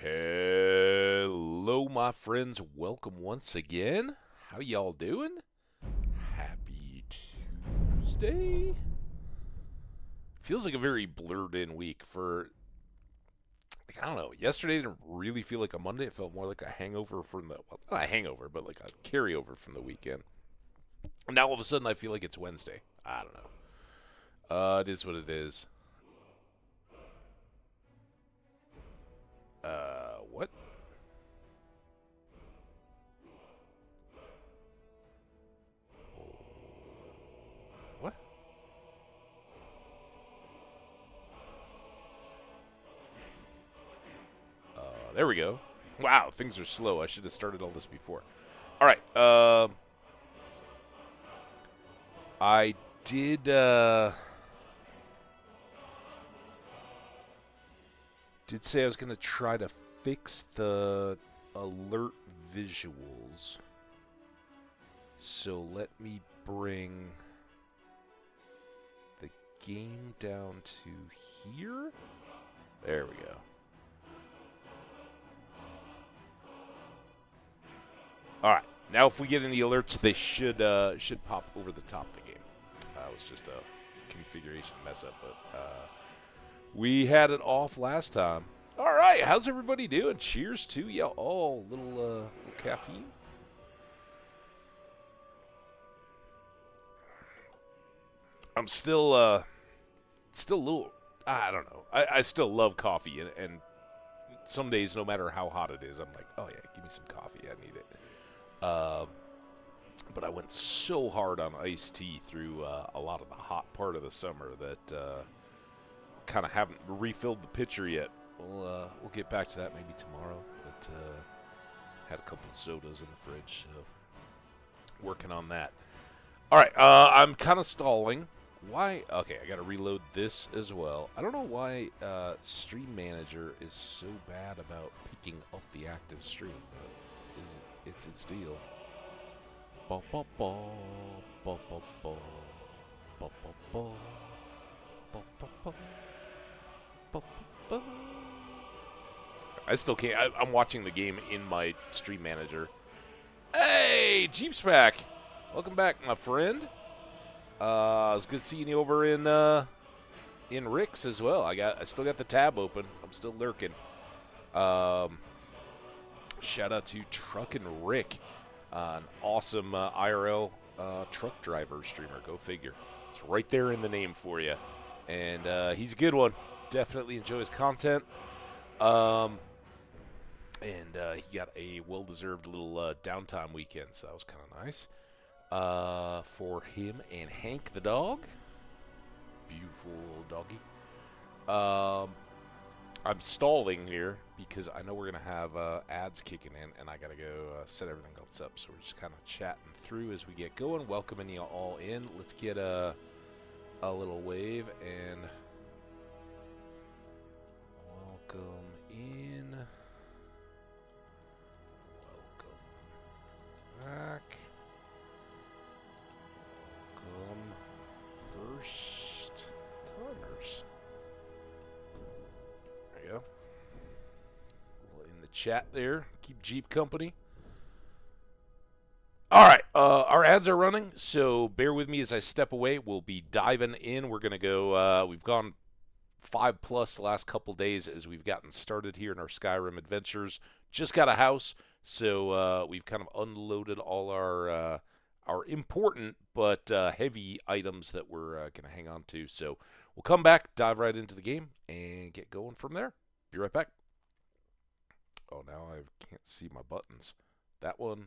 Hello, my friends. Welcome once again. How y'all doing? Happy Tuesday. Feels like a very blurred in week for, I don't know. Yesterday didn't really feel like a Monday. It felt more like a hangover from well, not a hangover, but like a carryover from the weekend. And now all of a sudden I feel like it's Wednesday. I don't know. It is what it is. What? What? There we go. Wow, things are slow. I should have started all this before. All right. I did did say I was gonna try to fix the alert visuals. So let me bring the game down to here. There we go. All right. Now, if we get any alerts, they should pop over the top of the game. It was just a configuration mess up, but we had it off last time. All right. How's everybody doing? Cheers to you. Oh, little caffeine. I'm still a little. I don't know. I still love coffee, and some days, no matter how hot it is, I'm like, oh yeah, give me some coffee. I need it. Uh, but I went so hard on iced tea through a lot of the hot part of the summer that kind of haven't refilled the pitcher yet. We'll get back to that maybe tomorrow. But had a couple of sodas in the fridge, so working on that. All right, I'm kind of stalling. Why? Okay, I got to reload this as well. I don't know why Stream Manager is so bad about picking up the active stream, but it's its deal. Ba ba ba ba ba ba ba ba ba ba ba ba ba. I still can't. I'm watching the game in my Stream Manager. Hey, Jeep's back. Welcome back, my friend. It's good seeing you over in Rick's as well. I still got the tab open. I'm still lurking. Shout out to Truckin' Rick, an awesome IRL truck driver streamer. Go figure. It's right there in the name for you, and he's a good one. Definitely enjoy his content. And he got a well-deserved little downtime weekend, so that was kind of nice. For him and Hank the dog. Beautiful doggy. I'm stalling here because I know we're going to have ads kicking in, and I got to go set everything else up. So we're just kind of chatting through as we get going, welcoming you all in. Let's get a little wave and welcome in. Welcome back. First timers. There you go. In the chat there. Keep Jeep company. All right. Our ads are running, so bear with me as I step away. We'll be diving in. We're going to go. We've gone 5+ the last couple days as we've gotten started here in our Skyrim adventures. Just got a house, so we've kind of unloaded all our important but heavy items that we're going to hang on to. So we'll come back, dive right into the game, and get going from there. Be right back. Oh, now I can't see my buttons. That one.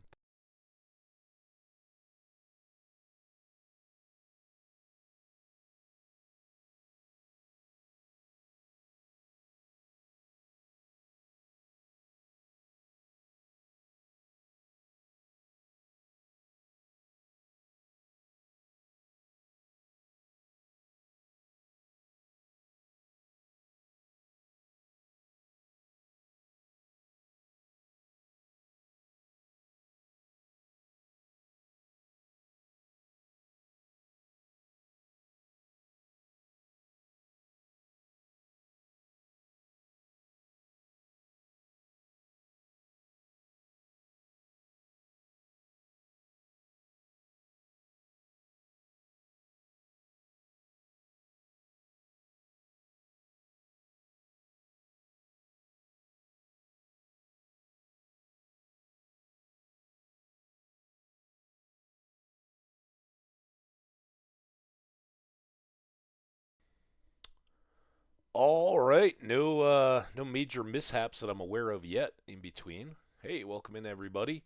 All right, no major mishaps that I'm aware of yet in between. Hey, welcome in everybody.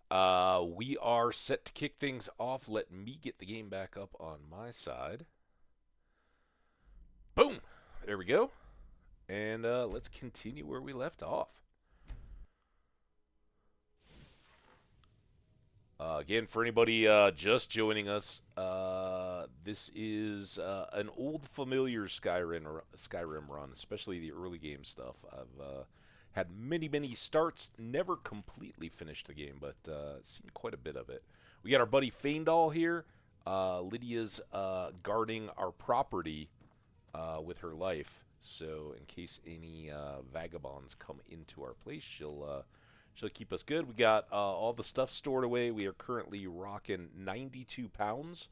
We are set to kick things off. Let me get the game back up on my side. Boom! There we go. And let's continue where we left off. Again, for anybody just joining us, this is an old familiar Skyrim run, especially the early game stuff. I've had many starts, never completely finished the game, but seen quite a bit of it. We got our buddy Faendal here. Lydia's guarding our property with her life, so in case any vagabonds come into our place, she'll keep us good. We got all the stuff stored away. We are currently rocking 92 pounds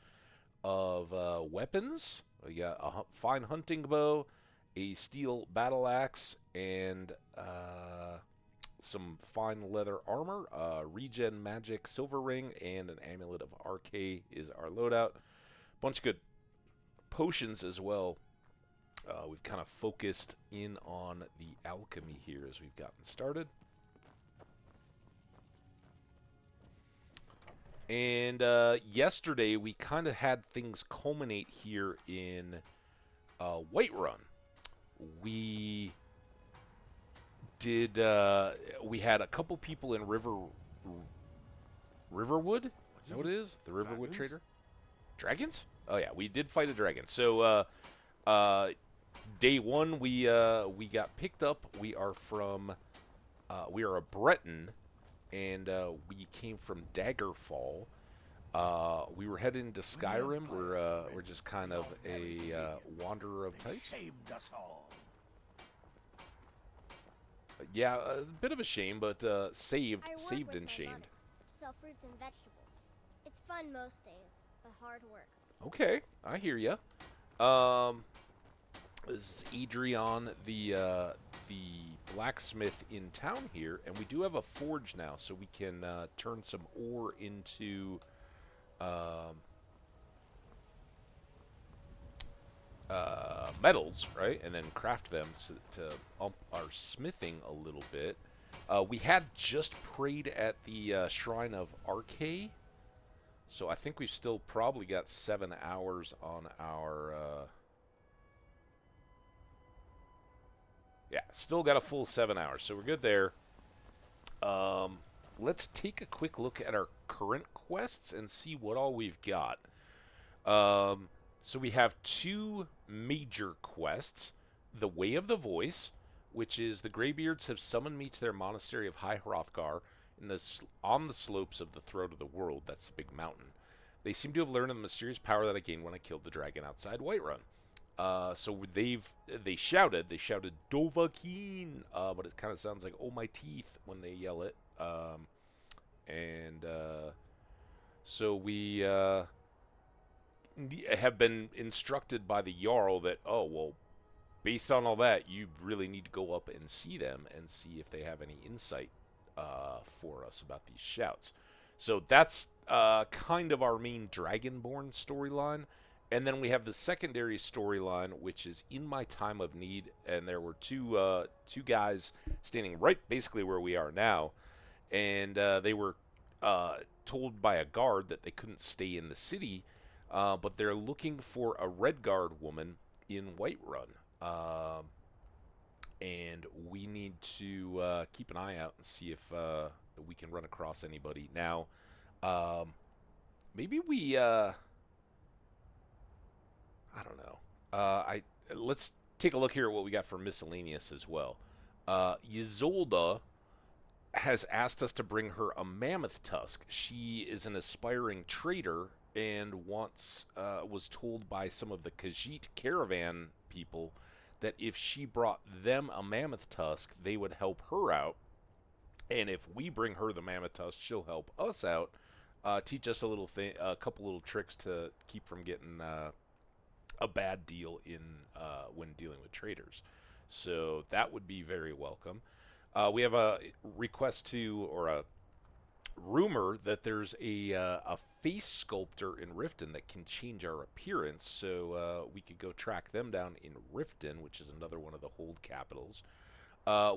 of weapons. We got a fine hunting bow, a steel battle axe, and some fine leather armor, regen magic silver ring, and an amulet of RK is our loadout. Bunch of good potions as well. We've kind of focused in on the alchemy here as we've gotten started. And yesterday we kind of had things culminate here in Whiterun. We did. We had a couple people in Riverwood. Is that what it is? The Riverwood trader. Dragons? Oh yeah, we did fight a dragon. So day one we got picked up. We are a Breton. And we came from Daggerfall. We were heading to Skyrim. We're just kind of a wanderer of types. Yeah, a bit of a shame, but saved and shamed. Sell fruits and vegetables. It's fun most days, but hard work. Okay, I hear ya. This is Adrian, the blacksmith in town here, and we do have a forge now, so we can turn some ore into metals, right? And then craft them to ump our smithing a little bit. We had just prayed at the Shrine of RK, so I think we've still probably got 7 hours on our... Yeah, still got a full 7 hours, so we're good there. Let's take a quick look at our current quests and see what all we've got. So we have 2 major quests. The Way of the Voice, which is the Greybeards have summoned me to their monastery of High Hrothgar on the slopes of the Throat of the World. That's the big mountain. They seem to have learned of the mysterious power that I gained when I killed the dragon outside Whiterun. So they shouted Dovahkiin, but it kind of sounds like "Oh my teeth" when they yell it. So we have been instructed by the Jarl that, oh well, based on all that, you really need to go up and see them and see if they have any insight for us about these shouts. So that's kind of our main Dragonborn storyline. And then we have the secondary storyline, which is in my time of need, and there were two guys standing right basically where we are now, and they were told by a guard that they couldn't stay in the city, but they're looking for a Red Guard woman in Whiterun, and we need to keep an eye out and see if we can run across anybody. Now, maybe we... I don't know. Let's take a look here at what we got for miscellaneous as well. Ysolda has asked us to bring her a mammoth tusk. She is an aspiring trader and was told by some of the Khajiit caravan people that if she brought them a mammoth tusk, they would help her out. And if we bring her the mammoth tusk, she'll help us out. Teach us a couple little tricks to keep from getting a bad deal when dealing with traders. So that would be very welcome. We have a request to, or a rumor that there's a face sculptor in Riften that can change our appearance, so we could go track them down in Riften, which is another one of the hold capitals.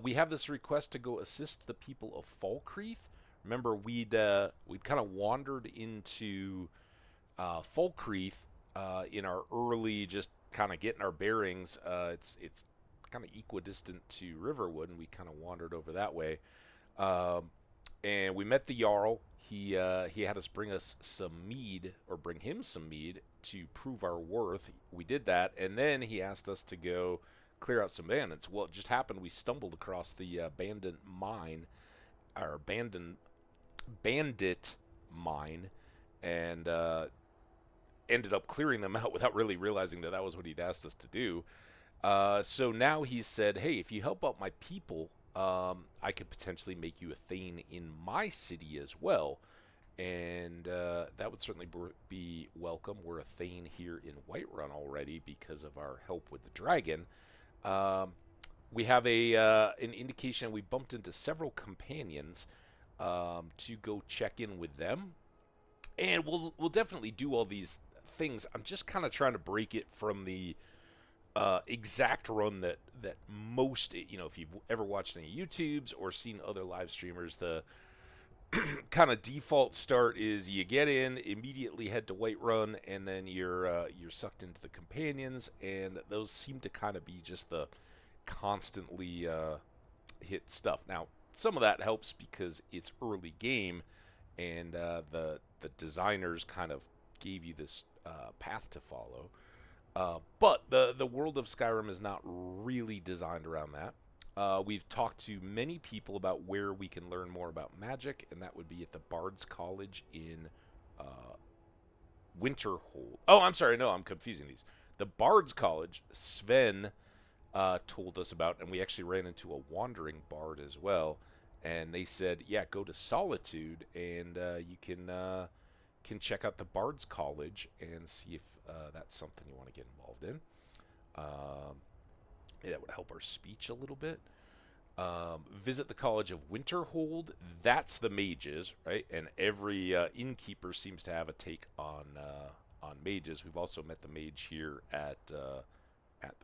We have this request to go assist the people of Falkreath. Remember, we'd kind of wandered into Falkreath in our early, just kind of getting our bearings. It's kind of equidistant to Riverwood, and we kind of wandered over that way. And we met the Jarl. He had us bring us some mead, or bring him some mead, to prove our worth. We did that, and then he asked us to go clear out some bandits. Well, it just happened we stumbled across the bandit mine, and ended up clearing them out without really realizing that that was what he'd asked us to do. So now he said, hey, if you help out my people, I could potentially make you a Thane in my city as well. And that would certainly be welcome. We're a Thane here in Whiterun already because of our help with the dragon. We have an indication we bumped into several companions to go check in with them. And we'll definitely do all these things. I'm just kind of trying to break it from the exact run that most, if you've ever watched any YouTubes or seen other live streamers, the kind of default start is you get in, immediately head to Whiterun, and then you're sucked into the companions, and those seem to kind of be just the constantly hit stuff. Now, some of that helps because it's early game, and the designers kind of gave you this path to follow. But the world of Skyrim is not really designed around that. We've talked to many people about where we can learn more about magic, and that would be at the Bard's College in Winterhold. Oh, I'm sorry, no, I'm confusing these. The Bard's College, Sven told us about, and we actually ran into a wandering bard as well, and they said, yeah, go to Solitude, and you can check out the Bard's College and see if that's something you want to get involved in. That would help our speech a little bit. Visit the College of Winterhold. That's the mages, right? And every innkeeper seems to have a take on mages. We've also met the mage here at the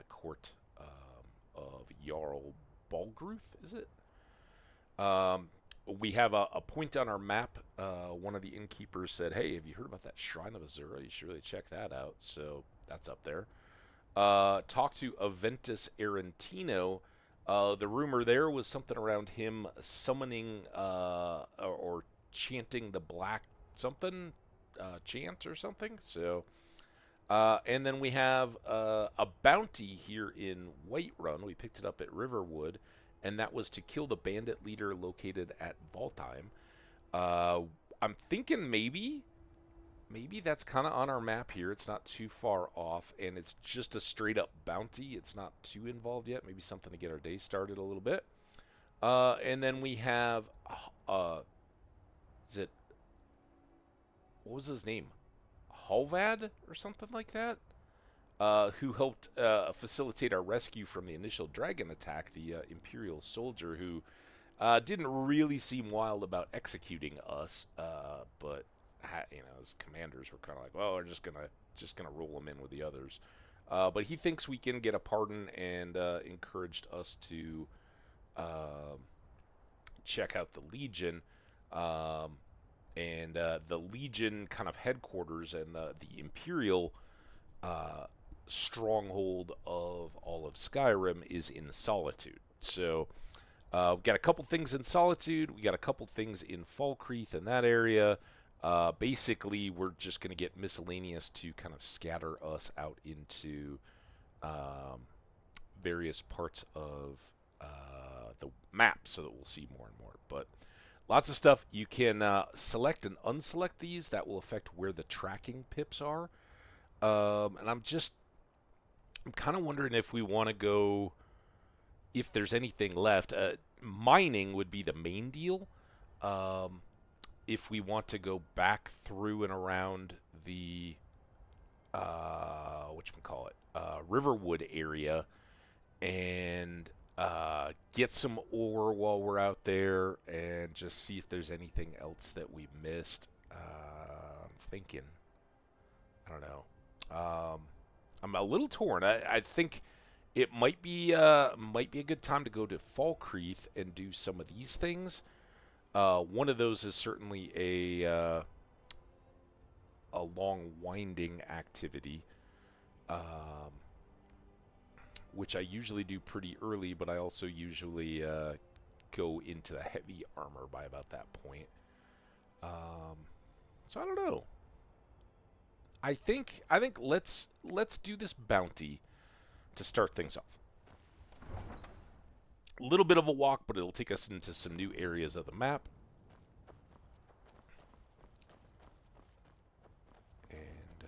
court of Jarl Balgruth, is it? We have a point on our map. One of the innkeepers said, hey, have you heard about that Shrine of Azura? You should really check that out. So that's up there. Talk to Aventus Arentino. The rumor there was something around him summoning or chanting the black something, chant or something. So, and then we have a bounty here in Whiterun. We picked it up at Riverwood, and that was to kill the bandit leader located at Valtheim. I'm thinking maybe that's kind of on our map here. It's not too far off, and it's just a straight-up bounty. It's not too involved yet. Maybe something to get our day started a little bit. And then we have, what was his name? Halvad or something like that? Who helped facilitate our rescue from the initial dragon attack, the Imperial soldier who didn't really seem wild about executing us, but his commanders were kind of like, well, we're just gonna roll him in with the others. But he thinks we can get a pardon, and encouraged us to check out the Legion. And the Legion kind of headquarters and the Imperial stronghold of all of Skyrim is in Solitude. So we've got a couple things in Solitude. We got a couple things in Falkreath in that area. Basically, we're just going to get miscellaneous to kind of scatter us out into various parts of the map so that we'll see more and more. But lots of stuff. You can select and unselect these. That will affect where the tracking pips are. And I'm kind of wondering if we want to go, if there's anything left. Mining would be the main deal. If we want to go back through and around the Riverwood area and get some ore while we're out there, and just see if there's anything else that we missed. I'm thinking. I don't know. I'm a little torn. I think it might be a good time to go to Falkreath and do some of these things. One of those is certainly a long winding activity, which I usually do pretty early, but I also usually go into the heavy armor by about that point. So I don't know. I think let's do this bounty to start things off. A little bit of a walk, but it'll take us into some new areas of the map. And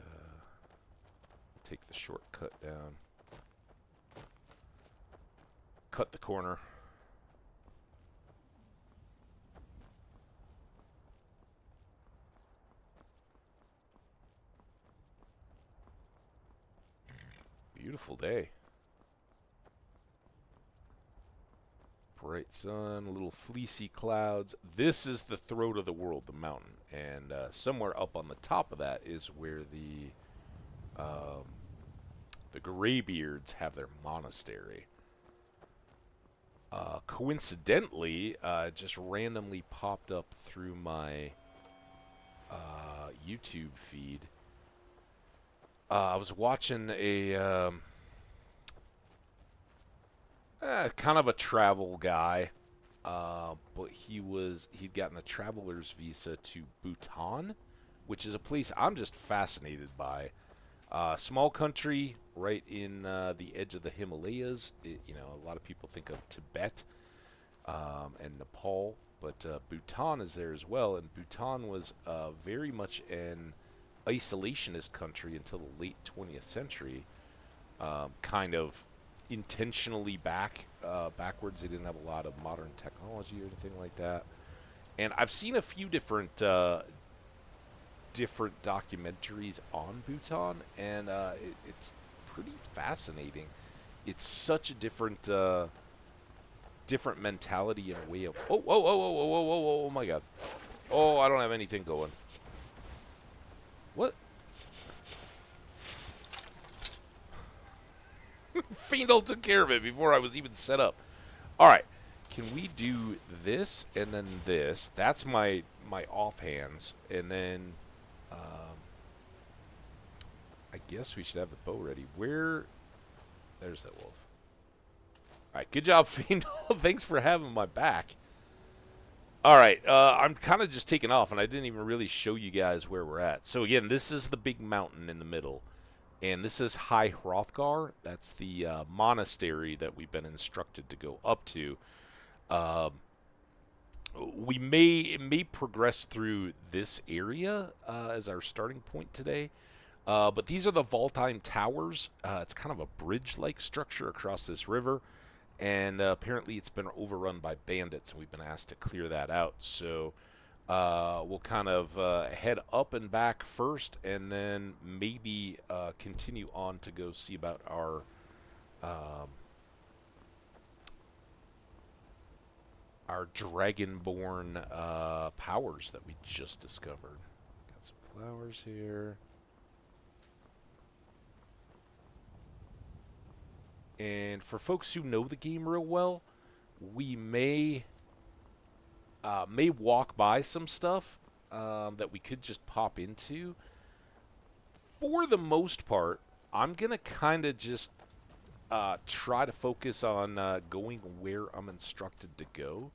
take the shortcut down. Cut the corner. Beautiful day. Bright sun, little fleecy clouds. This is the throat of the world, the mountain. And somewhere up on the top of that is where the Greybeards have their monastery. Coincidentally, just randomly popped up through my YouTube feed. I was watching a kind of a travel guy, but he'd gotten a traveler's visa to Bhutan, which is a place I'm just fascinated by. Small country right in the edge of the Himalayas. A lot of people think of Tibet and Nepal, but Bhutan is there as well. And Bhutan was very much an isolationist country until the late 20th century, kind of intentionally backwards. They didn't have a lot of modern technology or anything like that. And I've seen a few different documentaries on Bhutan, and it's pretty fascinating. It's such a different mentality and a way of oh my god. Oh, I don't have anything going. What? Fiendal took care of it before I was even set up. Alright. Can we do this and then this? That's my offhands. And then I guess we should have the bow ready. Where? There's that wolf. Alright, good job, Fiendal. Thanks for having my back. Alright, I'm kind of just taking off, and I didn't even really show you guys where we're at. So again, this is the big mountain in the middle. And this is High Hrothgar. That's the monastery that we've been instructed to go up to. We may progress through this area as our starting point today. But these are the Valtheim Towers. It's kind of a bridge-like structure across this river. And apparently it's been overrun by bandits, and we've been asked to clear that out. So we'll kind of head up and back first, and then maybe continue on to go see about our dragonborn powers that we just discovered. Got some flowers here. And for folks who know the game real well, we may walk by some stuff that we could just pop into. For the most part, I'm going to kind of just try to focus on going where I'm instructed to go.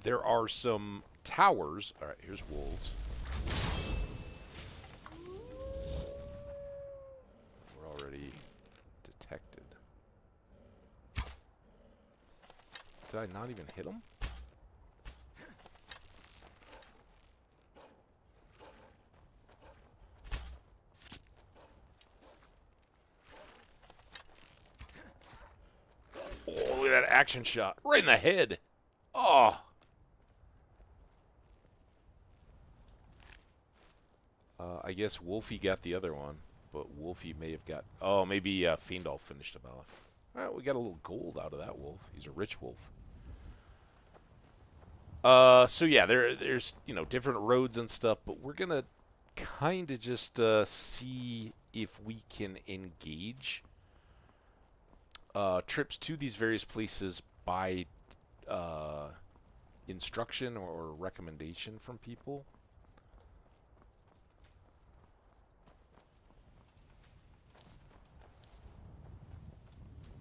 There are some towers. All right, here's wolves. Already detected. Did I not even hit him? Oh, look at that action shot. Right in the head. Oh. I guess Wolfie got the other one. but Wolfie may have got... Oh, maybe Fiendal finished him off. Well, we got a little gold out of that wolf. He's a rich wolf. So yeah, there's, you know, different roads and stuff, but we're going to kind of just see if we can engage trips to these various places by instruction or recommendation from people.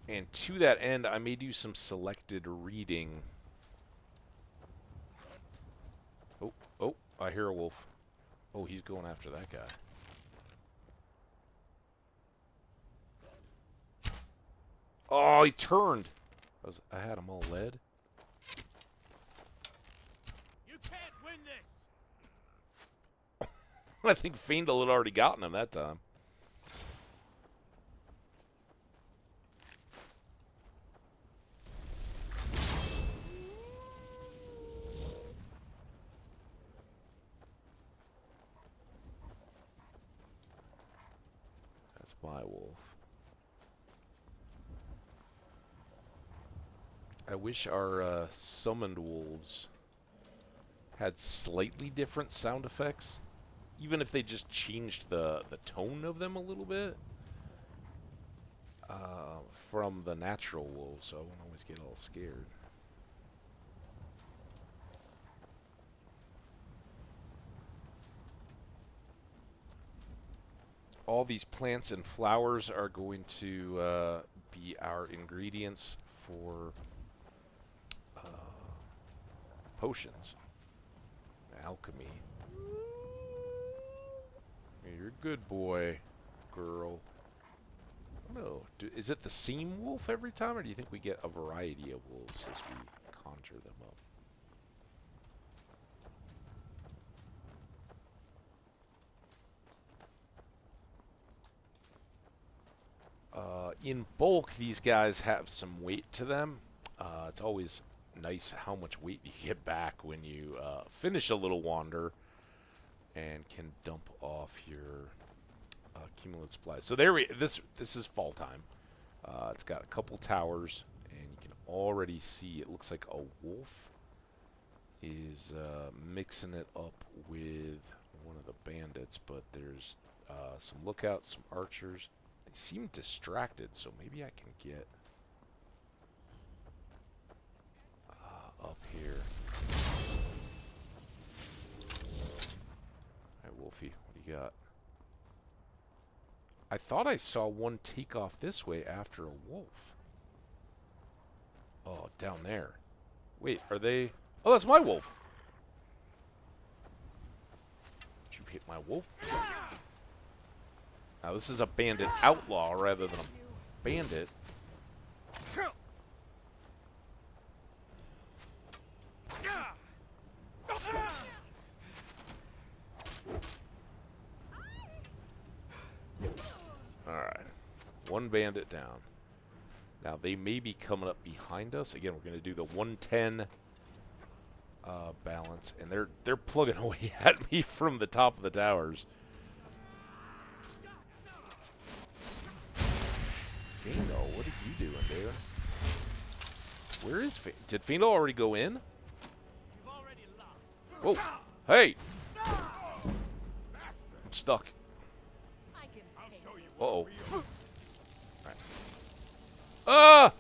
And to that end, I may do some selected reading. Oh, I hear a wolf. Oh, he's going after that guy. Oh, he turned. I had him all led. You can't win this. I think Fiendal had already gotten him that time. That's my wolf. I wish our summoned wolves had slightly different sound effects. Even if they just changed the tone of them a little bit. From the natural wolves, so I won't always get all scared. All these plants and flowers are going to be our ingredients for potions. Alchemy. You're a good boy, girl. I don't know. Is it the same wolf every time, or do you think we get a variety of wolves as we conjure them up? In bulk, these guys have some weight to them. It's always nice how much weight you get back when you finish a little wander and can dump off your cumulative supplies. So there this is fall time. It's got a couple towers, and you can already see it looks like a wolf is mixing it up with one of the bandits, but there's some lookouts, some archers. They seem distracted, so maybe I can get up here. Alright, Wolfie, what do you got? I thought I saw one take off this way after a wolf. Oh, down there. Wait, are they... Oh, that's my wolf! Did you hit my wolf? Now, this is a bandit outlaw rather than a bandit. Alright. One bandit down. Now, they may be coming up behind us. Again, we're going to do the 110 balance. And they're plugging away at me from the top of the towers. Fiendal, what are you doing, dude? Where is Fiendal? Did Fiendal already go in? Whoa. Hey! I'm stuck. Uh-oh. Right. Ah!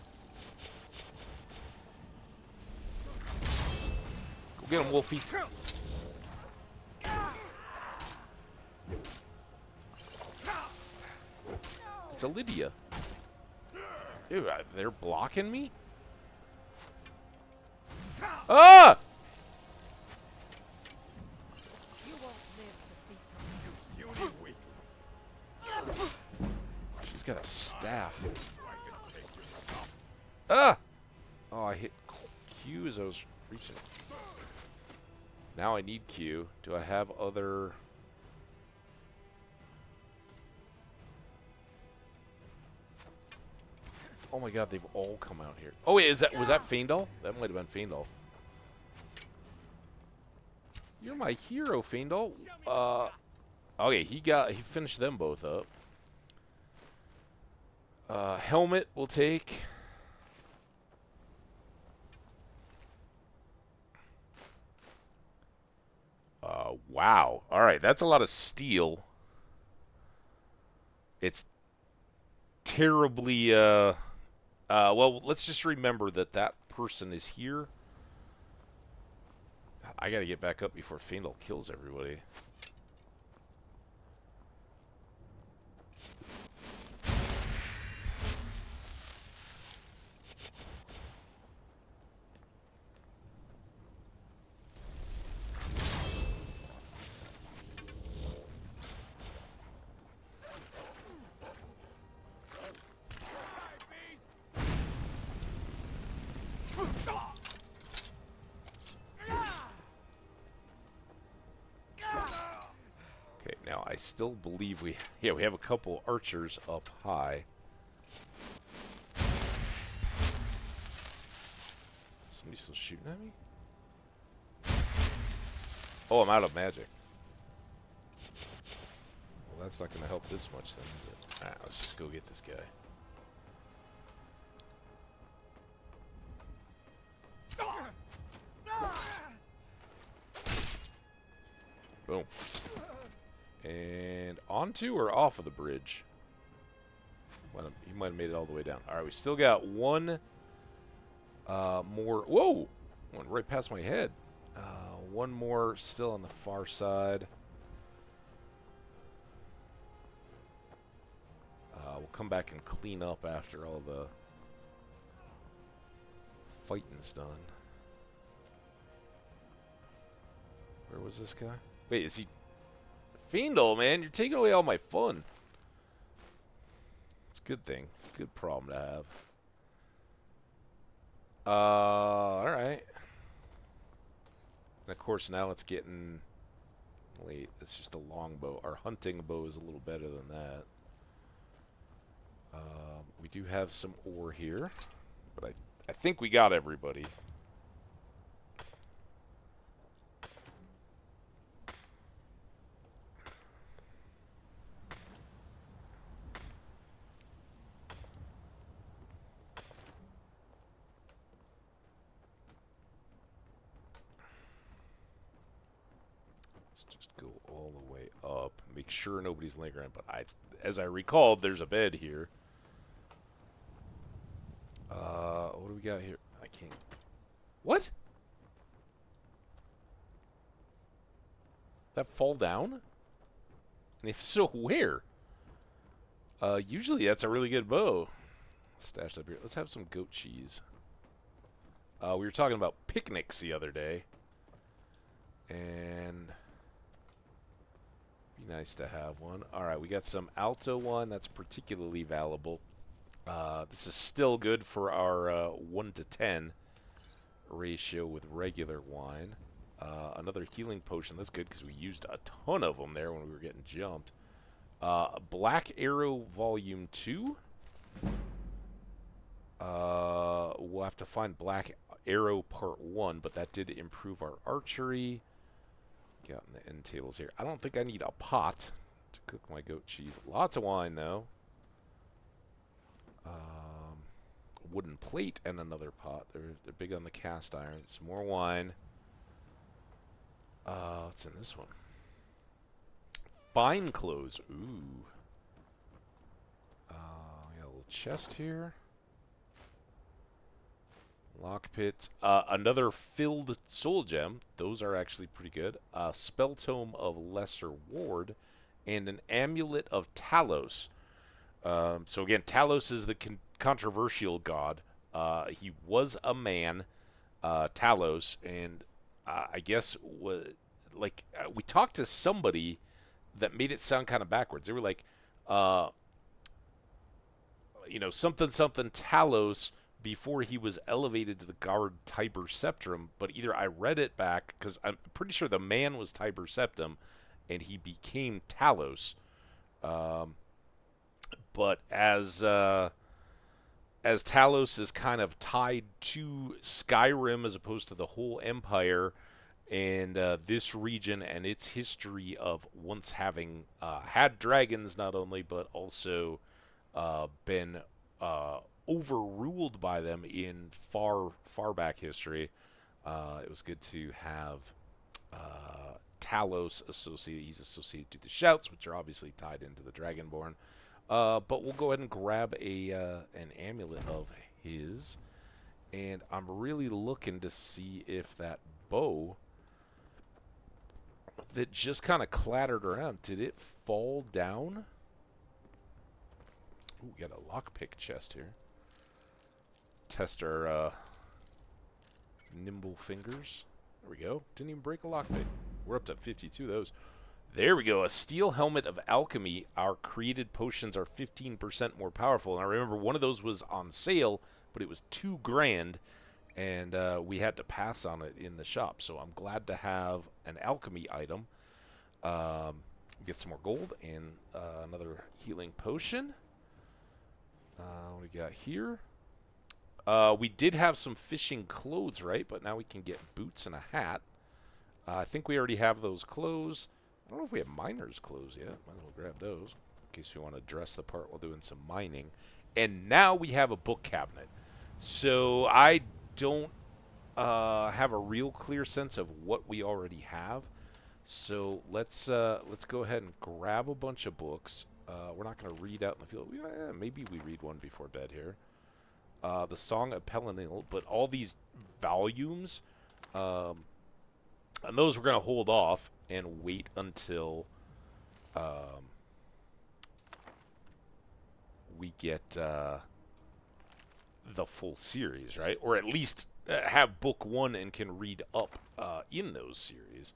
Go get him, Wolfie. It's a Lydia. Ew, they're blocking me? Ah! She's got a staff. Ah! Oh, I hit Q as I was reaching. Now I need Q. Do I have other... Oh my god, they've all come out here. Oh wait, was that Fiendal? That might have been Fiendal. You're my hero, Fiendal. Okay, he finished them both up. Helmet we'll take. Wow. All right, that's a lot of steel. It's terribly, well, let's just remember that that person is here. I gotta get back up before Fandel kills everybody. Okay, now I still believe we have a couple archers up high. Somebody still shooting at me? Oh, I'm out of magic. Well, that's not going to help this much then, is it? Alright, let's just go get this guy. Boom. And onto or off of the bridge? He might have made it all the way down. Alright, we still got one more. Whoa! Went right past my head. One more still on the far side. We'll come back and clean up after all the fighting's done. Where was this guy? Wait, is he... Fiendal, man, you're taking away all my fun. It's a good thing. Good problem to have. Alright. And of course now it's getting late. It's just a longbow. Our hunting bow is a little better than that. We do have some ore here. But I think we got everybody. Just go all the way up. Make sure nobody's laying around. But as I recalled, there's a bed here. What do we got here? I can't. What? That fall down? And if so, where? Usually that's a really good bow. Stash up here. Let's have some goat cheese. We were talking about picnics the other day. And... be nice to have one. Alright, we got some Alto one. That's particularly valuable. This is still good for our 1 to 10 ratio with regular wine. Another healing potion. That's good because we used a ton of them there when we were getting jumped. Black Arrow Volume 2. We'll have to find Black Arrow Part 1, but that did improve our archery. Got in the end tables here. I don't think I need a pot to cook my goat cheese. Lots of wine, though. Wooden plate and another pot. They're big on the cast iron. Some more wine. What's in this one? Fine clothes. Ooh. We got a little chest here. Lock pits. Another filled soul gem. Those are actually pretty good. Spell tome of lesser ward. And an amulet of Talos. So again, Talos is the controversial god. He was a man, Talos, and I guess we talked to somebody that made it sound kind of backwards. They were like, something Talos before he was elevated to the guard Tiber Septim. But either I read it back because I'm pretty sure the man was Tiber Septim, and he became Talos. But as Talos is kind of tied to Skyrim as opposed to the whole Empire and this region and its history of once having had dragons not only, but also been overruled by them in far back history. It was good to have Talos associated. He's associated to the Shouts, which are obviously tied into the Dragonborn. But we'll go ahead and grab an amulet of his. And I'm really looking to see if that bow that just kind of clattered around, did it fall down? Ooh, we got a lockpick chest here. Test our nimble fingers. There we go. Didn't even break a lockpick. We're up to 52 of those. There we go. A steel helmet of alchemy. Our created potions are 15% more powerful. And I remember one of those was on sale, but it was $2,000, and we had to pass on it in the shop. So I'm glad to have an alchemy item. Get some more gold and another healing potion. What do we got here? We did have some fishing clothes, right? But now we can get boots and a hat. I think we already have those clothes. I don't know if we have miner's clothes yet. Might as well grab those in case we want to dress the part while doing some mining. And now we have a book cabinet. So I don't have a real clear sense of what we already have. So let's go ahead and grab a bunch of books. We're not going to read out in the field. Maybe we read one before bed here. The Song of Pelinil, but all these volumes, and those we're going to hold off and wait until we get the full series, right? Or at least have book one and can read up in those series.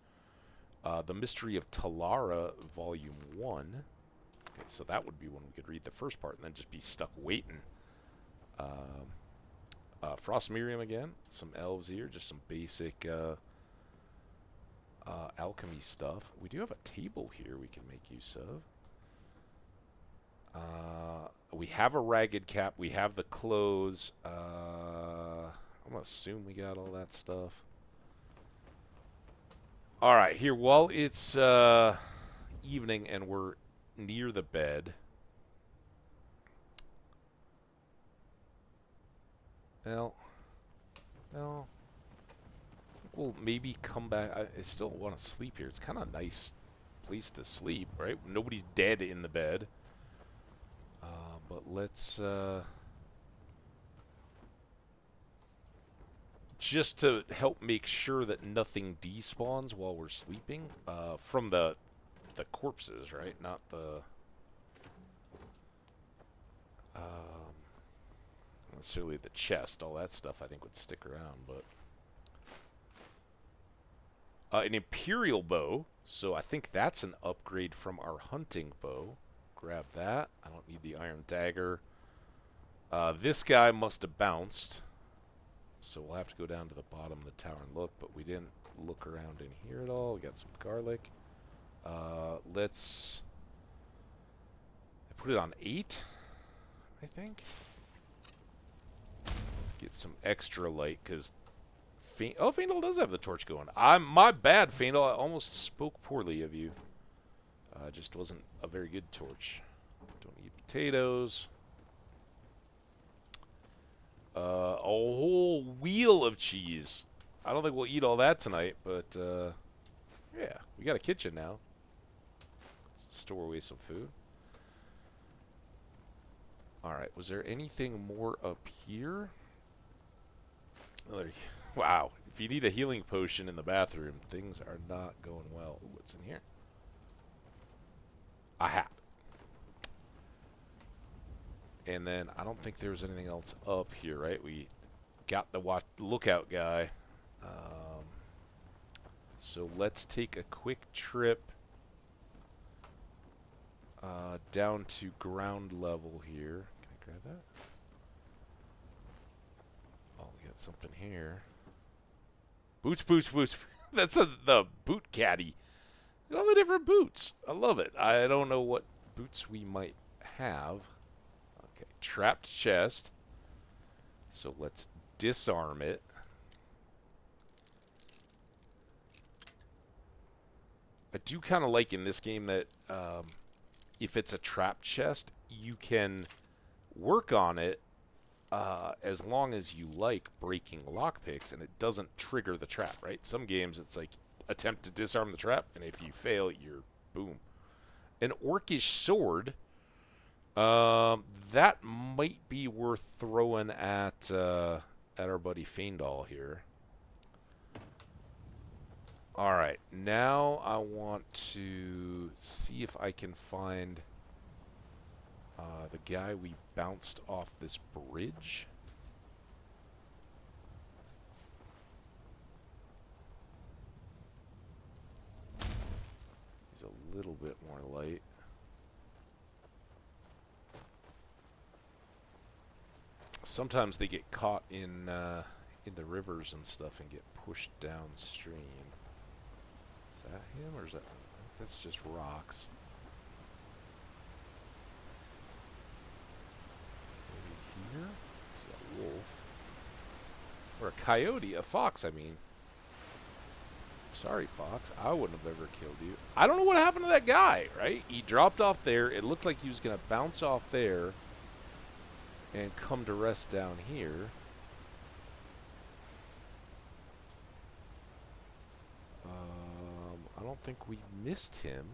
The Mystery of Talara, Volume 1. Okay, so that would be when we could read the first part and then just be stuck waiting. Frost Miriam again. Some elves here. Just some basic alchemy stuff. We do have a table here we can make use of. We have a ragged cap. We have the clothes. I'm going to assume we got all that stuff. Alright, here, while it's evening and we're near the bed, well, we'll maybe come back. I still want to sleep here. It's kind of a nice place to sleep, right? Nobody's dead in the bed. But let's just to help make sure that nothing despawns while we're sleeping from the corpses, right? Not the necessarily the chest. All that stuff I think would stick around, but an Imperial bow. So I think that's an upgrade from our hunting bow. Grab that. I don't need the iron dagger. This guy must have bounced. So we'll have to go down to the bottom of the tower and look, but we didn't look around in here at all. We got some garlic. Let's... I put it on 8, I think. Let's get some extra light, because... Oh, Faendal does have the torch going. My bad, Faendal. I almost spoke poorly of you. Just wasn't a very good torch. Don't need potatoes. A whole wheel of cheese. I don't think we'll eat all that tonight, but yeah, we got a kitchen now. Let's store away some food. Alright, was there anything more up here? Wow, if you need a healing potion in the bathroom, things are not going well. Ooh, what's in here? A hat. And then I don't think there was anything else up here, right? We got the lookout guy. So let's take a quick trip down to ground level here. Can I grab that? Oh, we got something here. Boots, boots, boots. That's the boot caddy. All the different boots. I love it. I don't know what boots we might have. Okay, trapped chest. So let's disarm it. I do kind of like in this game that if it's a trapped chest, you can work on it as long as you like breaking lockpicks and it doesn't trigger the trap, right? Some games it's like attempt to disarm the trap, and if you fail, you're boom. An orcish sword, that might be worth throwing at our buddy Faendal here. Alright, now I want to see if I can find the guy we bounced off this bridge. He's a little bit more light. Sometimes they get caught in the rivers and stuff and get pushed downstream. Is that him, or is that... That's just rocks. Maybe here? Is that a wolf? Or a coyote, a fox, I mean. Sorry, fox. I wouldn't have ever killed you. I don't know what happened to that guy, right? He dropped off there. It looked like he was going to bounce off there and come to rest down here. I don't think we missed him.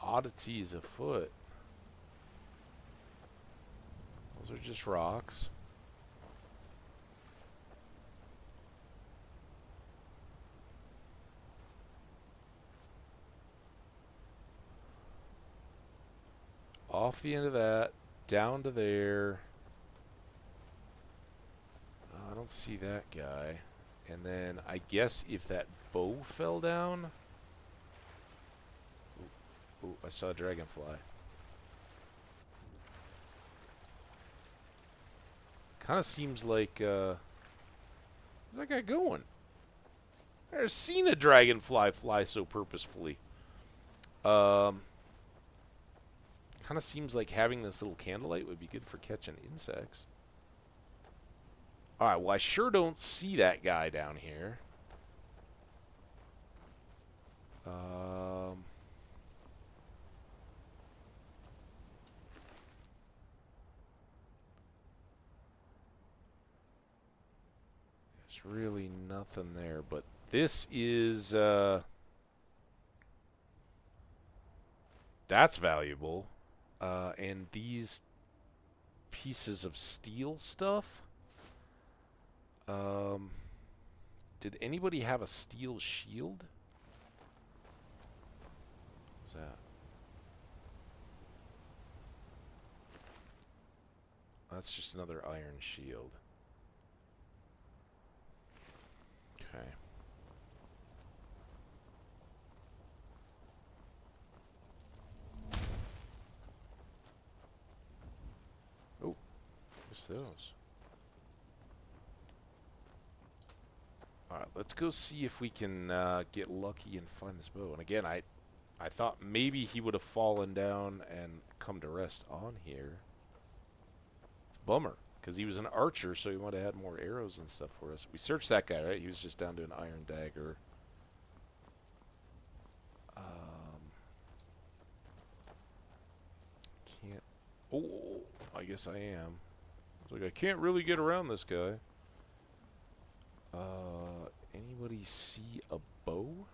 Oddities afoot. Those are just rocks. Off the end of that, down to there. I don't see that guy. And then I guess if that bow fell down... Ooh, I saw a dragonfly. Kind of seems like, where's that guy going? I've never seen a dragonfly fly so purposefully. Kind of seems like having this little candlelight would be good for catching insects. Alright, well, I sure don't see that guy down here. There's really nothing there, but this is, that's valuable. And these pieces of steel stuff. Did anybody have a steel shield? What's that? That's just another iron shield. Okay. Oh, what's those? Alright, let's go see if we can get lucky and find this bow. And again, I thought maybe he would have fallen down and come to rest on here. It's a bummer, because he was an archer, so he might have had more arrows and stuff for us. We searched that guy, right? He was just down to an iron dagger. Can't... Oh, I guess I am. I was like, I can't really get around this guy. Anybody see a bow?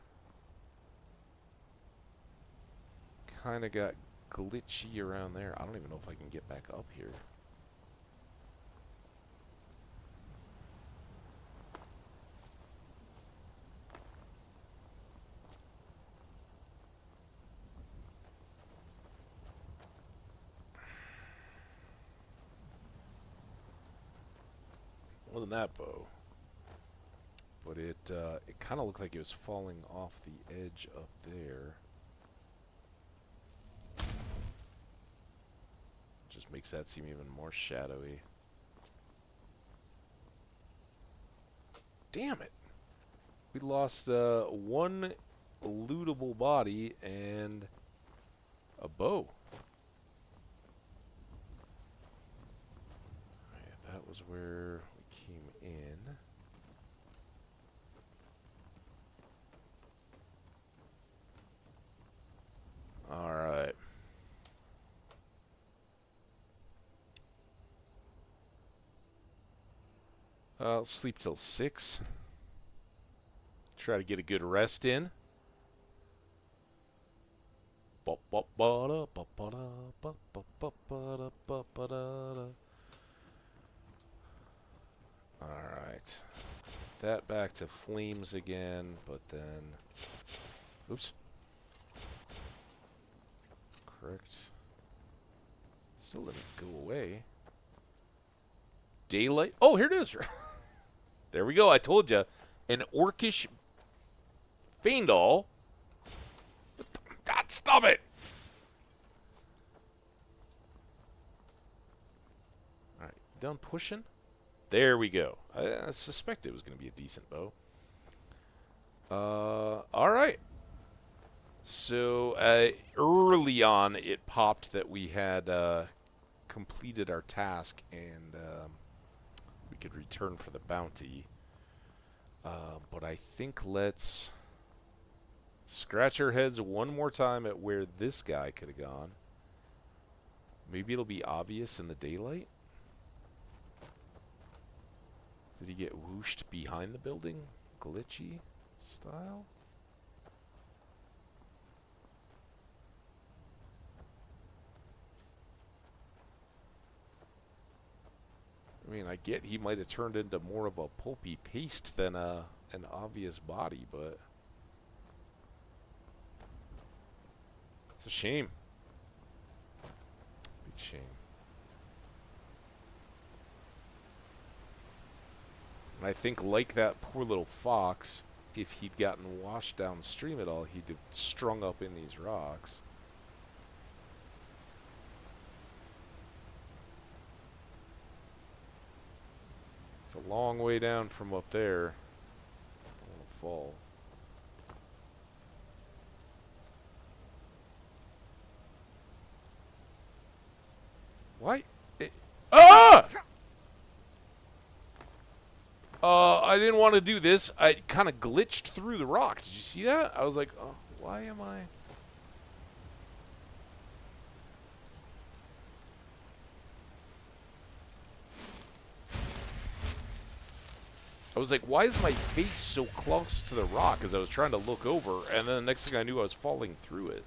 Kinda got glitchy around there. I don't even know if I can get back up here. Wasn't that bow. But it kind of looked like it was falling off the edge up there. Just makes that seem even more shadowy. Damn it! We lost one lootable body and a bow. Alright, that was where we came in. Alright. I'll sleep till 6. Try to get a good rest in. Alright. That back to flames again, but then... Oops. Correct. Still let it go away. Daylight. Oh, here it is. There we go. I told you. An orcish Faendal. God, stop it! Alright, done pushing? There we go. I suspected it was going to be a decent bow. Alright. So, early on, it popped that we had completed our task and we could return for the bounty. But I think let's scratch our heads one more time at where this guy could have gone. Maybe it'll be obvious in the daylight. Did he get whooshed behind the building? Glitchy style? I mean, I get he might have turned into more of a pulpy paste than an obvious body, but it's a shame. Big shame. And I think like that poor little fox, if he'd gotten washed downstream at all, he'd have strung up in these rocks. It's a long way down from up there. I'll fall. Why? Ah! I didn't want to do this. I kind of glitched through the rock. Did you see that? I was like, oh, why am I... I was like, why is my face so close to the rock? As I was trying to look over, and then the next thing I knew, I was falling through it.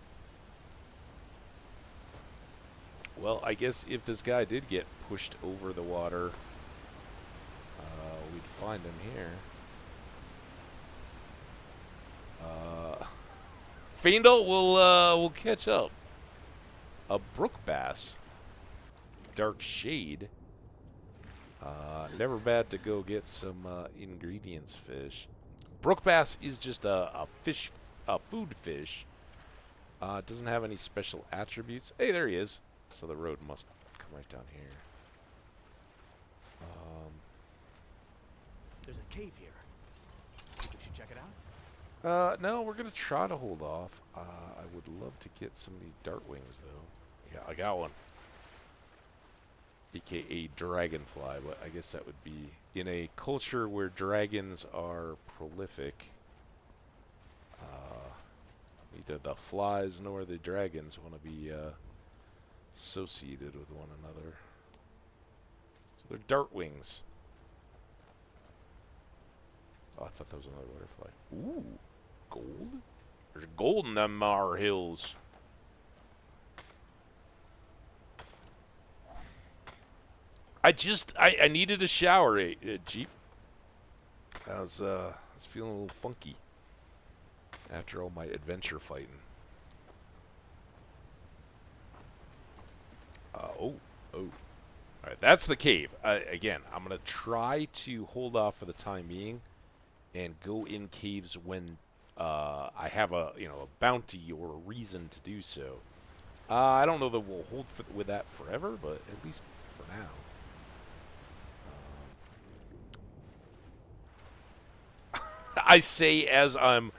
Well, I guess if this guy did get pushed over the water, we'd find him here. Faendal will catch up. A brook bass. Dark shade. Never bad to go get some ingredients fish. Brook bass is just a fish, a food fish. Doesn't have any special attributes. Hey, there he is. So the road must come right down here. There's a cave here. Think we should check it out? No, we're gonna try to hold off. I would love to get some of these dart wings, though. Yeah, I got one. AKA dragonfly, but I guess that would be in a culture where dragons are prolific. Neither the flies nor the dragons want to be associated with one another. So they're dart wings. Oh, I thought that was another butterfly. Ooh, gold? There's gold in them Mar hills. I needed a shower, Jeep. I was feeling a little funky after all my adventure fighting. Oh. Alright, that's the cave. Again, I'm going to try to hold off for the time being and go in caves when I have a bounty or a reason to do so. I don't know that we'll hold with that forever, but at least for now. I say as I'm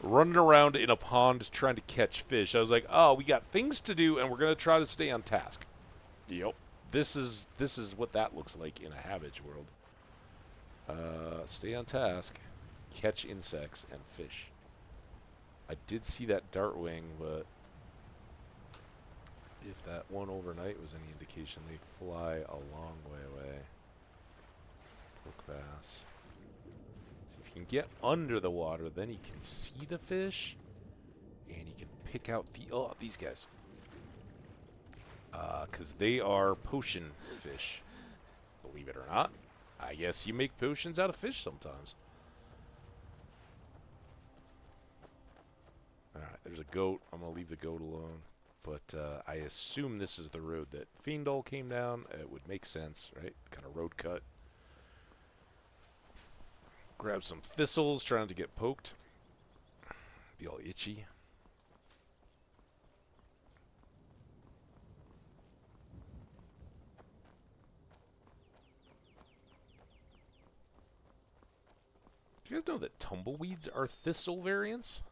running around in a pond trying to catch fish. I was like, oh, we got things to do, and we're gonna try to stay on task. Yep. This is what that looks like in a Hambbage world. Stay on task, catch insects, and fish. I did see that dartwing, but if that one overnight was any indication, they fly a long way away. Poke bass. So if you can get under the water, then you can see the fish, and you can pick out these guys. Because they are potion fish. Believe it or not. I guess you make potions out of fish sometimes. Alright, there's a goat. I'm going to leave the goat alone. But I assume this is the road that Fiendal came down. It would make sense, right? Kind of road cut. Grab some thistles, trying to get poked. Be all itchy. Do you guys know that tumbleweeds are thistle variants?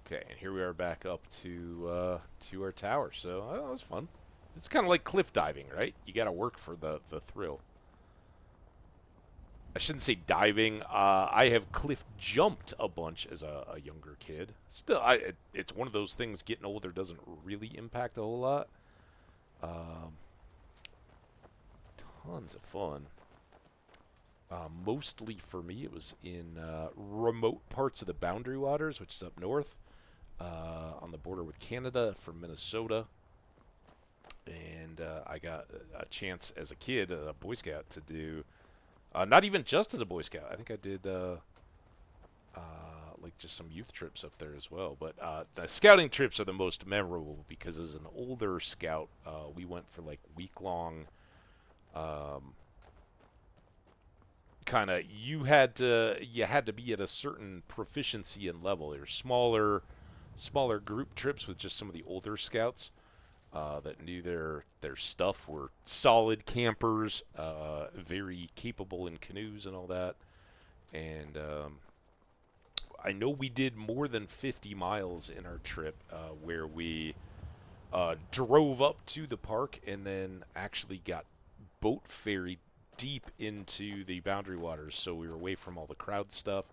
Okay, and here we are back up to our tower. So that was fun. It's kind of like cliff diving, right? You got to work for the thrill. I shouldn't say diving. I have cliff jumped a bunch as a younger kid. Still, it's one of those things. Getting older doesn't really impact a whole lot. Tons of fun. Mostly for me, it was in remote parts of the Boundary Waters, which is up north. On the border with Canada from Minnesota. And I got a chance as a kid, a Boy Scout, to do, not even just as a Boy Scout. I think I did like just some youth trips up there as well. But the scouting trips are the most memorable because as an older scout, we went for like week-long kind of, you had to be at a certain proficiency and level. There's smaller group trips with just some of the older scouts that knew their stuff, were solid campers, very capable in canoes and all that. And I know we did more than 50 miles in our trip, where we drove up to the park and then actually got boat ferried deep into the Boundary Waters, so we were away from all the crowd stuff.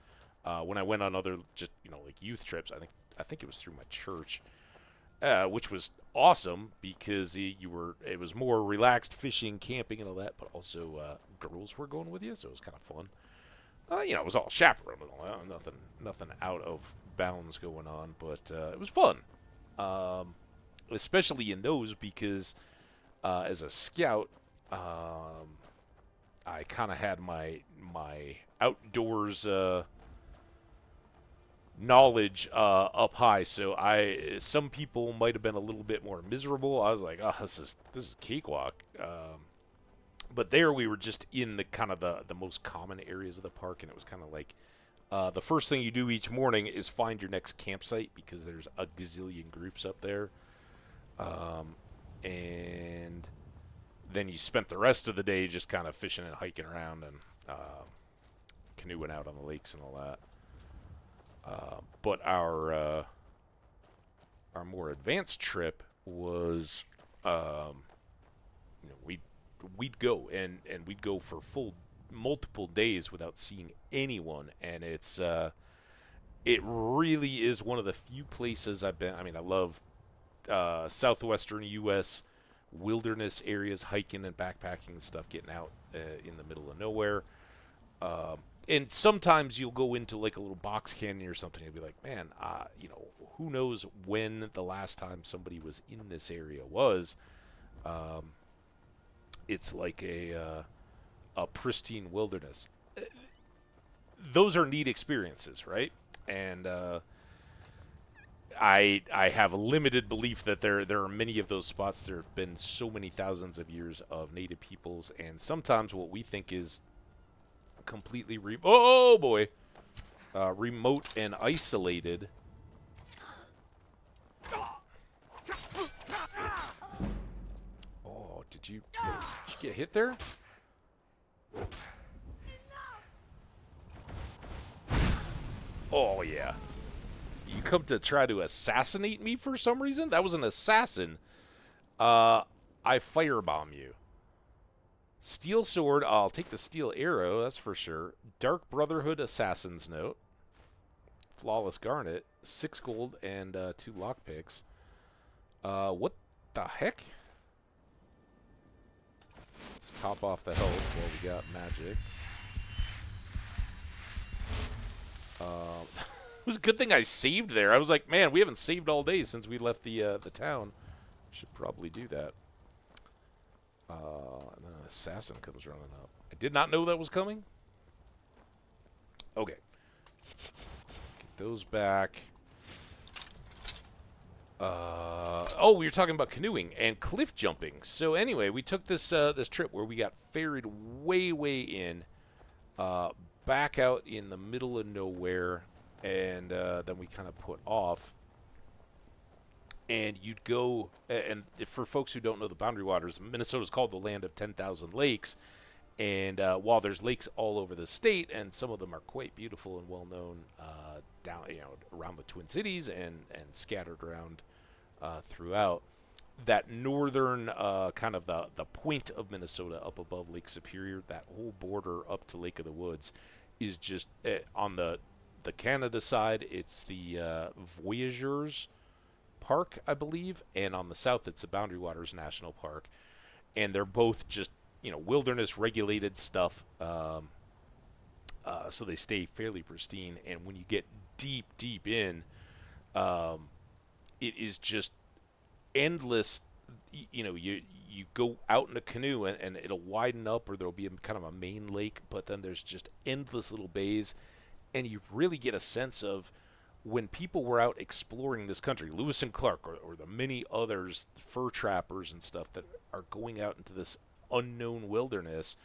When I went on other just like youth trips, I think it was through my church, which was awesome because it was more relaxed fishing, camping, and all that. But also girls were going with you, so it was kind of fun. It was all chaperone and all that, nothing out of bounds going on, but it was fun, especially in those because as a scout, I kind of had my outdoors knowledge up high, so some people might have been a little bit more miserable. I was like, oh, this is cakewalk. But there we were just in the kind of the most common areas of the park, and it was kind of like the first thing you do each morning is find your next campsite because there's a gazillion groups up there, and then you spent the rest of the day just kind of fishing and hiking around and canoeing out on the lakes and all that. But our more advanced trip was, we'd go and we'd go for multiple days without seeing anyone, and it really is one of the few places I've been. I mean, I love southwestern U.S. wilderness areas, hiking and backpacking and stuff, getting out in the middle of nowhere. And sometimes you'll go into like a little box canyon or something and be like, man, who knows when the last time somebody was in this area was. It's like a pristine wilderness. Those are neat experiences, right? And I have a limited belief that there are many of those spots. There have been so many thousands of years of native peoples, and sometimes what we think is completely oh boy, remote and isolated. Oh, did you get hit there? Oh yeah. You come to try to assassinate me for some reason? That was an assassin. I firebomb you. Steel sword. I'll take the steel arrow, that's for sure. Dark Brotherhood Assassin's Note. Flawless Garnet. 6 gold and 2 lockpicks. What the heck? Let's top off the health while we got magic. It was a good thing I saved there. I was like, man, we haven't saved all day since we left the town. Should probably do that. And then an assassin comes running up. I did not know that was coming. Okay. Get those back. Oh, we were talking about canoeing and cliff jumping. So anyway, we took this this trip where we got ferried way in, back out in the middle of nowhere, and then we kind of put off. And you'd go, and for folks who don't know the Boundary Waters, Minnesota's called the land of 10,000 lakes. And while there's lakes all over the state, and some of them are quite beautiful and well known down, around the Twin Cities and scattered around throughout, that northern kind of the point of Minnesota up above Lake Superior, that whole border up to Lake of the Woods, is just on the Canada side. It's the Voyageurs Park, I believe, and on the south it's the Boundary Waters National Park, and they're both just wilderness regulated stuff, so they stay fairly pristine. And when you get deep in, it is just endless. You go out in a canoe and it'll widen up, or there'll be kind of a main lake, but then there's just endless little bays, and you really get a sense of when people were out exploring this country, Lewis and Clark, or the many others, fur trappers and stuff that are going out into this unknown wilderness,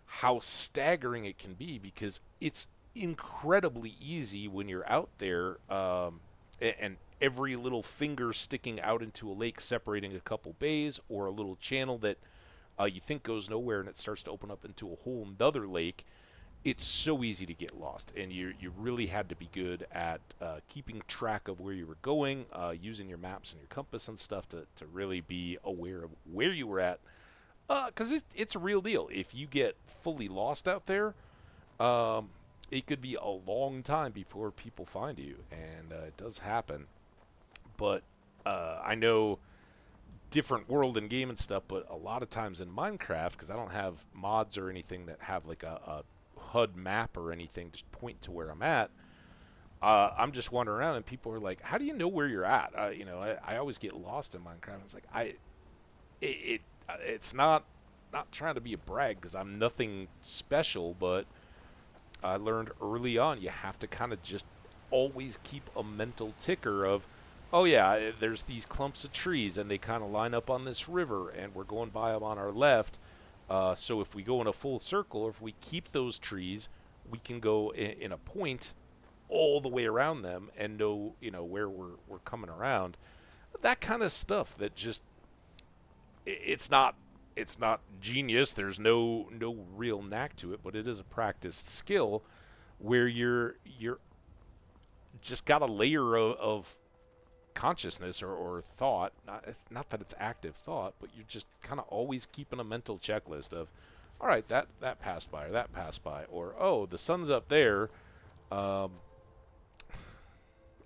how staggering it can be, because it's incredibly easy when you're out there, and every little finger sticking out into a lake separating a couple bays, or a little channel that you think goes nowhere and it starts to open up into a whole nother lake. It's so easy to get lost, and you really had to be good at keeping track of where you were going, using your maps and your compass and stuff to really be aware of where you were at, because it's a real deal. If you get fully lost out there, it could be a long time before people find you, and it does happen. But I know different world and game and stuff, but a lot of times in Minecraft, because I don't have mods or anything that have like a HUD map or anything, just point to where I'm at. I'm just wandering around, and people are like, "How do you know where you're at?" I always get lost in Minecraft. It's like it's not trying to be a brag, because I'm nothing special, but I learned early on you have to kind of just always keep a mental ticker of, oh yeah, there's these clumps of trees, and they kind of line up on this river, and we're going by them on our left. So if we go in a full circle, or if we keep those trees, we can go in a point all the way around them and know, where we're coming around. That kind of stuff that just, it's not genius. There's no real knack to it, but it is a practiced skill where you're just got a layer of consciousness or thought. Not that it's active thought, but you're just kind of always keeping a mental checklist of, all right, that passed by, or that passed by, or oh, the sun's up there. I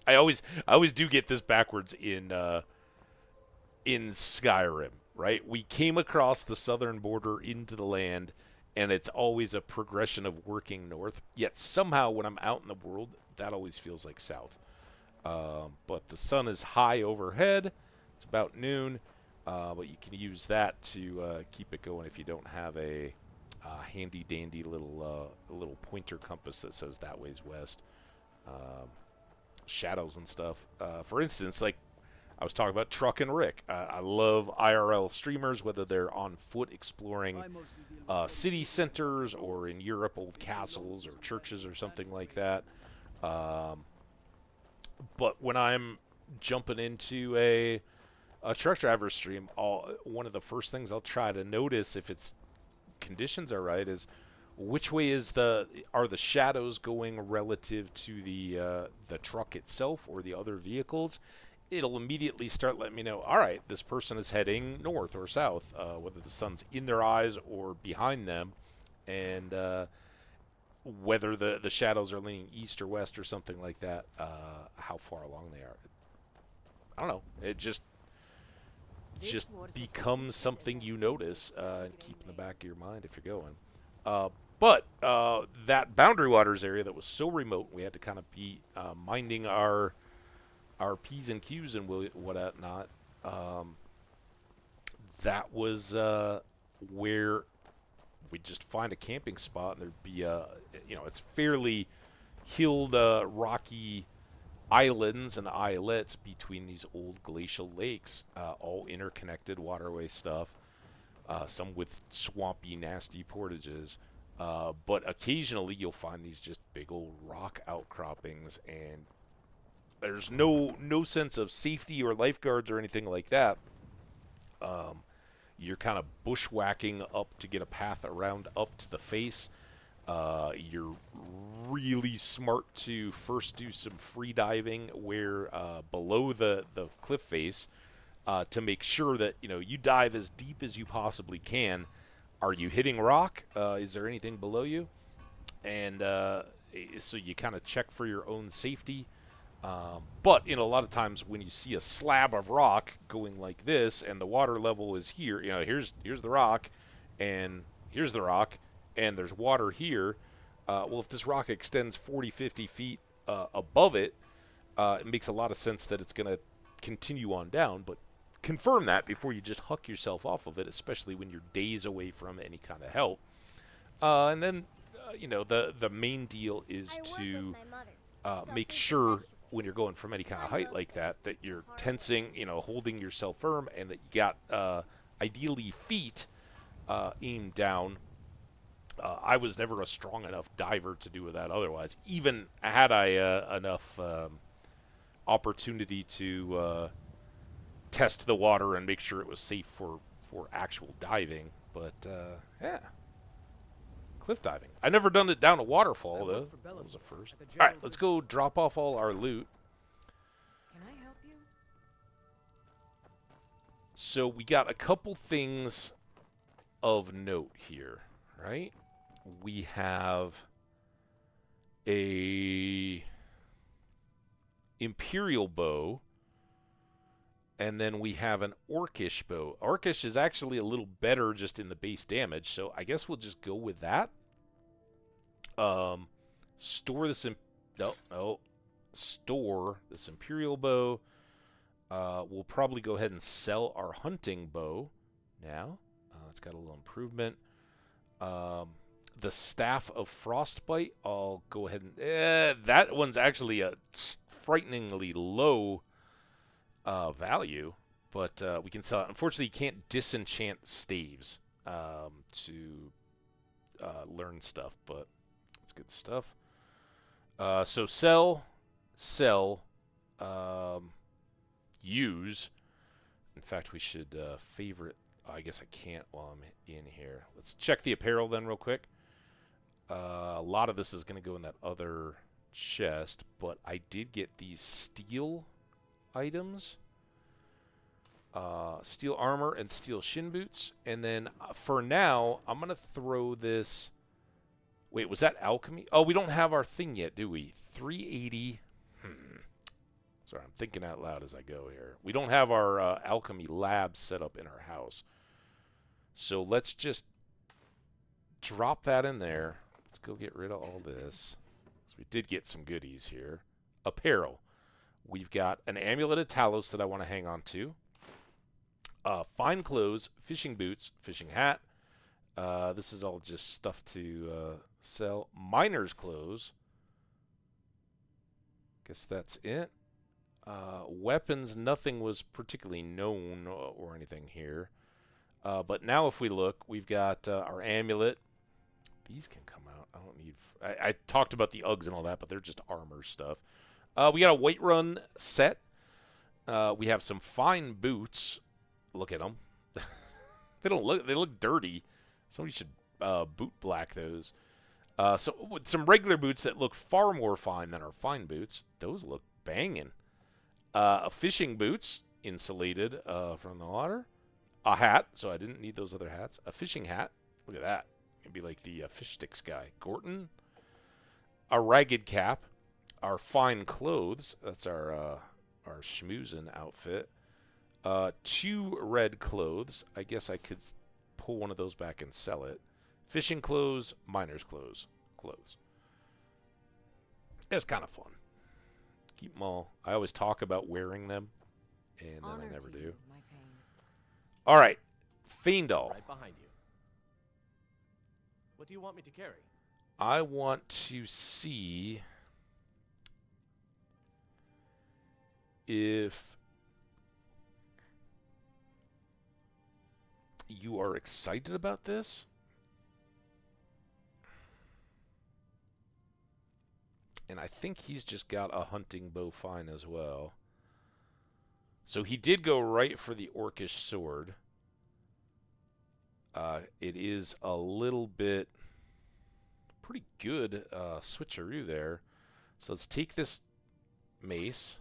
always do get this backwards in Skyrim, right? We came across the southern border into the land, and it's always a progression of working north. Yet somehow when I'm out in the world, that always feels like south. But the sun is high overhead. It's about noon, but you can use that to keep it going if you don't have a handy-dandy little pointer compass that says that way's west. shadows and stuff. For instance, like I was talking about Truck and Rick. I love IRL streamers, whether they're on foot exploring city centers or in Europe, old castles or churches or something like that. But when I'm jumping into a truck driver stream, one of the first things I'll try to notice if it's conditions are right is which way are the shadows going relative to the truck itself or the other vehicles. It'll immediately start letting me know, all right, this person is heading north or south, whether the sun's in their eyes or behind them, and whether the shadows are leaning east or west or something like that, how far along they are. I don't know. It just becomes something you notice and keep in the back of your mind if you're going. But that Boundary Waters area that was so remote, we had to kind of be minding our P's and Q's and whatnot. That was where we'd just find a camping spot, and there'd be it's fairly hilled, rocky islands and islets between these old glacial lakes, all interconnected waterway stuff, some with swampy, nasty portages. But occasionally you'll find these just big old rock outcroppings, and there's no sense of safety or lifeguards or anything like that. You're kind of bushwhacking up to get a path around up to the face. You're really smart to first do some free diving where below the cliff face to make sure that you dive as deep as you possibly can. Are you hitting rock? Is there anything below you? And so you kind of check for your own safety. But a lot of times when you see a slab of rock going like this and the water level is here, here's the rock and here's the rock and there's water here. Well, if this rock extends 40, 50 feet above it, it makes a lot of sense that it's going to continue on down. But confirm that before you just huck yourself off of it, especially when you're days away from any kind of help. And then, the main deal is to make sure when you're going from any kind of height like that you're tensing, holding yourself firm, and that you got ideally feet aimed down. I was never a strong enough diver to do that otherwise, even had I enough opportunity to test the water and make sure it was safe for actual diving. But yeah, cliff diving. I never done it down a waterfall though. That was a first. All right, let's go drop off all our loot. Can I help you? So we got a couple things of note here, right? We have a Imperial bow, and then we have an Orcish bow. Orcish is actually a little better just in the base damage, so I guess we'll just go with that. Store this store this Imperial bow. We'll probably go ahead and sell our hunting bow now. It's got a little improvement. The Staff of Frostbite, I'll go ahead and... that one's actually a frighteningly low value, but we can sell it. Unfortunately, you can't disenchant staves to learn stuff, but it's good stuff. So sell, use. In fact, we should favorite... I guess I can't while I'm in here. Let's check the apparel then real quick. A lot of this is going to go in that other chest, but I did get these steel items. Steel armor and steel shin boots. And then for now, I'm going to throw this... Wait, was that alchemy? Oh, we don't have our thing yet, do we? 380. Sorry, I'm thinking out loud as I go here. We don't have our alchemy lab set up in our house. So let's just drop that in there. Let's go get rid of all this. So we did get some goodies here. Apparel. We've got an amulet of Talos that I want to hang on to. Fine clothes, fishing boots, fishing hat. This is all just stuff to sell. Miner's clothes. Guess that's it. Weapons, nothing was particularly known or anything here. But now if we look, we've got our amulet. These can come out. I don't need... I talked about the Uggs and all that, but they're just armor stuff. We got a Whiterun set. We have some fine boots. Look at them. They look dirty. Somebody should boot black those. So with some regular boots that look far more fine than our fine boots. Those look banging. Fishing boots, insulated from the water. A hat, so I didn't need those other hats. A fishing hat. Look at that. It'd be like the fish sticks guy. Gorton. A ragged cap. Our fine clothes. That's our schmoozin outfit. 2 red clothes. I guess I could pull one of those back and sell it. Fishing clothes. Miner's clothes. It's kind of fun. Keep them all. I always talk about wearing them, and then I never do. All right. Faendal. Right behind you. What do you want me to carry? I want to see if you are excited about this. And I think he's just got a hunting bow fine as well. So he did go right for the orcish sword. It is a little bit pretty good switcheroo there. So let's take this mace.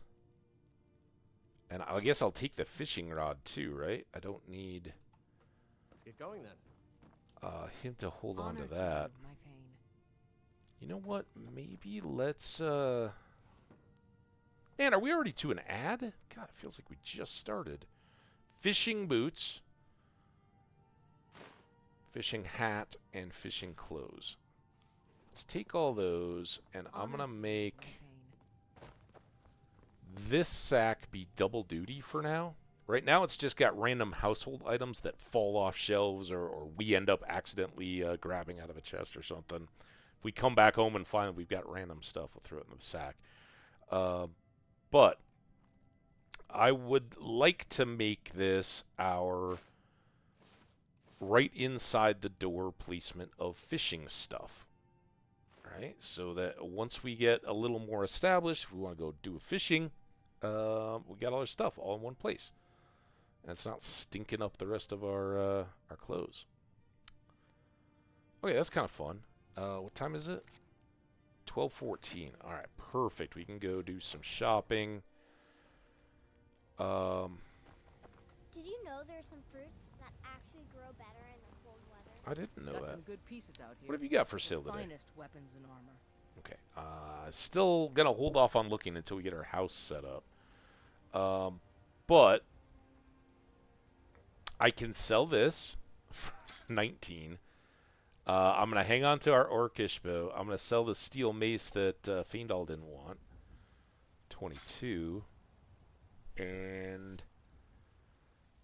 And I guess I'll take the fishing rod too, right? I don't need... Let's get going then. Him to hold on to that. You know what? Maybe let's... Man, are we already to an ad? God, it feels like we just started. Fishing boots. Fishing hat and fishing clothes. Let's take all those, and I'm going to make this sack be double duty for now. Right now, it's just got random household items that fall off shelves, or we end up accidentally grabbing out of a chest or something. If we come back home and find we've got random stuff, we'll throw it in the sack. But I would like to make this our right inside the door placement of fishing stuff. Right? So that once we get a little more established, if we want to go do fishing, we got all our stuff all in one place. And it's not stinking up the rest of our clothes. Okay, that's kind of fun. What time is it? 12:14. All right, perfect. We can go do some shopping. Did you know there's some fruits that actually grow better in the cold weather? I didn't know Got that. some good pieces out here. What have you got for sale today? Finest weapons and armor. Okay. Still gonna hold off on looking until we get our house set up. But I can sell this for 19. I'm gonna hang on to our orcish bow. I'm gonna sell the steel mace that Faendal didn't want. 22. And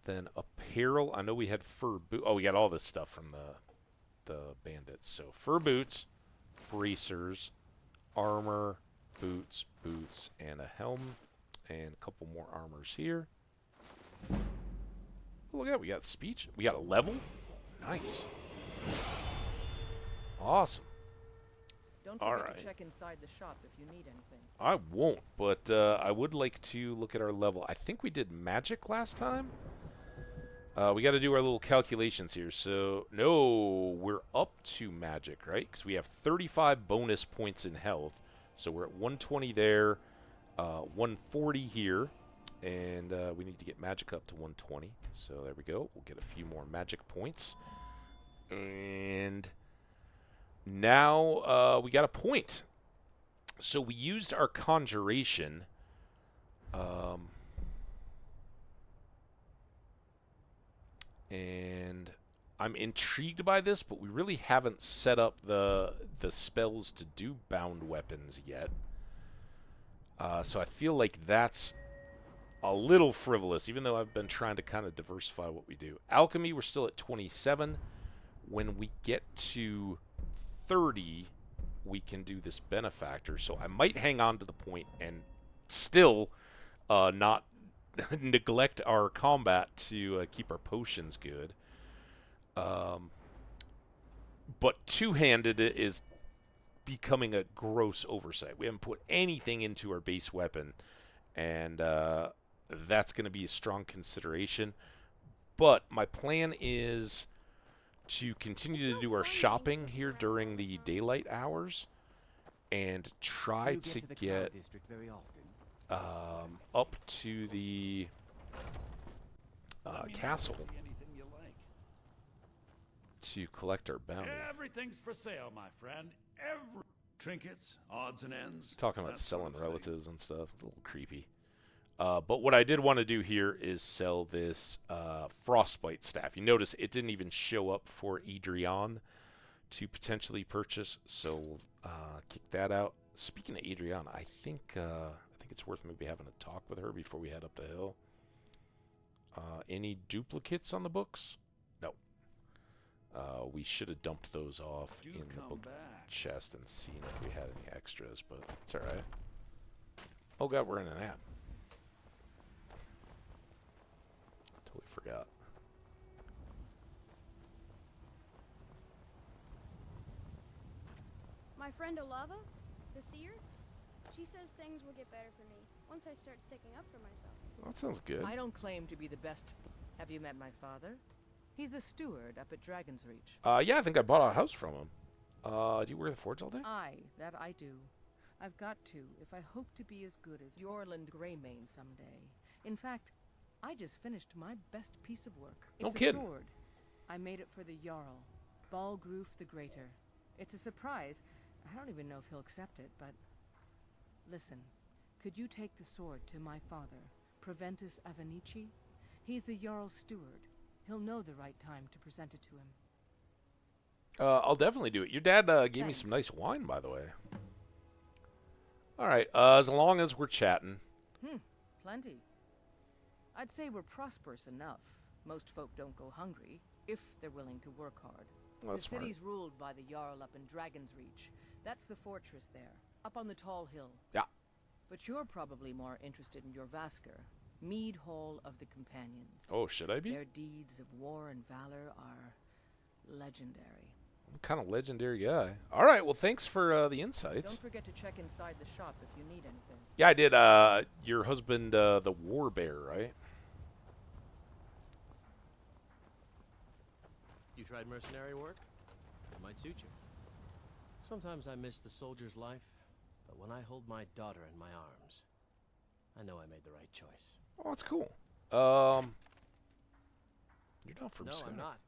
then apparel. I know we had fur boot. Oh, we got all this stuff from the bandits. So fur boots, bracers, armor, boots, and a helm, and a couple more armors here. Oh, look at that. We got speech. We got a level. Nice. Awesome. Don't forget Alright. to check inside the shop if you need anything. I won't, but I would like to look at our level. I think we did magic last time. We got to do our little calculations here. So, no, we're up to magic, right? Because we have 35 bonus points in health. So we're at 120 there, 140 here, and we need to get magic up to 120. So there we go. We'll get a few more magic points. And now we got a point. So we used our conjuration. And I'm intrigued by this, but we really haven't set up the spells to do bound weapons yet. So I feel like that's a little frivolous, even though I've been trying to kind of diversify what we do. Alchemy, we're still at 27. When we get to 30, we can do this benefactor. So I might hang on to the point and still not neglect our combat to keep our potions good. But two-handed is becoming a gross oversight. We haven't put anything into our base weapon, and that's going to be a strong consideration. But my plan is to continue to do our shopping here during the daylight hours and try to get up to the castle to collect our bounty. Everything's for sale, my friend. Every trinkets, odds and ends. Talking about that sort selling of thing. relatives and stuff. A little creepy. But what I did want to do here is sell this frostbite staff. You notice it didn't even show up for Adrian to potentially purchase, so we'll kick that out. Speaking of Adrian, I think it's worth maybe having a talk with her before we head up the hill. Any duplicates on the books? No. We should have dumped those off in the book chest and seen if we had any extras, but it's alright. Oh god, we're in an ad. Totally forgot. My friend Olava, the seer, she says things will get better for me once I start sticking up for myself. Well, that sounds good. I don't claim to be the best. Have you met my father? He's the steward up at Dragon's Reach. Yeah, I think I bought a house from him. Do you wear the forge all day? That I do. I've got to, if I hope to be as good as Yorland Greymane someday. In fact, I just finished my best piece of work. It's No kidding. a sword. I made it for the Jarl, Balgroof the Greater. It's a surprise. I don't even know if he'll accept it, but... Listen, could you take the sword to my father, Proventus Avenici? He's the Jarl's steward. He'll know the right time to present it to him. I'll definitely do it. Your dad gave me some Thanks. nice wine, by the way. All right, as long as we're chatting. Plenty. I'd say we're prosperous enough. Most folk don't go hungry, if they're willing to work hard. Well, that's The smart. city's ruled by the Jarl up in Dragon's Reach. That's the fortress there, up on the tall hill. Yeah. But you're probably more interested in your Vasker, Mead Hall of the Companions. Oh, should I be? Their deeds of war and valor are legendary. I'm kind of legendary guy. All right, well, thanks for the insights. Don't forget to check inside the shop if you need anything. Yeah, I did. Your husband, the war bear, right? You tried mercenary work? It might suit you. Sometimes I miss the soldier's life, but when I hold my daughter in my arms, I know I made the right choice. Oh, that's cool. You're not from No, Skyrim. I'm not.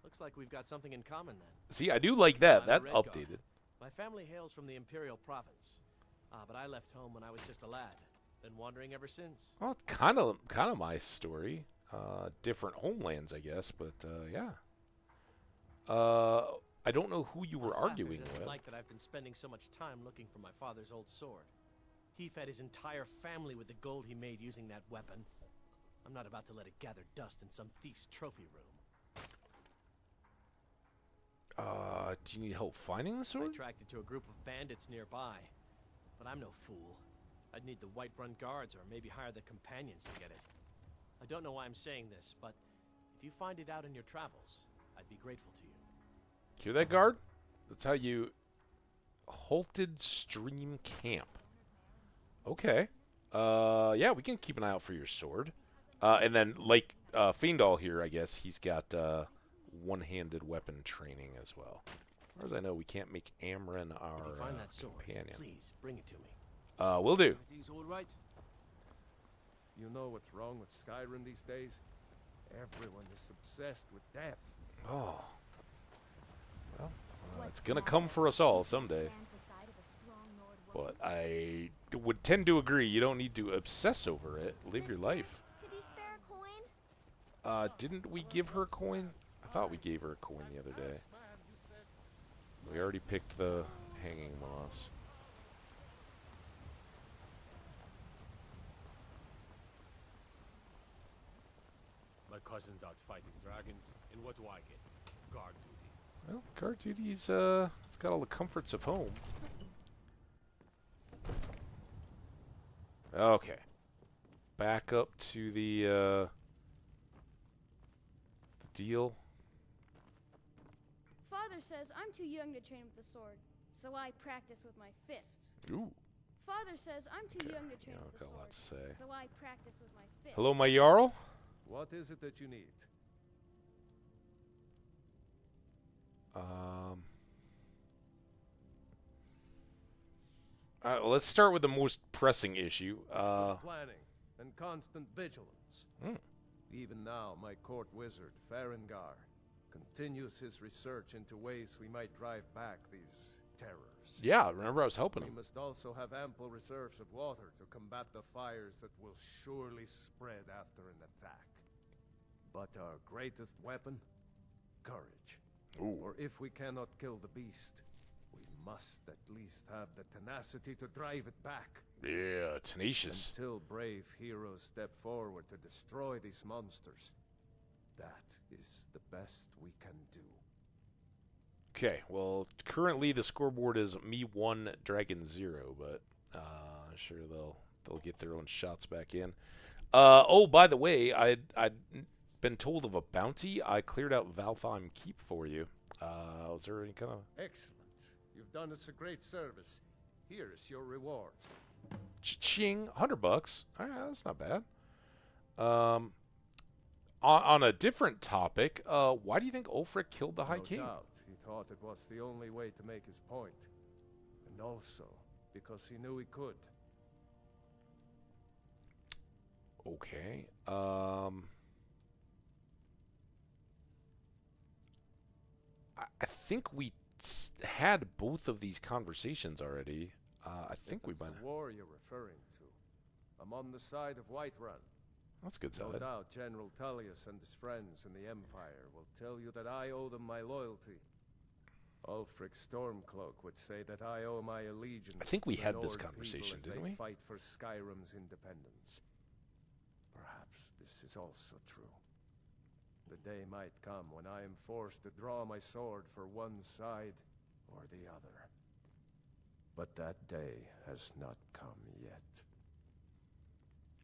Looks like we've got something in common then. See, I do like that. I'm a That Red Guard. updated. My family hails from the Imperial Province, but I left home when I was just a lad. Been wandering ever since. Well, it's kind of my story. Different homelands, I guess, but yeah. I don't know who you were Safir arguing doesn't with. like that I've been spending so much time looking for my father's old sword. He fed his entire family with the gold he made using that weapon. I'm not about to let it gather dust in some thief's trophy room. Do you need help finding the I sword? tracked it to a group of bandits nearby, but I'm no fool. I'd need the Whiterun guards or maybe hire the companions to get it. I don't know why I'm saying this, but if you find it out in your travels, I'd be grateful to you. Hear that, guard? That's how you... Halted Stream Camp. Okay. Yeah, we can keep an eye out for your sword. And then, like Fiendal here, I guess, he's got one-handed weapon training as well. As far as I know, we can't make Amran If our you find that sword, companion. please bring it to me. Will do. Everything's all right. You know what's wrong with Skyrim these days? Everyone is obsessed with death. Oh. Well, it's going to come for us all someday. But I would tend to agree. You don't need to obsess over it. Live your life. Could you spare a coin? Didn't we give her a coin? I thought we gave her a coin the other day. We already picked the hanging moss. My cousin's out fighting dragons, and what do I get? Guard duty. Well, guard duty's, it's got all the comforts of home. Okay. Back up to the deal. Father says I'm too young to train with the sword, so I practice with my fists. Ooh. Father says I'm too Okay. young to train Yeah, with the got a lot sword, to say. so I practice with my fists. Hello, my Jarl? What is it that you need? Well, let's start with the most pressing issue. Planning and constant vigilance. Hmm. Even now, my court wizard, Farengar, continues his research into ways we might drive back these terrors. Yeah, remember I was helping We him. must also have ample reserves of water to combat the fires that will surely spread after an attack. But our greatest weapon? Courage. Ooh. For if we cannot kill the beast, we must at least have the tenacity to drive it back. Yeah, tenacious. Until brave heroes step forward to destroy these monsters, that is the best we can do. Okay, well, currently the scoreboard is me 1, Dragon 0, but I'm sure they'll get their own shots back in. Oh, by the way, I'd been told of a bounty. I cleared out Valtheim Keep for you. Was there any kind of... Excellent. You've done us a great service. Here's your reward. Ching, $100. All right, that's not bad. On a different topic, why do you think Ulfric killed the High King? No doubt, he thought it was the only way to make his point. And also, because he knew he could. Okay. I think we had both of these conversations already. I think If we it's might. the war you're referring to, I'm on the side of Whiterun. That's a good No side. doubt General Tullius and his friends in the Empire will tell you that I owe them my loyalty. Ulfric Stormcloak would say that I owe my allegiance I think we to the had this Nord conversation, people as didn't they we? fight for Skyrim's independence. Perhaps this is also true. The day might come when I am forced to draw my sword for one side or the other. But that day has not come yet.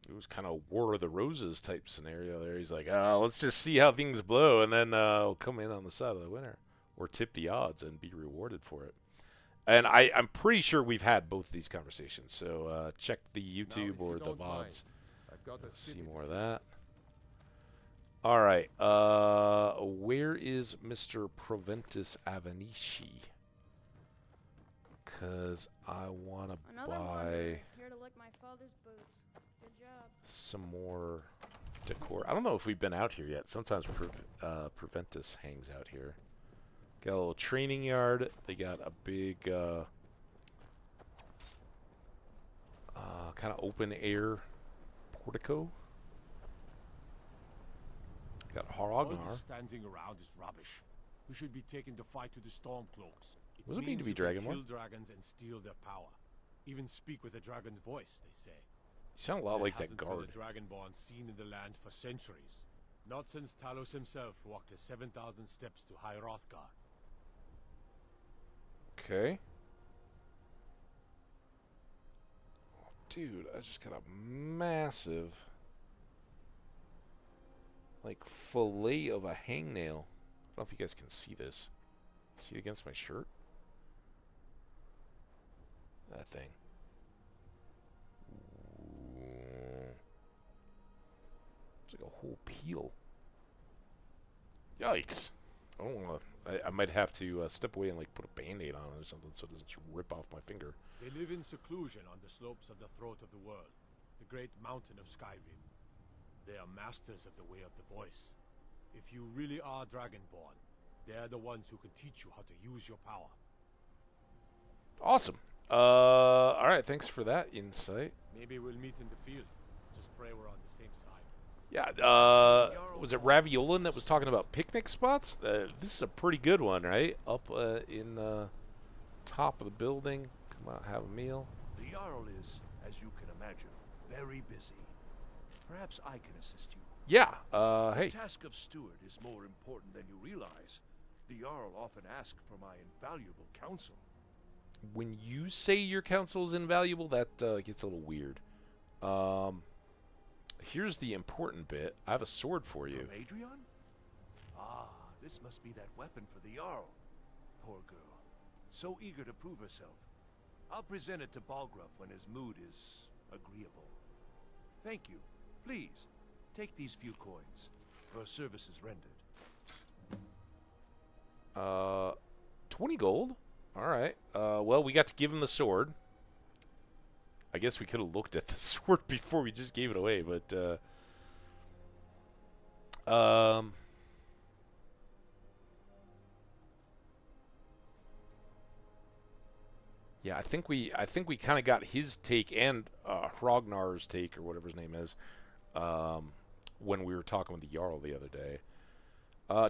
It was kind of War of the Roses type scenario there. He's like, let's just see how things blow, and then we'll come in on the side of the winner. Or tip the odds and be rewarded for it. And I'm pretty sure we've had both these conversations. So check the YouTube or the VODs. I've got Let's see more of that. All right. Where is Mr. Proventus Avanishi? Because I want to Another buy wanderer here to lick my father's boots. Good job. some more decor. I don't know if we've been out here yet. Sometimes Proventus hangs out here. Got a little training yard. They got a big kind of open air portico. Got All Haragnar. this standing around is rubbish. We should be taken to fight to the Stormcloaks. What does it mean to means be you can Dragonborn? Kill dragons and steal their power. Even speak with a dragon's voice, they say. You sound a lot There like that hasn't guard. been a dragonborn seen in the land for centuries. Not since Talos himself walked the 7,000 steps to High Hrothgar. Okay. Oh, dude, I just got a massive, like, fillet of a hangnail. I don't know if you guys can see this. See it against my shirt? That thing. Ooh. It's like a whole peel. Yikes. I don't want to. I might have to step away and like put a band-aid on it or something so it doesn't just rip off my finger. They live in seclusion on the slopes of the throat of the world, the great mountain of Skyrim. They are masters of the way of the voice. If you really are Dragonborn, they're the ones who can teach you how to use your power. Awesome. All right. Thanks for that insight. Maybe we'll meet in the field. Just pray we're on the same side. Yeah. Was it Raviolan that was talking about picnic spots? This is a pretty good one, right? Up in the top of the building. Come out, have a meal. The Jarl is, as you can imagine, very busy. Perhaps I can assist you. Yeah. Hey. The task of steward is more important than you realize. The Jarl often asks for my invaluable counsel. When you say your counsel is invaluable, that gets a little weird. Here's the important bit. I have a sword for you. From Adrian? Ah, this must be that weapon for the Jarl. Poor girl. So eager to prove herself. I'll present it to Balgruuf when his mood is agreeable. Thank you. Please, take these few coins for services rendered. 20 gold? Alright. Well, we got to give him the sword. I guess we could have looked at the sword before we just gave it away, but, yeah, I think we kind of got his take and Hrognar's take, or whatever his name is, when we were talking with the Jarl the other day.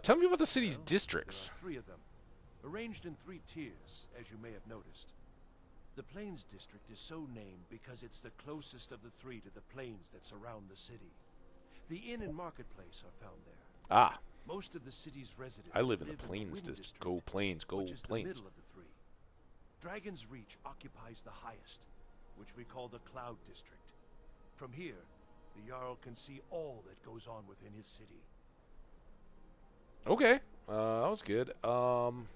Tell me about the city's districts. There are 3 of them, arranged in 3 tiers, as you may have noticed. The Plains District is so named because it's the closest of the 3 to the plains that surround the city. The inn and marketplace are found there. Ah. Most of the city's residents I live in the Wind Plains District. Go Plains, go which is Plains. the middle of the 3. Dragon's Reach occupies the highest, which we call the Cloud District. From here, the Jarl can see all that goes on within his city. Okay, that was good. I'm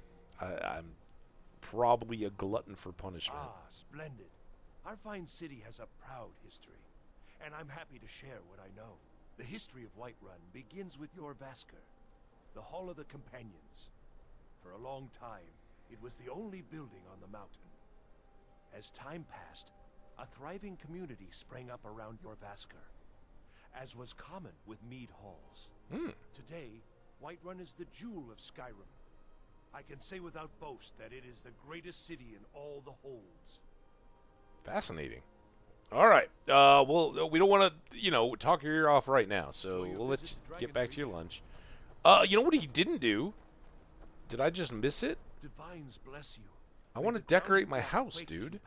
probably a glutton for punishment. Ah, splendid. Our fine city has a proud history, and I'm happy to share what I know. The history of Whiterun begins with your Vasker, the Hall of the Companions. For a long time, it was the only building on the mountain. As time passed, a thriving community sprang up around your Vasker, as was common with mead halls. Today, Whiterun is the jewel of Skyrim. I can say without boast that it is the greatest city in all the holds. Fascinating. All right. Well, we don't want to, talk your ear off right now, so we'll let you get back to your lunch. You know what he didn't do? Did I just miss it? Divines bless you. I want to decorate my house, dude.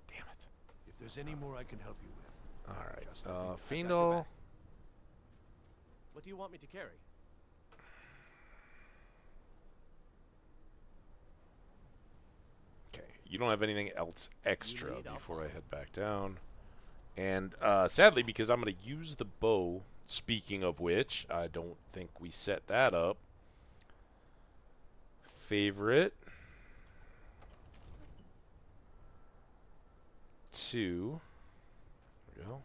Damn it. If there's any more I can help you with. All right. Just let me know. Got your Fiendal. back. What do you want me to carry? Okay. You don't have anything else extra need, I'll before I follow. head back down. And sadly, because I'm going to use the bow, speaking of which, I don't think we set that up. Favorite. 2. There we go.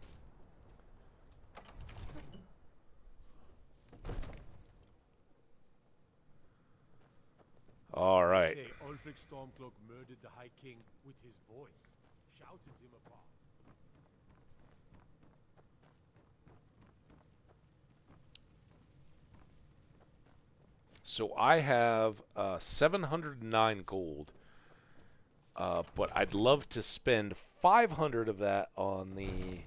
All right. Say Ulfric Stormcloak murdered the High King with his voice, shouted him apart. So I have 709 gold, but I'd love to spend 500 of that on the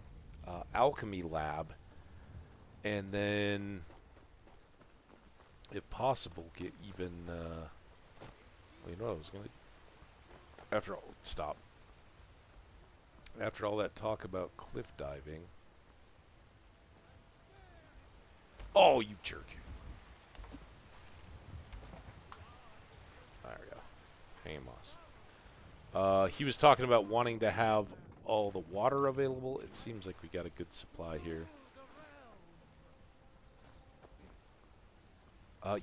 alchemy lab, and then, if possible, get even. Well, you know what I was gonna. Stop. After all that talk about cliff diving. Oh, you jerk. There we go. Amos. He was talking about wanting to have all the water available. It seems like we got a good supply here.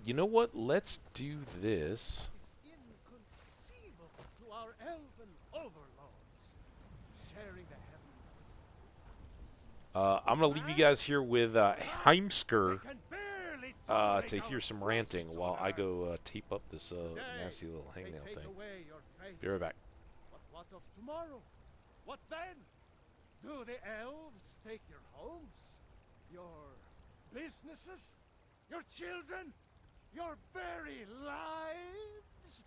You know what? Let's do this. Inconceivable to our elven overlords, sharing the heavens. I'm going to leave you guys here with Heimsker Can barely to hear some ranting while I go tape up this nasty little They hangnail take thing. away your faith. Be right back. But what of tomorrow? What then? Do the elves take your homes? Your businesses? Your children? Your very lives?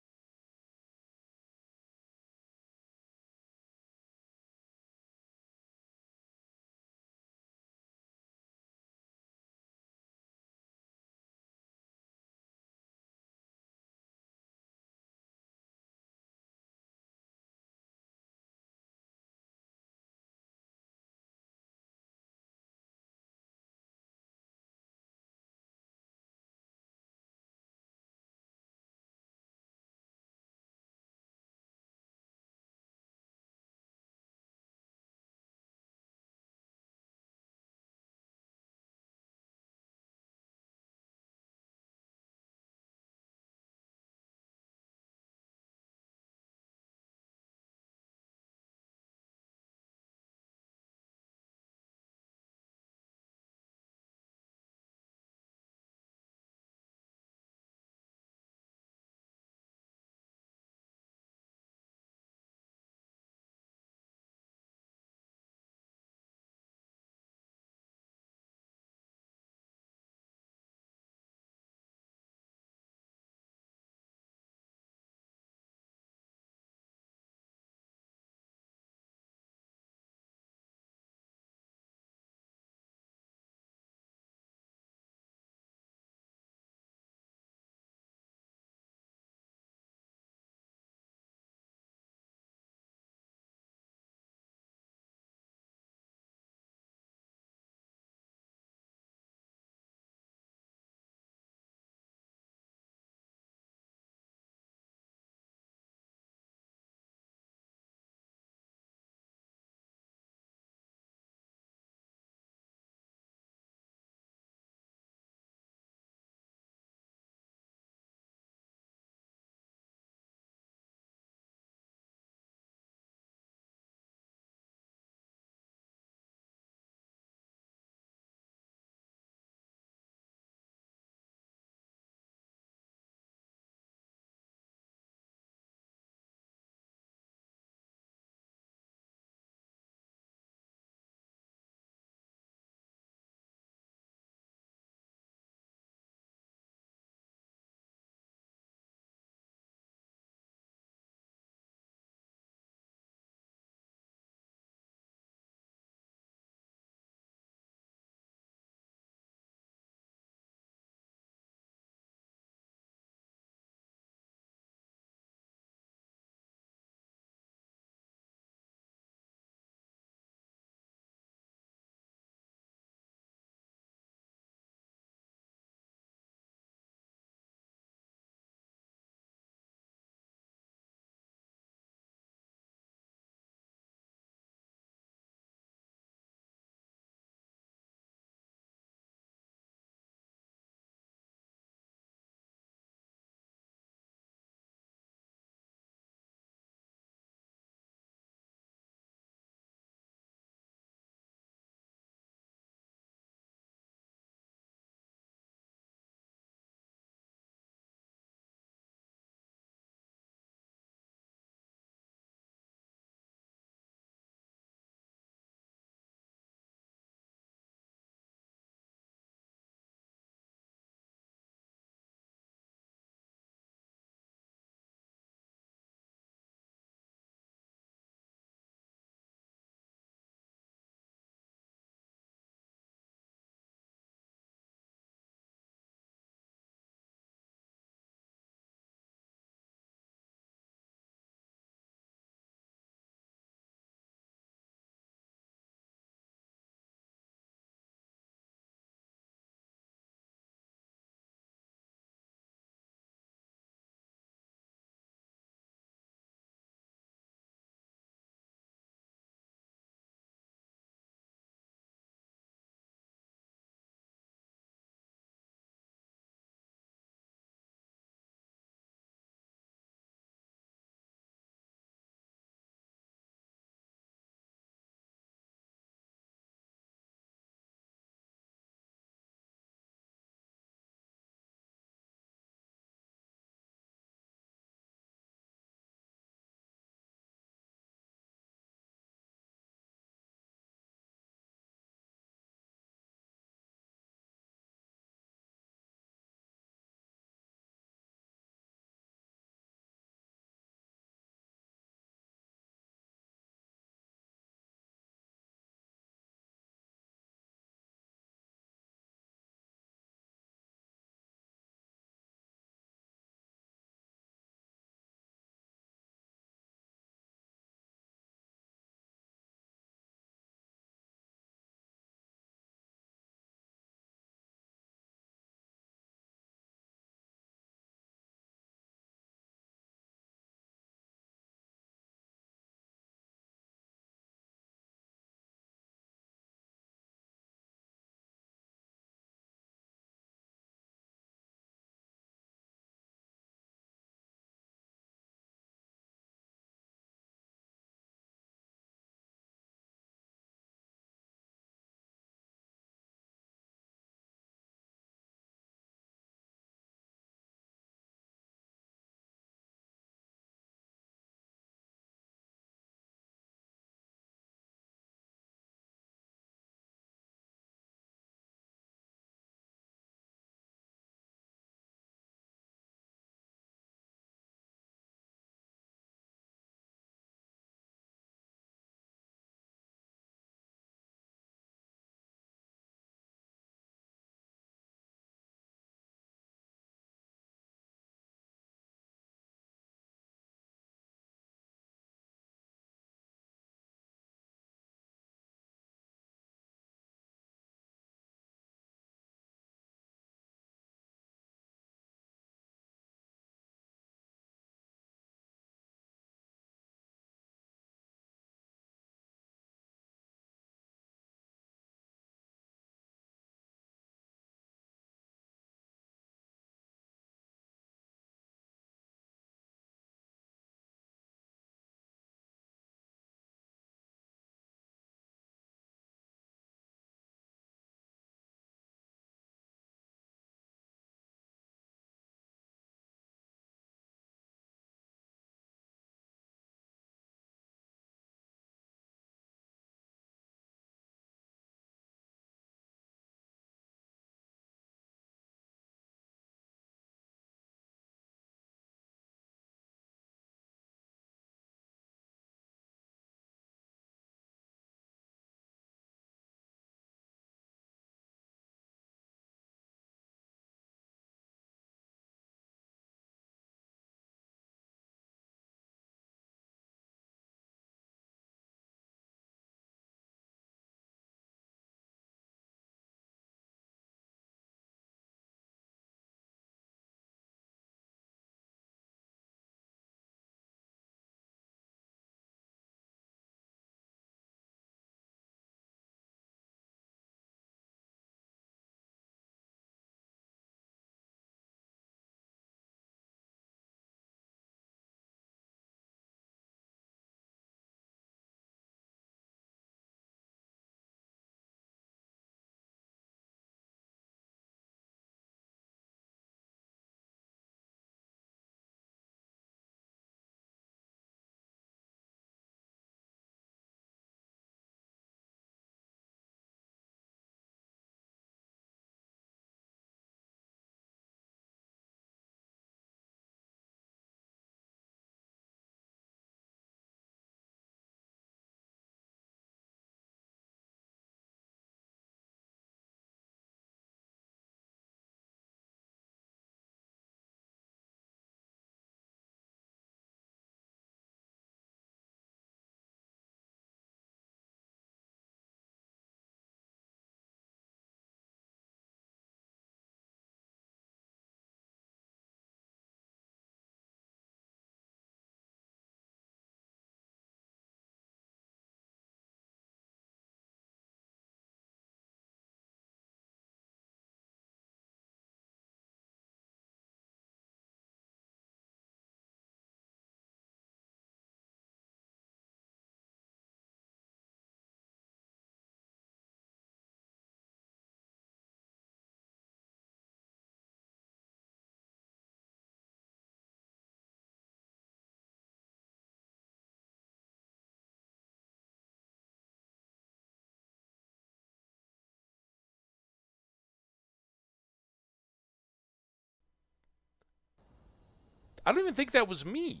I don't even think that was me.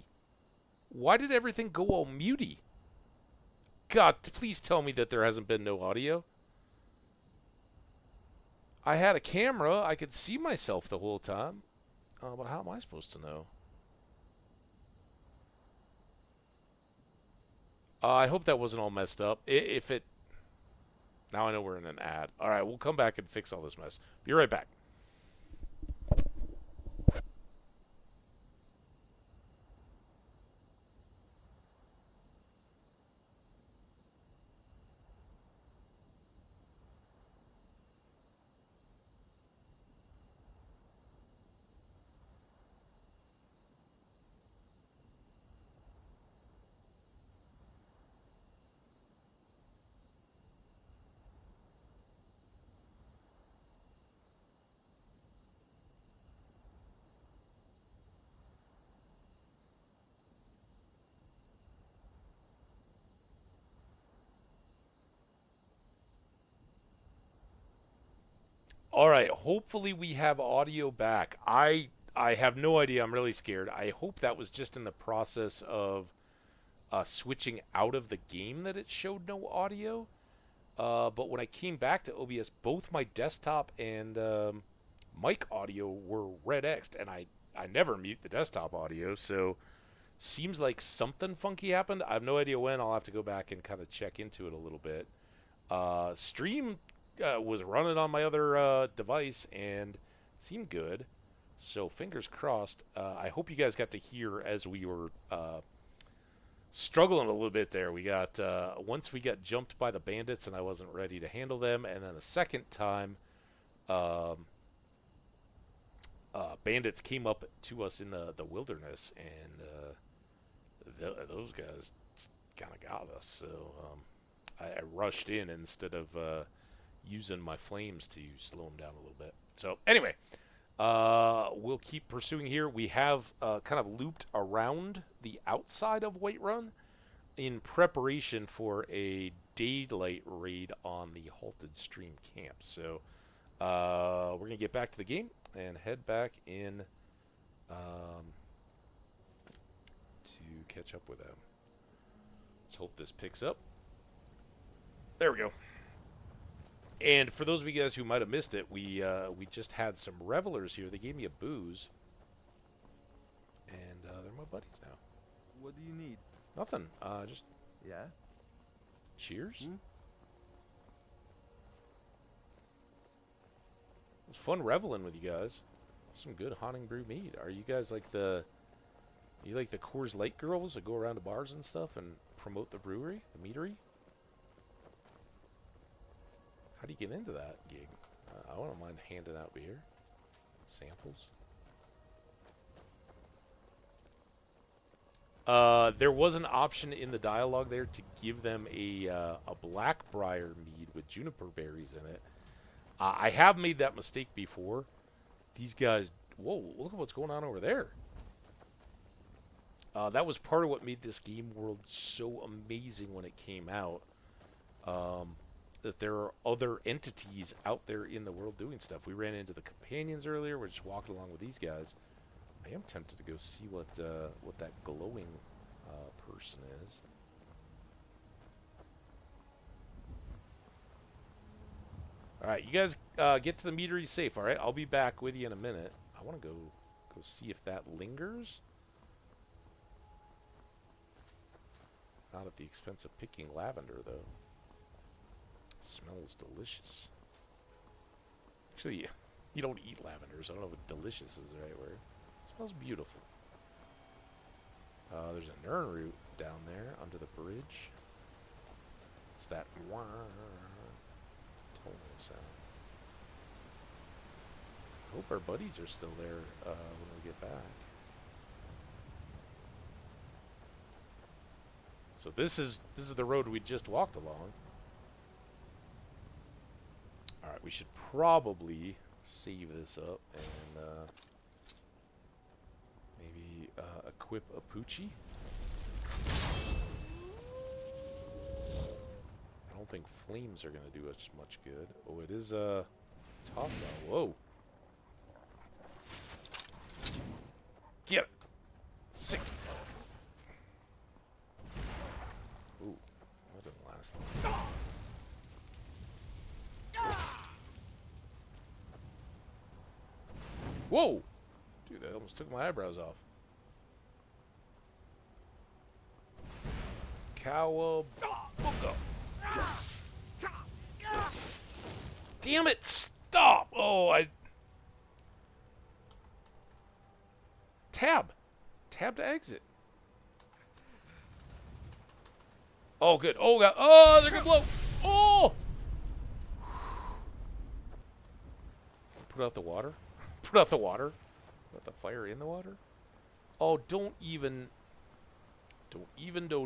Why did everything go all mutey? God, please tell me that there hasn't been no audio. I had a camera. I could see myself the whole time. But how am I supposed to know? I hope that wasn't all messed up. If it... Now I know we're in an ad. Alright, we'll come back and fix all this mess. Be right back. All right, hopefully we have audio back. I have no idea. I'm really scared. I hope that was just in the process of switching out of the game that it showed no audio. But when I came back to OBS, both my desktop and mic audio were red X'd, and I never mute the desktop audio, so seems like something funky happened. I have no idea when. I'll have to go back and kind of check into it a little bit. Stream was running on my other device and seemed good, so fingers crossed. I hope you guys got to hear as we were struggling a little bit there. We got once we got jumped by the bandits and I wasn't ready to handle them, and then the second time bandits came up to us in the wilderness, and those guys kind of got us, so I rushed in instead of using my flames to slow them down a little bit. So anyway, we'll keep pursuing here. We have kind of looped around the outside of Whiterun in preparation for a daylight raid on the Halted Stream camp. So we're going to get back to the game and head back in to catch up with them. Let's hope this picks up. There we go. And for those of you guys who might have missed it, we just had some revelers here. They gave me a booze, and they're my buddies now. What do you need? Nothing. Just Yeah. cheers. It was fun reveling with you guys. Some good Haunting Brew mead. Are you guys like the Coors Light girls that go around to bars and stuff and promote the brewery, the meadery? How do you get into that gig? I wouldn't mind handing out beer. Samples. There was an option in the dialogue there to give them a Blackbriar mead with juniper berries in it. I have made that mistake before. These guys... Whoa, look at what's going on over there. That was part of what made this game world so amazing when it came out. That there are other entities out there in the world doing stuff. We ran into the companions earlier. We're just walking along with these guys. I am tempted to go see what that glowing person is. All right, you guys get to the meadery safe. All right, I'll be back with you in a minute. I want to go see if that lingers. Not at the expense of picking lavender, though. Smells delicious. Actually, you don't eat lavender, so I don't know if delicious is the right word. It smells beautiful. There's a Nern root down there under the bridge. It's that tonal sound. I hope our buddies are still there when we get back. So this is the road we just walked along. Alright, we should probably save this up and maybe equip a Poochie. I don't think flames are going to do us much good. Oh, it is it's hostile. Whoa. Get it. Sick. Ooh, that didn't last long. Whoa! Dude, that almost took my eyebrows off. Cowabunga. Damn it! Stop! Oh, Tab! Tab to exit. Oh, good. Oh, God. Oh, they're gonna blow! Oh! Put out the water? Put out the water? Put the fire in the water? Oh, don't even. Don't even. Come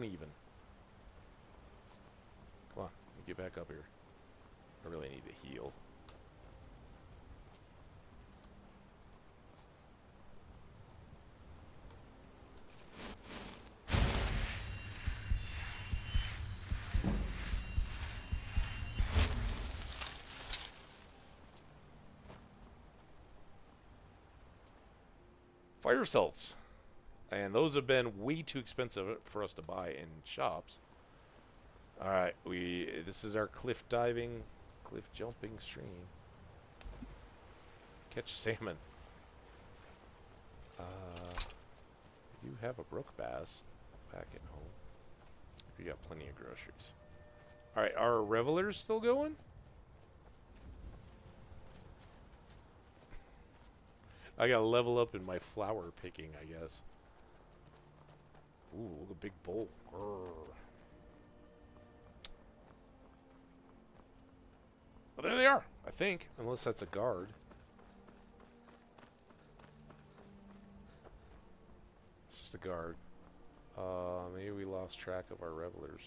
on, let me get back up here. I really need to heal. Fire salts. And those have been way too expensive for us to buy in shops. Alright, this is our cliff jumping stream. Catch salmon. We do have a brook bass back at home. We got plenty of groceries. Alright, are our revelers still going? I gotta level up in my flower picking, I guess. Ooh, look, a big bowl. Grrr. Oh, there they are, I think. Unless that's a guard. It's just a guard. Maybe we lost track of our revelers.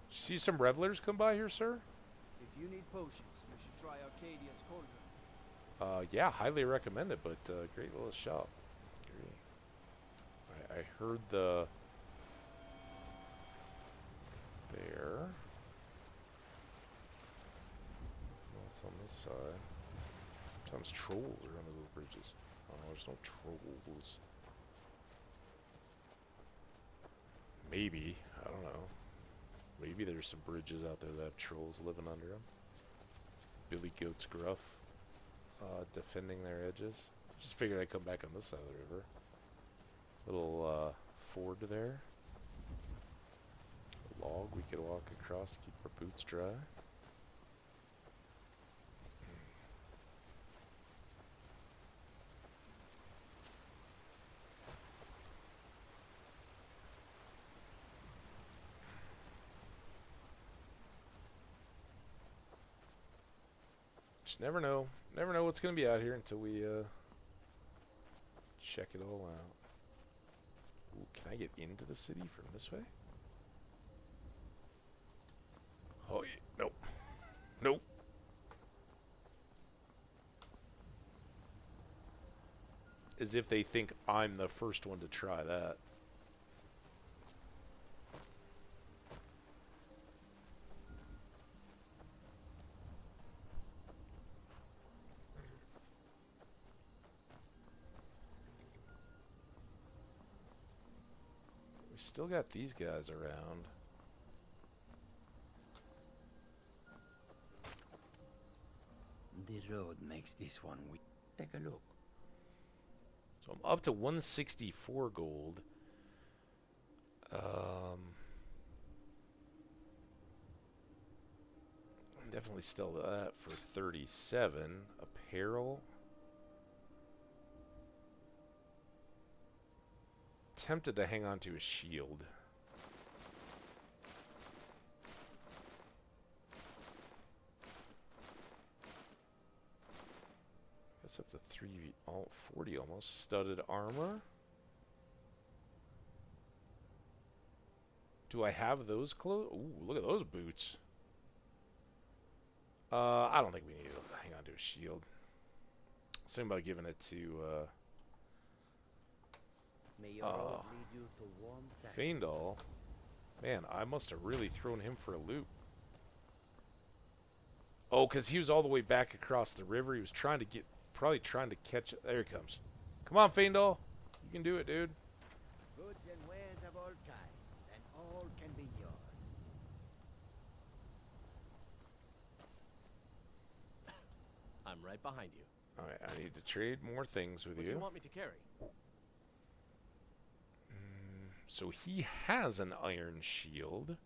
Did you see some revelers come by here, sir? If you need potions, you should try Arcadia's cauldron. Yeah, highly recommend it, but great little shop. Great. I heard the... There. What's on this side? Sometimes trolls are under those bridges. Oh, there's no trolls. Maybe. I don't know. Maybe there's some bridges out there that have trolls living under them. Billy Goat's gruff. Defending their edges. Just figured I'd come back on this side of the river. Little ford there. A log we could walk across to keep our boots dry. Just never know. Never know what's going to be out here until we check it all out. Ooh, can I get into the city from this way? Oh, yeah. Nope. Nope. As if they think I'm the first one to try that. Still got these guys around. The road makes this one weak. Take a look. So I'm up to 164 gold. Definitely still that for 37. Apparel. Tempted to hang on to a shield. That's up to 40 almost. Studded armor. Do I have those clothes? Ooh, look at those boots. I don't think we need to hang on to a shield. Think about giving it to Feindal. Man, I must have really thrown him for a loop. Oh, because he was all the way back across the river. He was trying to get probably trying to catch it. There he comes. Come on, Fiendal. You can do it, dude. Goods and wares of all kinds, and all can be yours. I'm right behind you. Alright, I need to trade more things with What you. do you want me to carry? So he has an iron shield.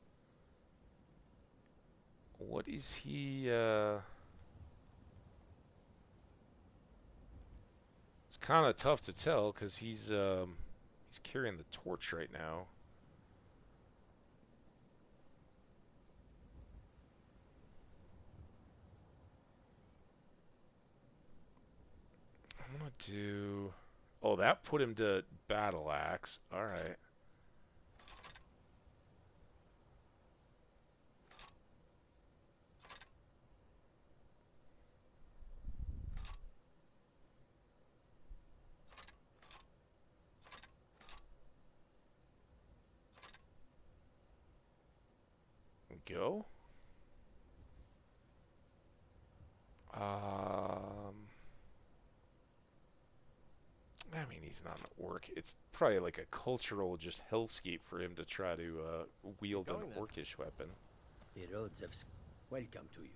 What is he, It's kind of tough to tell because he's carrying the torch right now. I'm gonna do... Oh, that put him to battle axe. Alright. Go. I mean, he's not an orc. It's probably like a cultural just hellscape for him to try to wield an orcish weapon. The roads of welcome to you.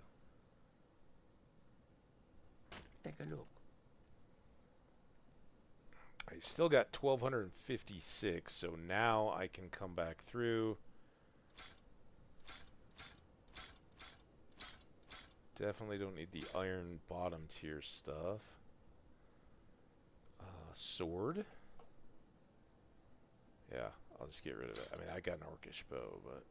Take a look. I still got 1,256, so now I can come back through. Definitely don't need the iron bottom tier stuff. Sword. Yeah, I'll just get rid of it. I mean, I got an orcish bow, but...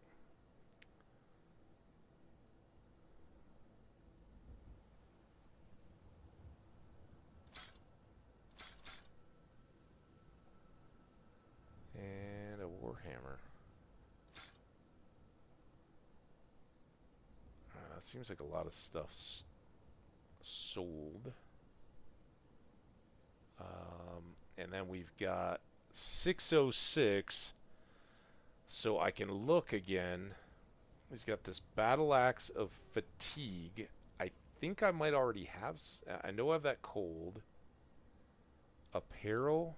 And a warhammer. It seems like a lot of stuff's sold. And then we've got 606, so I can look again. He's got this battle axe of fatigue. I think I might already have... I know I have that cold. Apparel.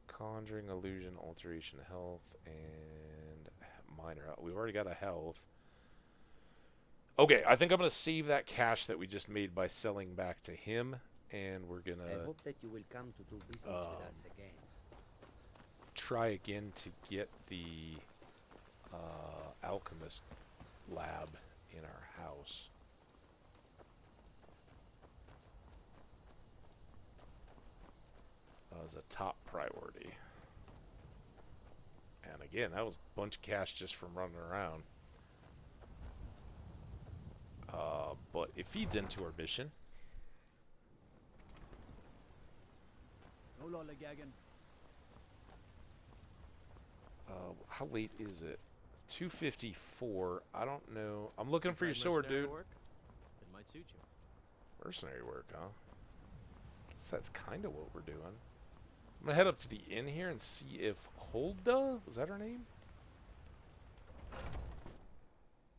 Conjuring, illusion, alteration, health, and minor health. We've already got a health. Okay, I think I'm going to save that cash that we just made by selling back to him. And we're going I hope that you will come to do business with us again. Try again to get the alchemist lab in our house. As a top priority. And again, that was a bunch of cash just from running around. But it feeds into our mission. No lollygagging. How late is it? 2:54. I don't know. I'm looking for your sword, dude. Work? It might suit you. Mercenary work, huh? Guess that's kind of what we're doing. I'm gonna head up to the inn here and see if Hulda, was that her name?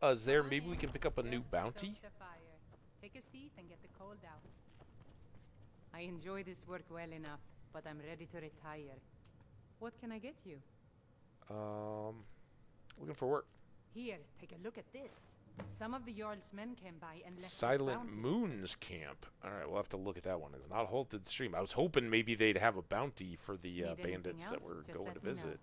Is there? Maybe we can pick up a new bounty. Take a seat and get the cold out. I enjoy this work well enough, but I'm ready to retire. What can I get you? Looking for work. Here, take a look at this. Some of the Jarl's men came by and left us Silent bounty. Moon's camp. Alright, we'll have to look at that one. It's not halted stream. I was hoping maybe they'd have a bounty for the bandits that were going to visit.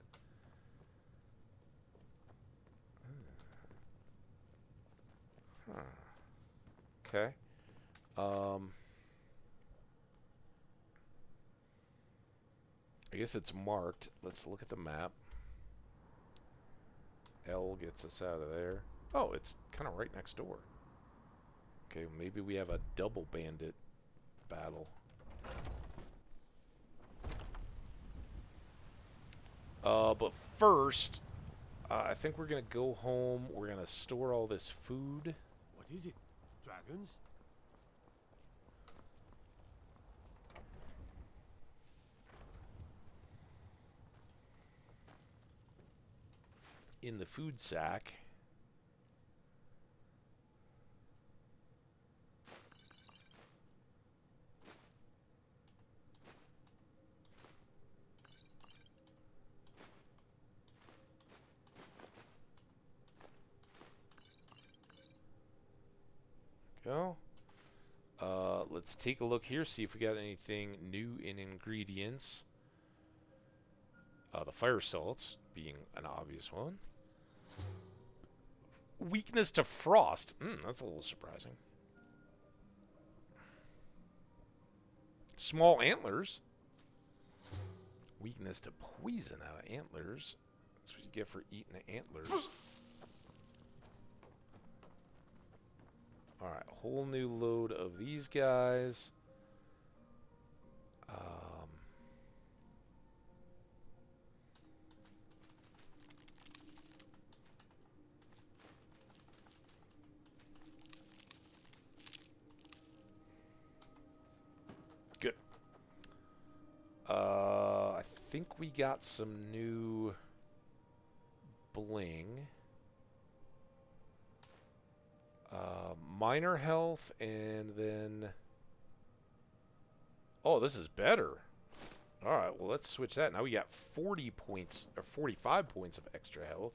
Huh. Okay. I guess it's marked. Let's look at the map. L gets us out of there. Oh, it's kind of right next door. Okay, maybe we have a double bandit battle. But first, I think we're going to go home. We're going to store all this food. What is it? Dragons? In the food sack. go. Let's take a look here, see if we got anything new in ingredients. The fire salts being an obvious one. Weakness to frost. That's a little surprising. Small antlers. Weakness to poison out of antlers. That's what you get for eating the antlers. Alright, whole new load of these guys. Good. I think we got some new bling. Minor health, and then... Oh, this is better. Alright, well, let's switch that. Now we got 40 points, or 45 points of extra health.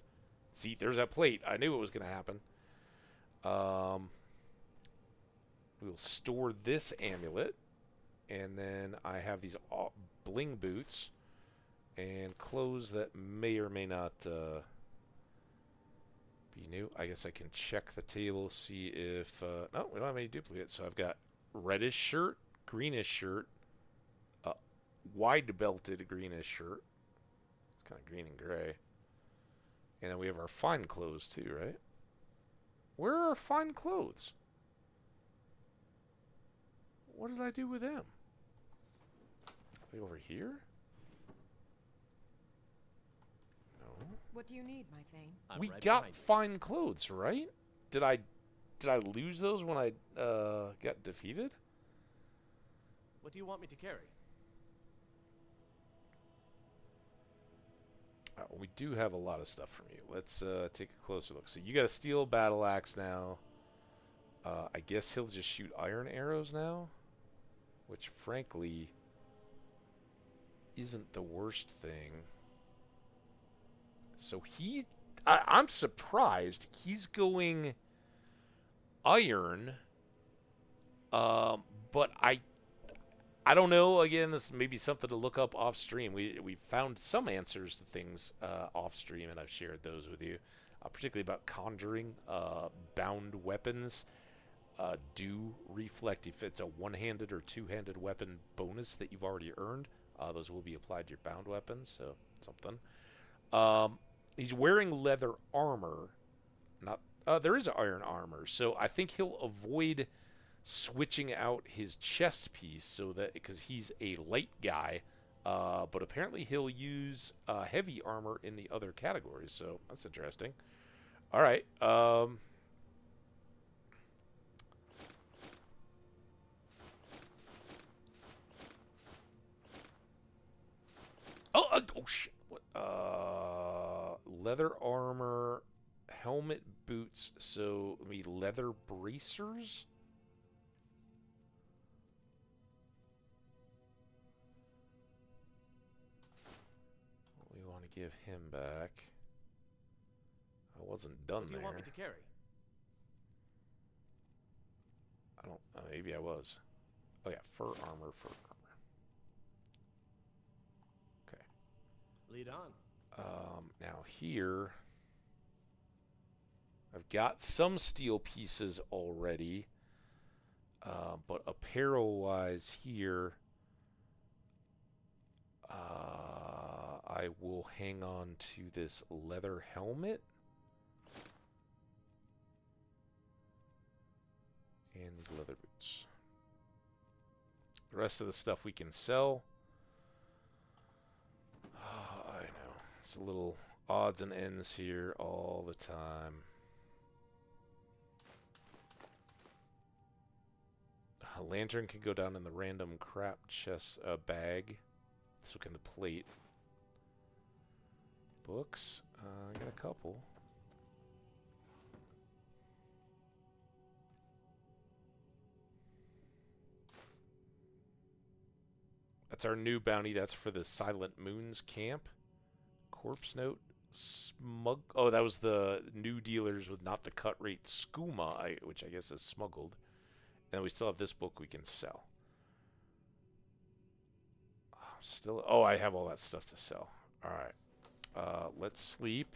See, there's that plate. I knew it was going to happen. We'll store this amulet. And then I have these bling boots. And clothes that may or may not... be new. I guess I can check the table, see if... no, we don't have any duplicates. So I've got reddish shirt, greenish shirt, wide-belted greenish shirt. It's kind of green and gray. And then we have our fine clothes too, right? Where are our fine clothes? What did I do with them? Are they over here? What do you need, my thing? We got fine clothes, right? Did I lose those when I got defeated? What do you want me to carry? We do have a lot of stuff from you. Let's take a closer look. So you got a steel battle axe now. I guess he'll just shoot iron arrows now, which frankly isn't the worst thing. So I'm surprised he's going iron, but I don't know. Again, this may be something to look up off stream. We found some answers to things off stream, and I've shared those with you, particularly about conjuring. Bound weapons do reflect if it's a one-handed or two-handed weapon bonus that you've already earned. Those will be applied to your bound weapons, so something. He's wearing leather armor. There is iron armor, so I think he'll avoid switching out his chest piece so that because he's a light guy, but apparently he'll use heavy armor in the other categories. So that's interesting. All right. Oh, shit. What? Leather armor, helmet, boots. So let me leather bracers. We want to give him back. I wasn't done there. What do you want me to carry? I don't. Maybe I was. Oh yeah, fur armor, fur armor. Okay. Lead on. Now here, I've got some steel pieces already, but apparel-wise here, I will hang on to this leather helmet and these leather boots. The rest of the stuff we can sell. I know. It's a little odds and ends here all the time. A lantern can go down in the random crap chest bag. So can the plate. Books. I got a couple. That's our new bounty. That's for the Silent Moons camp. Corpse note. Oh, that was the new dealers with not the cut rate skooma, which I guess is smuggled. And we still have this book we can sell. Still, oh, I have all that stuff to sell. All right. Let's sleep.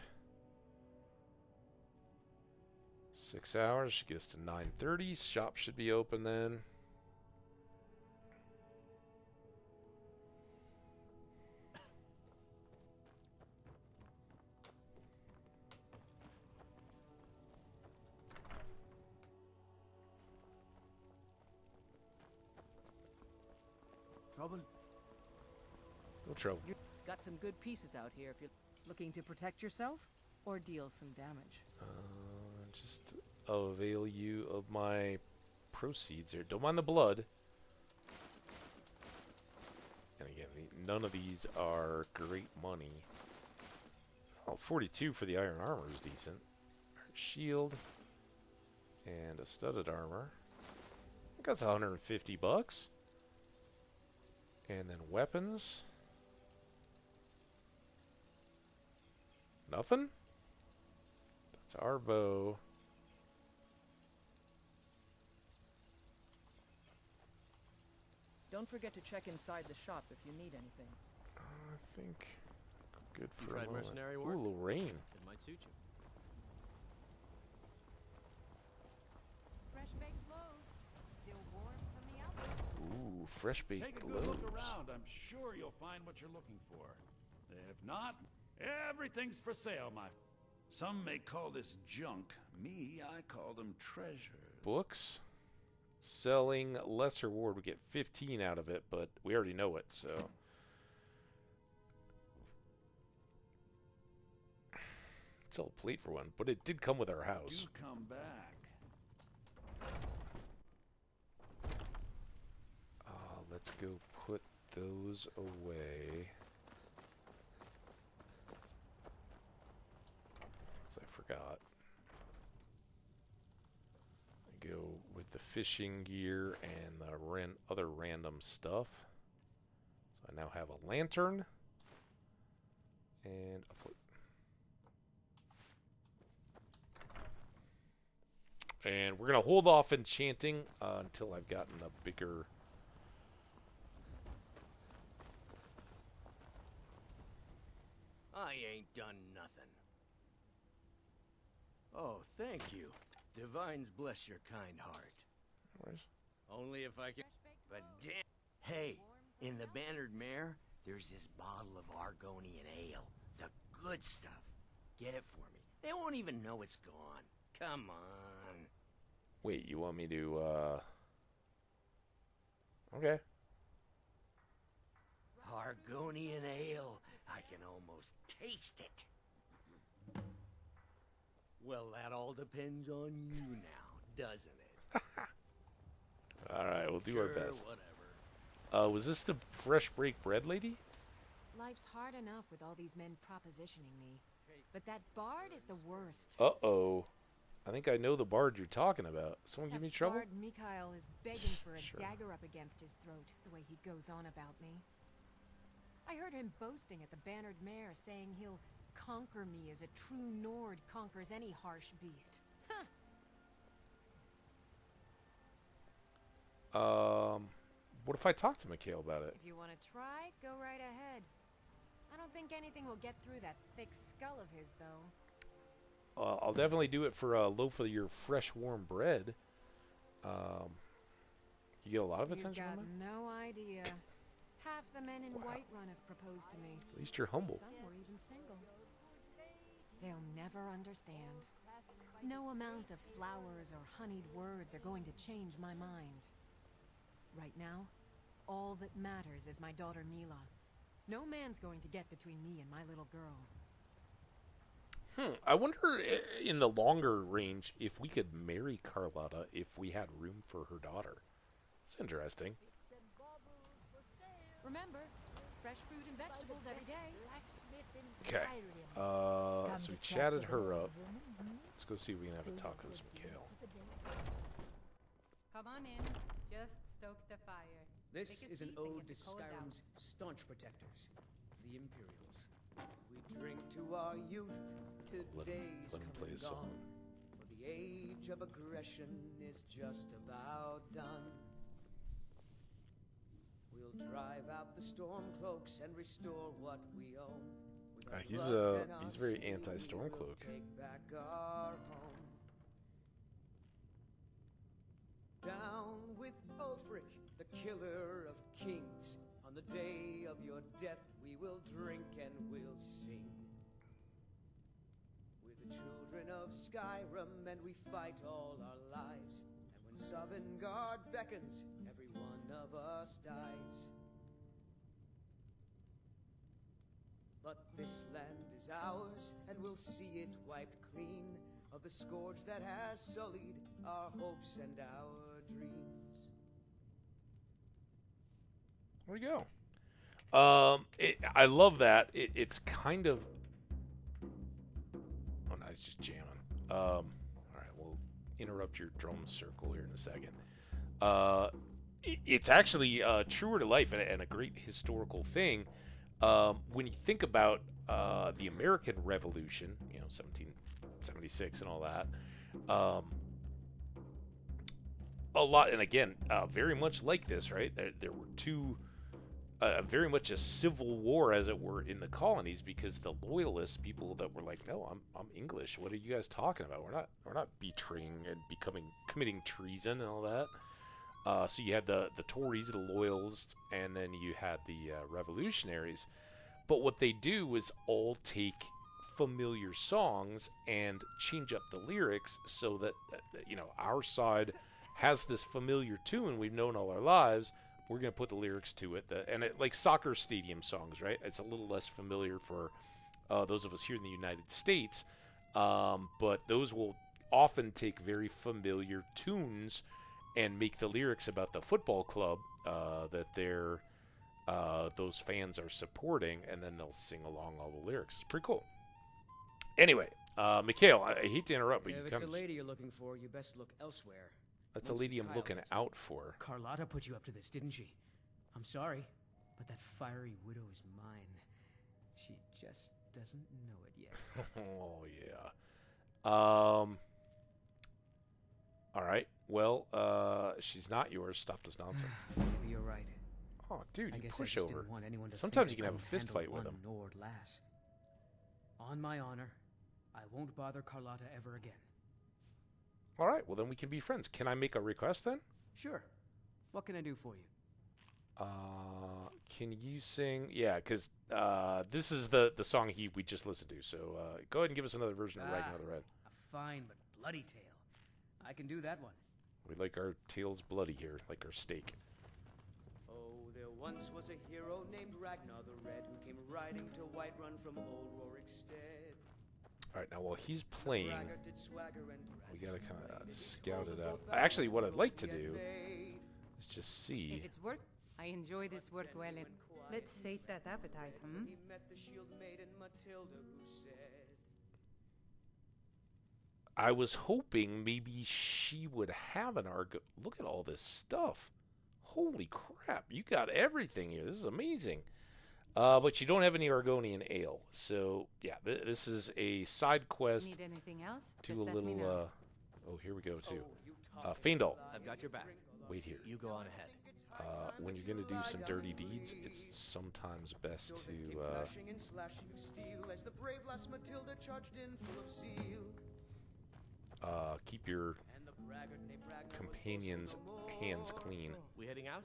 6 hours should get us to 9:30. Shop should be open then. Trouble? No trouble. You've got some good pieces out here if you're looking to protect yourself or deal some damage. Just avail you of my proceeds here. Don't mind the blood. And again, none of these are great money. Oh, 42 for the iron armor is decent. Iron shield. And a studded armor. I think that's 150 bucks. And then weapons. Nothing? That's our bow. Don't forget to check inside the shop if you need anything. I think good You for a tried moment. mercenary Ooh, work? a little rain. It might suit you. Fresh baked loaves, still warm from the oven. Ooh, fresh baked Take a good loaves. look around. I'm sure you'll find what you're looking for. If not, everything's for sale, my... Some may call this junk. Me, I call them treasures. Books. Selling lesser reward. We get 15 out of it, but we already know it, so. It's all plate for one, but it did come with our house. Do come back. Let's go put those away. 'Cause I forgot. I go with the fishing gear and the other random stuff. So I now have a lantern and a plate. And we're going to hold off enchanting until I've gotten a bigger... I ain't done nothing. Oh, thank you. Divines bless your kind heart. Where's... Only if I can... But damn... Hey, in the Bannered Mare, there's this bottle of Argonian ale. The good stuff. Get it for me. They won't even know it's gone. Come on. Wait, you want me to, Okay. Argonian ale. I can almost taste it. Well, that all depends on you now, doesn't it? Alright, we'll do our best. Whatever. Was this the fresh break bread lady? Life's hard enough with all these men propositioning me. But that bard is the worst. Uh-oh. I think I know the bard you're talking about. Someone give me trouble? Bard Mikhail is begging for a Sure. dagger up against his throat, the way he goes on about me. I heard him boasting at the Bannered Mare, saying he'll conquer me as a true Nord conquers any harsh beast. Huh. What if I talk to Mikhail about it? If you want to try, go right ahead. I don't think anything will get through that thick skull of his, though. I'll definitely do it for a loaf of your fresh, warm bread. You get a lot of attention You've on got that? no idea. Half the men in Whiterun have proposed to me. At least you're humble. Some were even single. They'll never understand. No amount of flowers or honeyed words are going to change my mind. Right now, all that matters is my daughter Mila. No man's going to get between me and my little girl. I wonder, in the longer range, if we could marry Carlotta if we had room for her daughter. It's interesting. Remember, fresh fruit and vegetables every day. Okay. So we chatted her up. Let's go see if we can have a talk with this Mikhail. Come on in. Just stoke the fire. This Take a is an seat and ode get to the cold out. Skyrim's staunch protectors, the Imperials. We drink to our youth, to Let him days play come his and song. gone. For the The age of aggression is just about done. We'll drive out the Stormcloaks and restore what we own. With our blood and our he's very steel, anti-Stormcloak. we'll take back our home. Down with Ulfric, the killer of kings. On the day of your death, we will drink and we'll sing. We're the children of Skyrim, and we fight all our lives. And when Sovngarde beckons, every one of us dies. But this land is ours, and we'll see it wiped clean of the scourge that has sullied our hopes and our dreams. There we go. I love that. It's kind of... Oh, no, it's just jamming. All right, we'll interrupt your drum circle here in a second. It's actually truer to life and a great historical thing. When you think about the American Revolution, 1776 and all that, a lot, and again, very much like this, right? There were two... very much a civil war, as it were, in the colonies, because the loyalists, people that were like, no, I'm English. What are you guys talking about? We're not betraying and committing treason and all that. So you had the Tories, the loyalists, and then you had the revolutionaries. But what they do was all take familiar songs and change up the lyrics so that our side has this familiar tune we've known all our lives. We're going to put the lyrics to it. Like soccer stadium songs, right? It's a little less familiar for those of us here in the United States. But those will often take very familiar tunes and make the lyrics about the football club that those fans are supporting, and then they'll sing along all the lyrics. It's pretty cool. Anyway, Mikhail, I hate to interrupt, but If it's a lady you're looking for, you best look elsewhere. That's a lady I'm looking out for. Carlotta put you up to this, didn't she? I'm sorry, but that fiery widow is mine. She just doesn't know it yet. Oh, yeah. All right. Well, she's not yours. Stop this nonsense. Maybe you're right. Oh, dude, I you guess push I just over. didn't want anyone to Sometimes you think can I have a fist couldn't fight with handle them. one Nord lass. On my honor, I won't bother Carlotta ever again. All right. Well, then we can be friends. Can I make a request then? Sure. What can I do for you? Can you sing? Yeah, because this is the song we just listened to. So go ahead and give us another version of Ragnar the Red. A fine but bloody tale. I can do that one. We like our tails bloody here, like our steak. Oh, there once was a hero named Ragnar the Red who came riding to Whiterun from old Rorikstead. All right, now while he's playing, we gotta kind of scout it out. Actually, what I'd like to do is just see. If it's work, I enjoy this work well. Let's sate that appetite, hmm? He met the shield maiden Matilda, who said, I was hoping maybe she would have an Argo. Look at all this stuff. Holy crap, you got everything here. This is amazing. But you don't have any Argonian ale. So, yeah, this is a side quest. Need anything else? Do Just a let me little, know. oh, here we go, too. Faendal. I've got your back. Wait here. You go on ahead. When you're going to do some dirty deeds, it's sometimes best to, clashing and slashing of steel as the brave lass Matilda charged in full of zeal. keep your companions' hands clean. We heading out?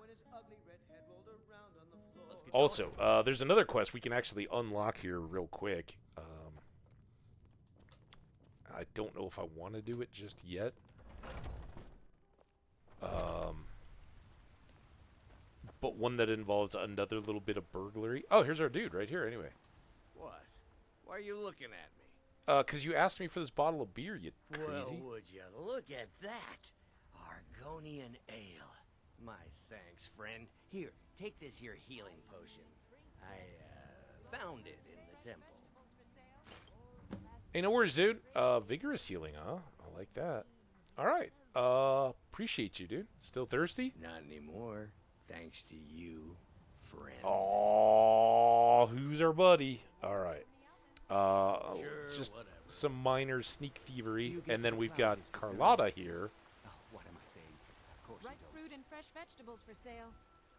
Also, there's another quest we can actually unlock here real quick. I don't know if I want to do it just yet. But one that involves another little bit of burglary. Oh, here's our dude right here anyway. What? Why are you looking at me? Because you asked me for this bottle of beer, you crazy. Well, would you look at that? Argonian ale. My thanks, friend. Here, take this here healing potion. I, found it in the temple. Hey, no worries, dude. Vigorous healing, huh? I like that. All right. Appreciate you, dude. Still thirsty? Not anymore. Thanks to you, friend. Oh, who's our buddy? All right. Sure, just whatever. some minor sneak thievery, and then we've got Carlotta here. Oh, what am I saying? Of course Ripe you don't. fruit and fresh vegetables for sale.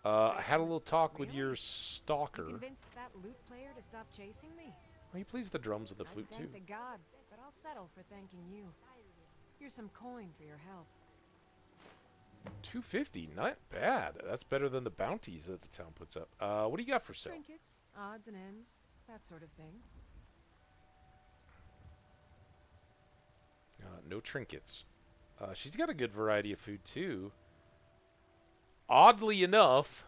I had a little talk with your You stalker. convinced that lute player to stop chasing me? Well, he plays the drums of the flute I'd too. thank the gods, but I'll settle for thanking you. Here's some coin for your help. 250, not bad. That's better than the bounties that the town puts up. What do you got for sale? Trinkets, odds and ends, that sort of thing. No trinkets. She's got a good variety of food too. Oddly enough,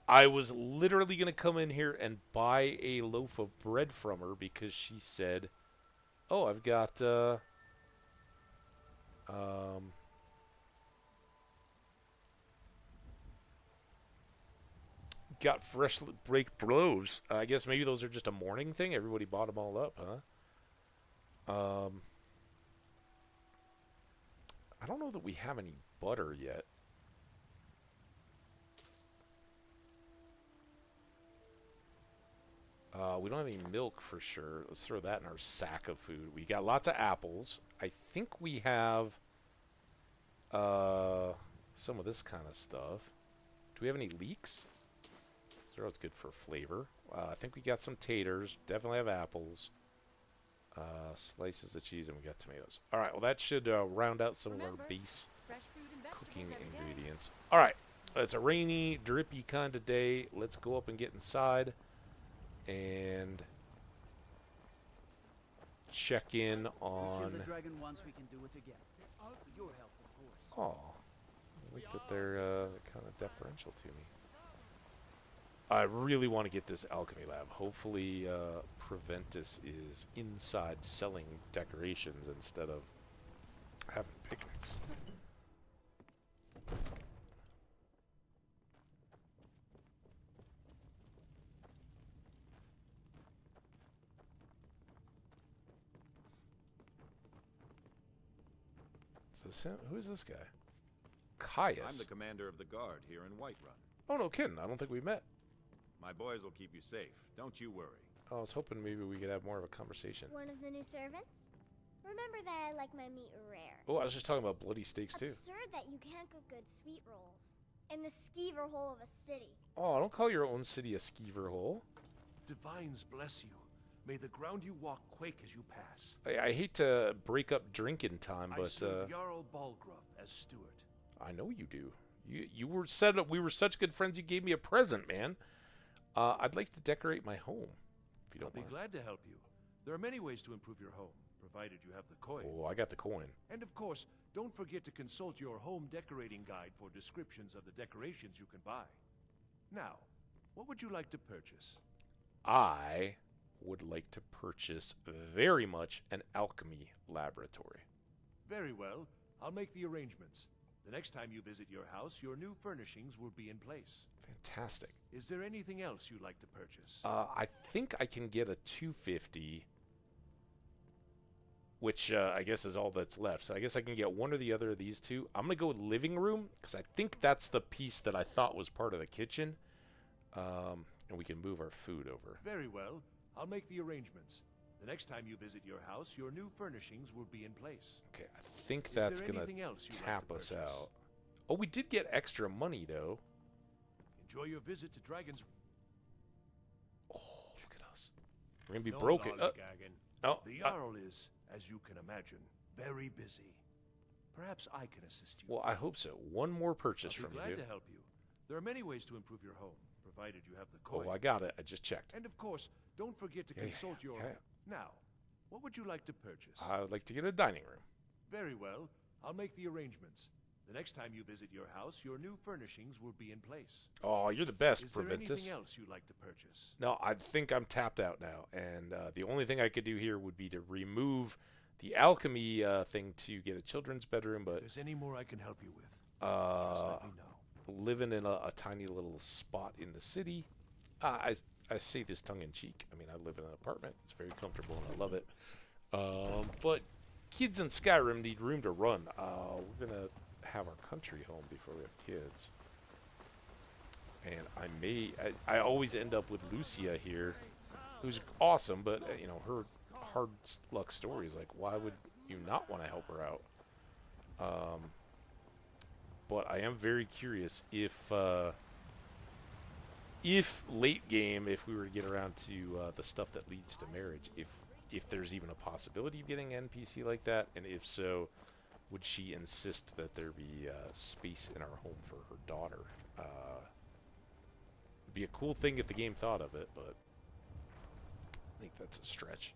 I was literally going to come in here and buy a loaf of bread from her because she said, oh, I've got fresh baked loaves. I guess maybe those are just a morning thing. Everybody bought them all up, huh? I don't know that we have any butter yet. We don't have any milk for sure. Let's throw that in our sack of food. We got lots of apples. I think we have some of this kind of stuff. Do we have any leeks? They're always good for flavor. I think we got some taters. Definitely have apples. Slices of cheese, and we got tomatoes. All right, well, that should round out some of our base cooking ingredients. All right, it's a rainy, drippy kind of day. Let's go up and get inside and check in on... Kill the dragon once, we can do it again. With your help, of Oh, course. I like that they're kind of deferential to me. I really want to get this alchemy lab. Hopefully, Preventus is inside selling decorations instead of having picnics. So, who is this guy? Caius. I'm the commander of the guard here in Whiterun. Oh, no kidding. I don't think we met. My boys will keep you safe. Don't you worry. I was hoping maybe we could have more of a conversation. One of the new servants? Remember that I like my meat rare. Oh, I was just talking about bloody steaks, too. Absurd that you can't cook good sweet rolls in the skeever hole of a city. Oh, don't call your own city a skeever hole. Divines bless you. May the ground you walk quake as you pass. I hate to break up drinking time, but... I serve Jarl Balgruff as steward. I know you do. You were said we were such good friends. You gave me a present, man. I'd like to decorate my home, if you don't mind. I'll be glad to help you. There are many ways to improve your home, provided you have the coin. Oh, I got the coin. And of course, don't forget to consult your home decorating guide for descriptions of the decorations you can buy. Now, what would you like to purchase? I would like to purchase very much an alchemy laboratory. Very well. I'll make the arrangements. The next time you visit your house, your new furnishings will be in place. Fantastic. Is there anything else you'd like to purchase? I think I can get a 250, which I guess is all that's left. So I guess I can get one or the other of these two. I'm going to go with living room, because I think that's the piece that I thought was part of the kitchen. And we can move our food over. Very well. I'll make the arrangements. The next time you visit your house, your new furnishings will be in place. Okay, I think that's going to tap us out. Oh, we did get extra money, though. Enjoy your visit to Dragon's... Oh, look at us. We're going to be broken. No, the Jarl is, as you can imagine, very busy. Perhaps I can assist you. Well, I hope so. One more purchase from you, I'll be glad dude. to help you. There are many ways to improve your home, provided you have the coin. Oh, I got it. I just checked. And of course, don't forget to consult your... Now, what would you like to purchase? I would like to get a dining room. Very well. I'll make the arrangements. The next time you visit your house, your new furnishings will be in place. Oh, you're the best, Is there Preventus. anything else you'd like to purchase? No, I think I'm tapped out now. And the only thing I could do here would be to remove the alchemy thing to get a children's bedroom. But if there's any more I can help you with, just let me know. Living in a tiny little spot in the city. I say this tongue-in-cheek. I mean, I live in an apartment. It's very comfortable, and I love it. But kids in Skyrim need room to run. We're going to have our country home before we have kids. And I always end up with Lucia here who's awesome, but you know, her hard luck story is like, why would you not want to help her out? But I am very curious if late game, if we were to get around to the stuff that leads to marriage, if there's even a possibility of getting an NPC like that, and if so, would she insist that there be space in our home for her daughter? It'd be a cool thing if the game thought of it, but I think that's a stretch.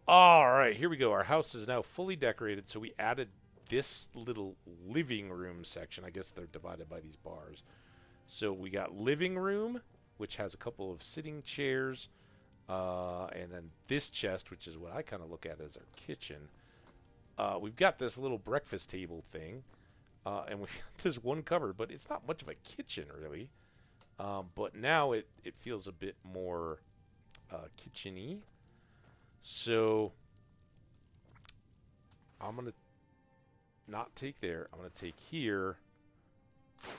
All right, here we go. Our house is now fully decorated, so we added this little living room section. I guess they're divided by these bars. So we got living room, which has a couple of sitting chairs, and then this chest, which is what I kind of look at as our kitchen. We've got this little breakfast table thing, and we got this one cupboard, but it's not much of a kitchen, really. But now it feels a bit more kitchen-y. So I'm going to not take there. I'm going to take here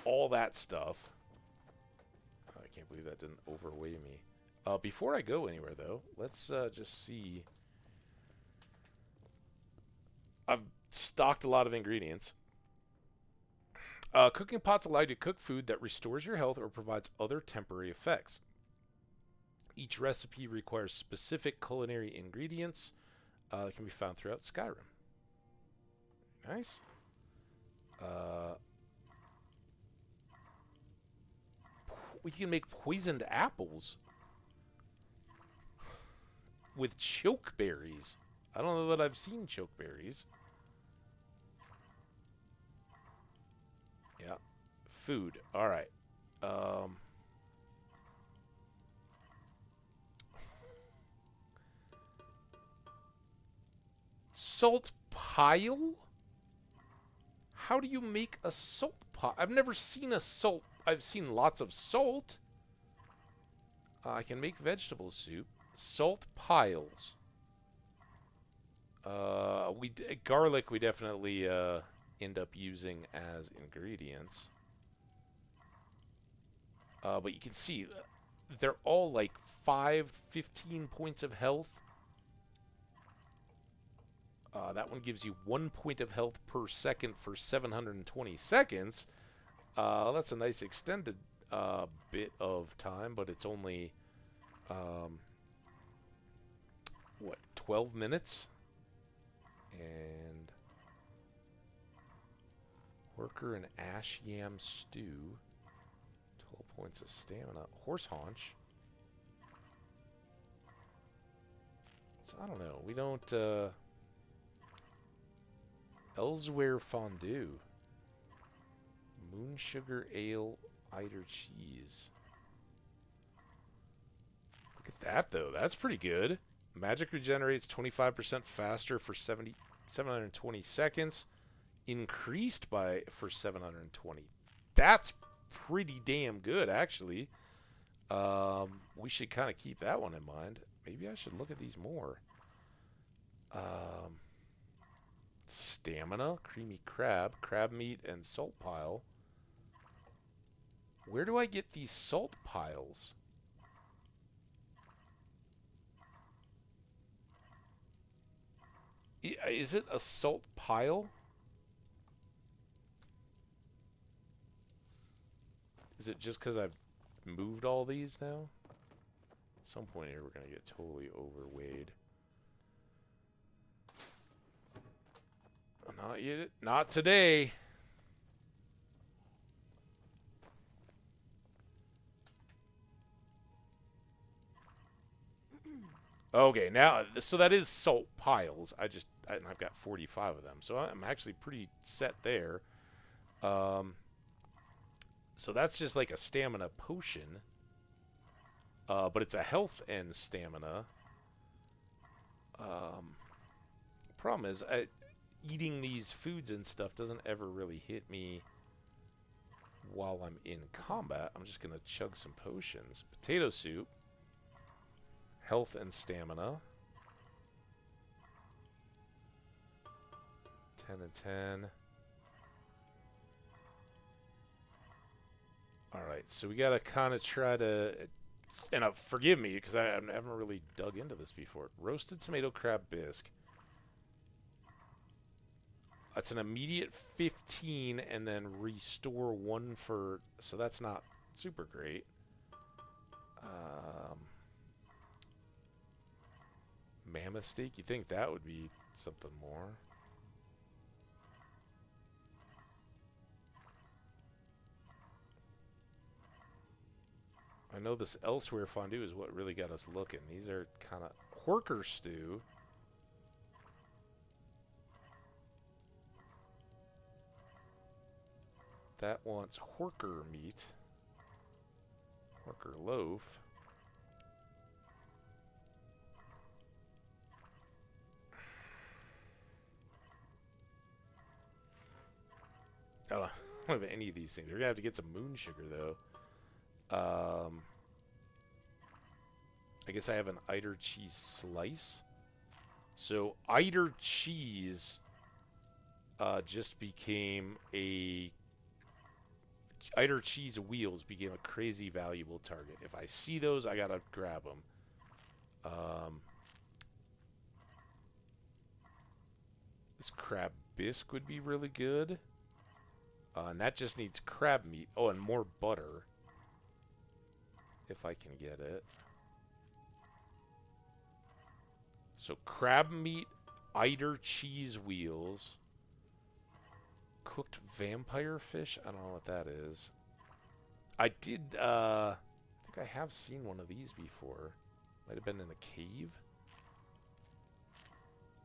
all that stuff. I can't believe that didn't overweigh me. Before I go anywhere, though, let's just see. I've stocked a lot of ingredients. Cooking pots allow you to cook food that restores your health or provides other temporary effects. Each recipe requires specific culinary ingredients that can be found throughout Skyrim. Nice. We can make poisoned apples with chokeberries. I don't know that I've seen chokeberries. Yeah. Food. All right. Salt pile? How do you make a salt pile? I've never seen a salt. I've seen lots of salt. I can make vegetable soup. Salt piles. Garlic we definitely end up using as ingredients. But you can see they're all like 15 points of health. That one gives you 1 point of health per second for 720 seconds. That's a nice extended bit of time, but it's only, 12 minutes? And worker and ash yam stew. 12 points of stamina. Horse haunch. So I don't know. We don't, Elsewhere fondue. Moon sugar ale eider cheese. Look at that though. That's pretty good. Magic regenerates 25% faster for 720 seconds. Increased for 720. That's pretty damn good actually. We should kind of keep that one in mind. Maybe I should look at these more. Stamina, creamy crab, crab meat, and salt pile. Where do I get these salt piles? Is it a salt pile? Is it just because I've moved all these now? At some point here, we're going to get totally overweighed. Not yet. Not today. Okay, now, so that is salt piles. And I've got 45 of them. So I'm actually pretty set there. So that's just like a stamina potion. But it's a health and stamina. Problem is, eating these foods and stuff doesn't ever really hit me while I'm in combat. I'm just going to chug some potions. Potato soup. Health and stamina. 10 and 10. Alright, so we got to kind of try to And forgive me, because I haven't really dug into this before. Roasted tomato crab bisque. That's an immediate 15, and then restore 1 for... So that's not super great. Mammoth steak? You think that would be something more? I know this elsewhere fondue is what really got us looking. These are kind of... Horker stew. That wants Horker meat. Horker loaf. I don't have any of these things. We're going to have to get some moon sugar, though. I guess I have an Eider cheese slice. So Eider cheese just became a... Eider cheese wheels became a crazy valuable target. If I see those, I gotta grab them. This crab bisque would be really good. And that just needs crab meat. Oh, and more butter. If I can get it. So crab meat, Eider cheese wheels, cooked vampire fish. I don't know what that is. I did, I think I have seen one of these before. Might have been in a cave.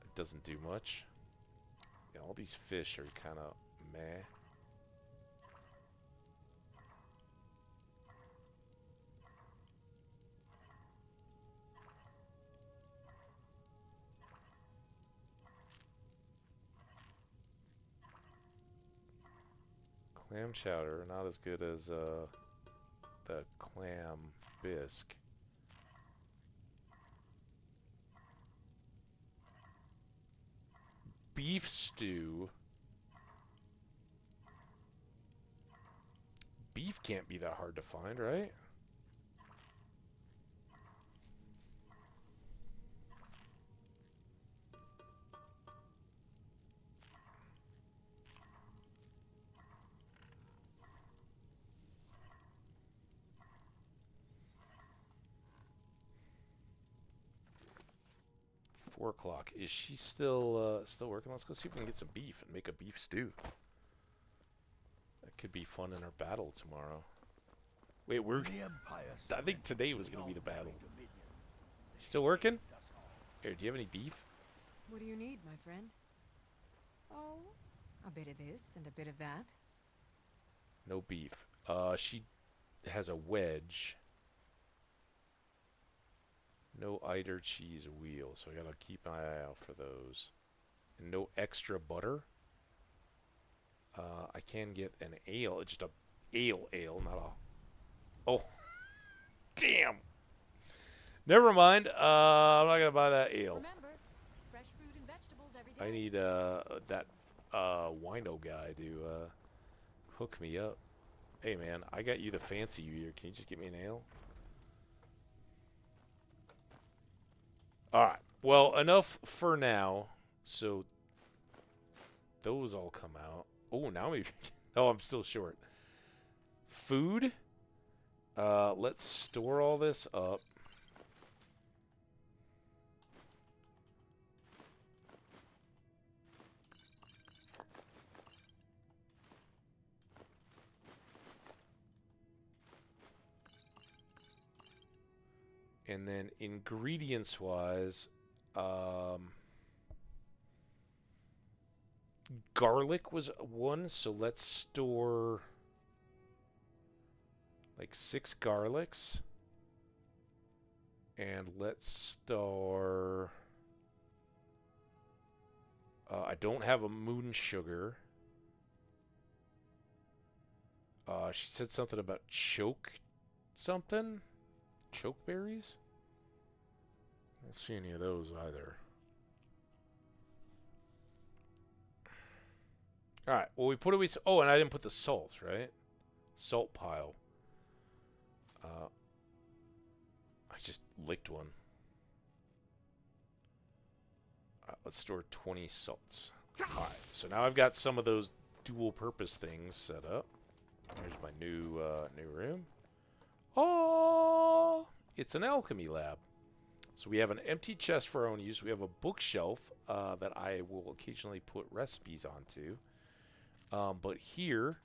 It doesn't do much. Yeah, all these fish are kind of meh. Clam chowder, not as good as the clam bisque. Beef stew. Beef can't be that hard to find, right? 4 o'clock. Is she still working? Let's go see if we can get some beef and make a beef stew. That could be fun in our battle tomorrow. Wait, I think today was going to be the battle. Still working? Here, do you have any beef? What do you need, my friend? Oh, a bit of this and a bit of that. No beef. She has a wedge. No Eider cheese wheel, so I gotta keep my eye out for those. And no extra butter. I can get an ale. It's just a ale, not a... Oh. Damn. Never mind. I'm not gonna buy that ale. Remember, fresh fruit and vegetables every day. I need that wino guy to hook me up. Hey man, I got you the fancy beer. Can you just get me an ale? Alright, well, enough for now. So, those all come out. Oh, now maybe... Oh, I'm still short. Food. Let's store all this up. And then ingredients-wise, garlic was one, so let's store like 6 garlics. And let's store... I don't have a moon sugar. She said something about choke something? Chokeberries? I don't see any of those either. Alright, well we put away... Oh, and I didn't put the salt, right? Salt pile. I just licked one. Let's store 20 salts. Alright, so now I've got some of those dual-purpose things set up. Here's my new room. Oh, it's an alchemy lab. So we have an empty chest for our own use. We have a bookshelf that I will occasionally put recipes onto. But here,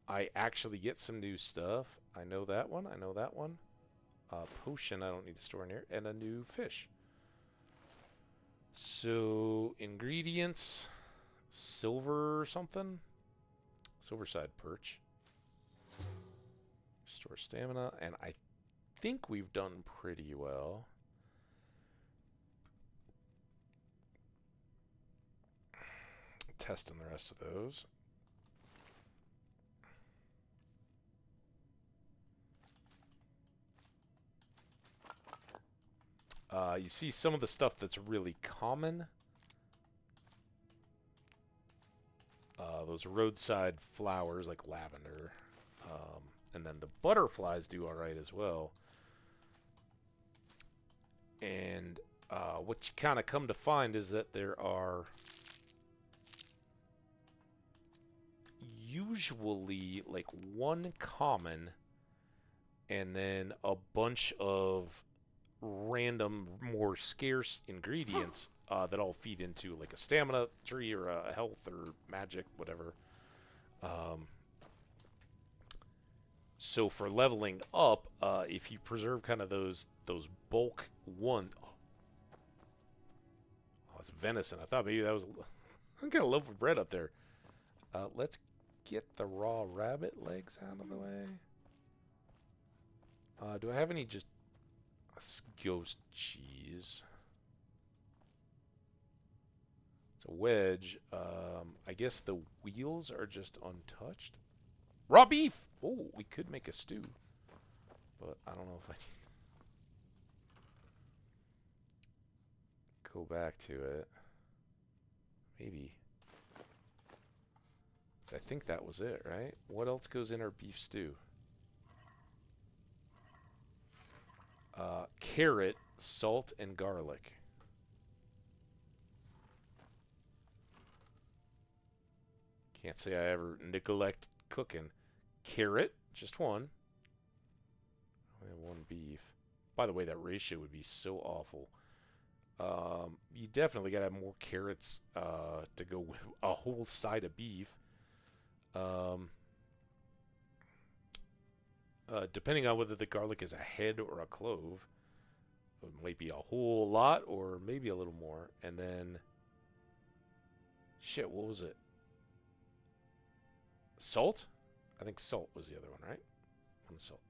I actually get some new stuff. I know that one. I know that one. Potion I don't need to store in here. And a new fish. So, ingredients. Silver or something. Silver side perch. Store stamina. And I think we've done pretty well. Testing the rest of those. You see some of the stuff that's really common. Those roadside flowers like lavender. And then the butterflies do alright as well. And what you kind of come to find is that there are usually like one common and then a bunch of random, more scarce ingredients that all feed into like a stamina tree or a health or magic, whatever. So for leveling up, if you preserve kind of those bulk one, oh, it's venison. I thought maybe that was I'm gonna loaf of bread up there. Let's get the raw rabbit legs out of the way. Do I have any just ghost cheese? It's a wedge. I guess the wheels are just untouched. Raw beef! Oh, we could make a stew. But I don't know if I need... Go back to it. Maybe. So I think that was it, right? What else goes in our beef stew? Carrot, salt, and garlic. Can't say I ever neglect cooking. Carrot, just one. Only have one beef. By the way, that ratio would be so awful. You definitely gotta have more carrots to go with a whole side of beef. Depending on whether the garlic is a head or a clove, it might be a whole lot or maybe a little more. And then, shit, what was it? Salt? I think salt was the other one, right? One salt.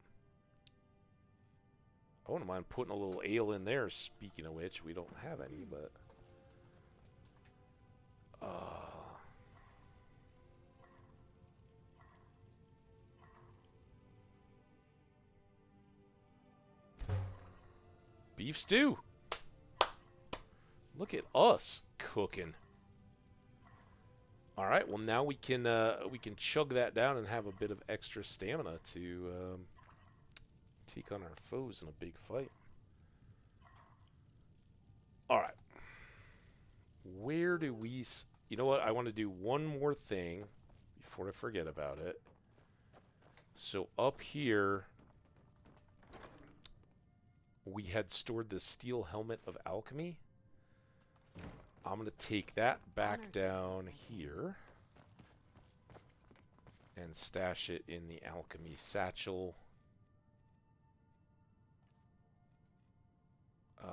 I wouldn't mind putting a little ale in there, speaking of which. We don't have any, but... beef stew! Look at us cooking. Alright, well now we can chug that down and have a bit of extra stamina to take on our foes in a big fight. Alright. Where do we... You know what? I want to do one more thing before I forget about it. So up here, we had stored the steel helmet of alchemy. I'm going to take that back down here and stash it in the alchemy satchel.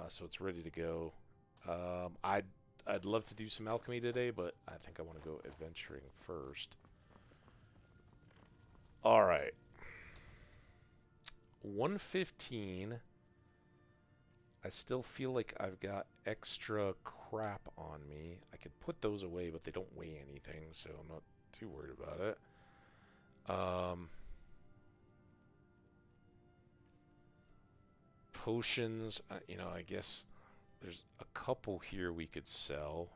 So it's ready to go. I'd love to do some alchemy today, but I think I want to go adventuring first. Alright. 115. I still feel like I've got extra crap on me. I could put those away, but they don't weigh anything, so I'm not too worried about it. Potions, you know, I guess there's a couple here we could sell.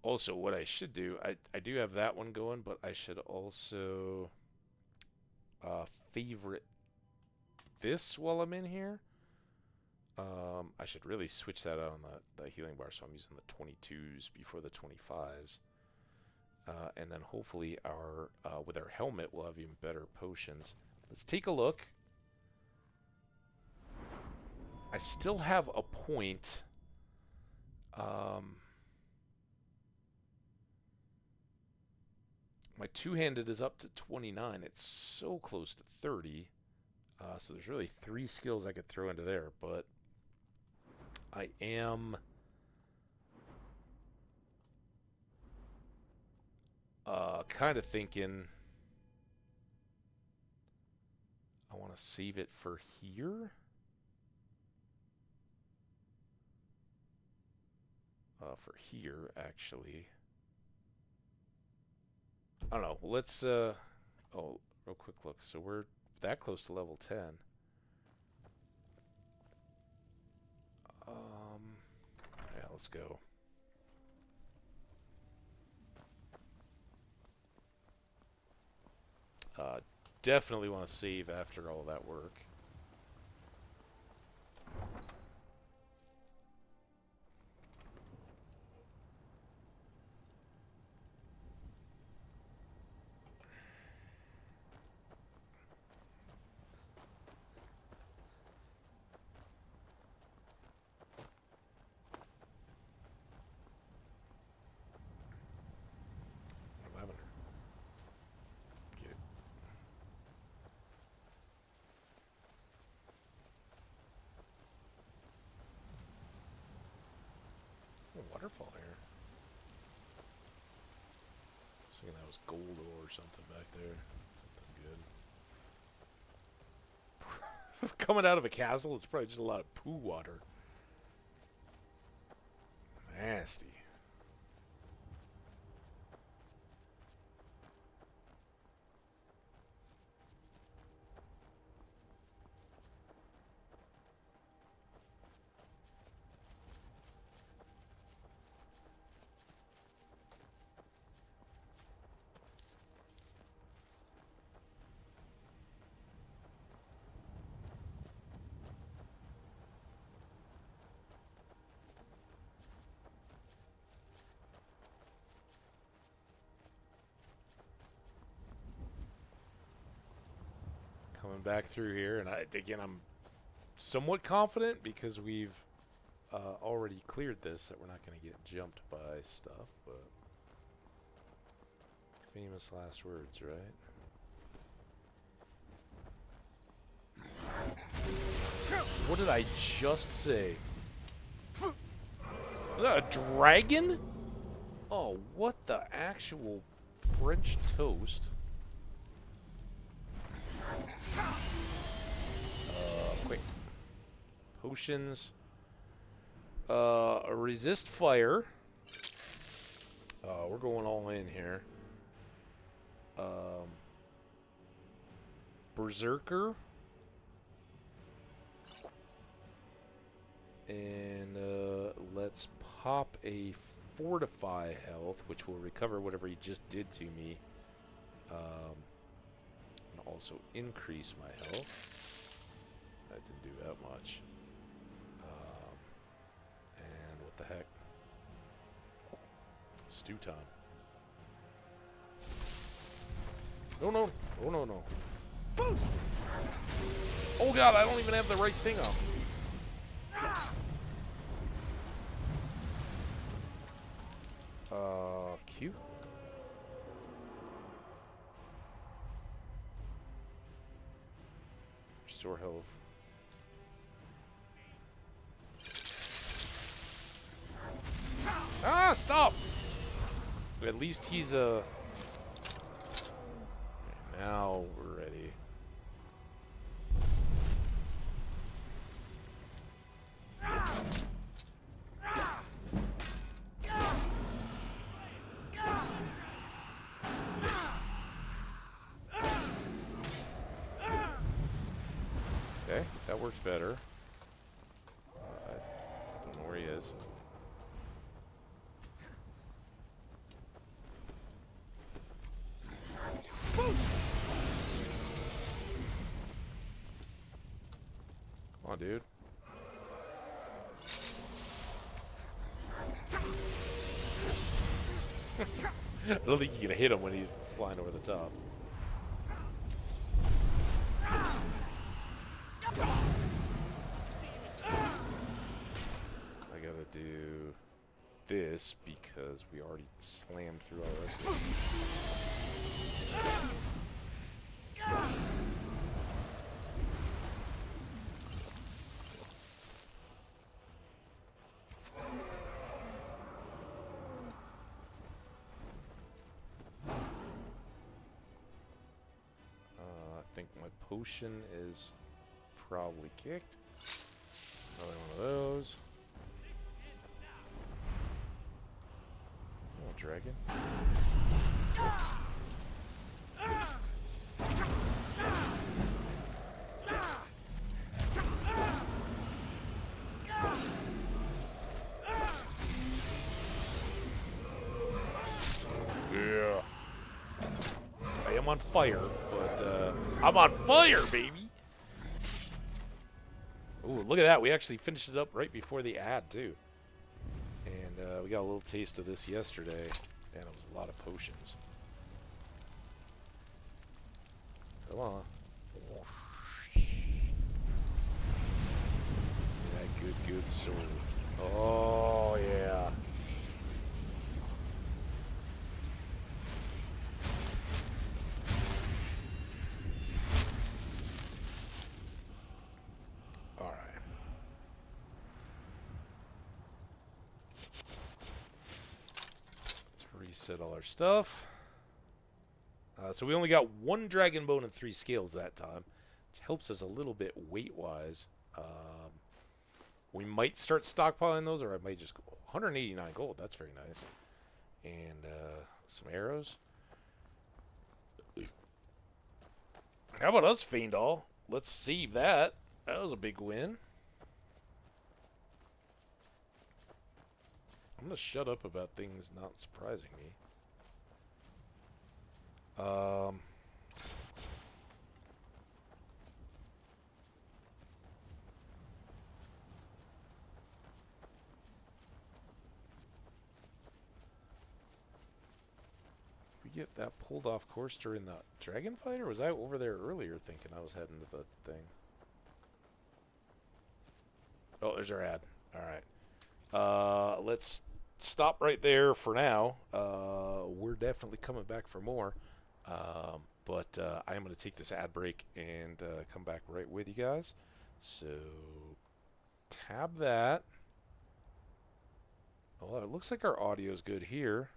Also, what I should do, I do have that one going, but I should also favorite this while I'm in here. I should really switch that out on the healing bar, so I'm using the 22s before the 25s. And then hopefully our with our helmet we'll have even better potions. Let's take a look. I still have a point. My two-handed is up to 29. It's so close to 30. So there's really 3 skills I could throw into there, but I am kind of thinking I want to save it for here. For here, actually. I don't know. Let's, oh, real quick look. So we're that close to level 10. Yeah, let's go. Definitely want to save after all that work. Waterfall here. I was thinking that was gold ore or something back there. Something good. Coming out of a castle, it's probably just a lot of poo water. Nasty. Coming back through here, and again, I'm somewhat confident because we've already cleared this that we're not going to get jumped by stuff, but famous last words, right? What did I just say? Was that a dragon? Oh, what the actual French toast? Quick. Potions. Resist fire. We're going all in here. Berserker. And let's pop a fortify health, which will recover whatever he just did to me. And also increase my health. That didn't do that much. And what the heck? Stew time. No, no. Oh, no, no. Boost! Oh, God, I don't even have the right thing up. Q. Restore health. Ah, stop! At least he's now we're ready. Okay, that works better. I don't know where he is. on, dude. I don't think you can hit him when he's flying over the top. I gotta do this because we already slammed through all the rest of it. I think my potion is probably kicked. Another one of those. Oh, dragon. Yeah. I am on fire, but I'm on fire, baby! Ooh, look at that. We actually finished it up right before the ad, too. And we got a little taste of this yesterday, and it was a lot of potions. Come on. That good, good sword. Oh, yeah. Alright. Let's reset all our stuff. So we only got 1 dragon bone and 3 scales that time, which helps us a little bit weight-wise. We might start stockpiling those, or I might just go 189 gold. That's very nice. And some arrows. How about us, Fiendall? Let's save that. That was a big win. I'm going to shut up about things not surprising me. We get that pulled off course during the dragon fight, or was I over there earlier thinking I was heading to the thing? Oh, there's our ad. All right. Let's stop right there for now. We're definitely coming back for more. But I am going to take this ad break and come back right with you guys. So, tab that. Oh, it looks like our audio is good here.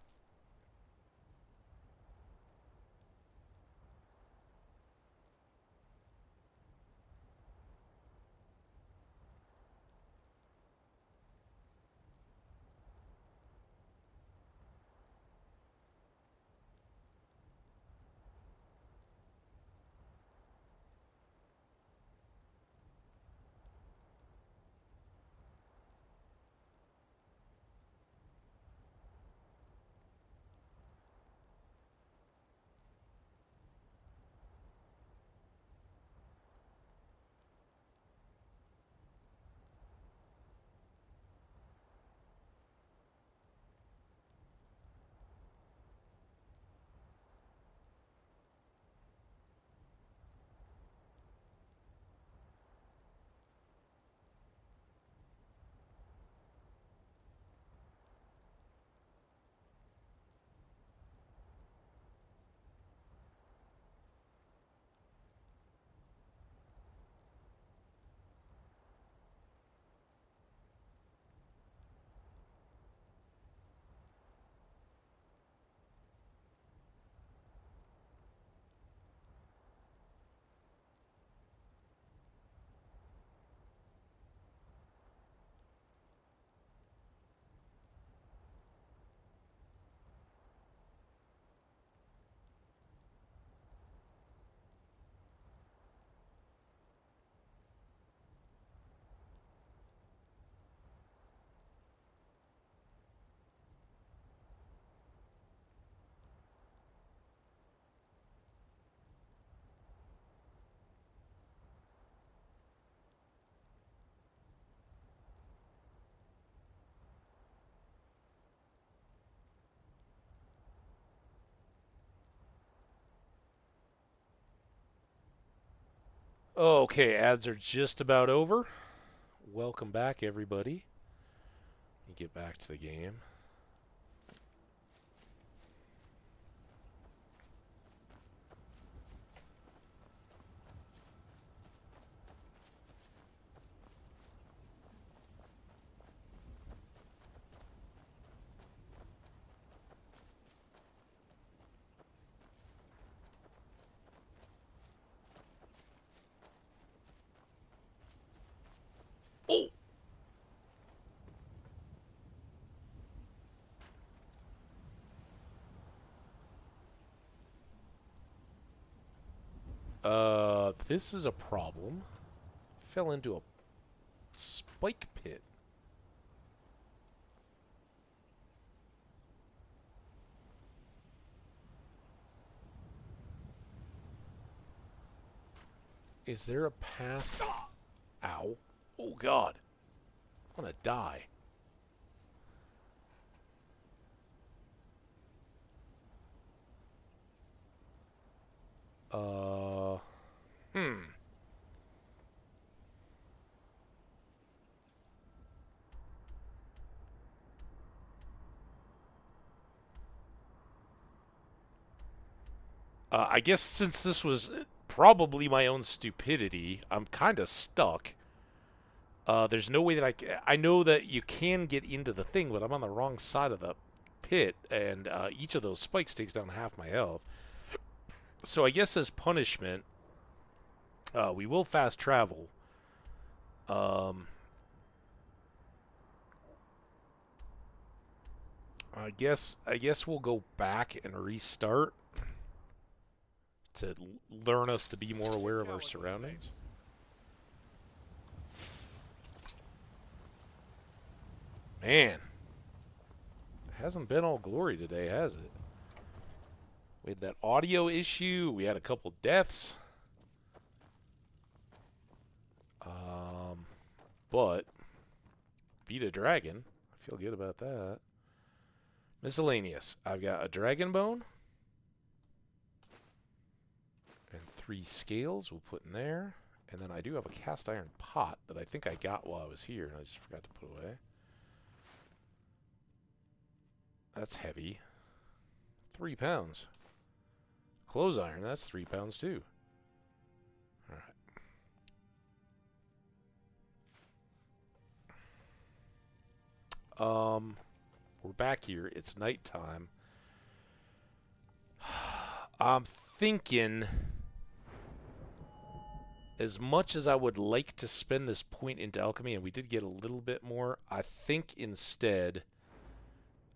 Okay, ads are just about over. Welcome back, everybody. Let me get back to the game. Oh! This is a problem. Fell into a spike pit. Is there a path? Ow. Oh, God. I'm gonna die. Hmm. I guess since this was probably my own stupidity, I'm kind of stuck. There's no way that I know that you can get into the thing, but I'm on the wrong side of the pit, and each of those spikes takes down half my health. So I guess as punishment, we will fast travel. I guess we'll go back and restart to learn us to be more aware of our surroundings. Man, it hasn't been all glory today, has it? We had that audio issue. We had a couple deaths. But beat a dragon. I feel good about that. Miscellaneous. I've got a dragon bone. And 3 scales we'll put in there. And then I do have a cast iron pot that I think I got while I was here, and I just forgot to put away. That's heavy. 3 pounds. Clothes iron, that's 3 pounds too. Alright. We're back here. It's nighttime. I'm thinking, as much as I would like to spend this point into alchemy, and we did get a little bit more, I think instead,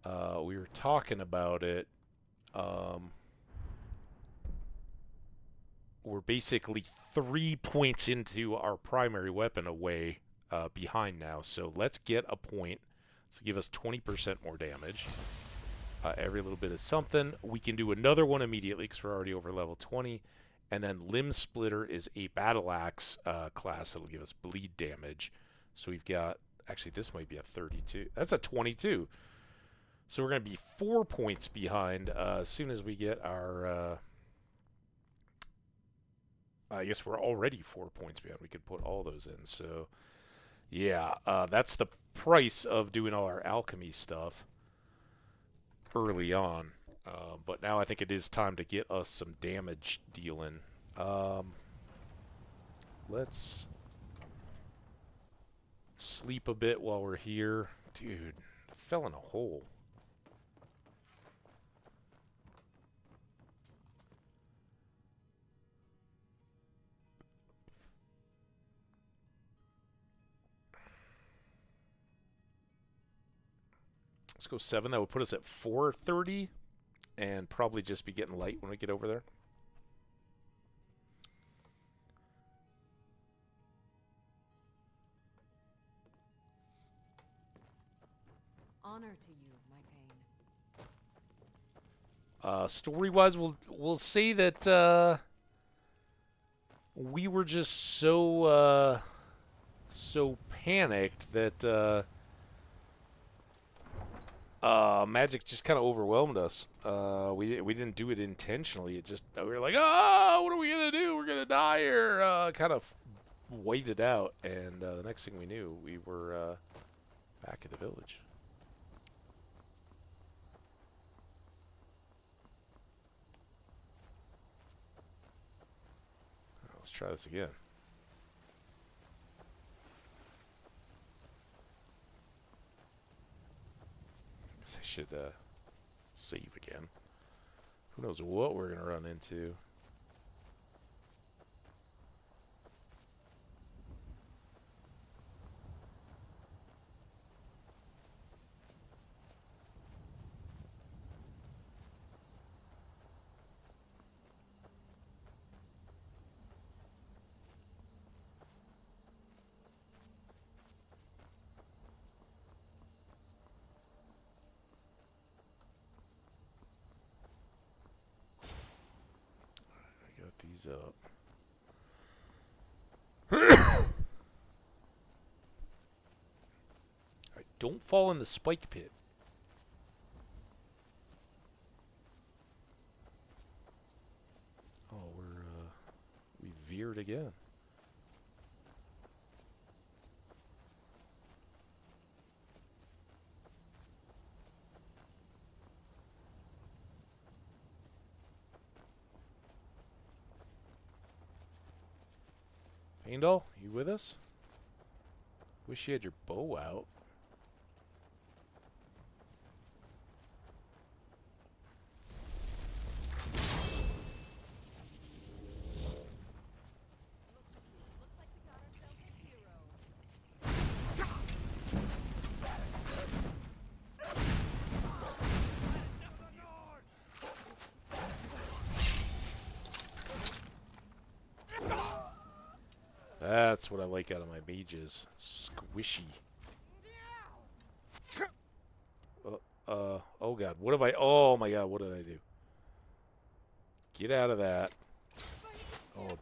we were talking about it, we're basically 3 points into our primary weapon away behind now, so let's get a point. So give us 20% more damage. Every little bit is something. We can do another one immediately because we're already over level 20. And then Limb Splitter is a Battle Axe class that'll give us bleed damage. So we've got... Actually, this might be a 32. That's a 22. So we're going to be 4 points behind as soon as we get our... I guess we're already 4 points behind. We could put all those in. So, yeah, that's the price of doing all our alchemy stuff early on. But now I think it is time to get us some damage dealing. Let's sleep a bit while we're here. Dude, I fell in a hole. Let's go 7. That would put us at 430, and probably just be getting light when we get over there. Honor to you, my Thane. Story-wise, we'll say that we were just so panicked that Magic just kind of overwhelmed us. We didn't do it intentionally. It just we were like, oh, what are we gonna do? We're gonna die here. Kind of waited out, and the next thing we knew, we were back at the village. Let's try this again. Guess I should save again. Who knows what we're gonna run into. These up. Alright, don't fall in the spike pit. Oh, we veered again. Paindal, you with us? Wish you had your bow out. That's what I like out of my mages. Squishy. Oh god, what have I... Oh my god, what did I do? Get out of that. Oh.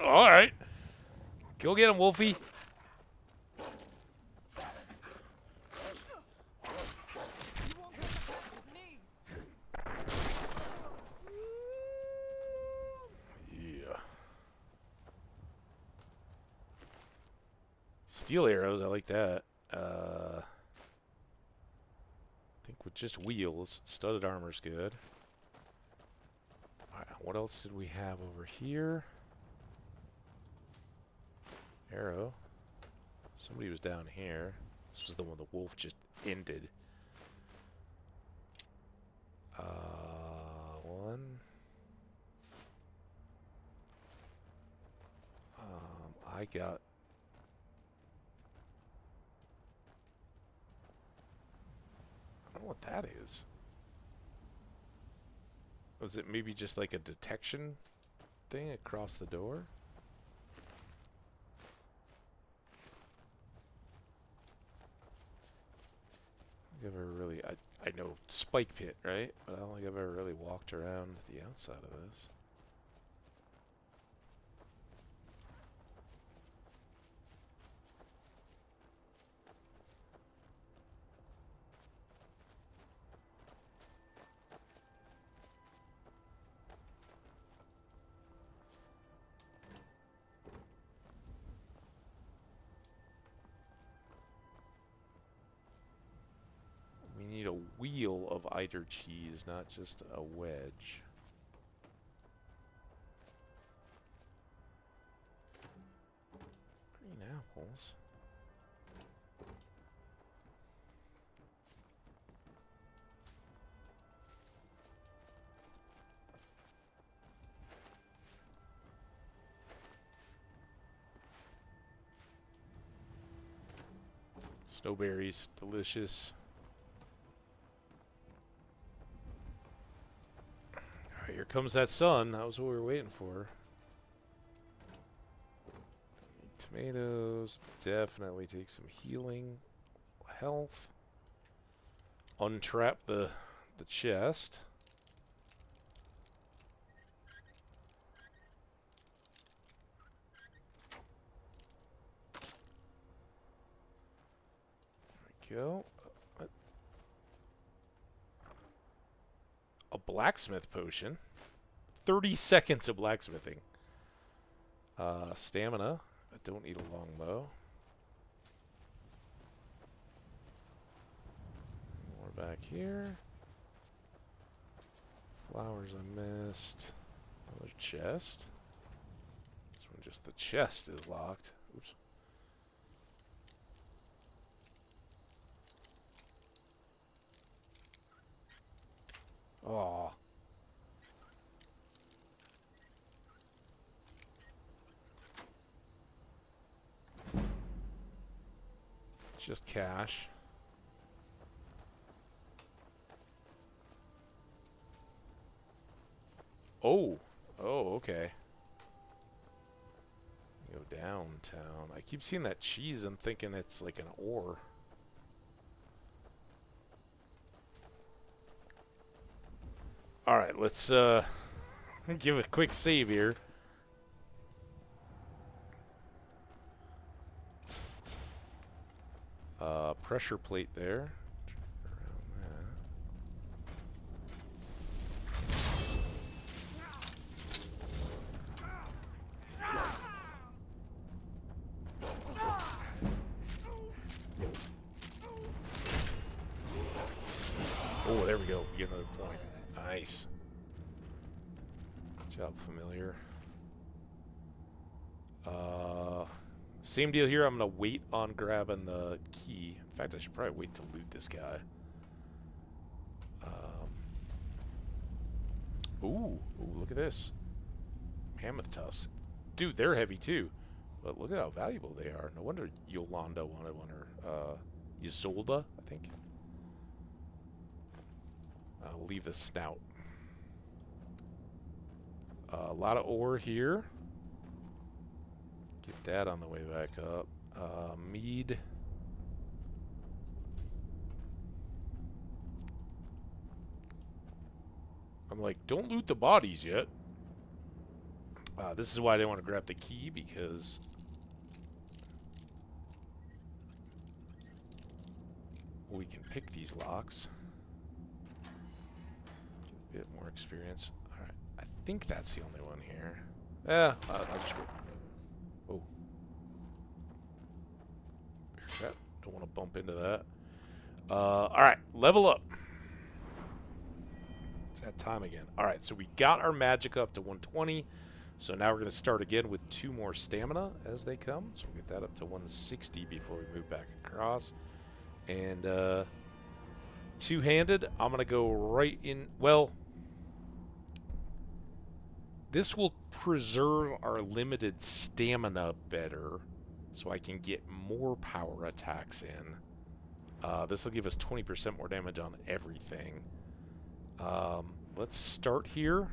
Alright. Go get him, Wolfie. Steel arrows, I like that. I think with just wheels, studded armor's good. Alright, what else did we have over here? Arrow. Somebody was down here. This was the one the wolf just ended. One. I got... I don't know what that is. Was it maybe just like a detection thing across the door? I don't think I've ever really... I know Spike Pit, right? But I don't think I've ever really walked around the outside of this. Need a wheel of Eider cheese, not just a wedge. Green apples. Snowberries, delicious. Here comes that sun. That was what we were waiting for. Tomatoes. Definitely take some healing. Health. Untrap the chest. go. A blacksmith potion. 30 seconds of blacksmithing. Stamina. I don't need a longbow. More back here. Flowers I missed. Another chest. This one, just the chest is locked. Oops. Oh. Just cash. Oh. Oh, okay. Go downtown. I keep seeing that cheese and thinking it's like an ore. Alright, let's give a quick save here. Pressure plate there. Turn around that. Oh, there we go. We get another point. Nice. Good job, familiar. Same deal here. I'm going to wait on grabbing the key. In fact, I should probably wait to loot this guy. Ooh, look at this. Mammoth tusks. Dude, they're heavy too. But look at how valuable they are. No wonder Yolanda wanted one. Or Isolda, I think. We'll leave the snout. A lot of ore here. Get that on the way back up. Mead. I'm like, don't loot the bodies yet. This is why I didn't want to grab the key, because we can pick these locks. Get a bit more experience. Alright, I think that's the only one here. Yeah, I'll just wait. Oh. Crap. Don't want to bump into that. Alright, level up. It's that time again. Alright, so we got our magic up to 120. So now we're going to start again with 2 more stamina as they come. So we'll get that up to 160 before we move back across. And two-handed, I'm going to go right in. Well, this will preserve our limited stamina better, so I can get more power attacks in. This will give us 20% more damage on everything. Let's start here.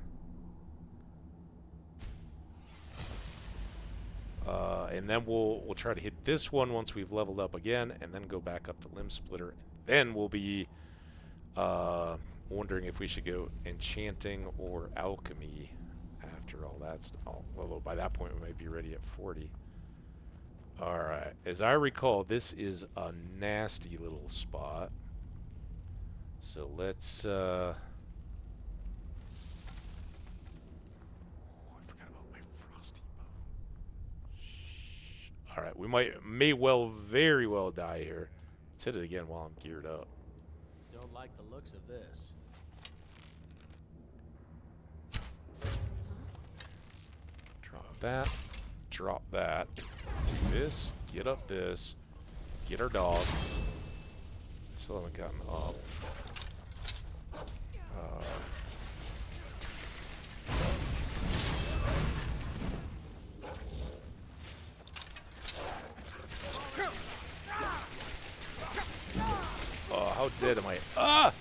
And then we'll try to hit this one once we've leveled up again, and then go back up to Limb Splitter. Then we'll be wondering if we should go enchanting or alchemy after all that stuff. Although by that point we might be ready at 40. Alright, as I recall, this is a nasty little spot. So let's Alright, we may very well die here. Let's hit it again while I'm geared up. Don't like the looks of this. Drop that. Drop that. Do this. Get up this. Get our dog. Still haven't gotten up. Oh, how dead am I? Ah! Are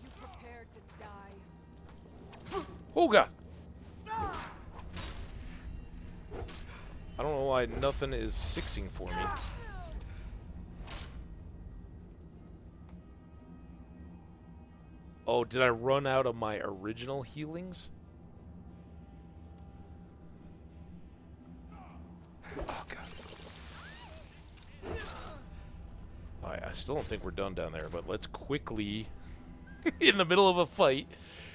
you prepared to die? Oh god! I don't know why nothing is sixing for me. Oh, did I run out of my original healings? Oh god. I still don't think we're done down there, but let's quickly, in the middle of a fight,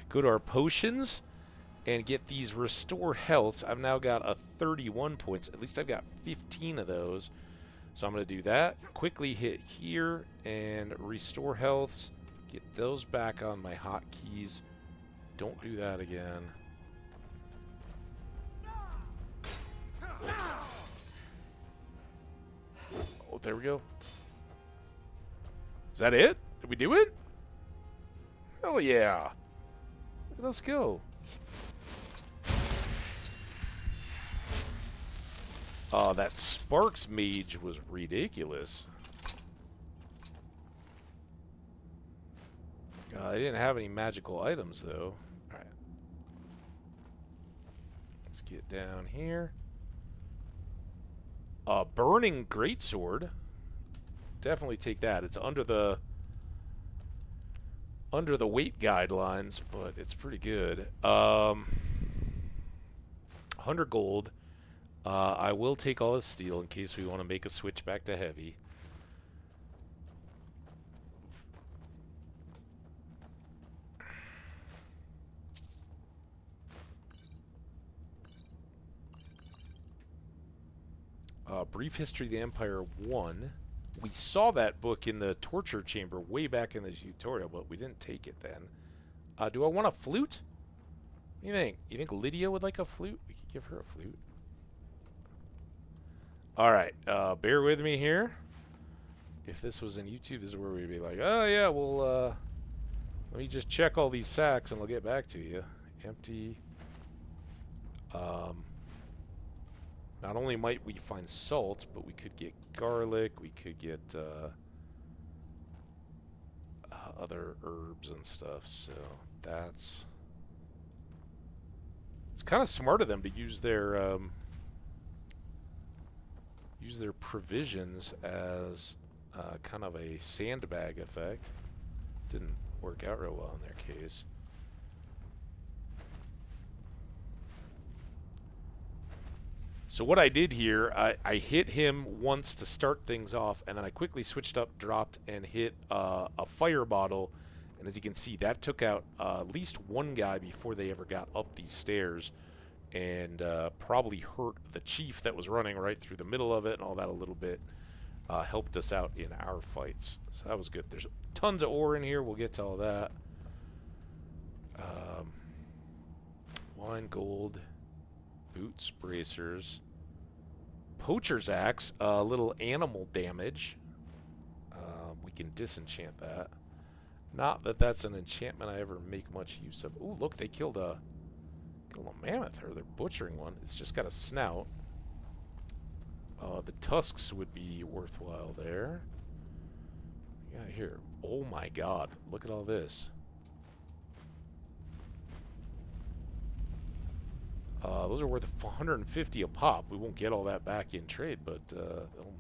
go to our potions and get these restore healths. I've now got a 31 points. At least I've got 15 of those. So I'm going to do that. Quickly hit here and restore healths. Get those back on my hotkeys. Don't do that again. Oh, there we go. Is that it? Did we do it? Hell yeah. Let's go. That Sparks mage was ridiculous. I didn't have any magical items, though. Alright. Let's get down here. Burning Greatsword. Definitely take that. It's under the weight guidelines, but it's pretty good. 100 gold. I will take all this steel in case we want to make a switch back to heavy. Brief History of the Empire 1. We saw that book in the torture chamber way back in the tutorial, but we didn't take it then. Do I want a flute? What do you think? You think Lydia would like a flute? We could give her a flute. Alright, bear with me here. If this was in YouTube, this is where we'd be like, oh yeah, well, let me just check all these sacks and I'll get back to you. Empty. Not only might we find salt, but we could get garlic, we could get other herbs and stuff, so that's... It's kind of smart of them to use their provisions as kind of a sandbag effect. Didn't work out real well in their case. So what I did here, I hit him once to start things off, and then I quickly switched up, dropped, and hit a fire bottle. And as you can see, that took out at least one guy before they ever got up these stairs, and probably hurt the chief that was running right through the middle of it and all that a little bit. Helped us out in our fights. So that was good. There's tons of ore in here. We'll get to all that. Wine, gold, boots, bracers. Poacher's axe, a little animal damage. We can disenchant that. Not that that's an enchantment I ever make much use of. Ooh, look, they killed a mammoth, or they're butchering one. It's just got a snout. The tusks would be worthwhile there. Yeah, here. Oh my god, look at all this. Those are worth 150 a pop. We won't get all that back in trade, but it'll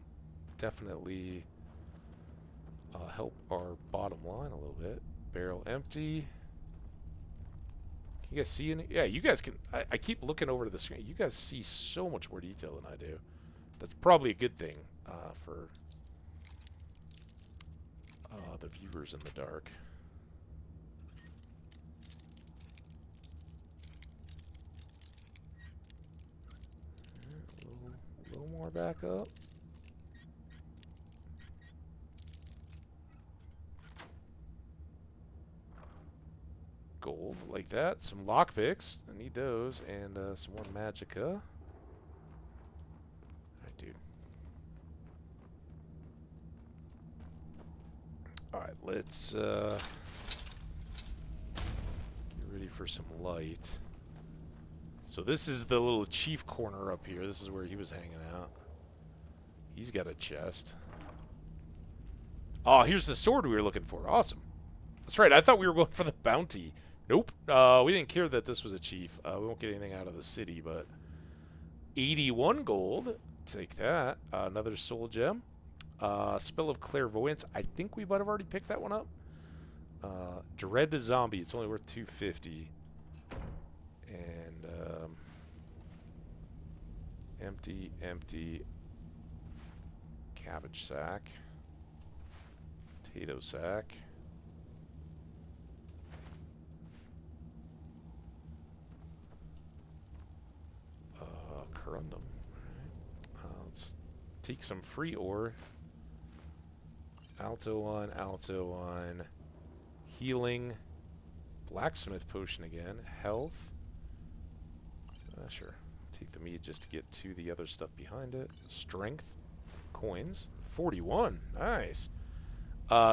definitely help our bottom line a little bit. Barrel empty. Can you guys see any? Yeah, you guys can. I keep looking over to the screen. You guys see so much more detail than I do. That's probably a good thing for the viewers in the dark. A little more back up. Gold, like that. Some lockpicks. I need those. And some more magicka. Alright, dude. Alright, let's get ready for some light. So this is the little chief corner up here. This is where he was hanging out. He's got a chest. Oh, here's the sword we were looking for. Awesome. That's right. I thought we were going for the bounty. Nope. We didn't care that this was a chief. We won't get anything out of the city, but 81 gold. Take that. Another soul gem. Spell of Clairvoyance. I think we might have already picked that one up. Dread the Zombie. It's only worth 250. And empty cabbage sack. Potato sack. Corundum. Let's take some free ore. Alto one. Healing. Blacksmith potion again. Health. Sure. Take the meat just to get to the other stuff behind it. Strength. Coins. 41. Nice.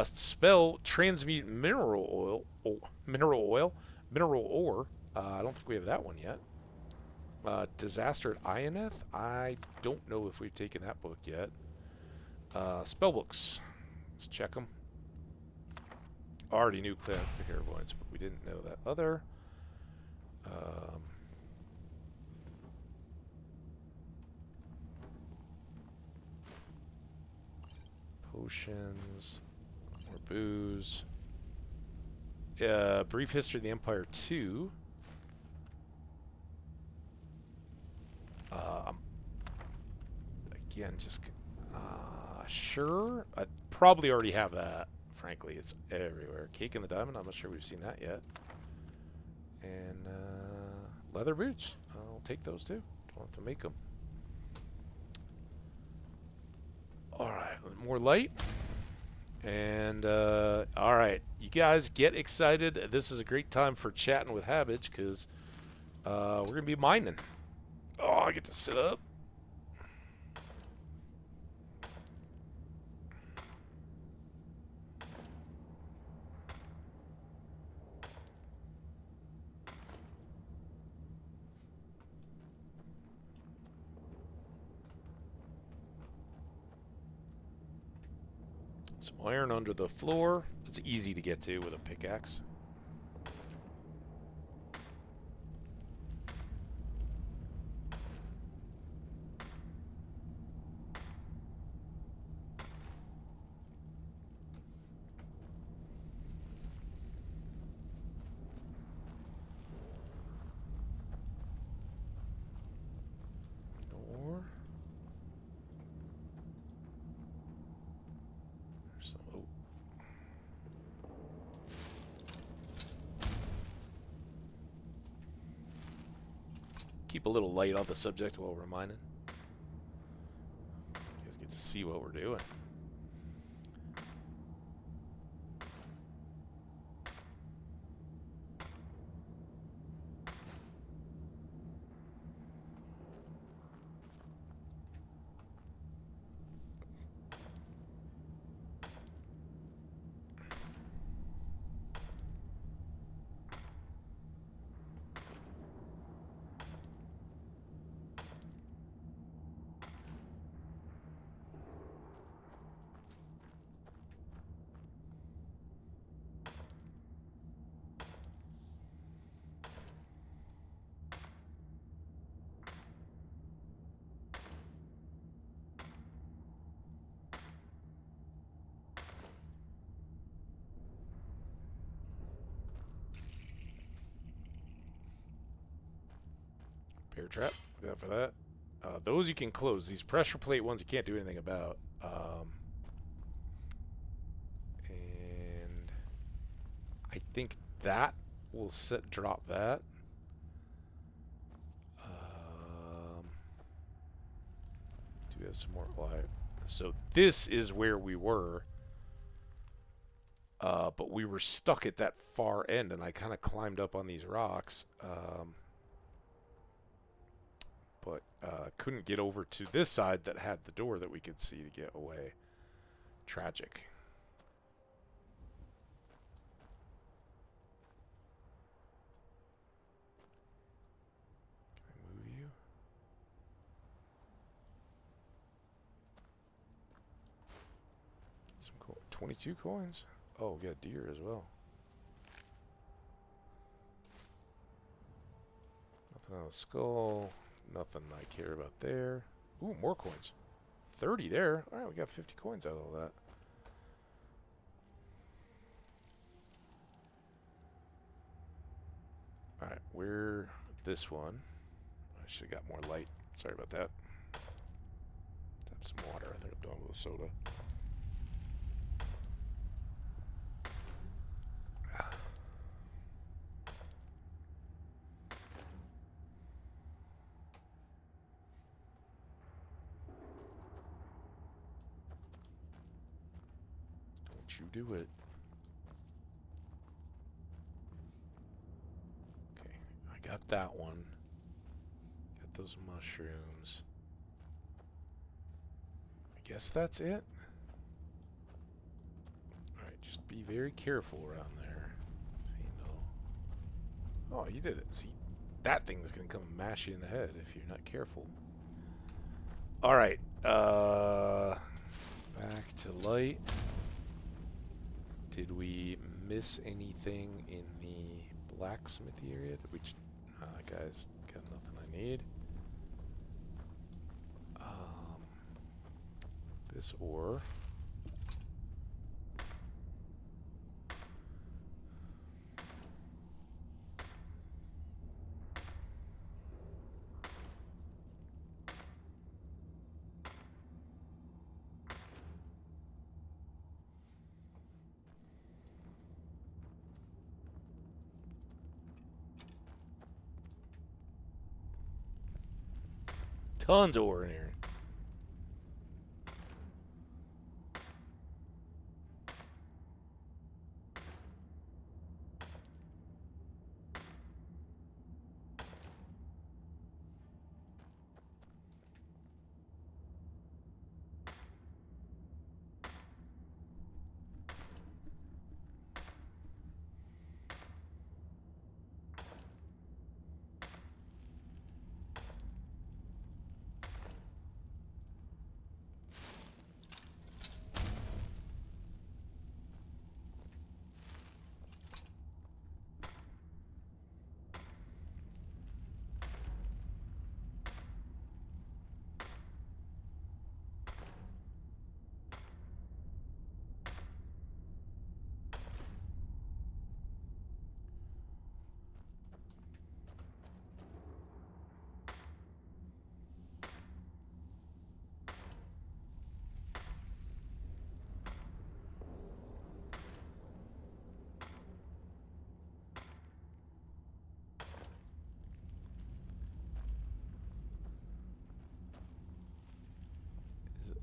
Spell transmute mineral oil. Mineral ore. I don't think we have that one yet. Disaster at Ioneth. I don't know if we've taken that book yet. Spellbooks. Let's check them. Already knew clairvoyance, but we didn't know that other. Potions. More booze. Brief History of the Empire 2. Again, just sure. I probably already have that. Frankly, it's everywhere. Cake in the Diamond. I'm not sure we've seen that yet. And leather boots. I'll take those too. Don't have to make them. All right, more light. And all right, you guys get excited. This is a great time for chatting with Hambbage because we're gonna be mining. Oh, I get to sit up. Some iron under the floor. It's easy to get to with a pickaxe. Keep a little light on the subject while we're mining. You guys get to see what we're doing. Bear trap, got for that. Those you can close. These pressure plate ones you can't do anything about. And I think that will drop that. Do we have some more? So this is where we were. But we were stuck at that far end, and I kind of climbed up on these rocks. But couldn't get over to this side that had the door that we could see to get away. Tragic. Can I move you? Get some 22 coins. Oh, we got deer as well. Nothing on the skull. Nothing I care about there. Ooh, more coins. 30 there. Alright, we got 50 coins out of all that. Alright, we're this one. I should have got more light. Sorry about that. Tap some water. I think I'm done with the soda. you do it. Okay, I got that one. Got those mushrooms. I guess that's it. Alright, just be very careful around there. Oh, you did it. See, that thing's gonna come and mash you in the head if you're not careful. Alright, back to light. Did we miss anything in the blacksmithy area? Did we guys, got nothing I need. This ore. Tons of ore in here.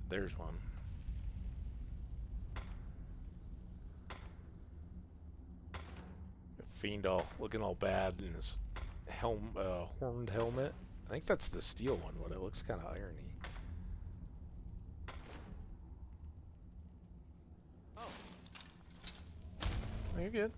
There's one. Fiend looking all bad in his horned helmet. I think that's the steel one, but it looks kind of irony. Oh, you're good.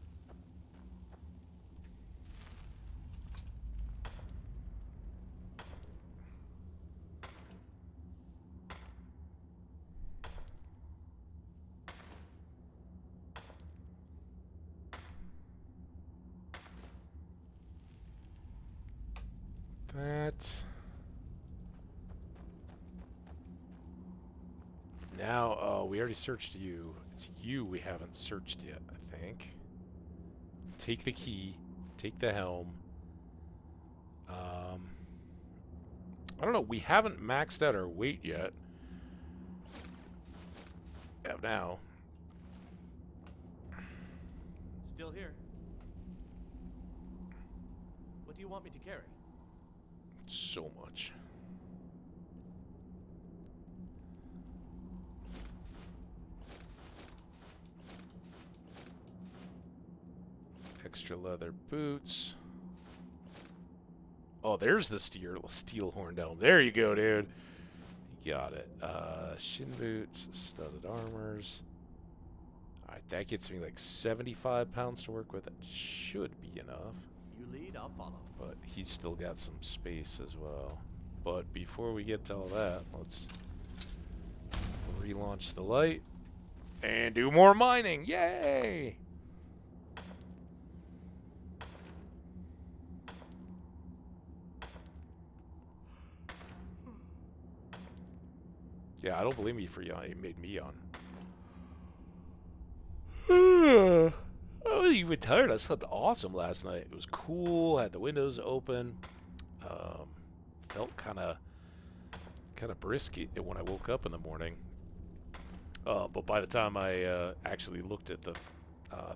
Now, we already searched you. It's you we haven't searched yet, I think. Take the key. Take the helm. I don't know. We haven't maxed out our weight yet. Have now. Still here. What do you want me to carry? So much. Extra leather boots. Oh, there's the steel horned helm. There you go, dude. You got it. Shin boots, studded armors. Alright, that gets me like 75 pounds to work with. It should be enough. You lead, I'll follow. But he's still got some space as well. But before we get to all that, let's relaunch the light and do more mining. Yay! Yeah, I don't blame you for yawning. It made me yawn. I wasn't even tired. I slept awesome last night. It was cool. Had the windows open. Felt kind of brisk when I woke up in the morning. But by the time I actually looked at the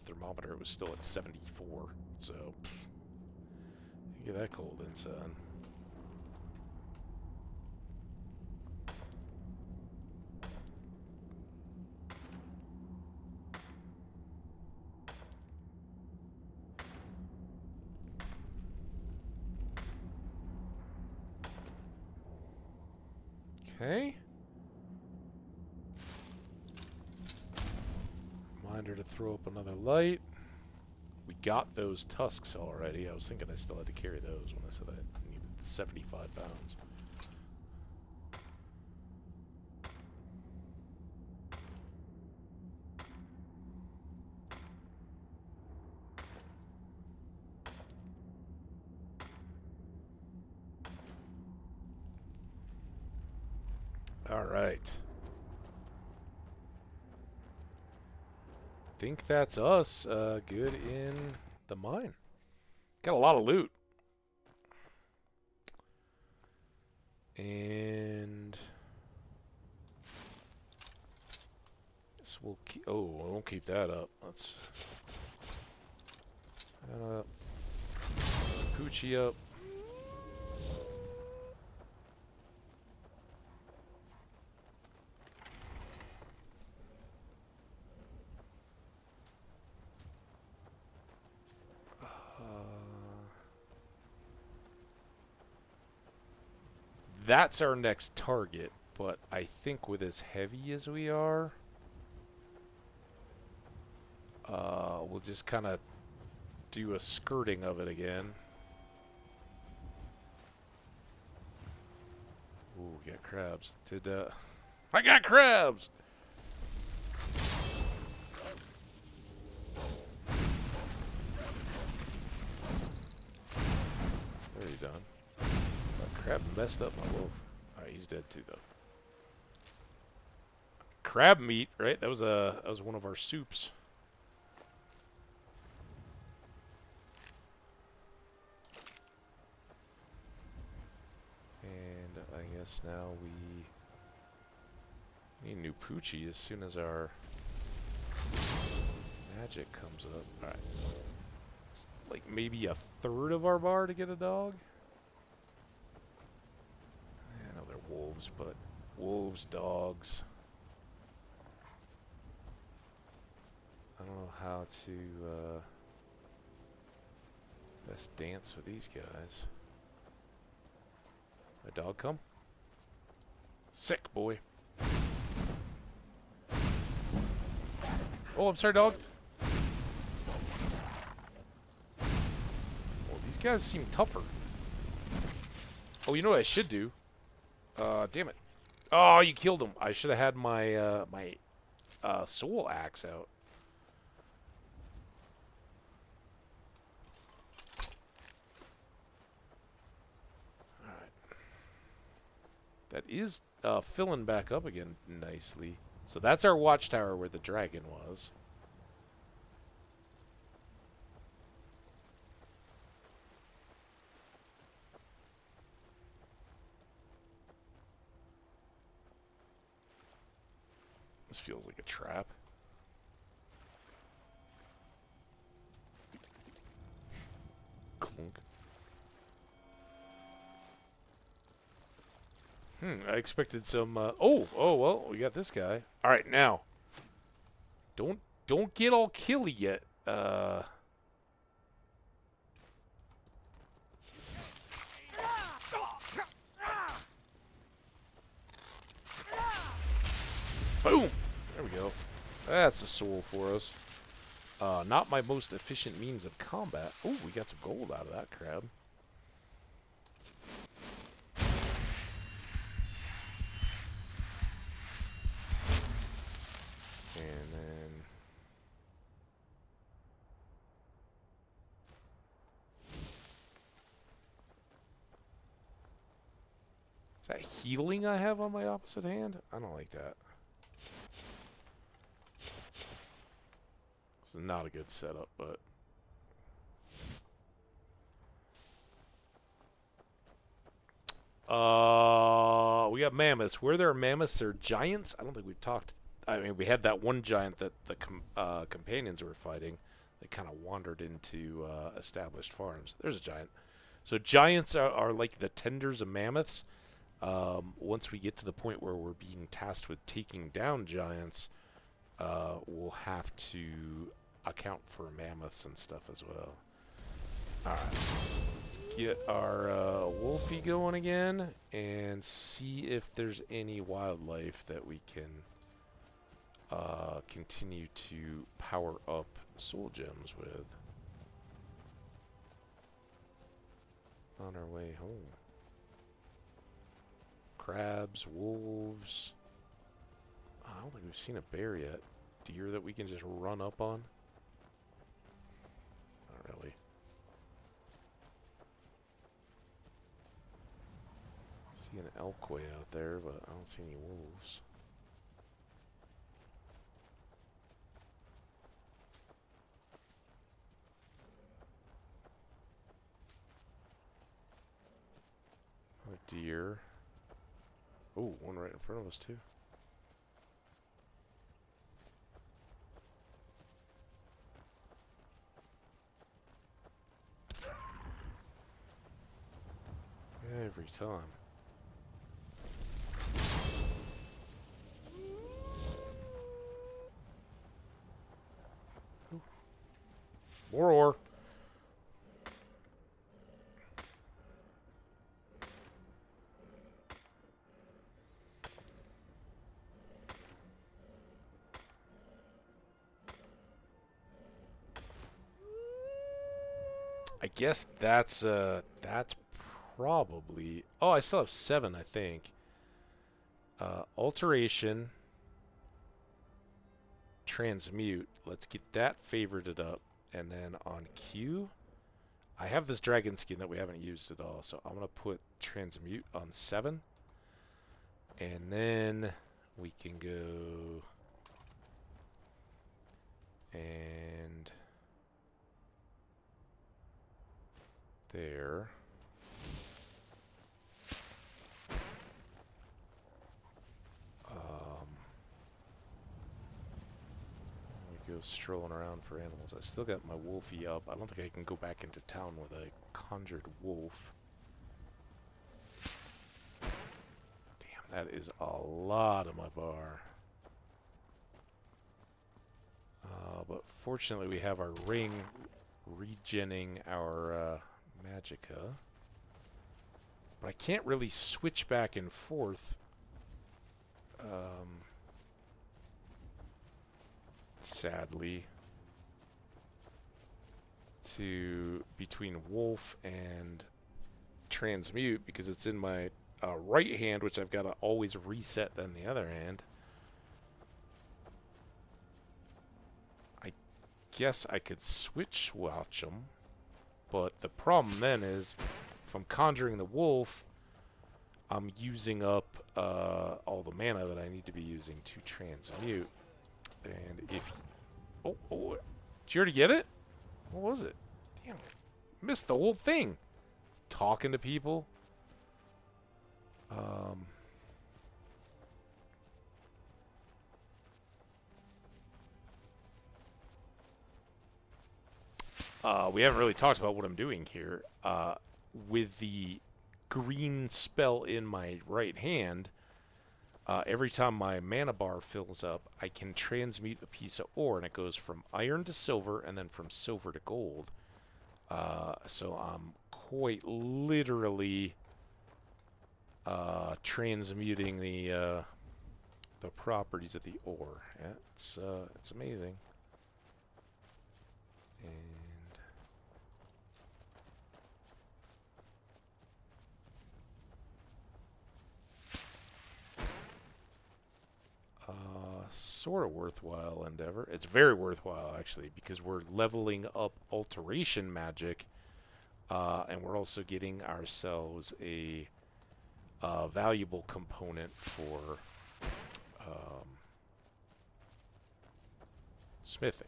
thermometer, it was still at 74. So, get that cold inside. Okay. Reminder to throw up another light. We got those tusks already. I was thinking I still had to carry those when I said I needed 75 pounds. All right. Think that's us good in the mine. Got a lot of loot. And this will keep, oh, we'll keep that up. Let's that up. Poochie up. That's our next target, but I think with as heavy as we are, we'll just kind of do a skirting of it again. Ooh, we got crabs. I got crabs! There you done. Crab messed up my wolf. Alright, he's dead too, though. Crab meat, right? That was one of our soups. And I guess now we need new Poochie as soon as our magic comes up. Alright. It's like maybe a third of our bar to get a dog. Wolves, but wolves, dogs. I don't know how to best dance with these guys. My dog come? Sick, boy. Oh, I'm sorry, dog. Well, these guys seem tougher. Oh, you know what I should do? Damn it. Oh, you killed him. I should have had my, soul axe out. Alright. That is, filling back up again nicely. So that's our watchtower where the dragon was. This feels like a trap. Clunk. I expected some, oh, well, we got this guy. Alright, now. Don't get all killy yet. Boom! There we go. That's a soul for us. Not my most efficient means of combat. Oh, we got some gold out of that crab. And then... Is that healing I have on my opposite hand? I don't like that. This is not a good setup, but... we got mammoths. Where there are mammoths, there are giants. I don't think we've talked... I mean, we had that one giant that the companions were fighting. They kind of wandered into established farms. There's a giant. So giants are like the tenders of mammoths. Once we get to the point where we're being tasked with taking down giants, we'll have to account for mammoths and stuff as well. Alright. Let's get our Wolfie going again and see if there's any wildlife that we can continue to power up soul gems with on our way home. Crabs, wolves. I don't think we've seen a bear yet. Deer that we can just run up on? Not really. See an elk way out there, but I don't see any wolves. A deer. Oh, one right in front of us too. Every time. Ooh. More ore. I guess that's probably... Oh, I still have 7, I think. Alteration. Transmute. Let's get that favorited up. And then on Q, I have this dragon skin that we haven't used at all. So I'm going to put Transmute on 7. And then we can go... And... There. We go strolling around for animals. I still got my wolfie up. I don't think I can go back into town with a conjured wolf. Damn, that is a lot of my bar. But fortunately we have our ring regenning our magicka. But I can't really switch back and forth. Sadly, to between wolf and transmute because it's in my right hand, which I've got to always reset then the other hand. I guess I could switch swatch them, but the problem then is if I'm conjuring the wolf, I'm using up all the mana that I need to be using to transmute. And if... Oh, did you already get it? What was it? Damn, missed the whole thing. Talking to people. We haven't really talked about what I'm doing here. With the green spell in my right hand, every time my mana bar fills up, I can transmute a piece of ore, and it goes from iron to silver, and then from silver to gold. So I'm quite literally transmuting the properties of the ore. Yeah, it's amazing. And sort of worthwhile endeavor. It's very worthwhile, actually, because we're leveling up alteration magic, and we're also getting ourselves a valuable component for smithing.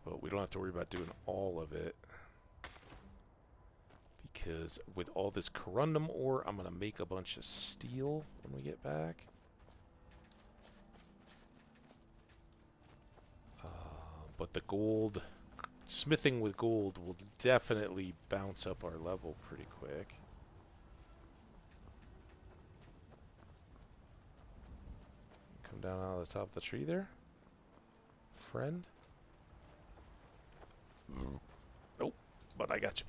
But we don't have to worry about doing all of it, because with all this corundum ore, I'm going to make a bunch of steel when we get back. But the gold, smithing with gold will definitely bounce up our level pretty quick. Come down out of the top of the tree there. Friend. Nope, but I got you.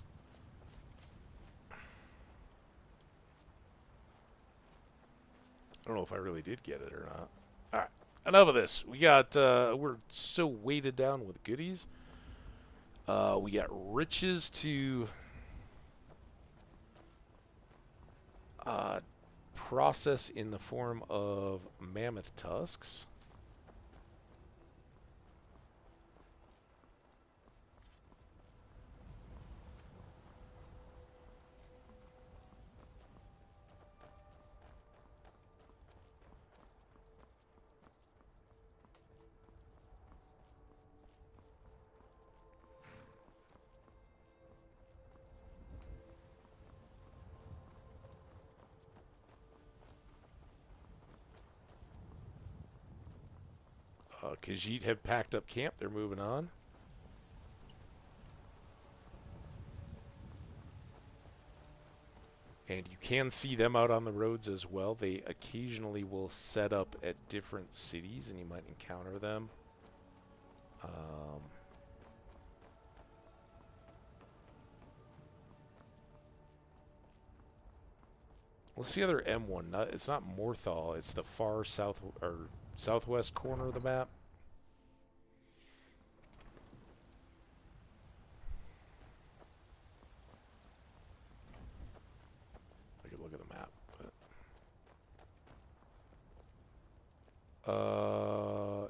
I don't know if I really did get it or not. Alright, enough of this. We got, we're so weighted down with goodies. We got riches to process in the form of mammoth tusks. Khajiit have packed up camp. They're moving on. And you can see them out on the roads as well. They occasionally will set up at different cities, and you might encounter them. What's the other M1? It's not Morthal. It's the far south or southwest corner of the map. I could look at the map, but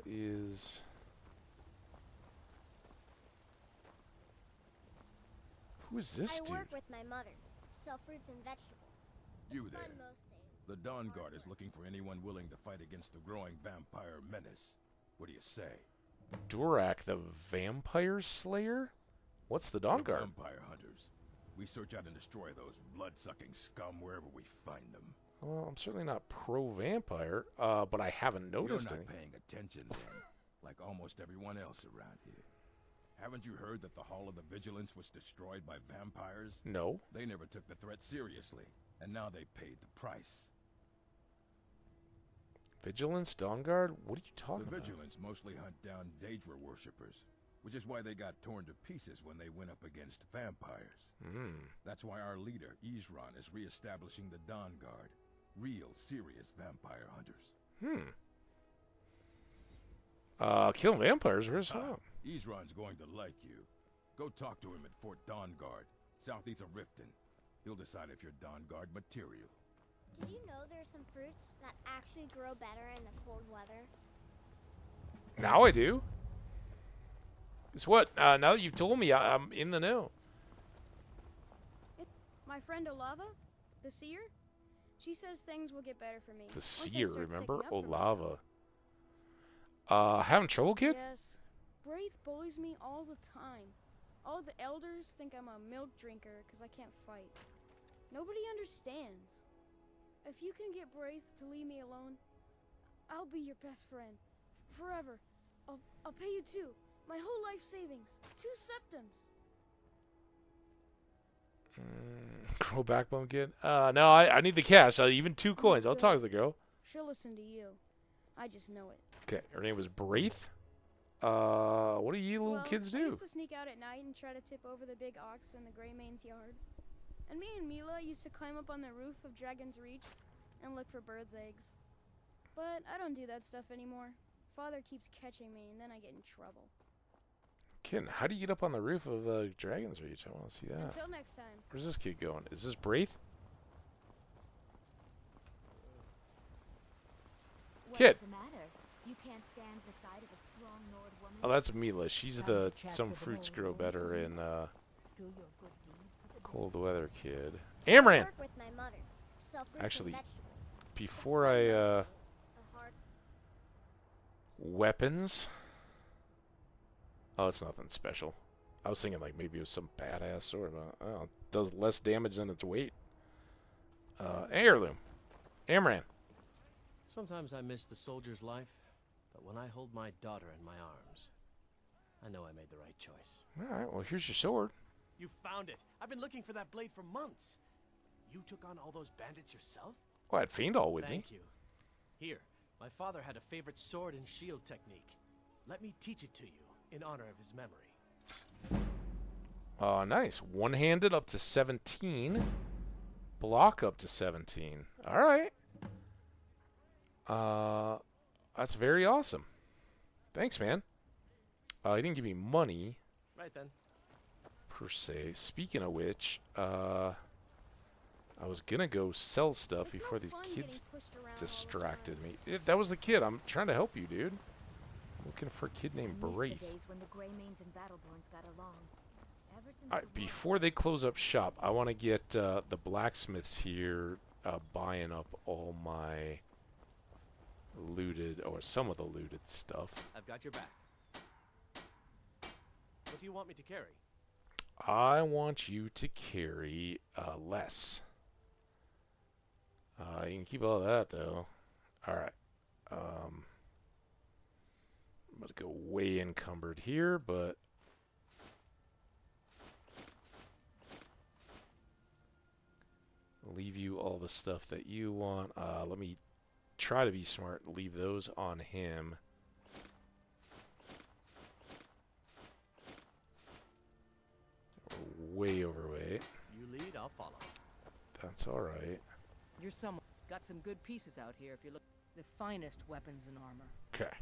is who is this dude? I work with my mother to sell fruits and vegetables. You It's there. fun most days. The Dawn Guard is looking for anyone willing to fight against the growing vampire menace. What do you say? Durak, the vampire slayer? What's the Dawn Guard? Vampire hunters. We search out and destroy those blood-sucking scum wherever we find them. Well, I'm certainly not pro-vampire, but I haven't noticed You're any. not paying attention then, like almost everyone else around here. Haven't you heard that the Hall of the Vigilance was destroyed by vampires? No. They never took the threat seriously, and now they paid the price. Vigilance, Dawn Guard? What are you talking The about? Vigilance mostly hunt down Daedra worshippers, which is why they got torn to pieces when they went up against vampires. That's why our leader, Isran, is re-establishing the Dawn Guard. Real, serious vampire hunters. Killing vampires? Where's that? Isran's going to like you. Go talk to him at Fort Dawn Guard, southeast of Riften. He'll decide if you're Dawn Guard material. Did you know there's some fruits that actually grow better in the cold weather? Now I do. Guess what? Now that you've told me, I'm in the know. My friend Olava, the seer, she says things will get better for me. The once I seer, start remember? sticking up for myself. Olava. Having trouble, kid? Yes. Braith bullies me all the time. All the elders think I'm a milk drinker because I can't fight. Nobody understands. If you can get Braith to leave me alone, I'll be your best friend. Forever. I'll pay you too. My whole life savings. 2 septums. Grow backbone, kid? No, I need the cash. Even 2 coins. I'll talk to the girl. She'll listen to you. I just know it. Okay, her name was Braith. What do you little kids I do? used to sneak out at night and try to tip over the big ox in the Grey Mane's yard. And me and Mila used to climb up on the roof of Dragon's Reach and look for birds' eggs. But I don't do that stuff anymore. Father keeps catching me, and then I get in trouble. Kid, how do you get up on the roof of Dragon's Reach? I want to see that. Until next time. Where's this kid going? Is this Braith? Kid. What's the matter? You can't stand the sight of a strong Nord woman? Oh, that's Mila. She's the some fruits grow better in cold weather kid. Amran! I work with my mother to sell fruits Actually, and vegetables. before It's fun I most days. The hard weapons. Oh, it's nothing special. I was thinking like maybe it was some badass sword. Oh, it does less damage than its weight. Heirloom. Amran. Sometimes I miss the soldier's life, but when I hold my daughter in my arms, I know I made the right choice. Alright, well here's your sword. You found it. I've been looking for that blade for months. You took on all those bandits yourself? Well, I had Fiendall with me. Thank you. Here, My father had a favorite sword and shield technique. Let me teach it to you in honor of his memory. Nice. One-handed up to 17. Block up to 17. All right. That's very awesome. Thanks, man. He didn't give me money. Right then. Per se. Speaking of which, I was gonna go sell stuff before these kids distracted me. That was the kid. I'm trying to help you, dude. Looking for a kid named Braith. Alright, before they close up shop, I want to get the blacksmiths here buying up all my looted, or some of the looted stuff. I've got your back. What do you want me to carry? I want you to carry less. You can keep all that, though. Alright. I'm going to go way encumbered here, but... leave you all the stuff that you want. Let me try to be smart and leave those on him. We're way overweight. You lead, I'll follow. That's alright. You're someone got some good pieces out here if you look the finest weapons and armor. Okay.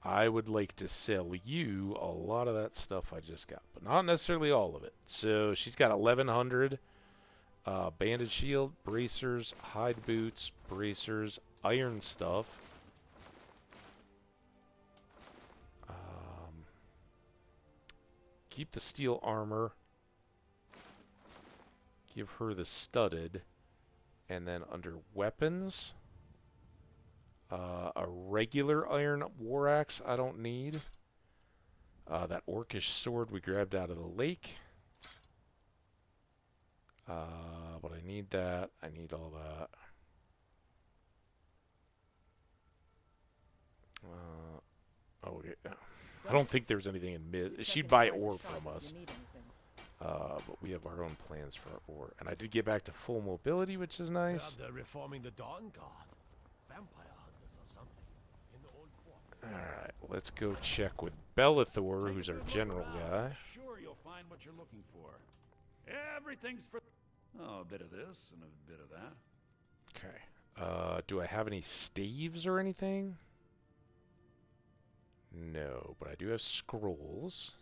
I would like to sell you a lot of that stuff I just got, but not necessarily all of it. So she's got 1,100 banded shield, bracers, hide boots, bracers, iron stuff. Keep the steel armor. Give her the studded. And then under weapons, a regular iron war axe I don't need. That orcish sword we grabbed out of the lake. But I need that. I need all that. Okay. I don't think there's anything in mid. She'd buy ore from us. But we have our own plans for our ore. And I did get back to full mobility, which is nice. They're reforming the Dawn Guard. Vampire hunters or something. In the old fort. Alright, let's go check with Bellathor, who's our general guy. Sure, you'll find what you're looking for. Everything's for... oh, a bit of this and a bit of that. Okay. Do I have any staves or anything? No, but I do have scrolls.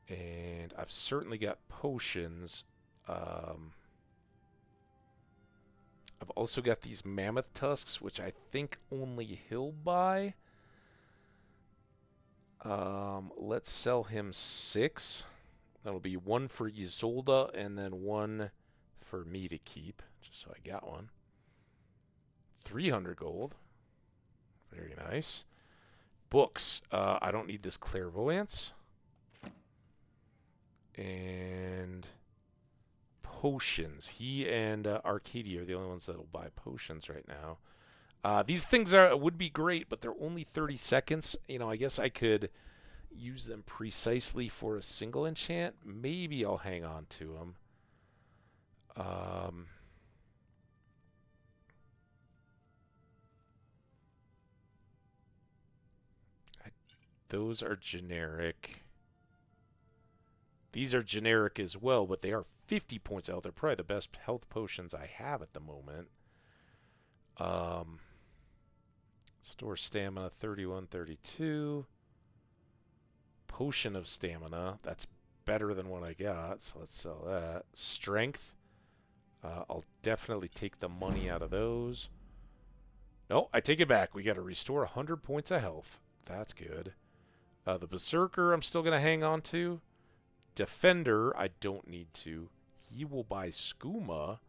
And I've certainly got potions. I've also got these mammoth tusks, which I think only he'll buy. Let's sell him 6. That'll be 1 for Isolde and then 1 for me to keep, just so I got one. 300 gold. Very nice. Books. I don't need this clairvoyance. And potions. He and Arcadia are the only ones that'll buy potions right now. These things would be great, but they're only 30 seconds. You know, I guess I could use them precisely for a single enchant. Maybe I'll hang on to them. Those are generic. These are generic as well, but they are 50 points out. They're probably the best health potions I have at the moment. Store stamina, 31, 32. Potion of stamina. That's better than what I got, so let's sell that. Strength. I'll definitely take the money out of those. No, I take it back. We got to restore 100 points of health. That's good. The Berserker I'm still going to hang on to. Defender, I don't need to. He will buy skooma.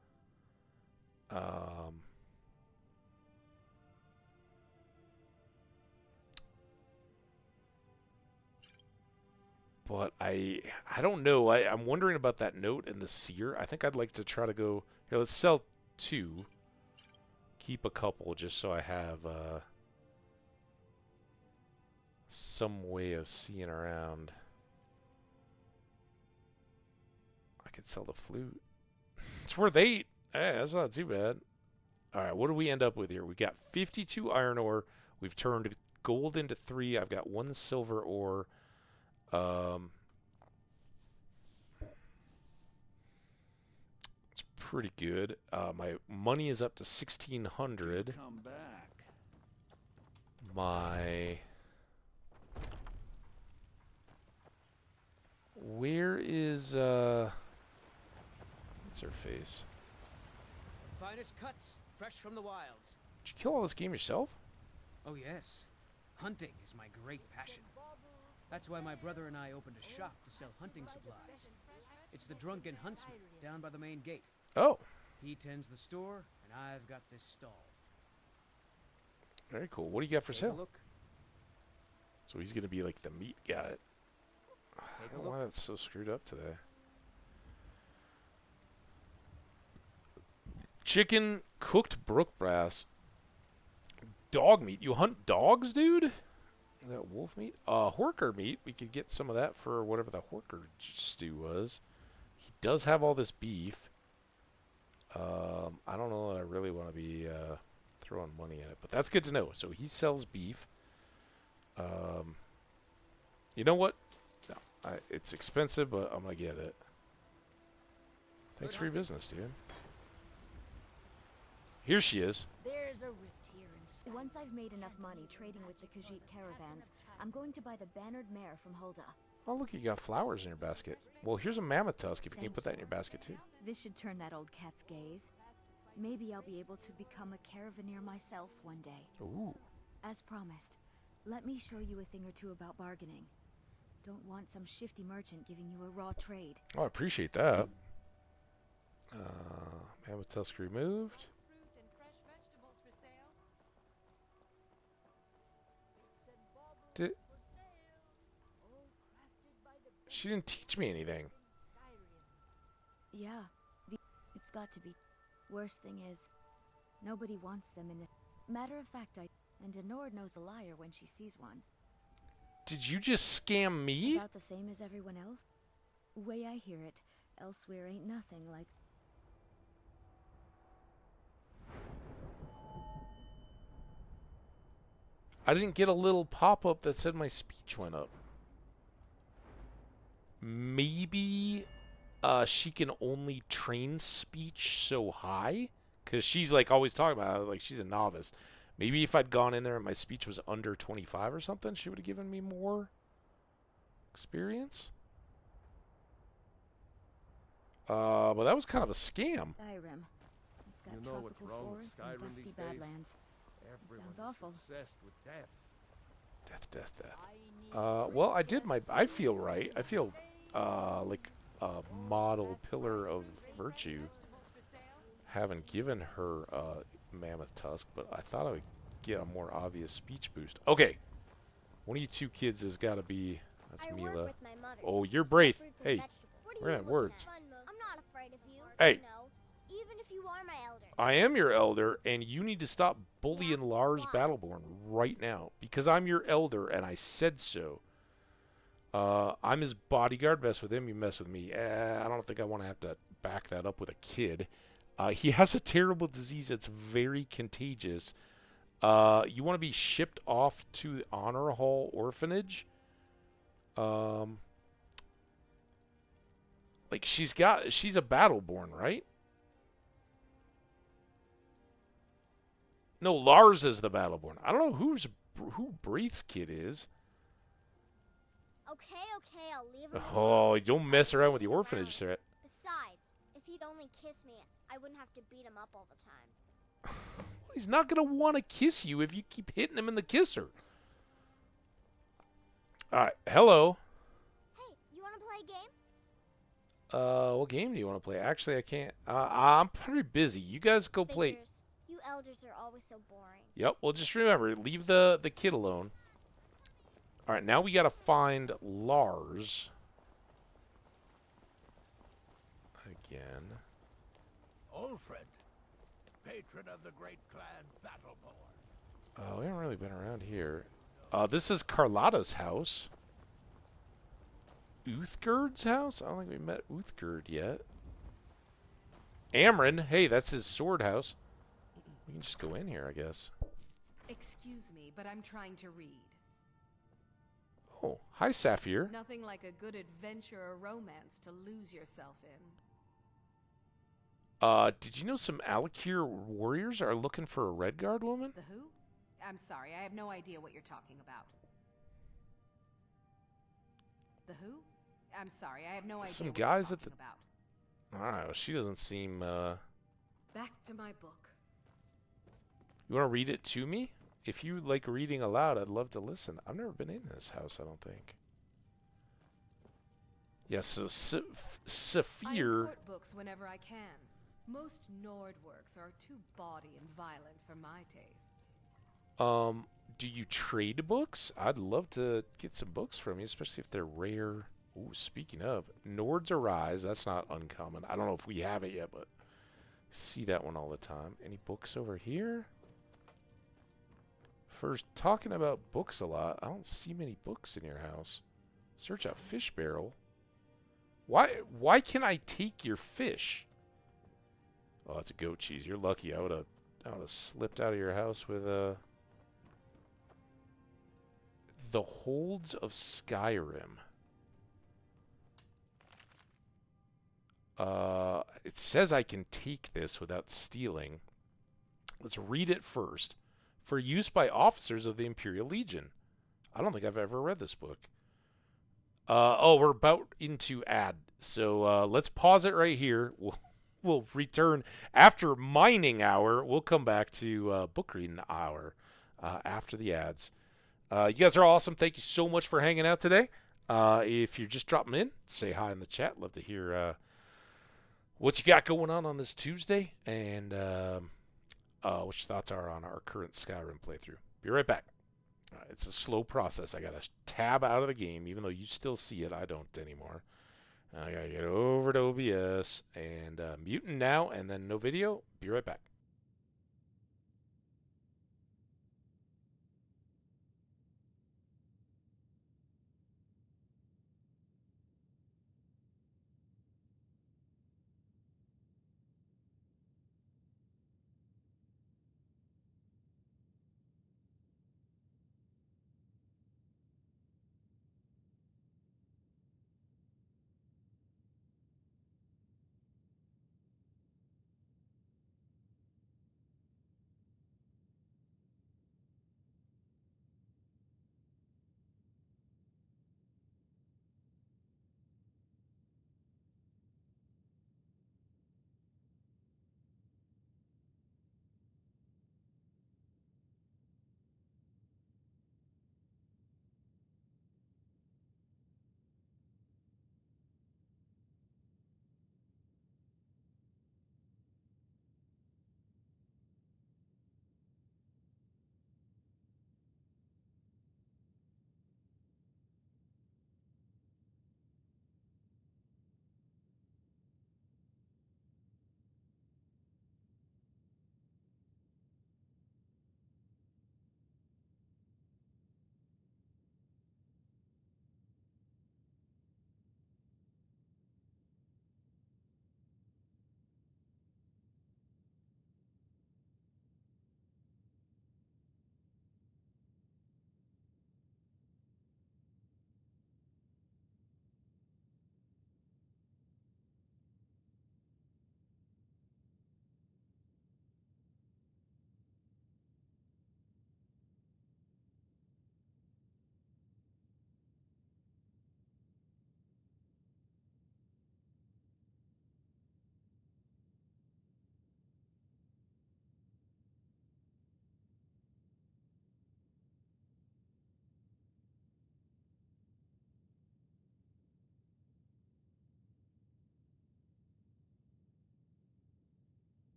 But I don't know. I'm wondering about that note in the seer. I think I'd like to try to go... Here, let's sell 2. Keep a couple just so I have some way of seeing around. I could sell the flute. It's worth 8. Hey, that's not too bad. All right, what do we end up with here? We got 52 iron ore. We've turned gold into 3. I've got 1 silver ore. It's pretty good. My money is up to 1,600. Come back. My... Where is, what's her face? Finest cuts, fresh from the wilds. Did you kill all this game yourself? Oh yes. Hunting is my great passion. That's why my brother and I opened a shop to sell hunting supplies. It's the Drunken Huntsman down by the main gate. Oh. He tends the store, and I've got this stall. Very cool. What do you got for Take a sale? look. So he's going to be like the meat guy. I Take don't a know why look. that's so screwed up today. Chicken, cooked brook brass, dog meat. You hunt dogs, dude? Is that wolf meat? Horker meat. We could get some of that for whatever the Horker stew was. He does have all this beef. I don't know that I really want to be throwing money in it, but that's good to know. So he sells beef. You know what? No, it's expensive, but I'm going to get it. Thanks for your business, dude. Here she is. There's a rift here in Once I've made enough money trading with the Khajiit caravans, I'm going to buy the bannered mare from Hulda. Oh, look, you got flowers in your basket. Well, here's a mammoth tusk if you can put that in your basket, too. This should turn that old cat's gaze. Maybe I'll be able to become a caravaneer myself one day. Ooh. As promised, let me show you a thing or two about bargaining. Don't want some shifty merchant giving you a raw trade. Oh, I appreciate that. Mammoth tusk removed. She didn't teach me anything. Yeah, it's got to be. Worst thing is, nobody wants them in the... Matter of fact, and Denord knows a liar when she sees one. Did you just scam me? About the same as everyone else? Way I hear it, elsewhere ain't nothing like... I didn't get a little pop-up that said my speech went up. Maybe she can only train speech so high? Because she's like always talking about it, like she's a novice. Maybe if I'd gone in there and my speech was under 25 or something, she would have given me more experience. But that was kind of a scam. Skyrim. It's got You know what's tropical wrong with forests and Skyrim dusty these days? badlands. Everyone Sounds awful. is obsessed with death. Death. Well, I did my... I feel right. I feel like a model pillar of virtue. Haven't given her mammoth tusk, but I thought I would get a more obvious speech boost. Okay. One of you two kids has got to be... That's Mila. Oh, you're Braith. Hey, we're in words. I'm not afraid of you. Hey. You know, even if you are my elder. I am your elder, and you need to stop bullying Lars Battleborn right now. Because I'm your elder, and I said so. I'm his bodyguard. Mess with him, you mess with me. I don't think I want to have to back that up with a kid. He has a terrible disease that's very contagious. You want to be shipped off to the Honor Hall Orphanage. Like she's a Battleborn, right? No, Lars is the Battleborn. I don't know who Breath's kid is. Okay, I'll leave him. Oh, don't mess around with the orphanage threat. Besides, if he'd only kiss me, I wouldn't have to beat him up all the time. He's not going to want to kiss you if you keep hitting him in the kisser. All right, hello. Hey, you want to play a game? What game do you want to play? Actually, I can't. I'm pretty busy. You guys go play. Figures. You elders are always so boring. Yep, well, just remember, leave the kid alone. All right, now we got to find Lars. Again. Old friend, patron of the great clan Battleborn. Oh, we haven't really been around here. This is Carlotta's house. Uthgerd's house? I don't think we met Uthgerd yet. Amron, hey, that's his sword house. We can just go in here, I guess. Excuse me, but I'm trying to read. Oh, hi, Saphir. Nothing like a good adventure or romance to lose yourself in. Did you know some Alakir warriors are looking for a Redguard woman? The who? I'm sorry, I have no idea what you're talking about. The who? I'm sorry, I have no idea Some what guys you're at the... talking about. I don't know, she doesn't seem, Back to my book. You want to read it to me? If you like reading aloud, I'd love to listen. I've never been in this house, I don't think. Yeah, so Saphir... I import books whenever I can. Most Nord works are too bawdy and violent for my tastes. Do you trade books? I'd love to get some books from you, especially if they're rare. Ooh, speaking of, Nords Arise. That's not uncommon. I don't know if we have it yet, but see that one all the time. Any books over here? First, talking about books a lot. I don't see many books in your house. Search out fish barrel. Why can I take your fish? Oh, it's a goat cheese. You're lucky. I would have slipped out of your house with the Holds of Skyrim. It says I can take this without stealing. Let's read it first. For use by officers of the Imperial Legion. I don't think I've ever read this book. Oh, we're about into ad. So let's pause it right here. We'll return after mining hour. We'll come back to book reading hour after the ads. You guys are awesome. Thank you so much for hanging out today. If you're just dropping in, say hi in the chat. Love to hear what you got going on this Tuesday and what your thoughts are on our current Skyrim playthrough. Be right back. It's a slow process. I got to tab out of the game, even though you still see it. I don't anymore. I got to get over to OBS and muting now, and then no video. Be right back.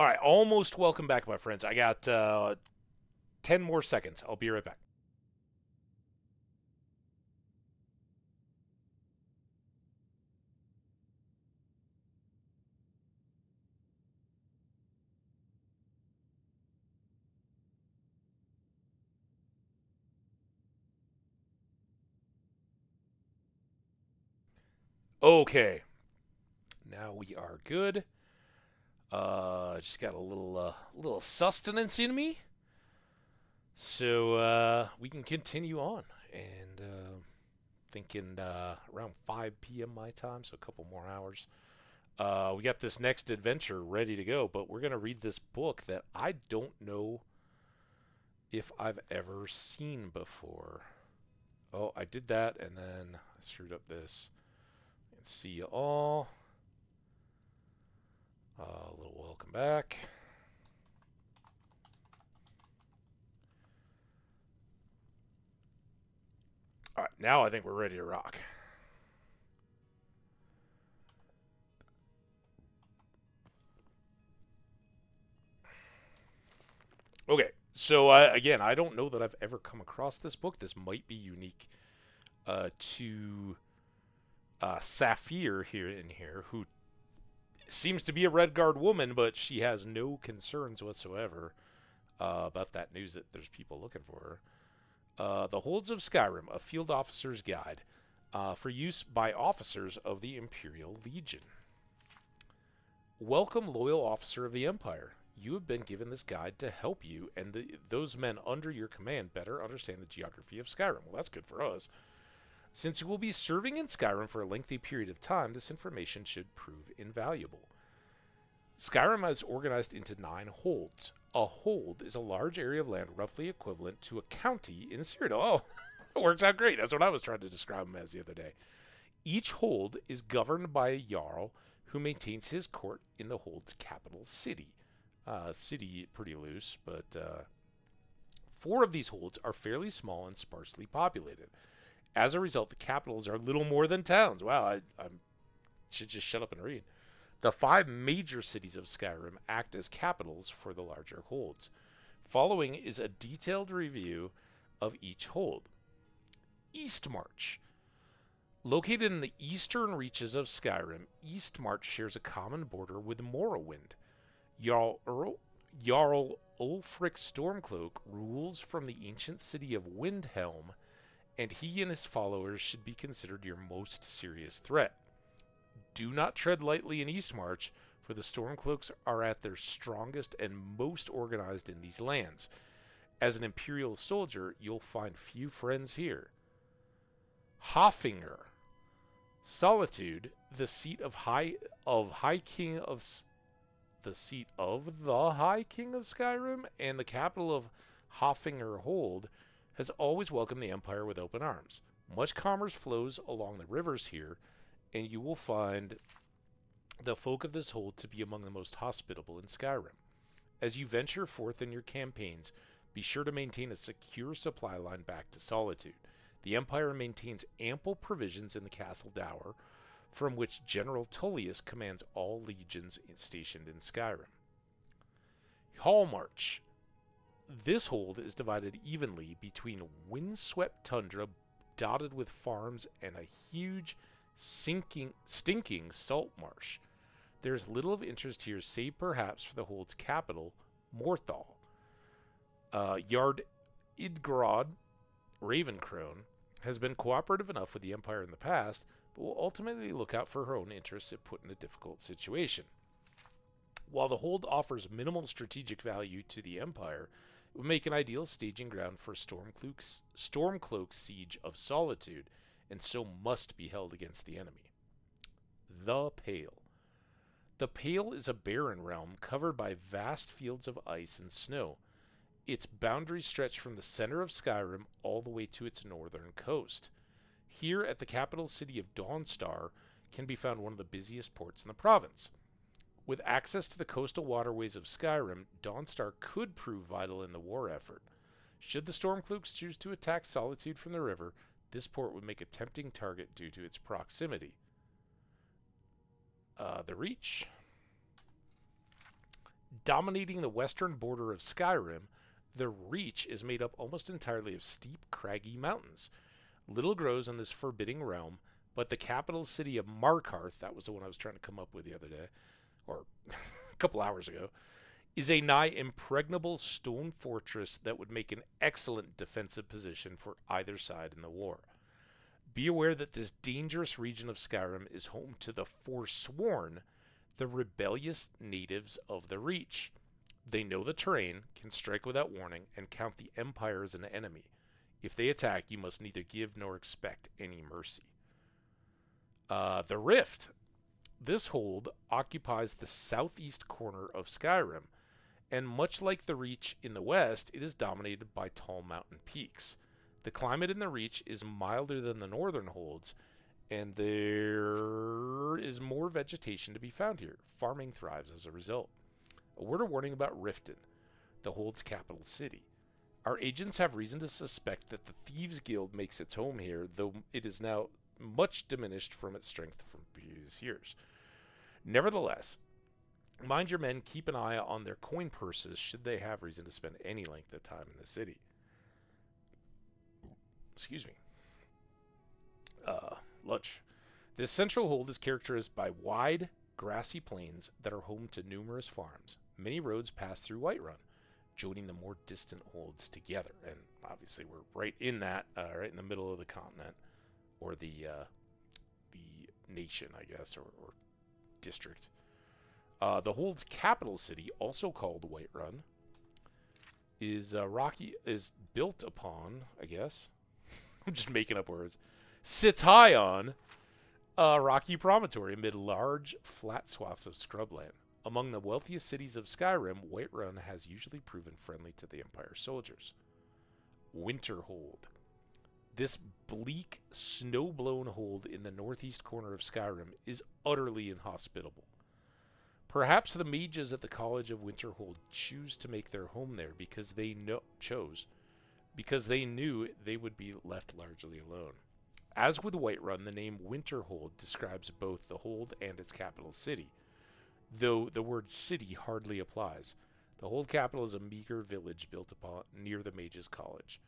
All right, almost welcome back, my friends. I got 10 more seconds. I'll be right back. Okay. Now we are good. Just got a little sustenance in me. So we can continue on. And thinking around 5 p.m. my time, so a couple more hours. We got this next adventure ready to go, but we're going to read this book that I don't know if I've ever seen before. Oh, I did that, and then I screwed up this. Let's see you all. A little welcome back. All right, now I think we're ready to rock. Okay, so again, I don't know that I've ever come across this book. This might be unique to Saphir here, who seems to be a Redguard woman, but she has no concerns whatsoever about that news that there's people looking for her. The Holds of Skyrim, a field officer's guide for use by officers of the Imperial Legion. Welcome, loyal officer of the Empire. You have been given this guide to help you and those men under your command better understand the geography of Skyrim. Well, that's good for us. Since you will be serving in Skyrim for a lengthy period of time, this information should prove invaluable. Skyrim is organized into 9 holds. A hold is a large area of land roughly equivalent to a county in Cyrodiil. Oh, it works out great. That's what I was trying to describe them as the other day. Each hold is governed by a Jarl who maintains his court in the hold's capital city. City, pretty loose, but 4 of these holds are fairly small and sparsely populated. As a result, the capitals are little more than towns. Wow, I should just shut up and read. The 5 major cities of Skyrim act as capitals for the larger holds. Following is a detailed review of each hold. Eastmarch. Located in the eastern reaches of Skyrim, Eastmarch shares a common border with Morrowind. Jarl Ulfric Stormcloak rules from the ancient city of Windhelm, and he and his followers should be considered your most serious threat. Do not tread lightly in Eastmarch, for the Stormcloaks are at their strongest and most organized in these lands. As an Imperial soldier, you'll find few friends here. Hoffinger. Solitude, the seat of the High King of Skyrim and the capital of Hoffinger Hold, has always welcomed the Empire with open arms. Much commerce flows along the rivers here, and you will find the folk of this hold to be among the most hospitable in Skyrim. As you venture forth in your campaigns, be sure to maintain a secure supply line back to Solitude. The Empire maintains ample provisions in the Castle Dower, from which General Tullius commands all legions stationed in Skyrim. Hallmarch. This hold is divided evenly between windswept tundra dotted with farms and a huge, stinking salt marsh. There is little of interest here, save perhaps for the hold's capital, Morthal. Yard Idgrod, Ravencrone, has been cooperative enough with the Empire in the past, but will ultimately look out for her own interests if put in a difficult situation. While the hold offers minimal strategic value to the Empire, it would make an ideal staging ground for Stormcloak's siege of Solitude, and so must be held against the enemy. The Pale. The Pale is a barren realm covered by vast fields of ice and snow. Its boundaries stretch from the center of Skyrim all the way to its northern coast. Here at the capital city of Dawnstar can be found one of the busiest ports in the province. With access to the coastal waterways of Skyrim, Dawnstar could prove vital in the war effort. Should the Stormcloaks choose to attack Solitude from the river, this port would make a tempting target due to its proximity. The Reach. Dominating the western border of Skyrim, the Reach is made up almost entirely of steep, craggy mountains. Little grows in this forbidding realm, but the capital city of Markarth, that was the one I was trying to come up with the other day, or a couple hours ago, is a nigh impregnable stone fortress that would make an excellent defensive position for either side in the war. Be aware that this dangerous region of Skyrim is home to the Forsworn, the rebellious natives of the Reach. They know the terrain, can strike without warning, and count the Empire as an enemy. If they attack, you must neither give nor expect any mercy. The Rift. This hold occupies the southeast corner of Skyrim, and much like the Reach in the west, it is dominated by tall mountain peaks. The climate in the Reach is milder than the northern holds, and there is more vegetation to be found here. Farming thrives as a result. A word of warning about Riften, the hold's capital city. Our agents have reason to suspect that the Thieves' Guild makes its home here, though it is now much diminished from its strength from previous years. Nevertheless, mind your men keep an eye on their coin purses should they have reason to spend any length of time in the city. Excuse me. Lunch. This central hold is characterized by wide, grassy plains that are home to numerous farms. Many roads pass through Whiterun, joining the more distant holds together. And obviously we're right in that, right in the middle of the continent, or the nation, I guess, or district. The hold's capital city, also called Whiterun, is built upon, I guess, I'm just making up words, sits high on a rocky promontory amid large, flat swaths of scrubland. Among the wealthiest cities of Skyrim, Whiterun has usually proven friendly to the Empire soldiers. Winterhold. This bleak, snow-blown hold in the northeast corner of Skyrim is utterly inhospitable. Perhaps the mages at the College of Winterhold choose to make their home there because they knew they would be left largely alone. As with Whiterun, the name Winterhold describes both the hold and its capital city, though the word city hardly applies. The hold capital is a meager village built upon near the Mages' College.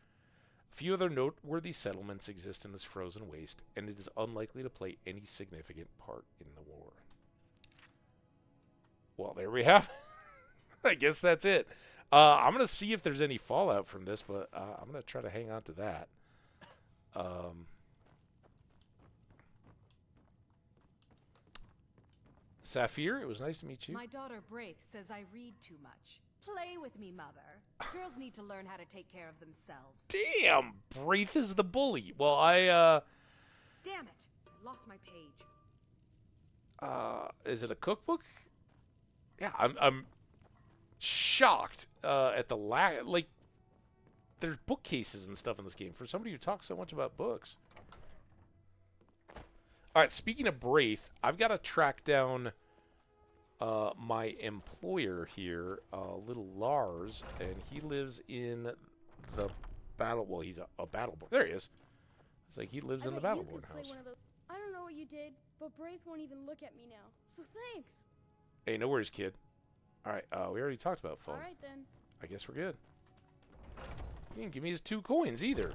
A few other noteworthy settlements exist in this frozen waste, and it is unlikely to play any significant part in the war. Well, there we have it. I guess that's it. I'm going to see if there's any fallout from this, but I'm going to try to hang on to that. Saphir, it was nice to meet you. My daughter Braith says I read too much. Play with me, Mother. Girls need to learn how to take care of themselves. Damn, Braith is the bully. Well, Damn it! I lost my page. Is it a cookbook? Yeah, I'm shocked at the like. There's bookcases and stuff in this game for somebody who talks so much about books. All right, speaking of Braith, I've got to track down my employer here, little Lars, and he lives in the battle. Well, he's a Battleborn. There he is. It's like he lives in the Battleborn house. I don't know what you did, but Braith won't even look at me now. So thanks. Hey, no worries, kid. All right, we already talked about phone. All right then. I guess we're good. He didn't give me his 2 coins either.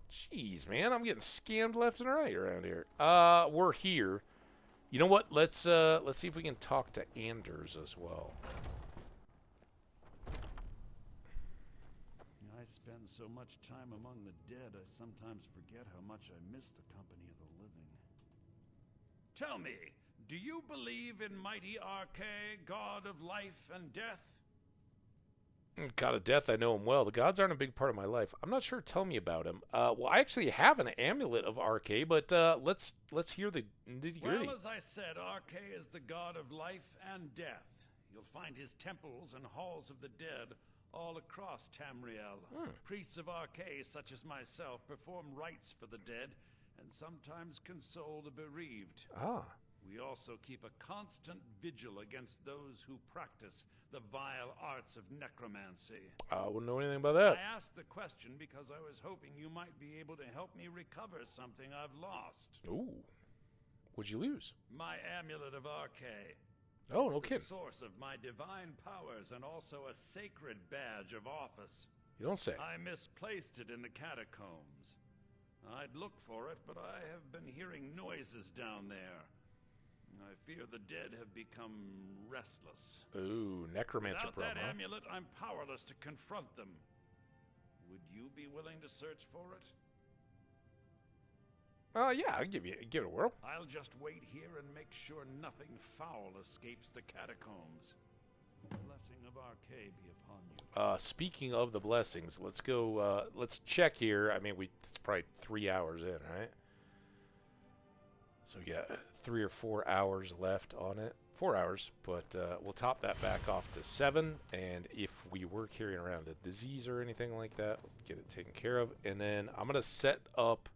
Jeez, man, I'm getting scammed left and right around here. We're here. You know what? Let's see if we can talk to Anders as well. I spend so much time among the dead, I sometimes forget how much I miss the company of the living. Tell me, do you believe in mighty Archay, god of life and death? God of Death, I know him well. The gods aren't a big part of my life. I'm not sure. Tell me about him. Well, I actually have an amulet of Archay, but let's hear the nitty-gritty. Well, as I said, Archay is the god of life and death. You'll find his temples and halls of the dead all across Tamriel. Priests of Archay, such as myself, perform rites for the dead and sometimes console the bereaved. We also keep a constant vigil against those who practice the vile arts of necromancy. I wouldn't know anything about that. I asked the question because I was hoping you might be able to help me recover something I've lost. Ooh. What'd you lose? My amulet of Archay. Oh, no It's kidding. the source of my divine powers and also a sacred badge of office. You don't say. I misplaced it in the catacombs. I'd look for it, but I have been hearing noises down there. I fear the dead have become restless. Ooh, necromancer Without that promo. amulet, I'm powerless to confront them. Would you be willing to search for it? Yeah, I'll give it a whirl. I'll just wait here and make sure nothing foul escapes the catacombs. The blessing of Arcade be upon you. Speaking of the blessings, let's go. Let's check here. I mean, it's probably 3 hours in, right? So yeah, 3 or 4 hours left on it. 4 hours, but we'll top that back off to 7. And if we were carrying around a disease or anything like that, we'll get it taken care of. And then I'm gonna set up.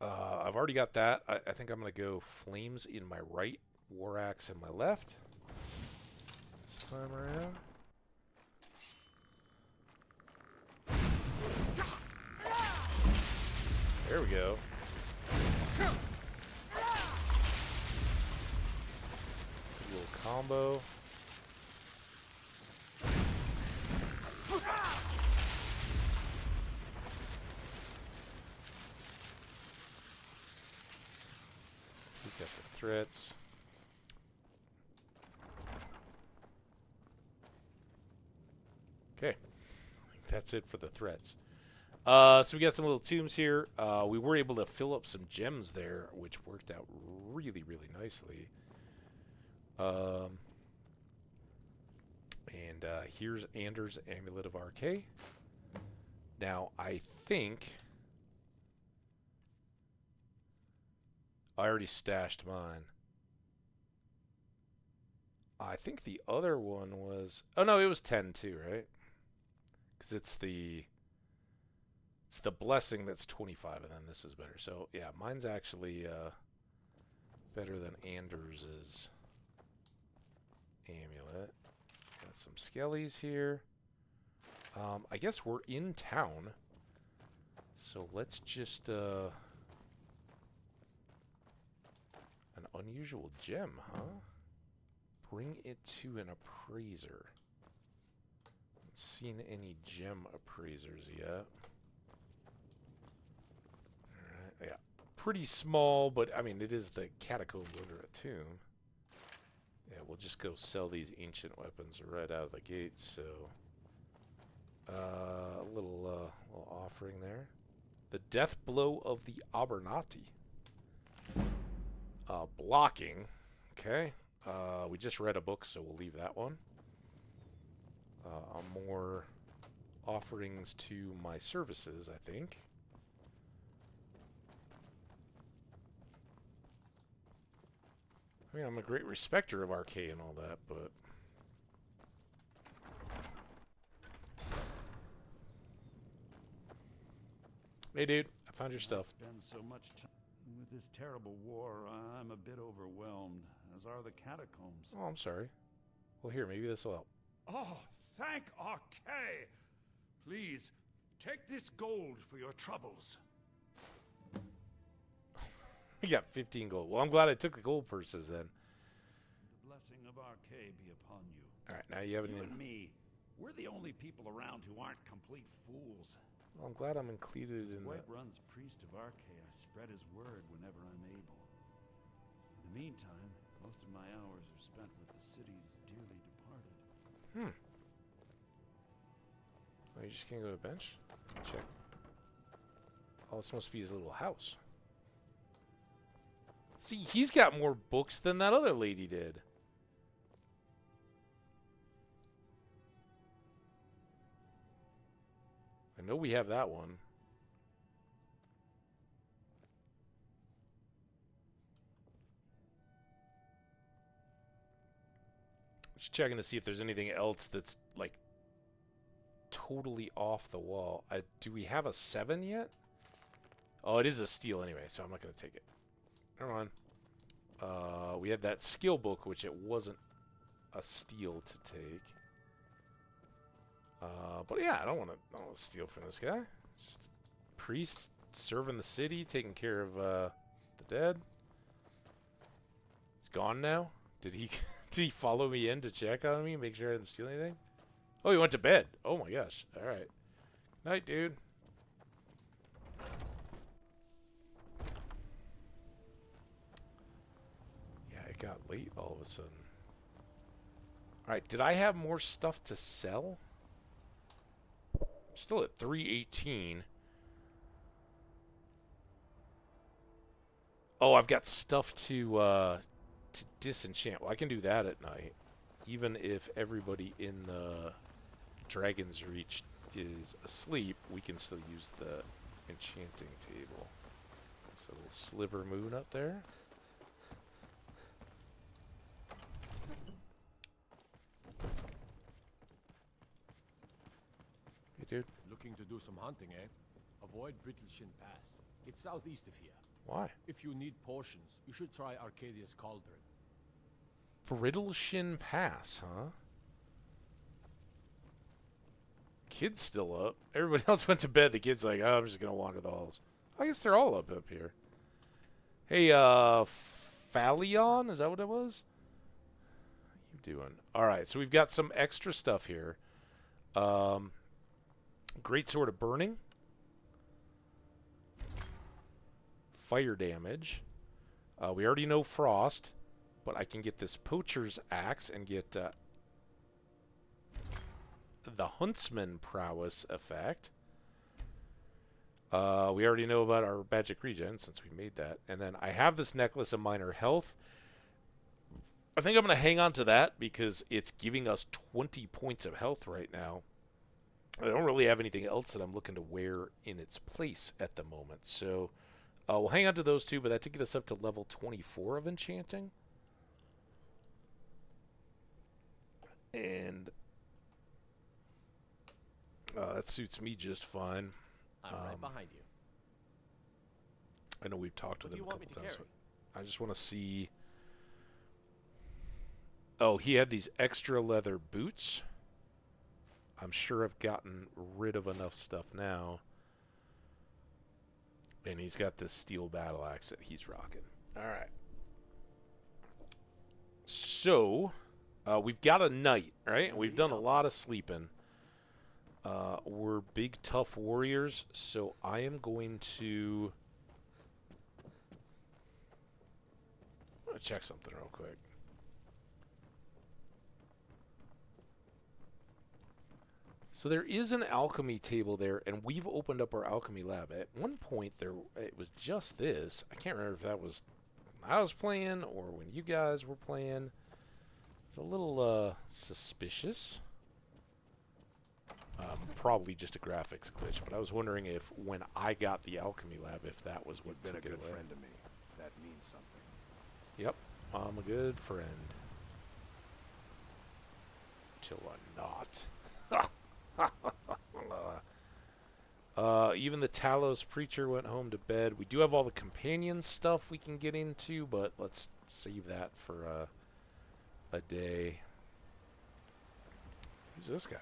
I've already got that. I think I'm gonna go flames in my right, war axe in my left. This time around. There we go. Little combo. We got the threats. Okay, that's it for the threats. So we got some little tombs here. We were able to fill up some gems there, which worked out really, really nicely. And here's Anders' Amulet of Arcade. Now, I think I already stashed mine. I think the other one was... Oh, no, it was 10 too, right? Because it's the blessing that's 25, and then this is better. So, yeah, mine's actually better than Anders' amulet. Got some skellies here. I guess we're in town. So let's just... an unusual gem, huh? Bring it to an appraiser. Haven't seen any gem appraisers yet. Alright, yeah. Pretty small, but I mean, it is the catacomb under a tomb. Yeah, we'll just go sell these ancient weapons right out of the gate, so... a little offering there. The death blow of the Abernathy. Blocking. Okay. We just read a book, so we'll leave that one. More offerings to my services, I think. I mean, I'm a great respecter of Arcade and all that, but... Hey, dude. I found your stuff. I spend so much time with this terrible war. I'm a bit overwhelmed, as are the catacombs. Oh, I'm sorry. Well, here, maybe this will help. Oh, thank Arcade! Please, take this gold for your troubles. We got 15 gold. Well, I'm glad I took the gold purses then. The blessing of Arcade be upon you. All right, now you have You and me, we're the only people around who aren't complete fools. Well, I'm glad I'm included in White that. Run's priest of Arcade. I spread his word whenever I'm able. In the meantime, most of my hours are spent with the city's dearly departed. Oh, you just can't go to the bench? Check. Oh, this must be his little house. See, he's got more books than that other lady did. I know we have that one. Just checking to see if there's anything else that's, like, totally off the wall. Do we have a 7 yet? Oh, it is a steal anyway, so I'm not going to take it. Never mind. We had that skill book, which it wasn't a steal to take. But yeah, I don't want to steal from this guy. Just priest serving the city, taking care of the dead. He's gone now? Did he did he follow me in to check on me, make sure I didn't steal anything? Oh, he went to bed. Oh my gosh. All right. Night, dude. Yeah, it got late all of a sudden. All right, did I have more stuff to sell? I'm still at 318. Oh, I've got stuff to disenchant. Well, I can do that at night. Even if everybody in the Dragon's Reach is asleep, we can still use the enchanting table. There's a little sliver moon up there. Hey, dude. Looking to do some hunting, eh? Avoid Brittleshin Pass. It's southeast of here. Why? If you need potions, you should try Arcadia's Cauldron. Brittleshin Pass, huh? Kid's still up. Everybody else went to bed. The kid's like, oh, I'm just going to wander the halls. I guess they're all up here. Hey, Phalion? Is that what it was? How you doing? All right, so we've got some extra stuff here. Great Sword of Burning. Fire damage. We already know Frost, but I can get this Poacher's Axe and get the Huntsman Prowess effect. We already know about our magic regen since we made that. And then I have this Necklace of Minor Health. I think I'm going to hang on to that because it's giving us 20 points of health right now. I don't really have anything else that I'm looking to wear in its place at the moment. So we'll hang on to those two, but that to get us up to level 24 of enchanting. And that suits me just fine. I'm right behind you. I know we've talked with him a couple times. So I just want to see. Oh, he had these extra leather boots. I'm sure I've gotten rid of enough stuff now. And he's got this steel battle axe that he's rocking. All right. So, we've got a night, right? We've done a lot of sleeping. We're big, tough warriors, so I am going to... I'm going to check something real quick. So there is an alchemy table there, and we've opened up our alchemy lab. At one point, it was just this. I can't remember if that was when I was playing or when you guys were playing. It's a little suspicious. Probably just a graphics glitch, but I was wondering if when I got the alchemy lab, if that was what You've been took a it good away. friend to me. That means something. Yep, I'm a good friend. Till I'm not. Even the Talos preacher went home to bed. We do have all the companion stuff we can get into, but let's save that for a day. Who's this guy?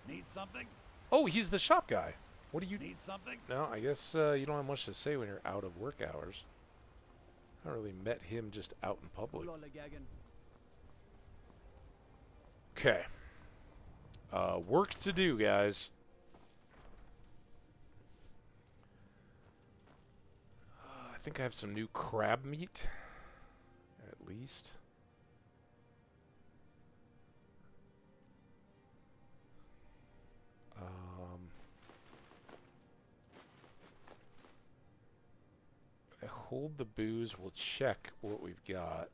Need something? Oh, he's the shop guy. What do you need? Something? No, I guess you don't have much to say when you're out of work hours. I haven't really met him just out in public. Okay. Work to do, guys. I think I have some new crab meat, at least. I hold the booze. We'll check what we've got.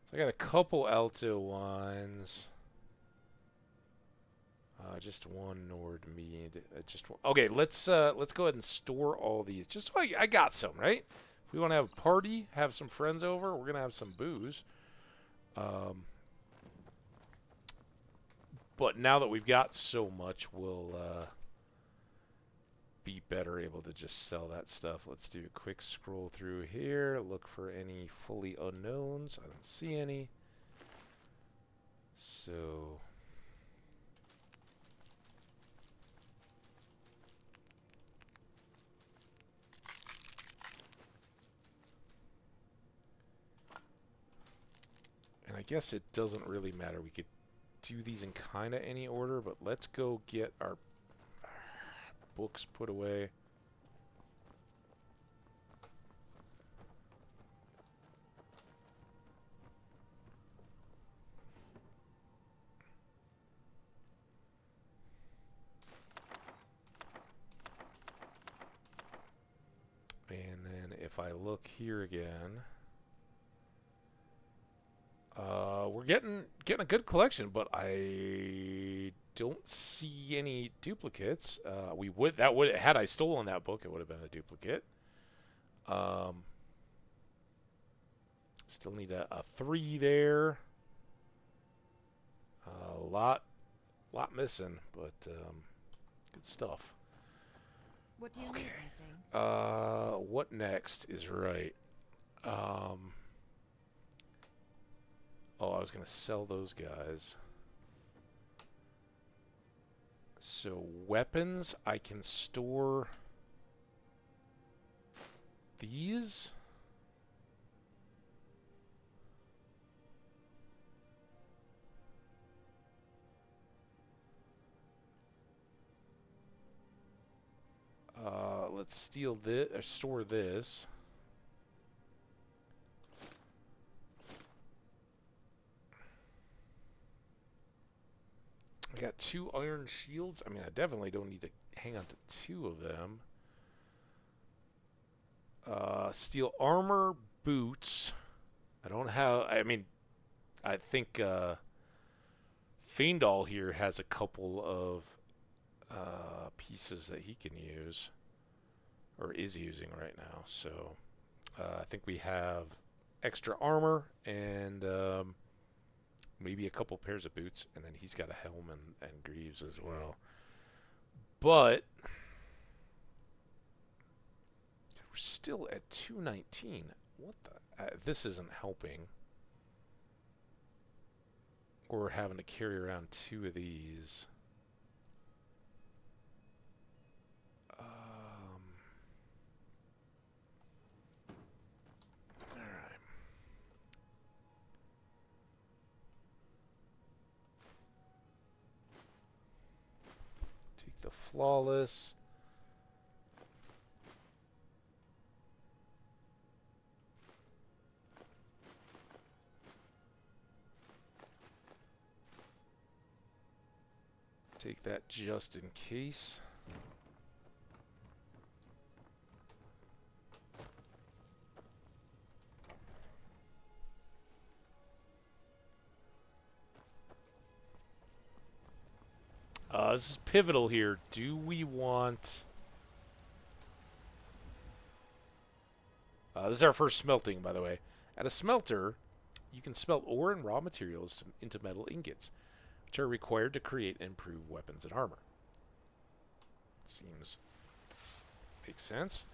So I got a couple Alto wines. Just one Nord mead. Just one. Okay, let's go ahead and store all these. Just so I got some, right? If we want to have a party, have some friends over, we're gonna have some booze. But now that we've got so much, we'll be better able to just sell that stuff. Let's do a quick scroll through here. Look for any fully unknowns. I don't see any. So... guess it doesn't really matter. We could do these in kind of any order, but let's go get our books put away. And then if I look here again, we're getting a good collection, but I don't see any duplicates. Had I stolen that book, it would have been a duplicate. Still need a 3 there. A lot missing, but good stuff. What do you okay. need, anything? What next is right? Oh, I was gonna sell those guys. So weapons, I can store these. Let's steal this or store this. I got 2 iron shields. I mean, I definitely don't need to hang on to 2 of them. Steel armor, boots. I don't have... I mean, I think Fiendal here has a couple of pieces that he can use. Or is using right now. So, I think we have extra armor and... maybe a couple pairs of boots, and then he's got a helm and greaves as well. But we're still at 219. What the? This isn't helping. Or having to carry around 2 of these. The flawless. Take that just in case. This is pivotal here. Do we want... this is our first smelting, by the way. At a smelter, you can smelt ore and raw materials into metal ingots, which are required to create and improve weapons and armor. Seems... makes sense.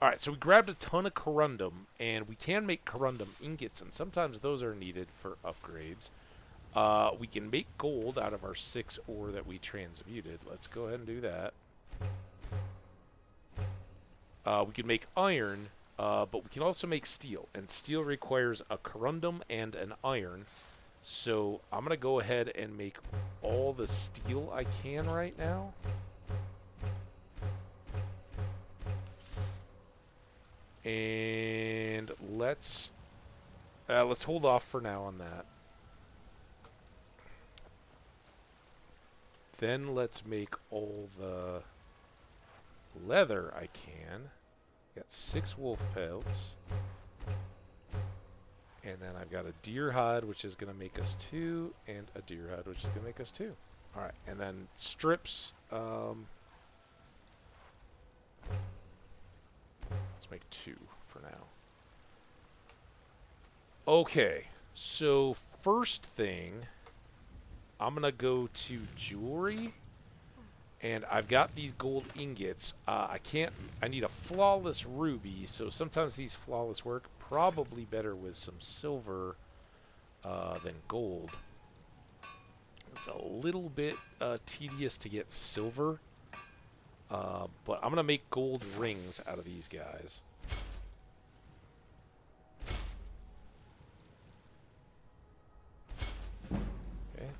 Alright, so we grabbed a ton of corundum, and we can make corundum ingots, and sometimes those are needed for upgrades. We can make gold out of our 6 ore that we transmuted. Let's go ahead and do that. We can make iron, but we can also make steel. And steel requires a corundum and an iron. So I'm going to go ahead and make all the steel I can right now. And let's hold off for now on that. Then let's make all the leather I can. Got 6 wolf pelts. And then I've got a deer hide, which is going to make us 2, and a deer hide, which is going to make us 2. Alright, and then strips. Let's make 2 for now. Okay, so first thing... I'm going to go to jewelry, and I've got these gold ingots. I need a flawless ruby, so sometimes these flawless work. Probably better with some silver than gold. It's a little bit tedious to get silver, but I'm going to make gold rings out of these guys.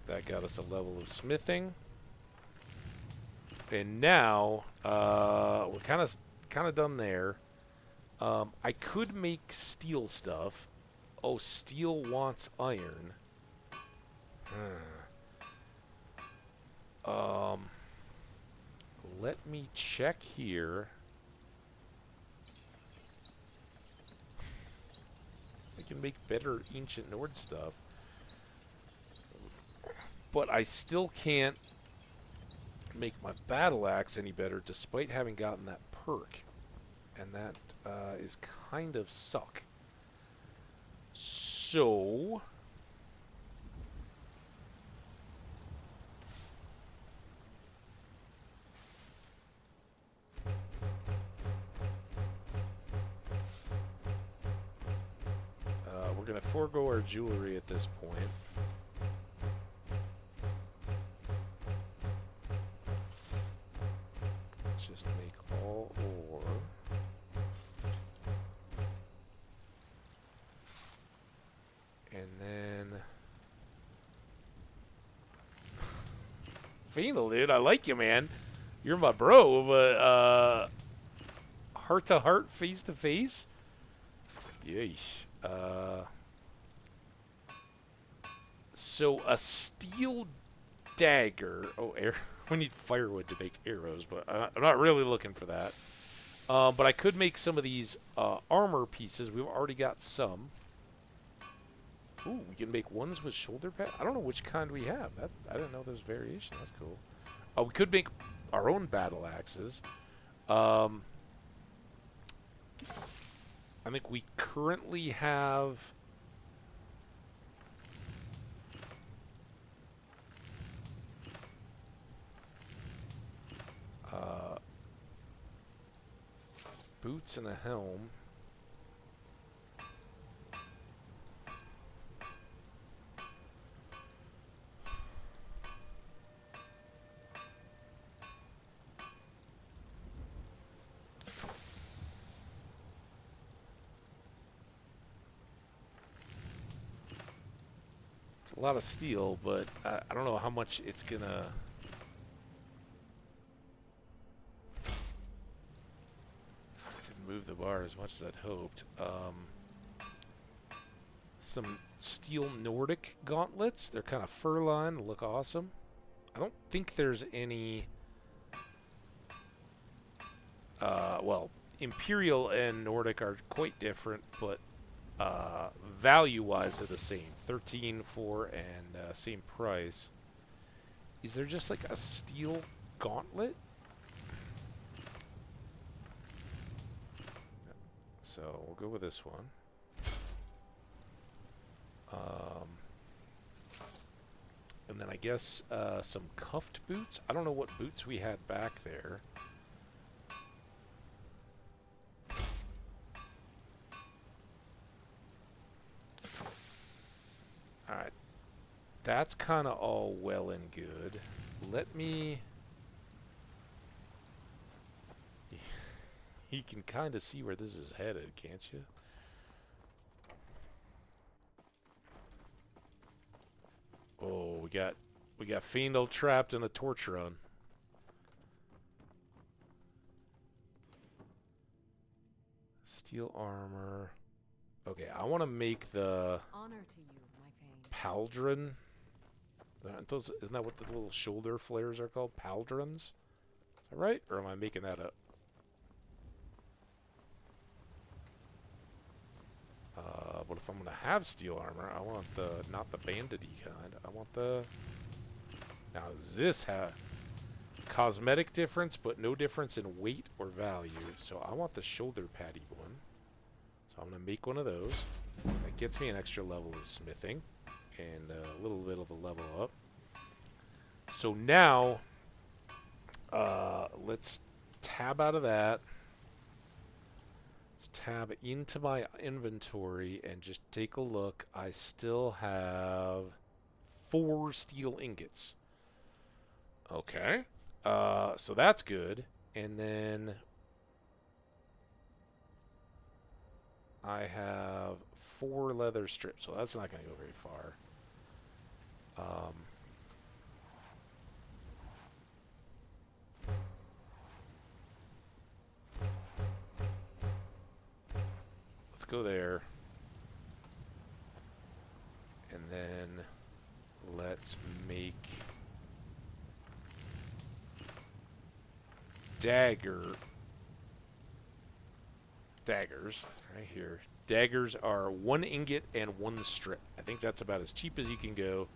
That got us a level of smithing. And now we're kind of done there. I could make steel stuff. Oh, steel wants iron. Let me check here. I can make better ancient Nord stuff. But I still can't make my battle axe any better despite having gotten that perk. And that is kind of suck. So... we're going to forego our jewelry at this point. Let's just make all ore. And then... Phenol, dude, I like you, man. You're my bro, but, heart to heart, face to face? Yeesh. So a steel dagger. Oh, we need firewood to make arrows, but I'm not really looking for that. But I could make some of these armor pieces. We've already got some. Ooh, we can make ones with shoulder pad. I don't know which kind we have. I didn't know there's variation. That's cool. Oh, we could make our own battle axes. I think we currently have... boots and a helm. It's a lot of steel, but I don't know how much it's gonna... Move the bar as much as I'd hoped. Some steel Nordic gauntlets. They're kind of fur-lined, look awesome. I don't think there's any... well, Imperial and Nordic are quite different, but value-wise they're the same. 13 for and same price. Is there just like a steel gauntlet? So we'll go with this one. And then I guess some cuffed boots. I don't know what boots we had back there. Alright. That's kind of all well and good. Let me... You can kind of see where this is headed, can't you? Oh, we got Fiendal trapped in a torch run. Steel armor. Okay, I want to make the honor to you, my Thane. Pauldron. Isn't that what the little shoulder flares are called? Pauldrons? Is that right? Or am I making that up? But if I'm going to have steel armor, I want the, not the bandity kind. I want the... Now, does this have cosmetic difference, but no difference in weight or value? So I want the shoulder paddy one. So I'm going to make one of those. That gets me an extra level of smithing and a little bit of a level up. So now, let's tab out of that. Let's tab into my inventory and just take a look. I still have 4 steel ingots. Okay. So that's good. And then I have 4 leather strips. So that's not going to go very far. go there. And then let's make daggers right here. Daggers are 1 ingot and 1 strip. I think that's about as cheap as you can go.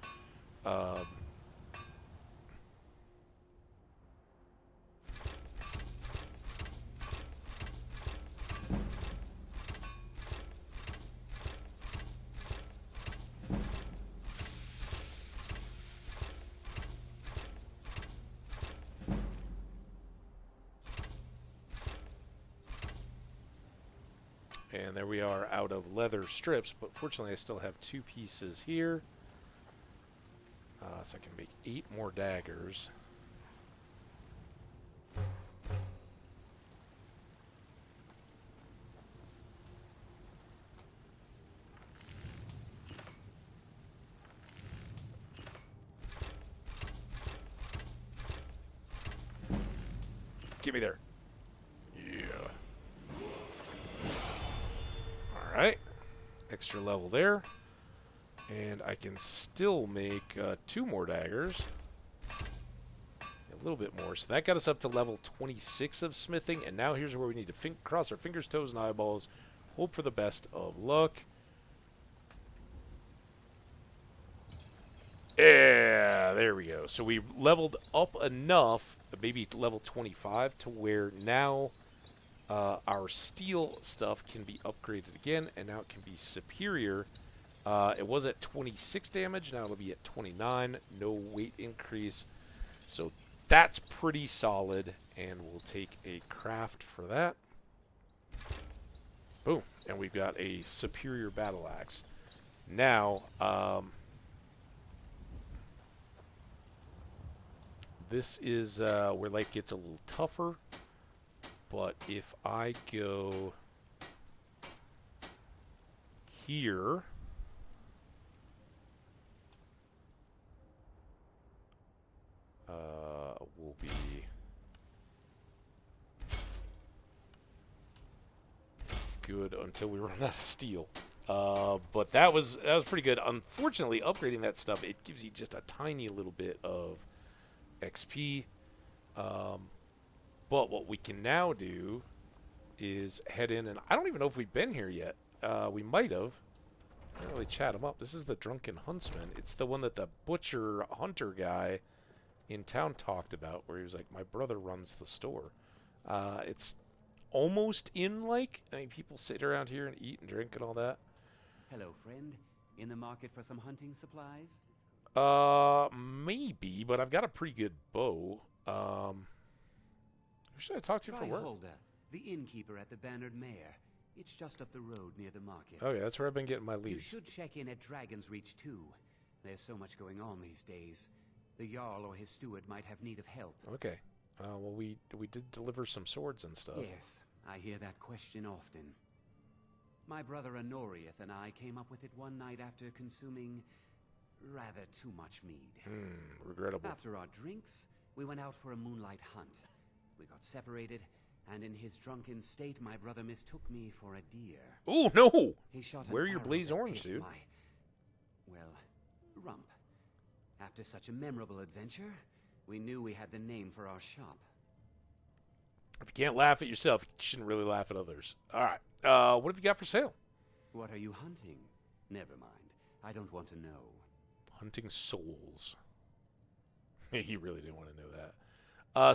And there we are out of leather strips, but fortunately I still have 2 pieces here. So I can make 8 more daggers. Get me there. Alright, extra level there, and I can still make 2 more daggers, a little bit more, so that got us up to level 26 of smithing, and now here's where we need to cross our fingers, toes, and eyeballs, hope for the best of luck. Yeah, there we go. So we leveled up enough, maybe level 25, to where now our steel stuff can be upgraded again, and now it can be superior. It was at 26 damage, now it'll be at 29, no weight increase. So that's pretty solid, and we'll take a craft for that. Boom, and we've got a superior battle axe. Now, this is where life gets a little tougher. But if I go here, will be good until we run out of steel. But that was pretty good. Unfortunately, upgrading that stuff, it gives you just a tiny little bit of XP. But what we can now do is head in, and I don't even know if we've been here yet. We might have. I didn't really chat him up. This is the Drunken Huntsman. It's the one that the butcher hunter guy in town talked about, where he was like, my brother runs the store. It's almost in, like, I mean, people sit around here and eat and drink and all that. Hello, friend. In the market for some hunting supplies? Maybe, but I've got a pretty good bow. Who should I talk to for work? Holder, the innkeeper at the Bannered Mare. It's just up the road near the market. Okay, that's where I've been getting my leads. You should check in at Dragon's Reach, too. There's so much going on these days. The Jarl or his steward might have need of help. Okay. Well, we did deliver some swords and stuff. Yes, I hear that question often. My brother Honorius and I came up with it one night after consuming rather too much mead. Regrettable. After our drinks, we went out for a moonlight hunt. We got separated, and in his drunken state, my brother mistook me for a deer. Oh, no! He shot Wear your arrow blaze that orange, pierced dude. Well, rump. After such a memorable adventure, we knew we had the name for our shop. If you can't laugh at yourself, you shouldn't really laugh at others. All right. What have you got for sale? What are you hunting? Never mind. I don't want to know. Hunting souls. He really didn't want to know that.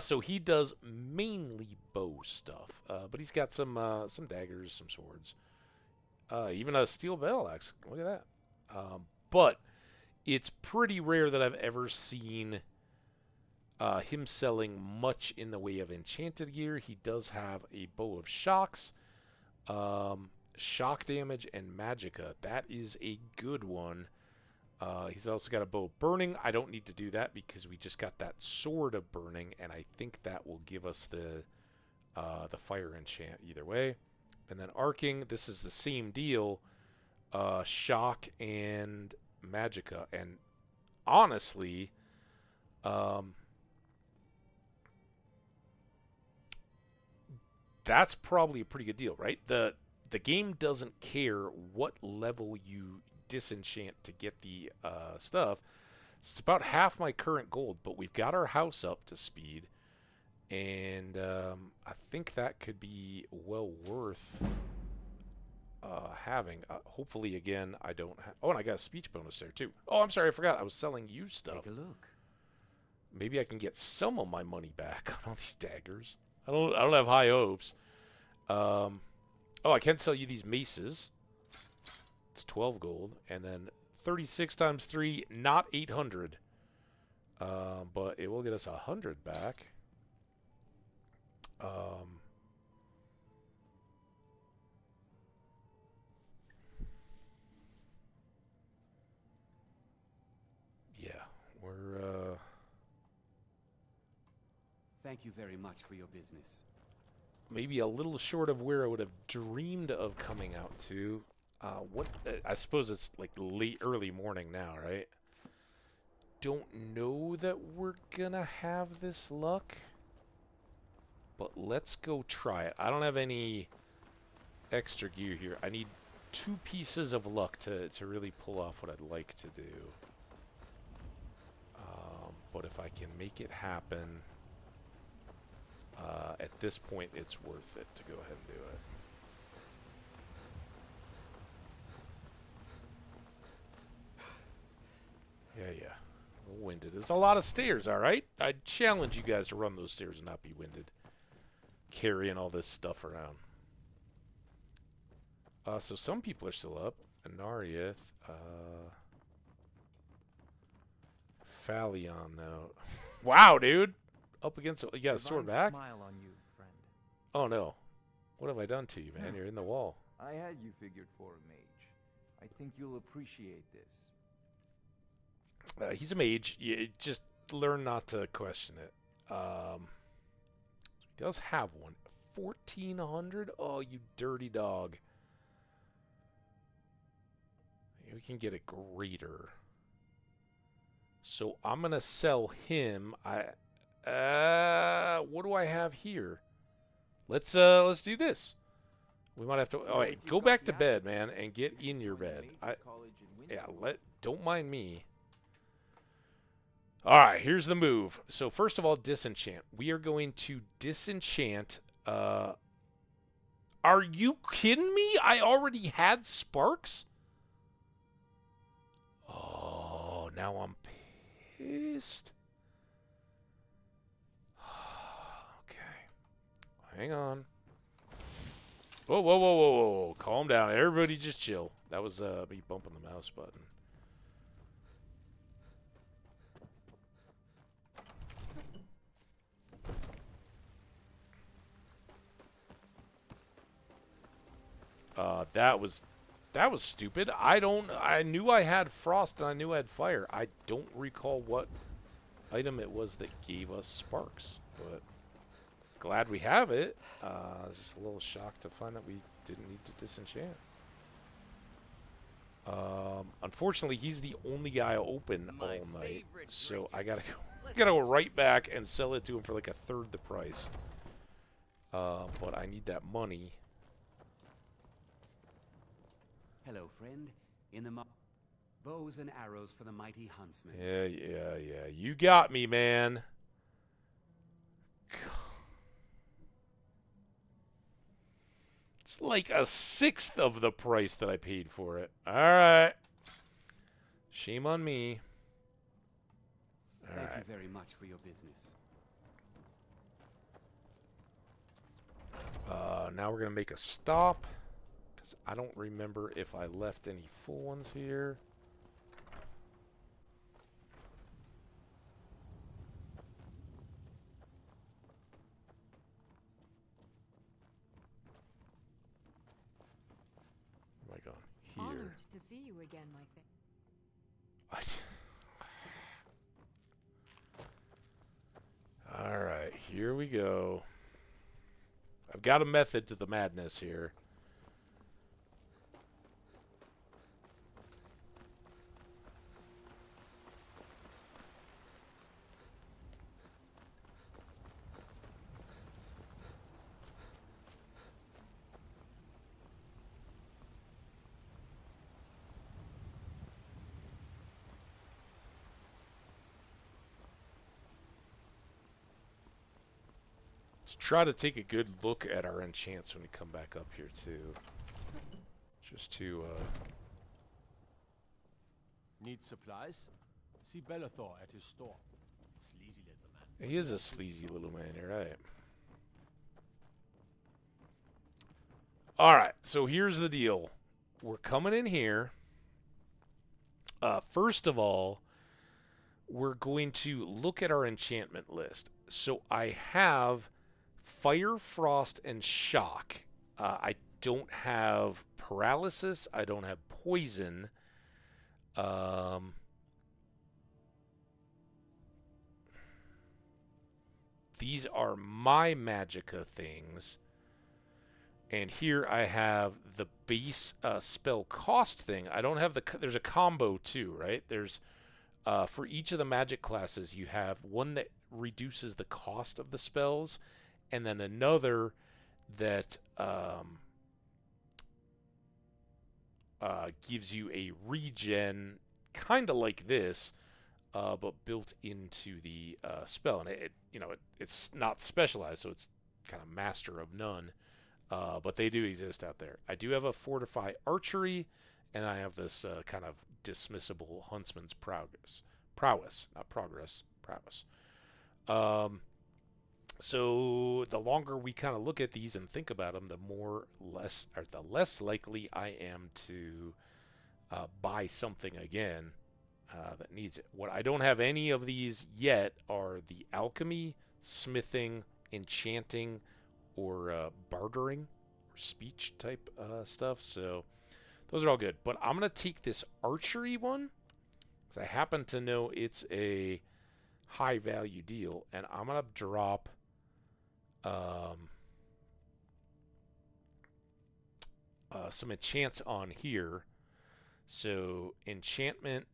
So he does mainly bow stuff, but he's got some daggers, some swords, even a steel battle axe. Look at that. But it's pretty rare that I've ever seen him selling much in the way of enchanted gear. He does have a bow of shocks, shock damage, and magicka. That is a good one. He's also got a bow of burning. I don't need to do that because we just got that sword of burning, and I think that will give us the fire enchant either way. And then arcing, this is the same deal, shock and magicka. And honestly, that's probably a pretty good deal, right? The the game doesn't care what level you disenchant to get the stuff. It's about half my current gold, but we've got our house up to speed, and I think that could be well worth having. Hopefully, again, I don't have... Oh, and I got a speech bonus there, too. Oh, I'm sorry, I forgot. I was selling used stuff. Take a look. Maybe I can get some of my money back on all these daggers. I don't have high hopes. Oh, I can sell you these maces. It's 12 gold, and then 36 times 3, not 800. But it will get us 100 back. Yeah, we're Thank you very much for your business. maybe a little short of where I would have dreamed of coming out to. I suppose it's like early morning now, right? Don't know that we're gonna have this luck, but let's go try it. I don't have any extra gear here. I need 2 pieces of luck to really pull off what I'd like to do. But if I can make it happen, at this point, it's worth it to go ahead and do it. Yeah. A little winded. It's a lot of stairs, all right? I challenge you guys to run those stairs and not be winded. Carrying all this stuff around. So some people are still up. Anarieth. Phalion, though. Wow, dude! Up against... You got a sword back? Smile on you, friend. Oh, no. What have I done to you, man? You're in the wall. I had you figured for a mage. I think you'll appreciate this. He's a mage. You just learn not to question it. He does have one. 1,400? Oh, you dirty dog. We can get a greater. So I'm going to sell him. What do I have here? Let's do this. We might have to... All right, go back to bed, man, and get in your bed. Don't mind me. All right, here's the move. So first of all, disenchant. We are going to disenchant. Are you kidding me? I already had sparks? Oh, now I'm pissed. Okay. Hang on. Whoa. Calm down. Everybody just chill. That was me bumping the mouse button. That was stupid. I knew I had frost and I knew I had fire. I don't recall what item it was that gave us sparks, but glad we have it. I was just a little shocked to find that we didn't need to disenchant. Unfortunately, he's the only guy open all night, so I gotta go right back and sell it to him for like a third the price. But I need that money. Hello, friend. In the bows and arrows for the mighty huntsman. Yeah. You got me, man. It's like a 1/6 of the price that I paid for it. All right. Shame on me. Thank you very much for your business. Now we're going to make a stop. I don't remember if I left any full ones here. Oh my God. Here. Honored to see you again, my thing. All right, here we go. I've got a method to the madness here. Let's try to take a good look at our enchants when we come back up here, too. Just to, Need supplies? See Bellathor at his store. Sleazy little man. He is a sleazy little man, you're right. Alright, so here's the deal. We're coming in here. First of all, we're going to look at our enchantment list. So I have Fire, Frost, and Shock. I don't have Paralysis. I don't have Poison. These are my Magicka things. And here I have the base spell cost thing. I don't have the... There's a combo too, right? There's... for each of the magic classes, you have one that reduces the cost of the spells, and then another that gives you a regen, kind of like this, but built into the spell. And it's not specialized, so it's kind of master of none. But they do exist out there. I do have a Fortify Archery, and I have this kind of dismissible Huntsman's Prowess. Not Progress. Prowess. So the longer we kind of look at these and think about them, the less likely I am to buy something again that needs it. What I don't have any of these yet are the Alchemy, Smithing, Enchanting, or bartering, or speech type stuff. So those are all good. But I'm going to take this Archery one, because I happen to know it's a high value deal, and I'm going to drop some enchants on here. So enchantment,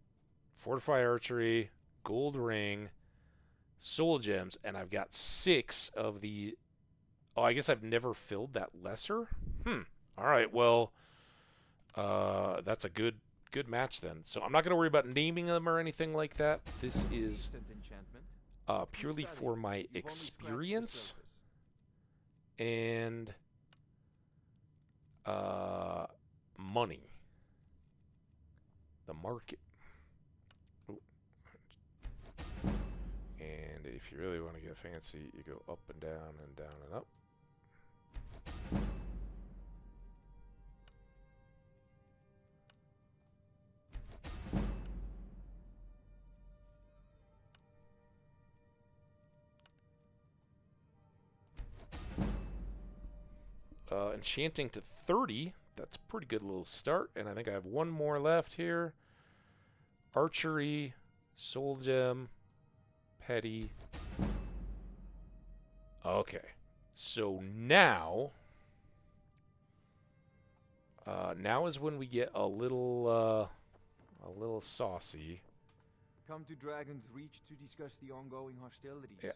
Fortify Archery, Gold Ring, Soul Gems, and I've got 6 of the... Oh, I guess I've never filled that lesser? All right, well, that's a good match then. So I'm not going to worry about naming them or anything like that. This is purely for my experience and money. The market. Ooh. And if you really want to get fancy, you go up and down and down and up. Enchanting to 30. That's a pretty good little start. And I think I have one more left here. Archery, Soul Gem, Petty. Okay. So now is when we get a little saucy. Come to Dragon's Reach to discuss the ongoing hostilities. Yeah,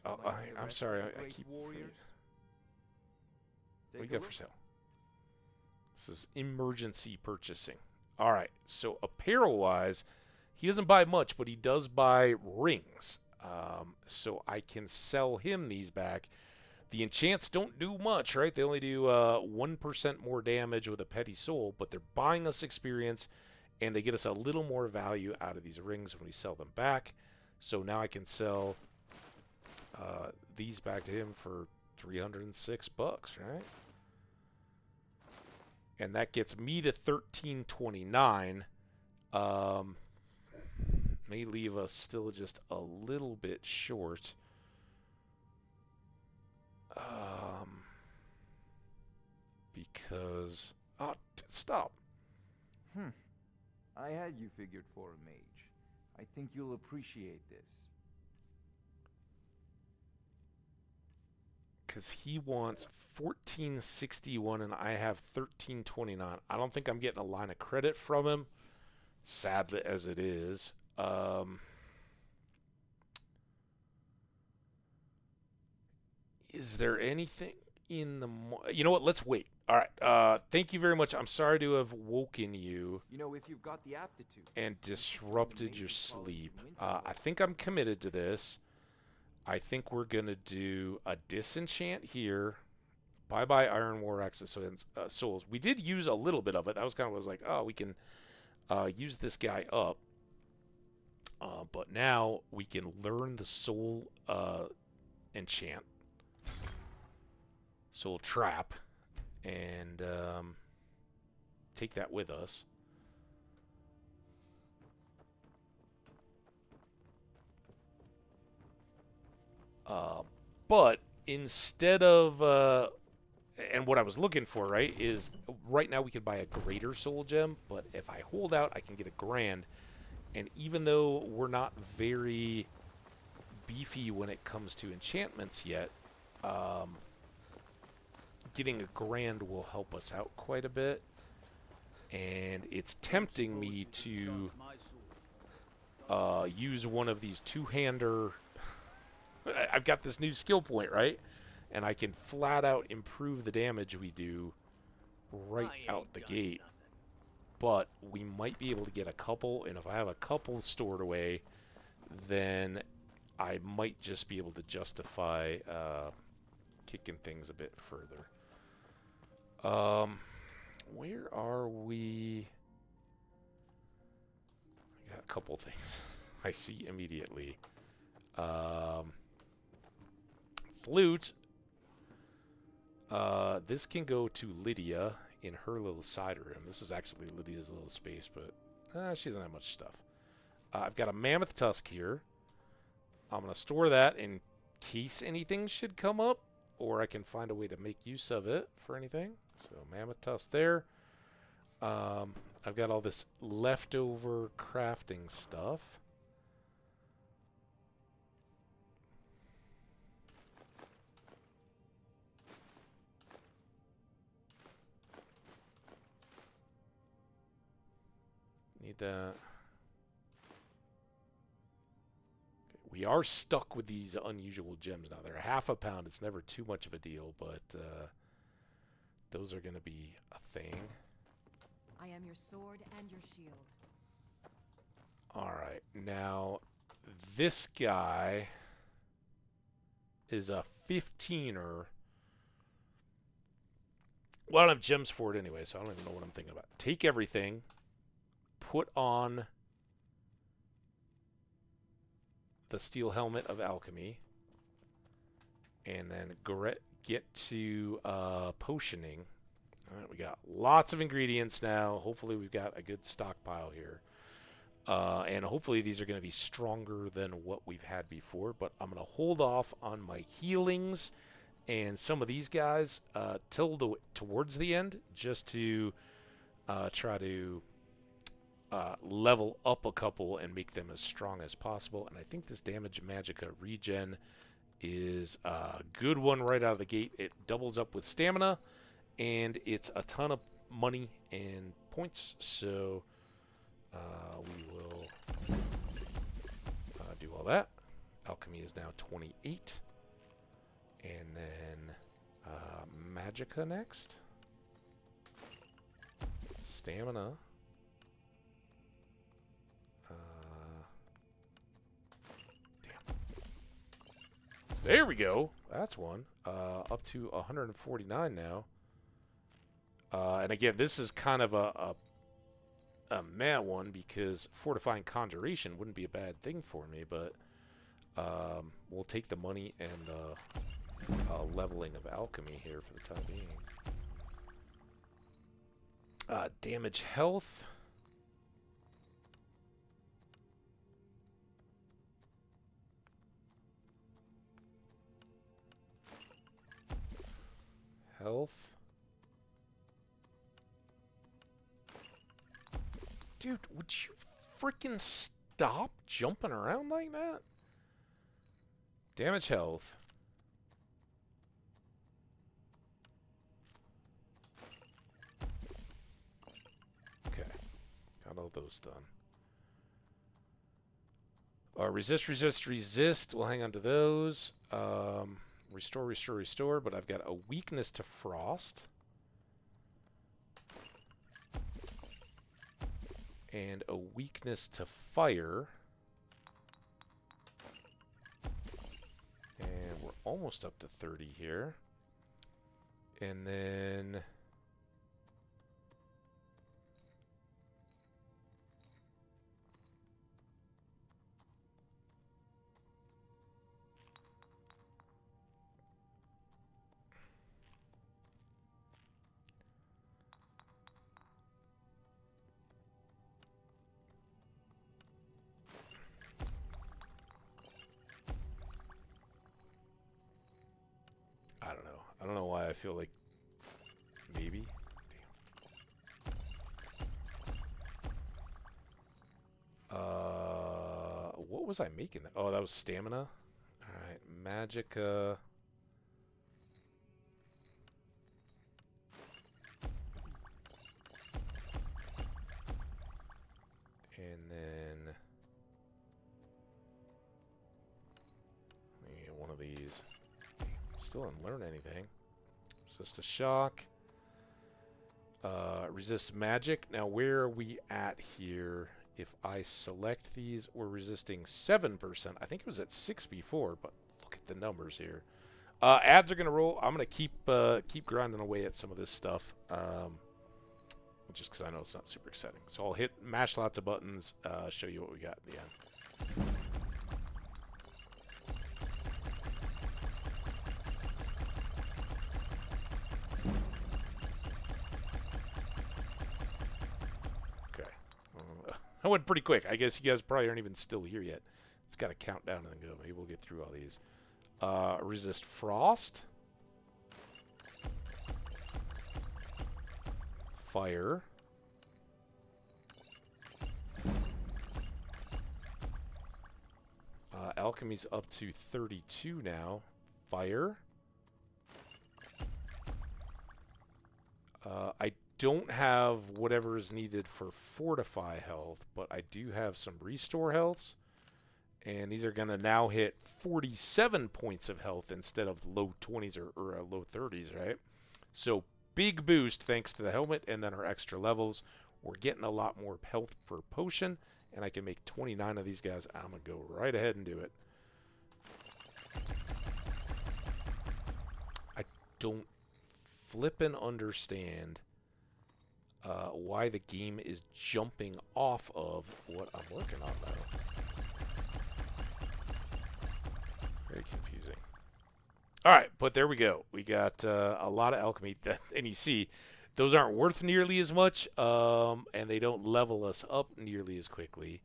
I'm sorry, I keep warriors. What do you got for sale? This is emergency purchasing. All right, so apparel-wise, he doesn't buy much, but he does buy rings. So I can sell him these back. The enchants don't do much, right? They only do 1% more damage with a Petty Soul, but they're buying us experience, and they get us a little more value out of these rings when we sell them back. So now I can sell these back to him for $306, right? And that gets me to 1329. May leave us still just a little bit short. Because... Oh, stop. I had you figured for a mage. I think you'll appreciate this. Because he wants 1461 and I have 1329. I don't think I'm getting a line of credit from him, sadly as it is. Is there anything in the... You know what? Let's wait. All right. Thank you very much. I'm sorry to have woken you. You know, if you've got the aptitude and disrupted your sleep. I think I'm committed to this. I think we're going to do a disenchant here. Bye-bye Iron War Axis Souls. We did use a little bit of it. That was kind of was like, oh, we can use this guy up. But now we can learn the Soul enchant. Soul Trap. And take that with us. But instead of, and what I was looking for, right, is right now we could buy a greater soul gem, but if I hold out, I can get a grand. And even though we're not very beefy when it comes to enchantments yet, getting a grand will help us out quite a bit. And it's tempting me to use one of these two-hander. I've got this new skill point, right? And I can flat out improve the damage we do right out the gate. But we might be able to get a couple, and if I have a couple stored away, then I might just be able to justify kicking things a bit further. Where are we? I got a couple things I see immediately. Flute. This can go to Lydia in her little side room. This is actually Lydia's little space, but she doesn't have much stuff. I've got a mammoth tusk here. I'm going to store that in case anything should come up, or I can find a way to make use of it for anything. So mammoth tusk there. I've got all this leftover crafting stuff. Need that. Okay, we are stuck with these unusual gems now. They're half a pound. It's never too much of a deal, but those are going to be a thing. I am your sword and your shield. All right. Now, this guy is a 15er. Well, I don't have gems for it anyway, so I don't even know what I'm thinking about. Take everything. Put on the steel helmet of alchemy, and then get to potioning. All right, we got lots of ingredients now. Hopefully we've got a good stockpile here, and hopefully these are going to be stronger than what we've had before, but I'm going to hold off on my healings and some of these guys towards the end, just to try to level up a couple and make them as strong as possible. And I think this damage magicka regen is a good one right out of the gate. It doubles up with stamina, and it's a ton of money and points, so we will do all that. Alchemy is now 28, and then magicka next. Stamina. There we go. That's one. Up to 149 now. And again, this is kind of a mad one, because fortifying conjuration wouldn't be a bad thing for me, but we'll take the money and leveling of alchemy here for the time being. Damage health. Health. Dude, would you freaking stop jumping around like that? Damage health. Okay. Got all those done. Resist, resist, resist. We'll hang on to those. Restore, restore, restore, but I've got a weakness to frost. And a weakness to fire. almost up to 30 here. And then... I don't know why I feel like maybe. Damn. What was I making? Oh, that was stamina. All right, magicka. And then let me get one of these. Still didn't learn anything. Resist a shock. Resist magic. Now, where are we at here? If I select these, we're resisting 7%. I think it was at 6 before, but look at the numbers here. Ads are going to roll. I'm going to keep grinding away at some of this stuff, just because I know it's not super exciting. So I'll mash lots of buttons, show you what we got in the end. I went pretty quick. I guess you guys probably aren't even still here yet. It's got to count down and then go. Maybe we'll get through all these. Resist frost. Fire. Alchemy's up to 32 now. Fire. I don't have whatever is needed for fortify health, but I do have some restore healths, and these are going to now hit 47 points of health instead of low 20s or low 30s, right? So big boost thanks to the helmet and then our extra levels. We're getting a lot more health per potion, and I can make 29 of these guys. I'm going to go right ahead and do it. I don't flippin' understand why the game is jumping off of what I'm working on now. Very confusing. Alright, but there we go. We got a lot of alchemy. And you see, those aren't worth nearly as much, and they don't level us up nearly as quickly.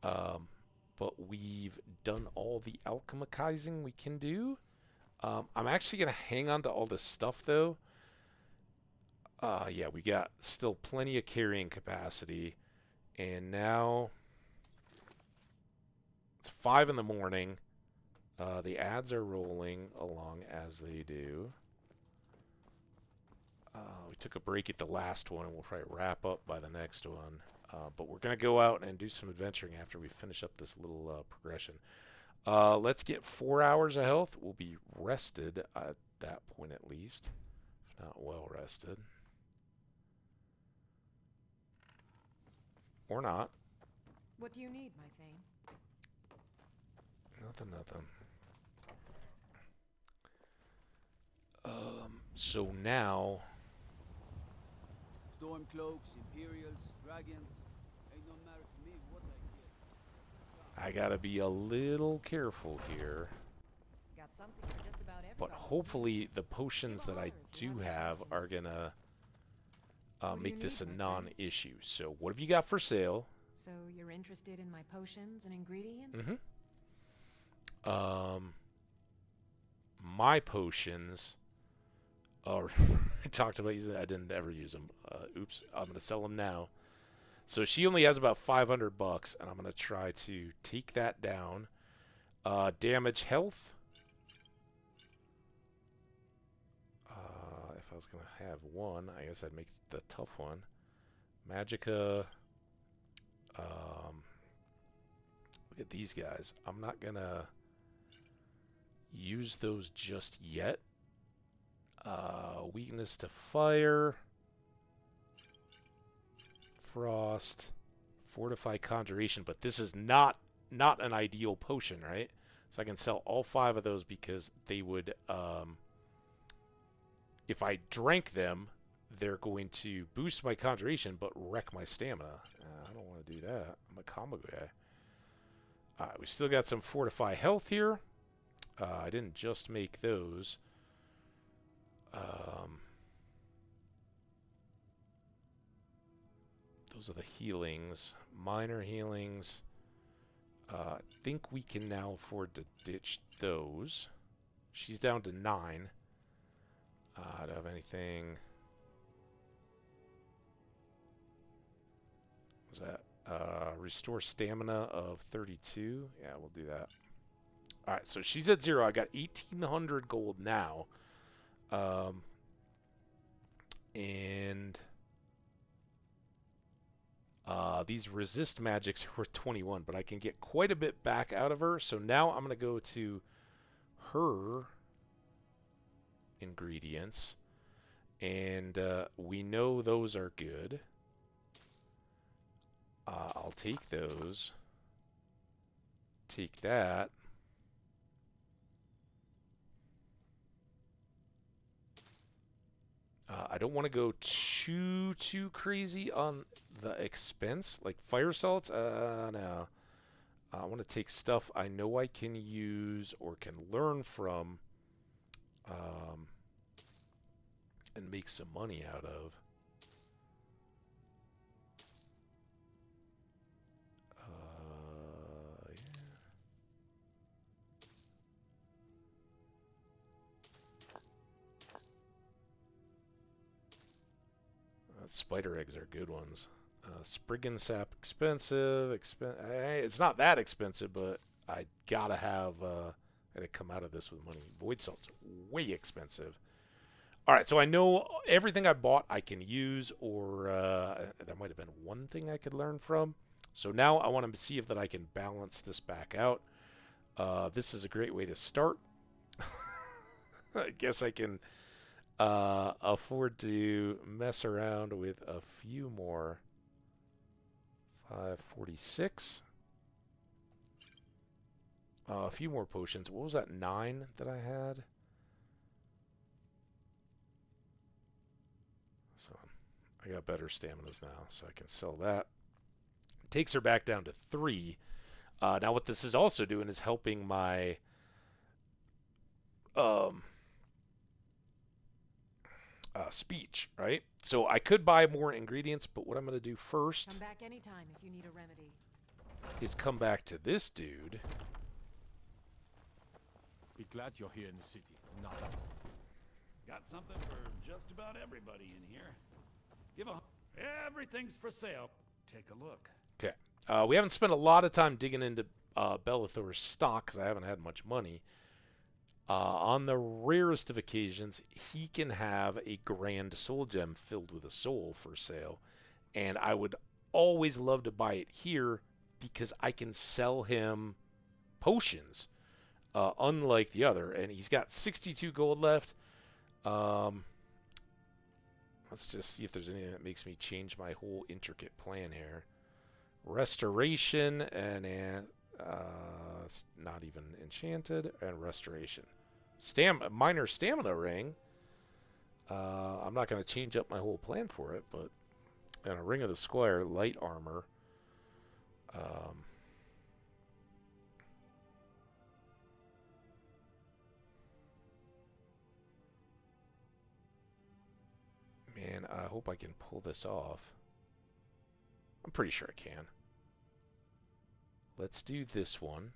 But we've done all the alchemizing we can do. I'm actually going to hang on to all this stuff, though. Yeah, we got still plenty of carrying capacity. And now it's 5 in the morning. The ads are rolling along as they do. We took a break at the last one, and we'll probably wrap up by the next one. But we're going to go out and do some adventuring after we finish up this little progression. Let's get 4 hours of health. We'll be rested at that point at least, if not well rested. Or not. What do you need, my thing? Nothing. So now... Stormcloaks, Imperials, Dragons, ain't no matter to me what I get. I gotta be a little careful here. Got something for just about everybody. But hopefully the potions that I do have are gonna make this a non-issue. So what have you got for sale? So you're interested in my potions and ingredients? Mm-hmm. My potions are... I talked about using... I didn't ever use them. Oops. I'm going to sell them now. So she only has about 500 bucks, and I'm going to try to take that down. Damage health. If I was going to have one, I guess I'd make the tough one. Magicka. Look at these guys. I'm not going to use those just yet. Weakness to fire. Frost. Fortify conjuration. But this is not an ideal potion, right? So I can sell all 5 of those because they would, if I drank them, they're going to boost my conjuration but wreck my stamina. I don't want to do that. I'm a combo guy. Alright, we still got some fortify health here. I didn't just make those. Those are the healings. Minor healings. I think we can now afford to ditch those. She's down to 9. I don't have anything. What was that? Restore stamina of 32. Yeah, we'll do that. Alright, so she's at 0. I got 1,800 gold now. And these resist magics were 21, but I can get quite a bit back out of her. So now I'm going to go to her ingredients. And we know those are good. I'll take those. Take that. I don't want to go too crazy on the expense. Like fire salts? No. I want to take stuff I know I can use or can learn from and make some money out of. Spider eggs are good ones. Spriggan sap, expensive. It's not that expensive, but I gotta have it come out of this with money. Void salt's way expensive. All right, so I know everything I bought I can use, or there might have been one thing I could learn from. So now I want to see if that I can balance this back out. This is a great way to start. I guess I can afford to mess around with a few more. 546. A few more potions. What was that? 9 that I had? So I got better staminas now, so I can sell that. It takes her back down to 3. Now what this is also doing is helping my speech, right? So I could buy more ingredients, but what I'm going to do first Come back anytime if you need a remedy. Is come back to this dude. Be glad you're here in the city, not up. Got something for just about everybody in here. Everything's for sale. Take a look. Okay. We haven't spent a lot of time digging into Belethor's stock because I haven't had much money. On the rarest of occasions, he can have a grand soul gem filled with a soul for sale. And I would always love to buy it here because I can sell him potions, unlike the other. And he's got 62 gold left. Let's just see if there's anything that makes me change my whole intricate plan here. Restoration, and it's not even enchanted, and restoration. Minor stamina ring. I'm not going to change up my whole plan for it, but and a ring of the squire, light armor. Man, I hope I can pull this off. I'm pretty sure I can. Let's do this one.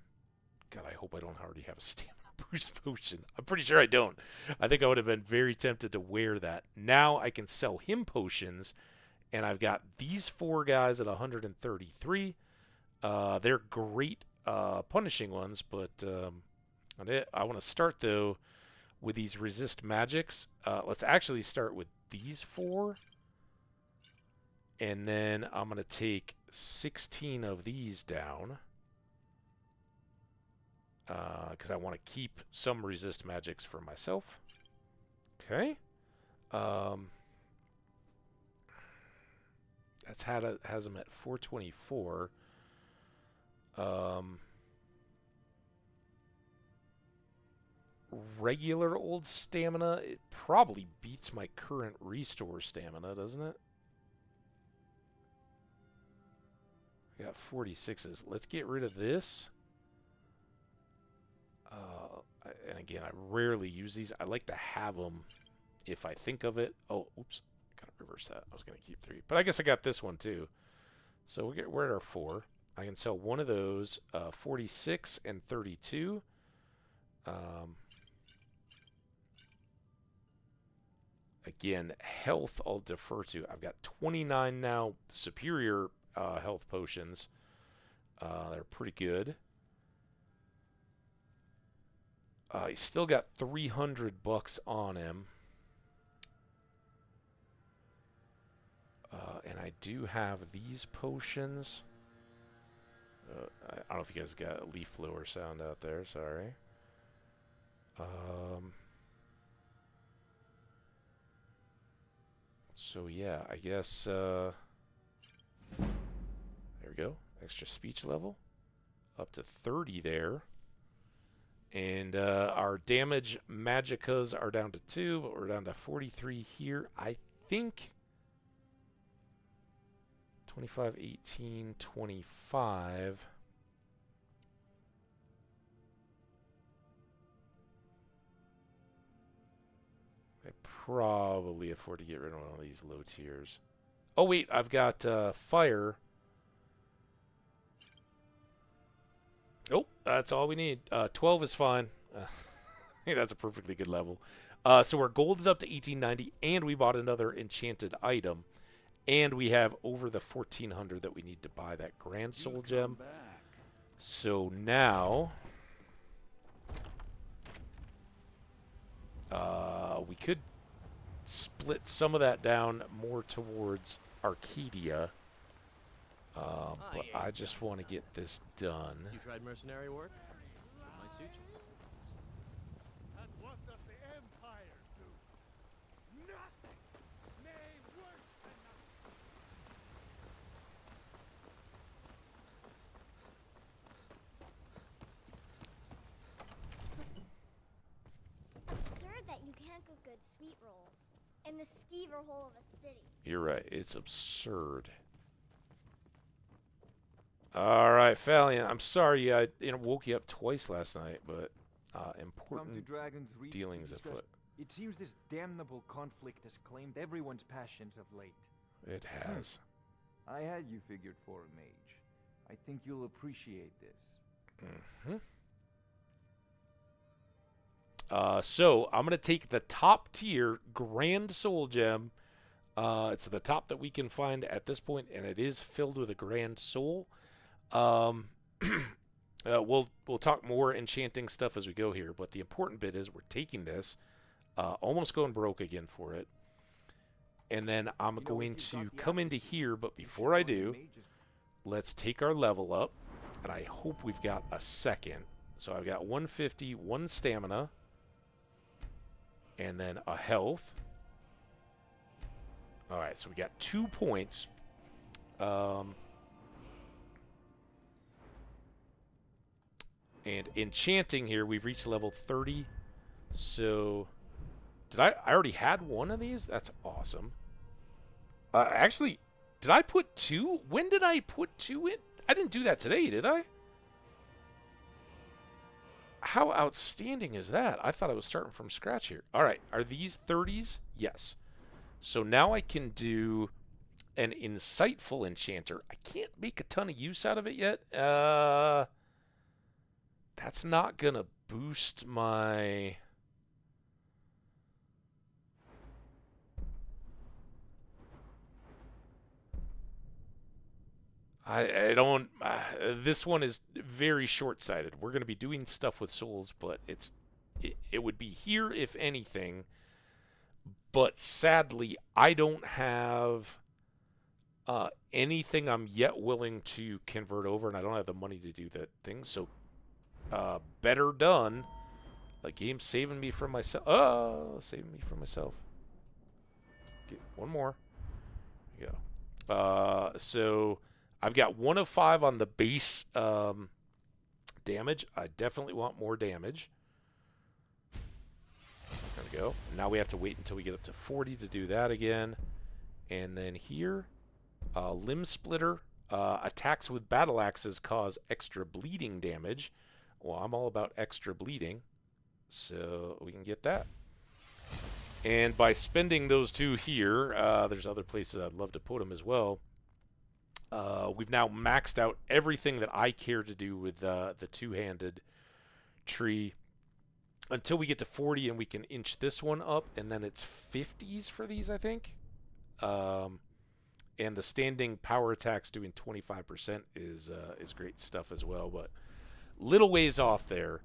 God, I hope I don't already have a stamina boost potion. I'm pretty sure I don't. I think I would have been very tempted to wear that. Now I can sell him potions, and I've got these 4 guys at 133. They're great punishing ones, but I want to start, though, with these resist magics. Let's actually start with these 4. And then I'm going to take 16 of these down. Because I want to keep some resist magics for myself. Okay. That's has them at 424. regular old stamina, it probably beats my current restore stamina, doesn't it? I got 46s. Let's get rid of this. And again, I rarely use these. I like to have them if I think of it. Oh, oops. I gotta reverse that. I was going to keep 3. But I guess I got this one too. So we're at our 4. I can sell one of those, 46 and 32. Again, health I'll defer to. I've got 29 now superior health potions. They're pretty good. He's still got 300 bucks on him. And I do have these potions. I don't know if you guys got a leaf blower sound out there. Sorry. So yeah, I guess there we go. Extra speech level up to 30 there. And our damage magicas are down to 2, but we're down to 43 here. I think 25, 18, 25. I probably afford to get rid of one of these low tiers. Oh wait, I've got fire. Oh, that's all we need. 12 is fine. That's a perfectly good level. So our gold is up to 1890, and we bought another enchanted item. And we have over the 1400 that we need to buy that Grand Soul Gem. So now we could split some of that down more towards Arcadia. But I just want to get this done. You tried mercenary work? Might suit you. And what does the Empire do? Nothing! Nay, worse than Absurd that you can't cook good sweet rolls in the skeever hole of a city. You're right. It's absurd. All right, Valiant. I'm sorry I woke you up twice last night, but important dealings afoot. It seems this damnable conflict has claimed everyone's passions of late. It has. I had you figured for a mage. I think you'll appreciate this. So I'm going to take the top tier Grand Soul Gem. It's the top that we can find at this point, and it is filled with a Grand Soul. We'll talk more enchanting stuff as we go here, but the important bit is we're taking this, almost going broke again for it, and then I'm going to come into here, but before I do, let's take our level up, and I hope we've got a second. So I've got 150, 1 stamina, and then a health. Alright, so we got 2 points. And enchanting here, we've reached level 30. So, I already had one of these? That's awesome. Actually, did I put 2? When did I put 2 in? I didn't do that today, did I? How outstanding is that? I thought I was starting from scratch here. All right, are these 30s? Yes. So now I can do an insightful enchanter. I can't make a ton of use out of it yet. That's not going to boost my... I don't... this one is very short-sighted. We're going to be doing stuff with souls, but it would be here if anything. But sadly, I don't have anything I'm yet willing to convert over, and I don't have the money to do that thing. So, better done. The game's saving me from myself. Saving me from myself. Get one more. There you go. So, I've got 1 of 5 on the base damage. I definitely want more damage. we go. Now we have to wait until we get up to 40 to do that again. And then here, Limb Splitter. Attacks with battle axes cause extra bleeding damage. Well, I'm all about extra bleeding, so we can get that. And by spending those two here, there's other places I'd love to put them as well. We've now maxed out everything that I care to do with the two-handed tree until we get to 40, and we can inch this one up, and then it's 50s for these, I think. And the standing power attacks doing 25% is great stuff as well, but little ways off there.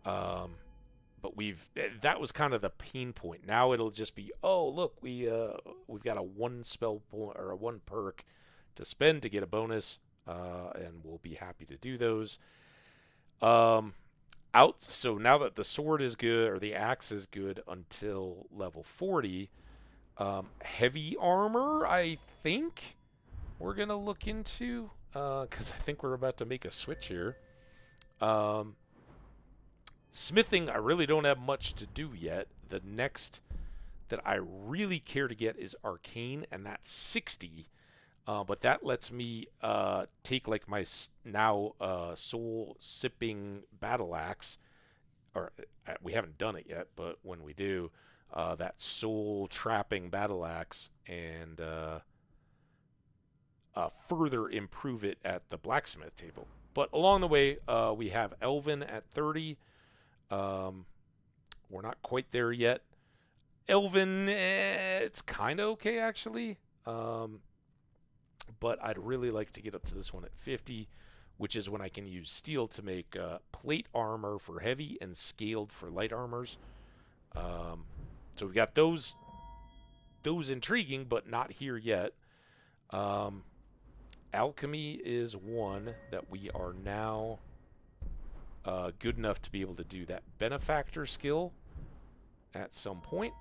But that was kind of the pain point. Now it'll just be, oh look, we've got a 1 spell point or a 1 perk to spend to get a bonus, and we'll be happy to do those. So now that the sword is good, or the axe is good until level 40. Heavy armor, I think we're going to look into, because I think we're about to make a switch here. Smithing, I really don't have much to do yet. The next that I really care to get is Arcane, and that's 60. But that lets me take like my now soul-sipping battle axe, or we haven't done it yet, but when we do, that soul-trapping battle axe, and further improve it at the blacksmith table. But along the way, we have Elven at 30. We're not quite there yet. Elven, it's kind of okay, actually. But I'd really like to get up to this one at 50, which is when I can use steel to make plate armor for heavy and scaled for light armors. So we've got those intriguing, but not here yet. Alchemy is one that we are now good enough to be able to do that benefactor skill at some point.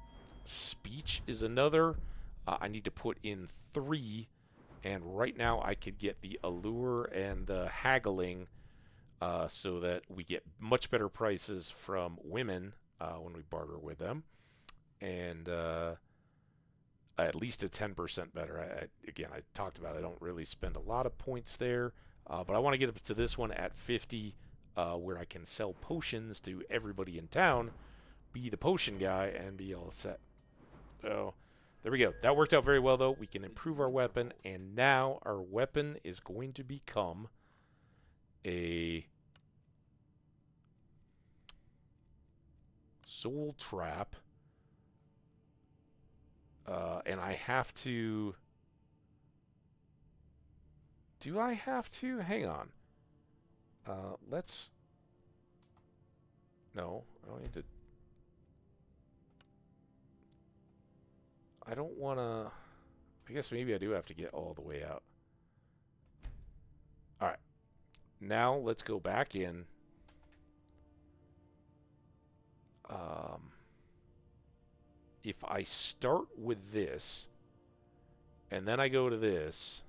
Speech is another. I need to put in 3, and right now I could get the allure and the haggling, so that we get much better prices from women when we barter with them, and at least a 10% better. Again, I talked about I don't really spend a lot of points there, but I want to get up to this one at 50, where I can sell potions to everybody in town, be the potion guy, and be all set. So there we go. That worked out very well, though. We can improve our weapon, and now our weapon is going to become a soul trap. And I have to... Do I have to? Hang on. Let's... No, I don't need to... I don't want to... I guess maybe I do have to get all the way out. Alright. Now let's go back in. If I start with this, and then I go to this,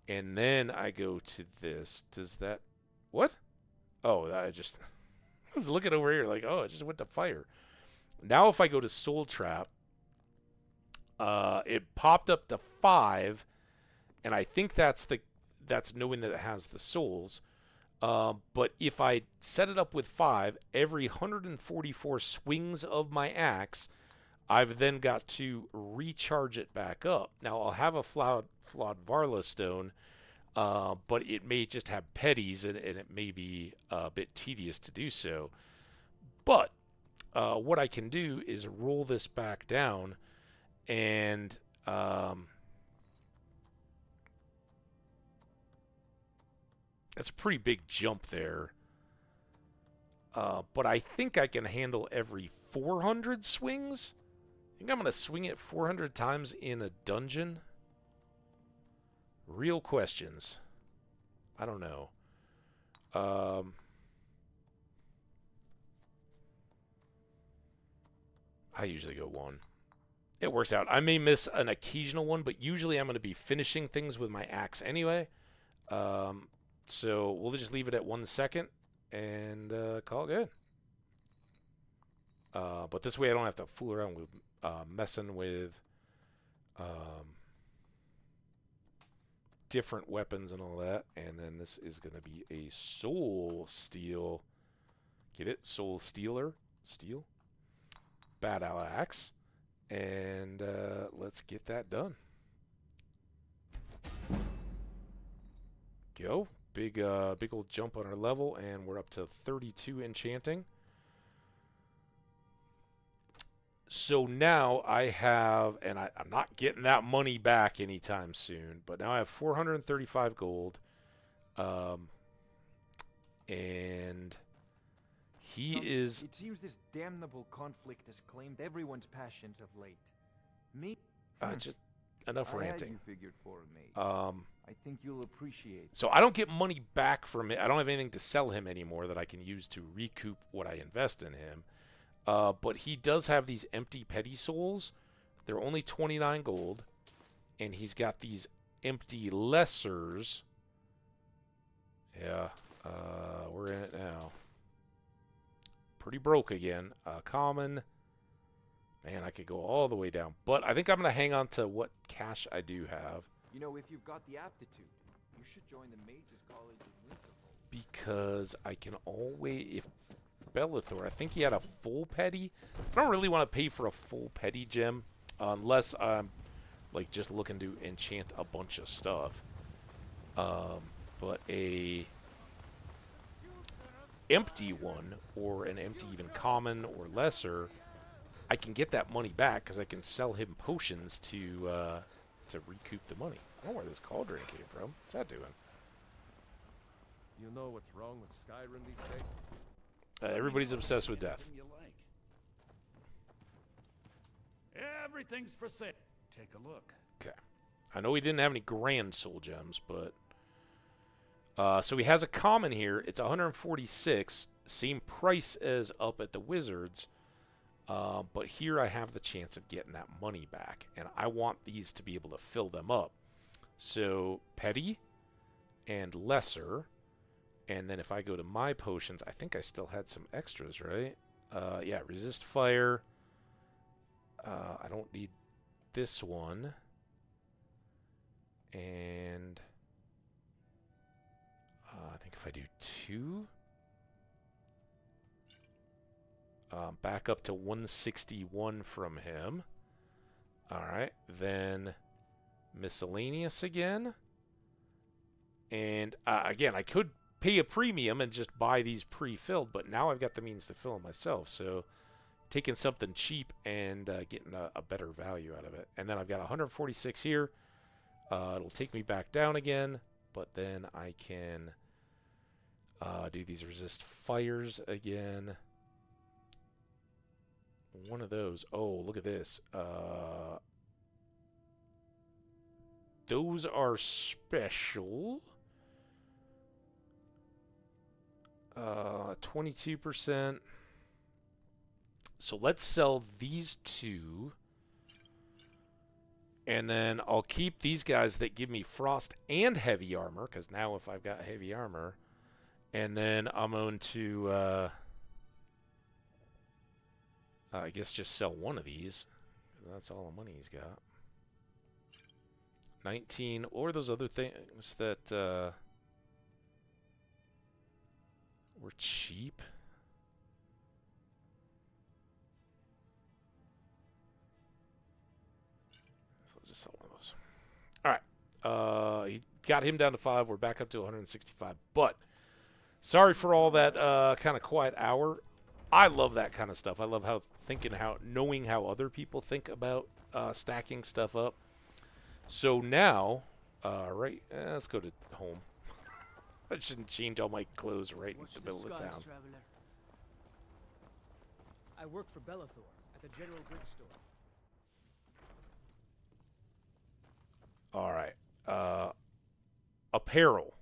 and then I go to this, does that... What? Oh, I just... I was looking over here like, oh, it just went to fire. Now if I go to Soul Trap, it popped up to 5, and I think that's knowing that it has the souls. But if I set it up with 5, every 144 swings of my axe, I've then got to recharge it back up. Now I'll have a flawed Varla stone, but it may just have petties, and it may be a bit tedious to do so. But what I can do is roll this back down, and that's a pretty big jump there. But I think I can handle every 400 swings. I think I'm going to swing it 400 times in a dungeon. Real questions. I don't know. I usually go 1. It works out. I may miss an occasional one, but usually I'm going to be finishing things with my axe anyway. So we'll just leave it at 1 second and call it good. But this way I don't have to fool around with messing with different weapons and all that. And then this is going to be a soul steel. Get it? Soul stealer. Steel. Battle axe. And let's get that done. Go. Big old jump on our level, and we're up to 32 enchanting. So now I have, and I'm not getting that money back anytime soon, but now I have 435 gold. And he is... It seems this damnable conflict has claimed everyone's passions of late. Me? Just enough ranting. I had you figured for a mage. I think you'll appreciate. So I don't get money back from it. I don't have anything to sell him anymore that I can use to recoup what I invest in him. But he does have these empty petty souls. They're only 29 gold. And he's got these empty lessers. Yeah. We're in it now. Pretty broke again. Common. Man, I could go all the way down. But I think I'm going to hang on to what cash I do have. You know, if you've got the aptitude, you should join the Mages College in Winterhold. Because I can always... If Bellathor, I think he had a full petty. I don't really want to pay for a full petty gem. Unless I'm like just looking to enchant a bunch of stuff. But a... empty one, or an empty even common or lesser, I can get that money back because I can sell him potions to recoup the money. I don't know where this cauldron came from. What's that doing? You know what's wrong with Skyrim these days? Everybody's obsessed with death. You like. Everything's for sale. Take a look. Okay. I know he didn't have any grand soul gems, but... so he has a common here. It's 146. Same price as up at the Wizards. But here I have the chance of getting that money back. And I want these to be able to fill them up. So, petty and lesser. And then if I go to my potions, I think I still had some extras, right? Yeah, resist fire. I don't need this one. And I think if I do 2, back up to 161 from him. All right, then miscellaneous again. And again, I could pay a premium and just buy these pre-filled, but now I've got the means to fill them myself. So taking something cheap and getting a better value out of it. And then I've got 146 here. It'll take me back down again, but then I can do these resist fires again. One of those. Oh, look at this. Those are special. 22%. So let's sell these 2. And then I'll keep these guys that give me frost and heavy armor, because now if I've got heavy armor. And then I'm going to, I guess just sell one of these. That's all the money he's got. 19, or those other things that were cheap. So I'll just sell one of those. All right. He got him down to 5. We're back up to 165. But sorry for all that kind of quiet hour. I love that kind of stuff. I love knowing how other people think about stacking stuff up. So now, let's go to home. I shouldn't change all my clothes right in the middle of town. Traveler? I work for Bellathor at the general goods store. All right. Apparel.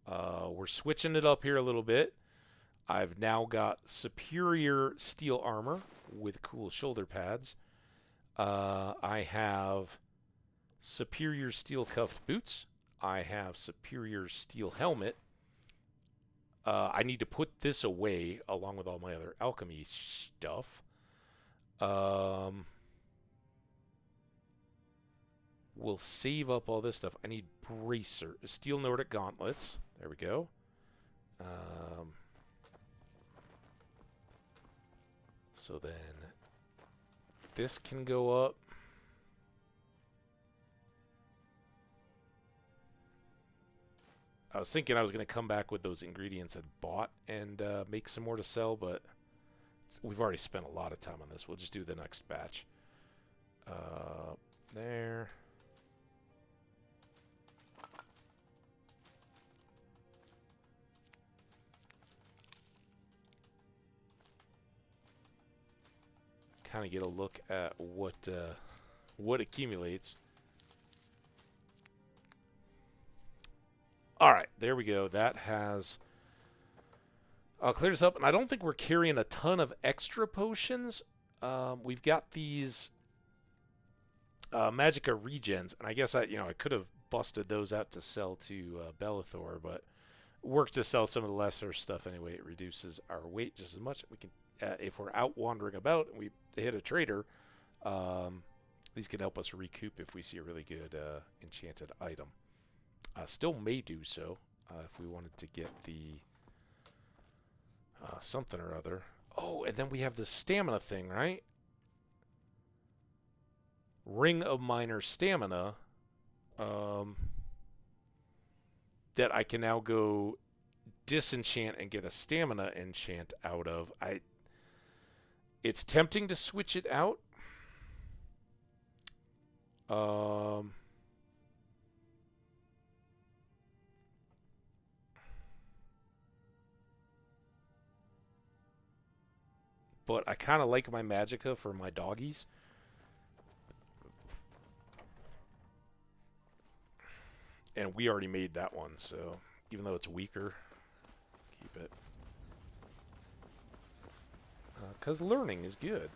We're switching it up here a little bit. I've now got superior steel armor with cool shoulder pads. I have superior steel cuffed boots. I have superior steel helmet. I need to put this away along with all my other alchemy stuff. We'll save up all this stuff. I need bracer. Steel Nordic gauntlets. There we go. So then this can go up. I was thinking I was going to come back with those ingredients I'd bought and make some more to sell, but we've already spent a lot of time on this. We'll just do the next batch. There. Kind of get a look at what accumulates. All right, there we go. That has cleared us up, and I don't think we're carrying a ton of extra potions. We've got these Magicka regens, and I guess I could have busted those out to sell to Bellathor, but works to sell some of the lesser stuff anyway. It reduces our weight just as much. We can, if we're out wandering about and we hit a trader, these can help us recoup if we see a really good enchanted item. Still may do so if we wanted to get the something or other. Oh, and then we have the stamina thing, right? Ring of Minor Stamina. That I can now go disenchant and get a stamina enchant out of. It's tempting to switch it out. But I kind of like my Magicka for my doggies. And we already made that one, so even though it's weaker, keep it. Because learning is good.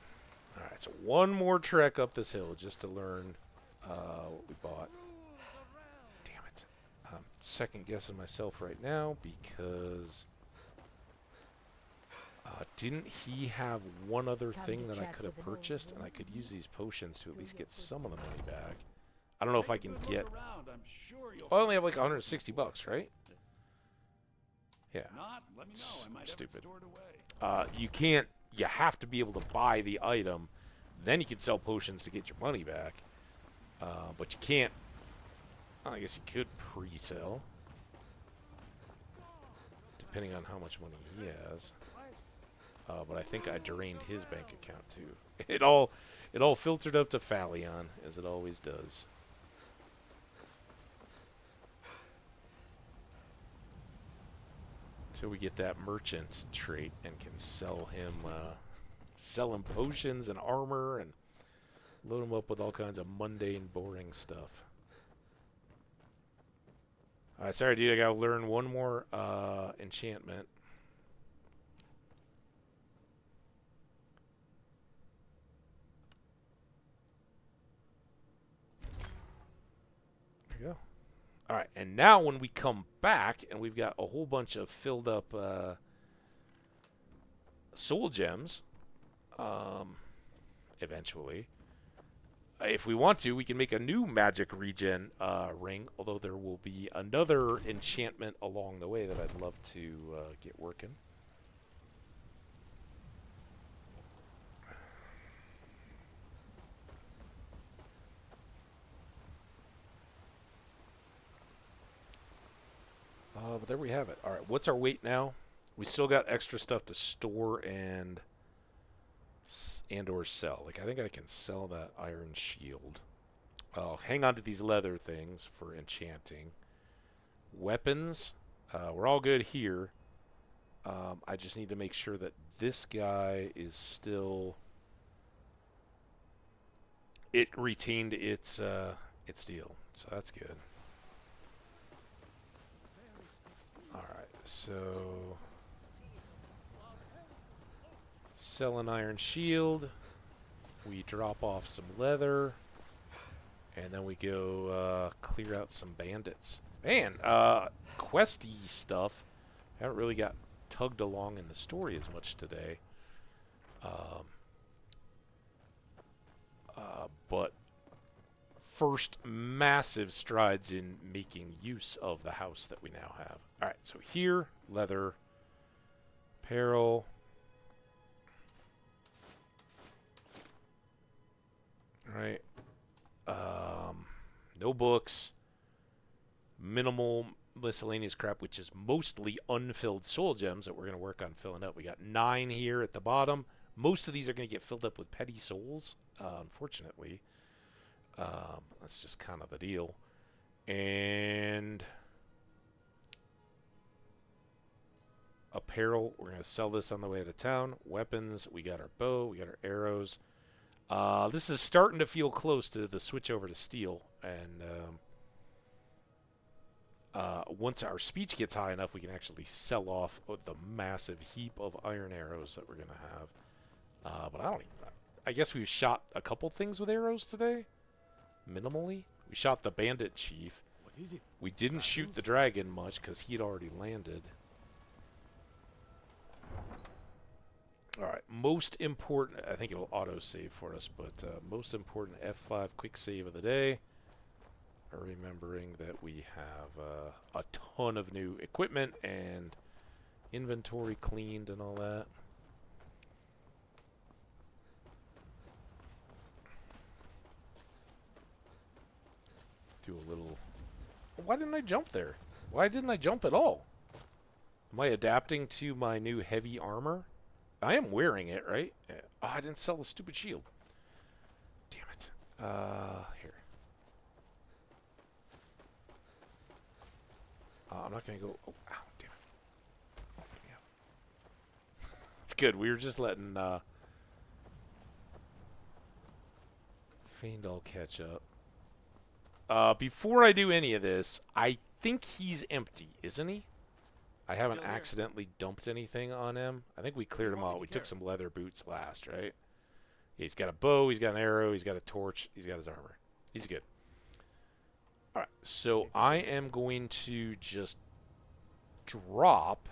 Alright, so one more trek up this hill just to learn what we bought. Damn it. I'm second guessing myself right now because didn't he have one other thing that I could have purchased? And I could use these potions to at least get some of the money back. I don't know if I can get... Oh, I only have like 160 bucks, right? Yeah. Stupid. You can't... You have to be able to buy the item. Then you can sell potions to get your money back. But you can't... I guess you could pre-sell. Depending on how much money he has. But I think I drained his bank account too. It all filtered up to Phalion, as it always does. Till we get that merchant trait and can sell him potions and armor and load him up with all kinds of mundane, boring stuff. Alright, sorry dude, I gotta learn one more enchantment. There you go. Alright, and now when we come back, and we've got a whole bunch of filled up soul gems, eventually, if we want to, we can make a new magic regen ring, although there will be another enchantment along the way that I'd love to get working. But there we have it. All right, what's our weight now? We still got extra stuff to store and or sell. Like, I think I can sell that iron shield. I'll hang on to these leather things for enchanting. Weapons, we're all good here. I just need to make sure that this guy is still... It retained its steel, so that's good. Alright, so... Sell an iron shield. We drop off some leather. And then we go clear out some bandits. Man, questy stuff. Haven't really got tugged along in the story as much today. But first massive strides in making use of the house that we now have. Alright, so here, leather, apparel. Right. No books. Minimal miscellaneous crap, which is mostly unfilled soul gems that we're going to work on filling up. We got 9 here at the bottom. Most of these are going to get filled up with petty souls, unfortunately. That's just kind of the deal. And apparel, we're going to sell this on the way out of town. Weapons, we got our bow, we got our arrows. This is starting to feel close to the switch over to steel, and once our speech gets high enough, we can actually sell off the massive heap of iron arrows that we're going to have. But I guess we've shot a couple things with arrows today, minimally. We shot the bandit chief. What is it? We didn't shoot the dragon much because he'd already landed. Alright, most important, I think it'll auto-save for us, but most important F5 quick save of the day. Remembering that we have a ton of new equipment and inventory cleaned and all that. Do a little... Why didn't I jump there? Why didn't I jump at all? Am I adapting to my new heavy armor? I am wearing it, right? Oh, I didn't sell the stupid shield. Damn it. Here. I'm not going to go... Oh, ow, damn it. Yeah. It's good. We were just letting Faendal catch up. Before I do any of this, I think he's empty, isn't he? I haven't accidentally dumped anything on him. I think we cleared him out. We took some leather boots last, right? He's got a bow, he's got an arrow, he's got a torch, he's got his armor. He's good. Alright, so I am going to just drop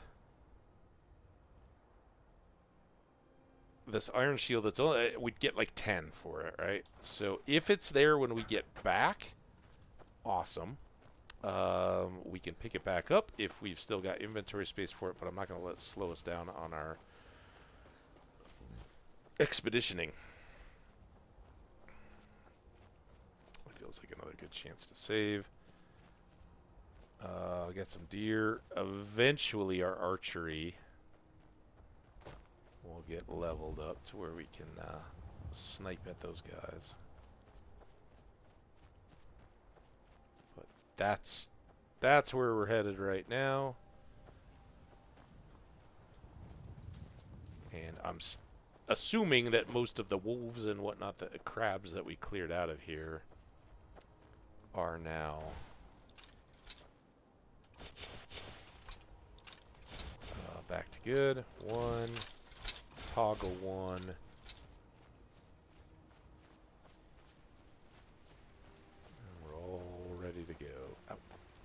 this iron shield. That's only, we'd get like 10 for it, right? So if it's there when we get back, awesome. We can pick it back up if we've still got inventory space for it, but I'm not going to let it slow us down on our expeditioning. It feels like another good chance to save. We got some deer. Eventually our archery will get leveled up to where we can snipe at those guys. But that's where we're headed right now. And I'm assuming that most of the wolves and whatnot, the crabs that we cleared out of here, are now back to good. 1, toggle 1. And we're all ready to go. Ow,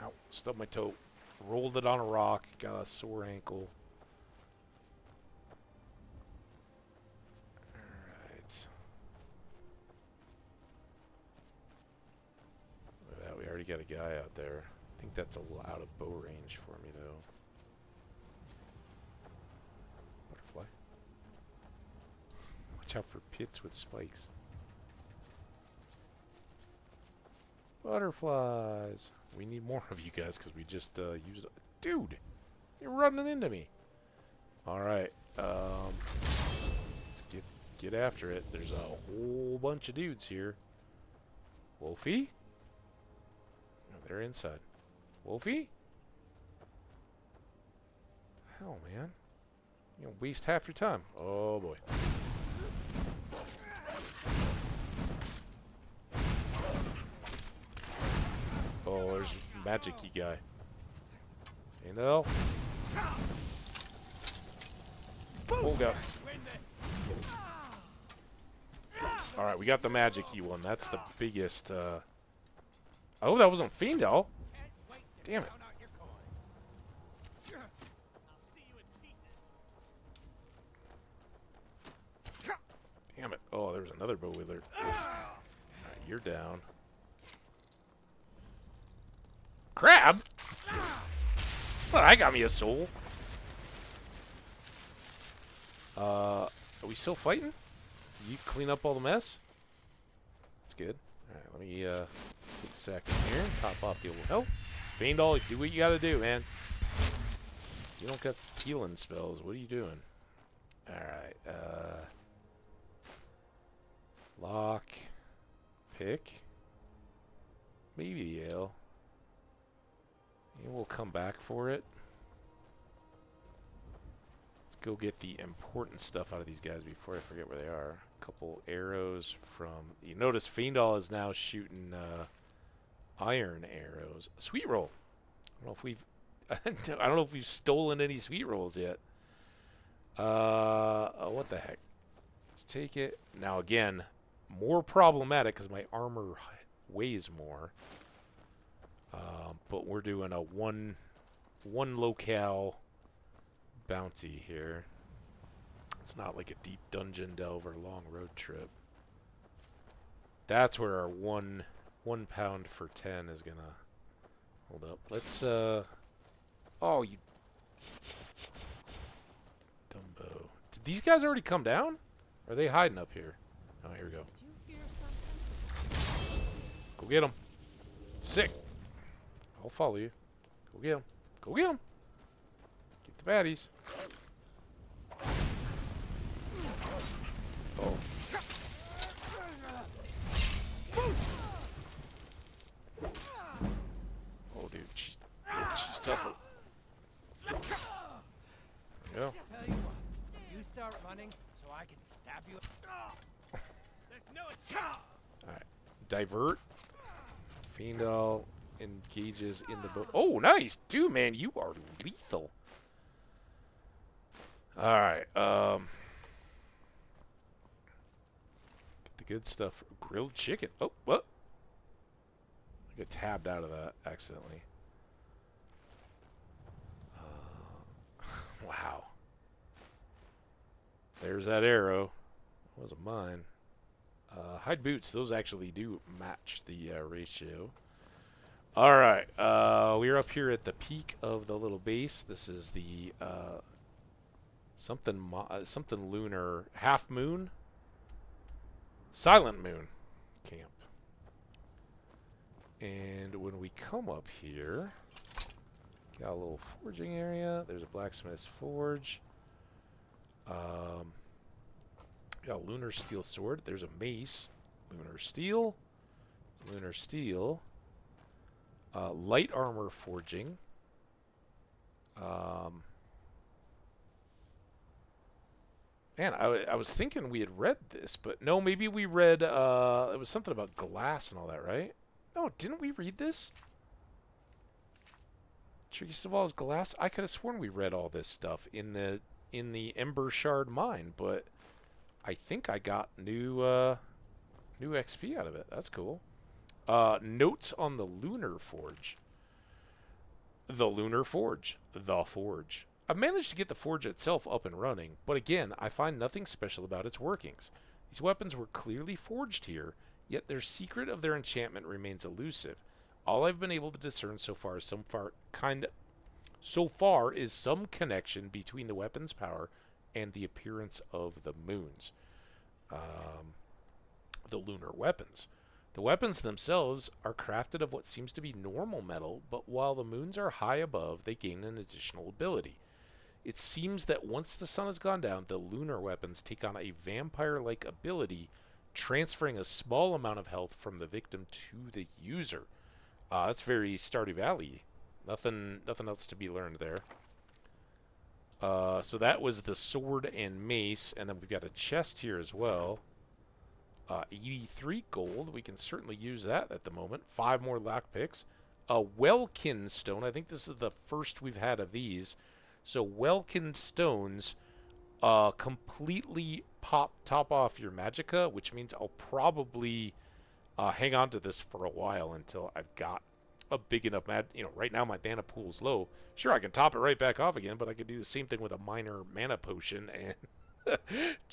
ow, stubbed my toe. Rolled it on a rock. Got a sore ankle. Alright. Look at that. We already got a guy out there. I think that's a little out of bow range for me, though. Butterfly. Watch out for pits with spikes. Butterflies. We need more of you guys because we just used... Dude! You're running into me. Alright. Let's get after it. There's a whole bunch of dudes here. Wolfie? No, they're inside. Wolfie? What the hell, man? You don't waste half your time. Oh, boy. Oh, there's a magic-y guy. You know? Oh, God. Alright, we got the magic-y one. That's the biggest, Oh, that wasn't Faendal. Damn it. Damn it. Oh, there was another bow wither. you're down. Crab? Well, I got me a soul. Are we still fighting? You clean up all the mess? That's good. Alright, let me take a second here. Top off the old health. Fiendal, do what you gotta do, man. You don't got healing spells. What are you doing? Alright, lock. Pick. Maybe ale. And we'll come back for it. Let's go get the important stuff out of these guys before I forget where they are. A couple arrows from... You notice Fiendal is now shooting iron arrows. Sweet roll. I don't know if we've... I don't know if we've stolen any sweet rolls yet. Oh, what the heck? Let's take it. Now, again, more problematic because my armor weighs more. But we're doing a one locale bounty here. It's not like a deep dungeon delve or long road trip. That's where our one pound for 10 is gonna hold up. Let's oh, you Dumbo. Did these guys already come down? Or are they hiding up here? Oh, here we go. Go get them. Sick. I'll follow you. Go get them. Go get them. Get the baddies. Oh. Oh, dude. She's tougher. Yeah. Tell you what, you start running so I can stab you. There's no escape. Alright. Divert. Fiendal engages in the boat. Oh, nice. Dude, man, you are lethal. Alright. Get the good stuff. Grilled chicken. Oh, what? I got tabbed out of that accidentally. Wow. There's that arrow. It wasn't mine. Hide boots. Those actually do match the ratio. Alright. We're up here at the peak of the little base. This is the something lunar half moon. Silent moon camp. And when we come up here, got a little forging area. There's a blacksmith's forge. Got a lunar steel sword. There's a mace. Lunar steel. Lunar steel. Light armor forging. Man, I was thinking we had read this, but no, maybe we read, it was something about glass and all that, right? No, didn't we read this? Tricky Saval's glass? I could have sworn we read all this stuff in the Ember Shard mine, but I think I got new XP out of it. That's cool. Notes on the Lunar Forge. The Lunar Forge. The Forge. I've managed to get the forge itself up and running, but again, I find nothing special about its workings. These weapons were clearly forged here, yet their secret of their enchantment remains elusive. All I've been able to discern so far is some connection between the weapon's power and the appearance of the moons. The lunar weapons. The weapons themselves are crafted of what seems to be normal metal, but while the moons are high above, they gain an additional ability. It seems that once the sun has gone down, the lunar weapons take on a vampire-like ability, transferring a small amount of health from the victim to the user. That's very Stardew Valley. Nothing else to be learned there. So that was the sword and mace, and then we've got a chest here as well. 83 gold. We can certainly use that at the moment. 5 more lockpicks. A Welkin stone. I think this is the first we've had of these. So Welkin stones completely top off your magicka, which means I'll probably hang on to this for a while until I've got a big enough right now my mana pool's low. Sure, I can top it right back off again, but I could do the same thing with a minor mana potion and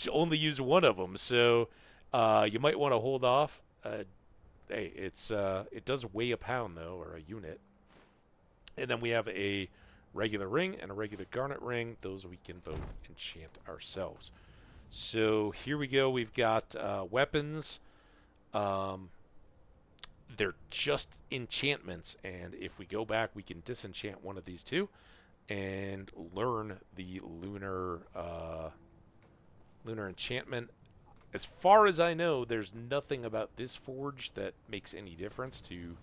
only use one of them. So you might want to hold off hey, it's it does weigh a pound though, or a unit. And then we have a regular ring and a regular garnet ring. Those we can both enchant ourselves. So here we go. We've got weapons. They're just enchantments, and if we go back, we can disenchant one of these two and learn the lunar enchantment. As far as I know, there's nothing about this forge that makes any difference to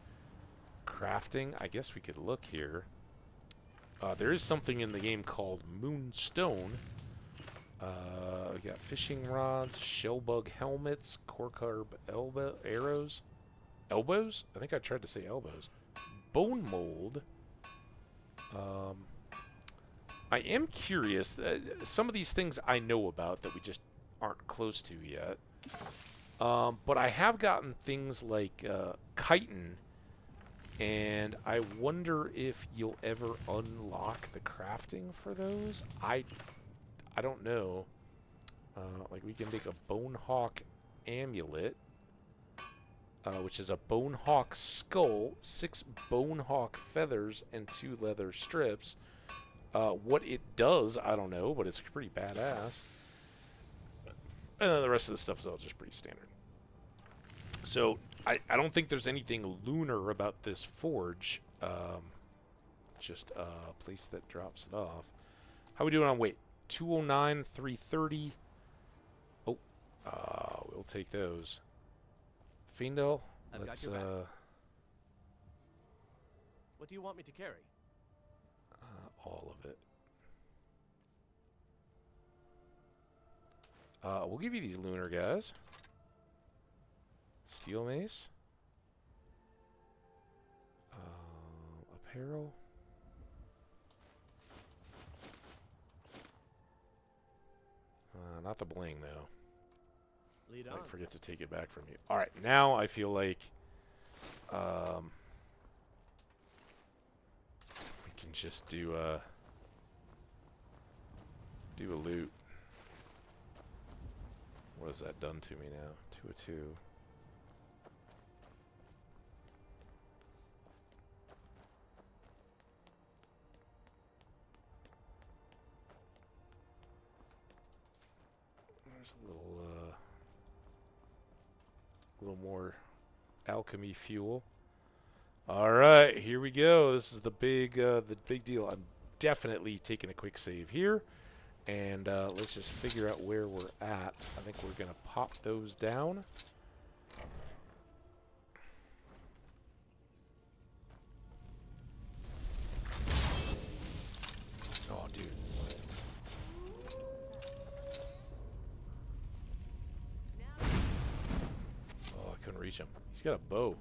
crafting. I guess we could look here. There is something in the game called Moonstone. We got fishing rods, shellbug helmets, corkarb arrows. Elbows? I think I tried to say elbows. Bone mold. I am curious. Some of these things I know about that we just aren't close to yet. But I have gotten things like chitin, and I wonder if you'll ever unlock the crafting for those. I don't know. Like we can make a bone hawk amulet. Which is a bone hawk skull, 6 bone hawk feathers, and 2 leather strips. What it does, I don't know, but it's pretty badass. And then the rest of the stuff is all just pretty standard. So, I don't think there's anything lunar about this forge. Just a place that drops it off. How we doing on weight? 209, 330. Oh, we'll take those. Fiendel, let's, What do you want me to carry? all of it. We'll give you these lunar guys. Steel mace. Apparel. Not the bling, though. Lead on. I forget to take it back from you. All right, now I feel like we can just do a loot. What has that done to me now? 2 of 2. There's a little more alchemy fuel. All right, here we go. This is the big deal. I'm definitely taking a quick save here, and let's just figure out where we're at. I think we're gonna pop those down. Oh, dude. Oh, I couldn't reach him. He's got a bow.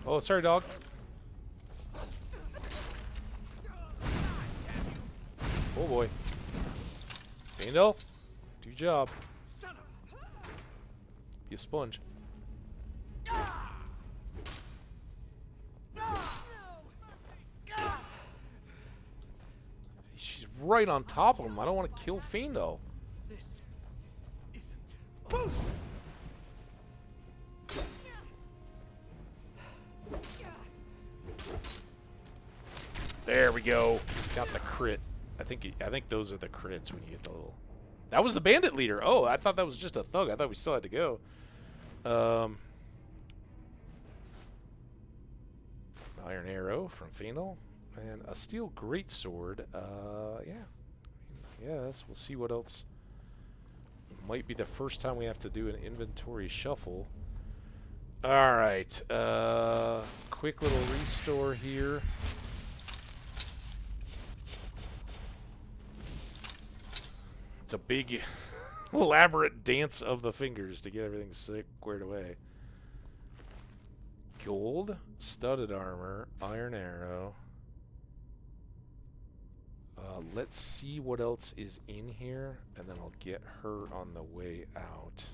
Oh, sorry, dog. Oh, boy. Fiendel, do your job. Be a sponge. She's right on top of him. I don't want to kill Fiendel. This isn't bullshit. There we go. Got the crit. I think those are the crits when you get the little. That was the bandit leader. Oh, I thought that was just a thug. I thought we still had to go. Iron arrow from Fiendel and a steel greatsword. Yeah. Yes, we'll see what else. Might be the first time we have to do an inventory shuffle. All right. Quick little restore here. It's a big, elaborate dance of the fingers to get everything squared away. Gold, studded armor, iron arrow. Let's see what else is in here, and then I'll get her on the way out.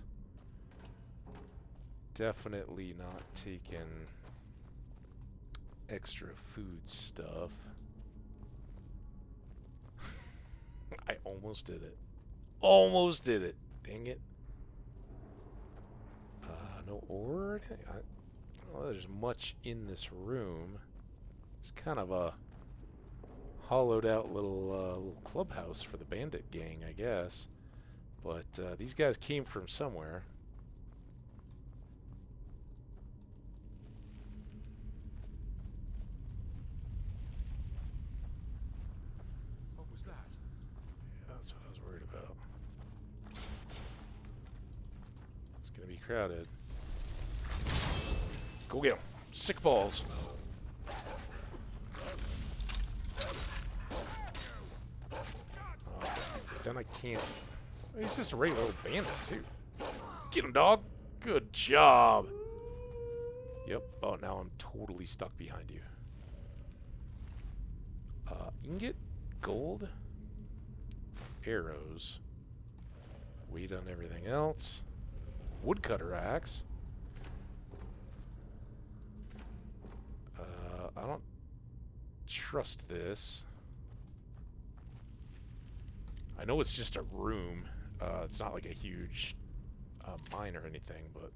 Definitely not taking extra food stuff. I almost did it. Almost did it. Dang it. No ore? I don't know there's much in this room. It's kind of a hollowed out little clubhouse for the bandit gang, I guess. But these guys came from somewhere. What was that? Yeah, that's what I was worried about. It's gonna be crowded. Go get 'em. Sick balls. Then I can't. He's just a regular old bandit, too. Get him, dog. Good job. Yep. Oh, now I'm totally stuck behind you. Ingot, gold, arrows, weight on everything else, woodcutter axe. I don't trust this. I know it's just a room. It's not like a huge mine or anything, but...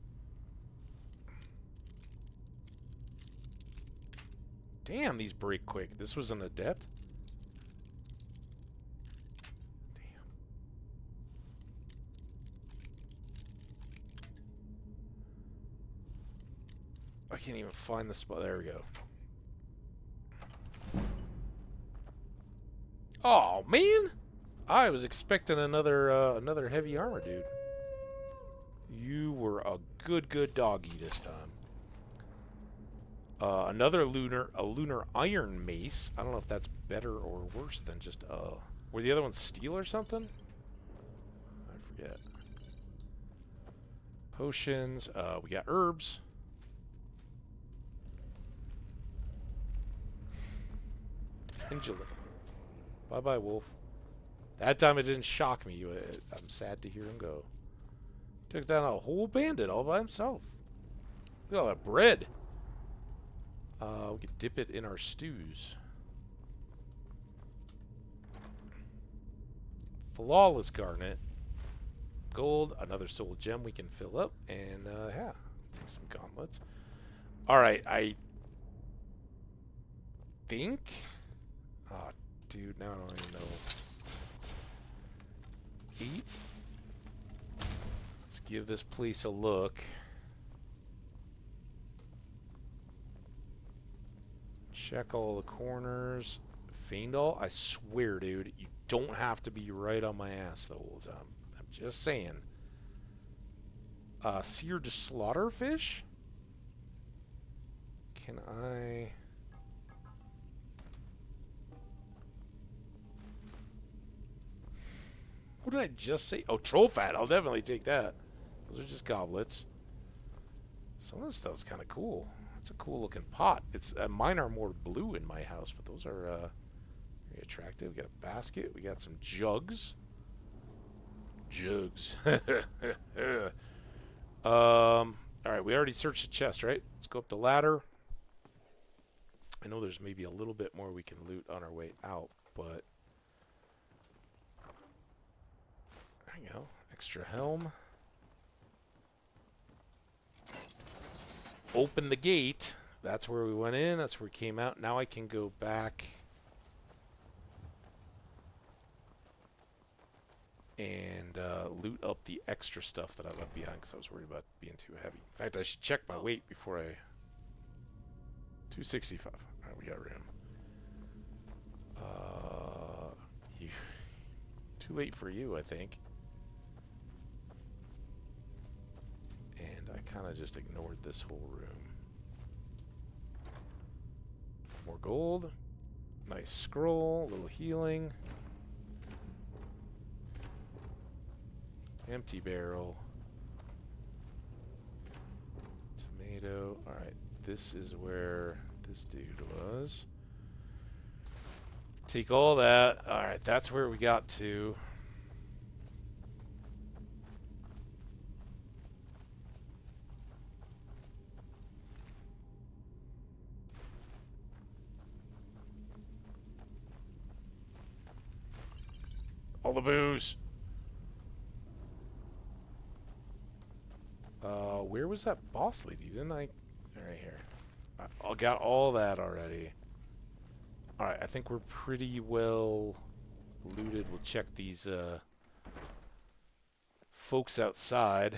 Damn, these break quick. This was an adept? Damn. I can't even find the spot. There we go. Oh, man! I was expecting another heavy armor, dude. You were a good doggy this time. Another lunar iron mace. I don't know if that's better or worse than just were the other ones steel or something? I forget. Potions. We got herbs. Pendulum. Bye bye, wolf. That time it didn't shock me. I'm sad to hear him go. Took down a whole bandit all by himself. Look at all that bread. We could dip it in our stews. Flawless garnet. Gold. Another soul gem we can fill up. And, yeah. Take some gauntlets. Alright, I think... Oh, dude, now I don't even know. 8. Let's give this place a look. Check all the corners. Fiendall, I swear, dude, you don't have to be right on my ass the whole time. I'm just saying. Seared slaughterfish? Can I... What did I just say? Oh, troll fat. I'll definitely take that. Those are just goblets. Some of this stuff's kind of cool. It's a cool looking pot. It's mine are more blue in my house, but those are very attractive. We got a basket. We got some jugs. Jugs. All right, we already searched the chest, right? Let's go up the ladder. I know there's maybe a little bit more we can loot on our way out, but there you go. Extra helm. Open the gate. That's where we went in. That's where we came out. Now I can go back and loot up the extra stuff that I left behind because I was worried about being too heavy. In fact, I should check my weight before I... 265. All right, we got room. Too late for you, I think. And I kind of just ignored this whole room. More gold. Nice scroll. A little healing. Empty barrel. Tomato. Alright, this is where this dude was. Take all that. Alright, that's where we got to. All the booze. where was that boss lady? Didn't I? Right here. I got all that already. Alright, I think we're pretty well looted. We'll check these folks outside.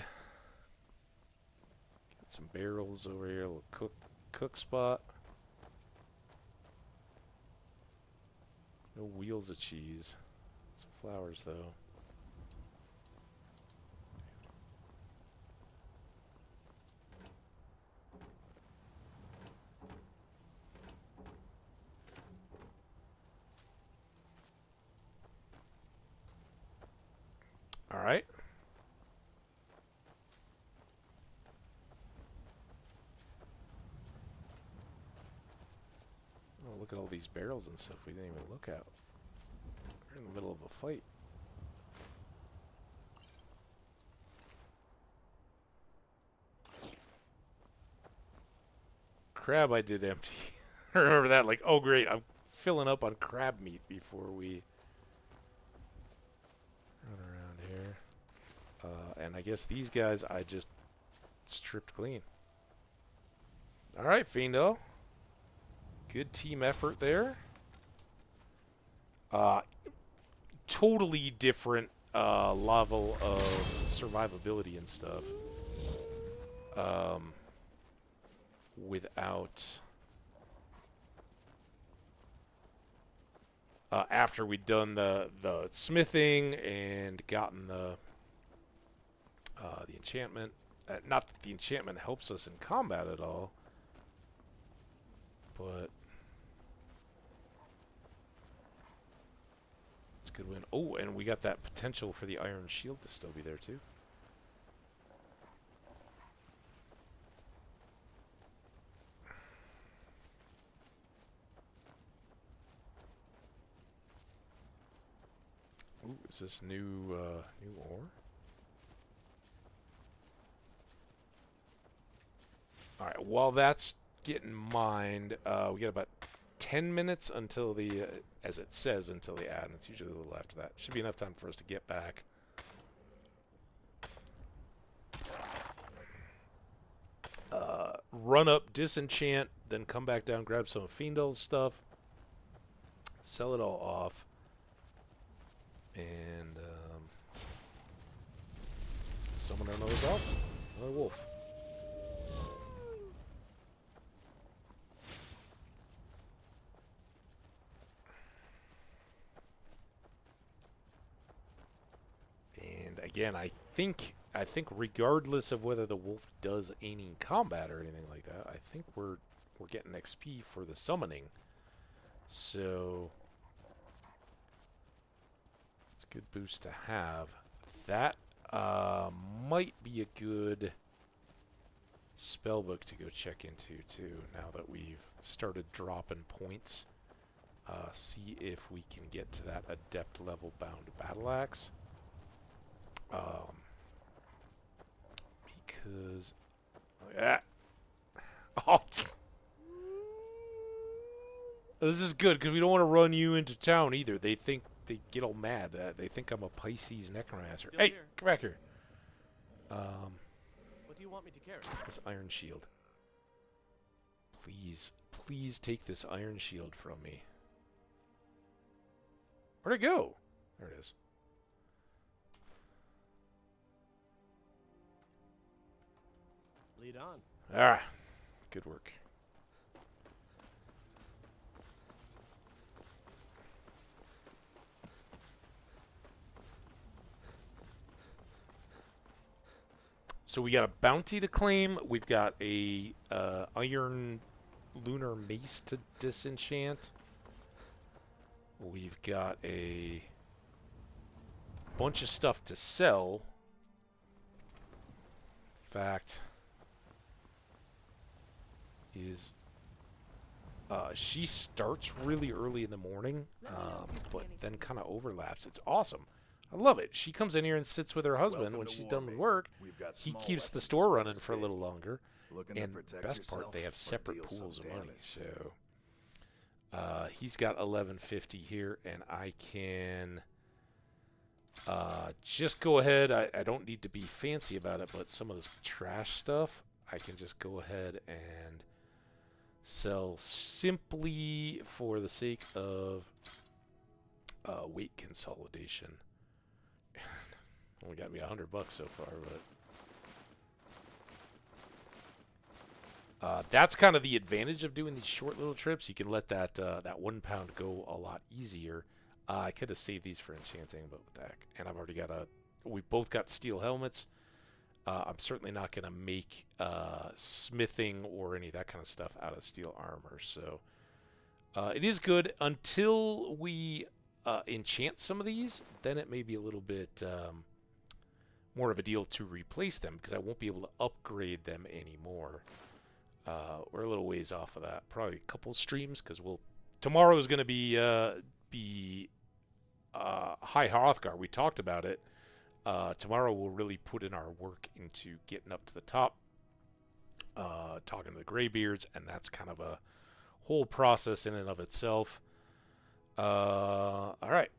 Got some barrels over here, a little cook spot. No wheels of cheese. Some flowers though. All right. Oh, look at all these barrels and stuff we didn't even look at. We're in the middle of a fight. Crab I did empty. I remember that, like, oh great, I'm filling up on crab meat before we run around here. And I guess these guys I just stripped clean. Alright, Fiendo. Good team effort there. Totally different level of survivability and stuff. Without... after we'd done the smithing and gotten the enchantment. Not that the enchantment helps us in combat at all, but it's a good win. Oh, and we got that potential for the iron shield to still be there too. Ooh, is this new ore? Alright, while that's getting mined, we got about 10 minutes until the, as it says, until the ad, and it's usually a little after that. Should be enough time for us to get back. Run up, disenchant, then come back down, grab some of Fiendal's stuff, sell it all off, and summon another dog, another wolf. And again, I think regardless of whether the wolf does any combat or anything like that, I think we're getting XP for the summoning. So it's a good boost to have. That might be a good spellbook to go check into too, now that we've started dropping points. See if we can get to that adept level bound battle axe. Because this is good because we don't want to run you into town either. They get all mad. They think I'm a Pisces necromancer. Hey, here. come back here. What do you want me to carry? This iron shield. Please take this iron shield from me. Where'd it go? There it is. Lead on. Alright. Good work. So we got a bounty to claim. We've got a iron lunar mace to disenchant. We've got a bunch of stuff to sell. In fact, she starts really early in the morning, but then kind of overlaps. It's awesome. I love it. She comes in here and sits with her husband when she's done with work. He keeps the store running for a little longer. And the best part, they have separate pools of money. So he's got 1150 here, and I can just go ahead. I don't need to be fancy about it, but some of this trash stuff, I can just go ahead and sell simply for the sake of weight consolidation. Only got me $100 so far, but that's kind of the advantage of doing these short little trips. You can let that that 1 pound go a lot easier. I could have saved these for enchanting, but what the heck? And I've already got we both got steel helmets. I'm certainly not going to make smithing or any of that kind of stuff out of steel armor. So it is good until we enchant some of these. Then it may be a little bit more of a deal to replace them because I won't be able to upgrade them anymore. We're a little ways off of that. Probably a couple streams because tomorrow is going to be High Hrothgar. We talked about it. Tomorrow we'll really put in our work into getting up to the top, talking to the Greybeards, and that's kind of a whole process in and of itself. All right.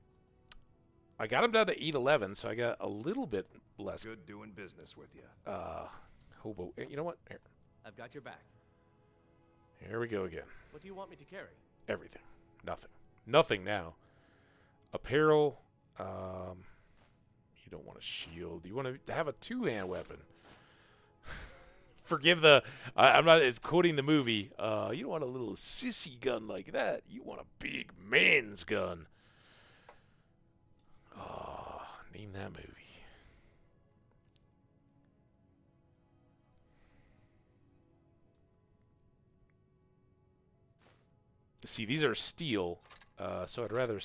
I got him down to 811, so I got a little bit less. Good doing business with you. Hobo. You know what? Here. I've got your back. Here we go again. What do you want me to carry? Everything. Nothing. Nothing now. Apparel. You don't want a shield. You want to have a two-hand weapon. Forgive the... I'm not quoting the movie. You don't want a little sissy gun like that. You want a big man's gun. Name that movie. See, these are steel, so I'd rather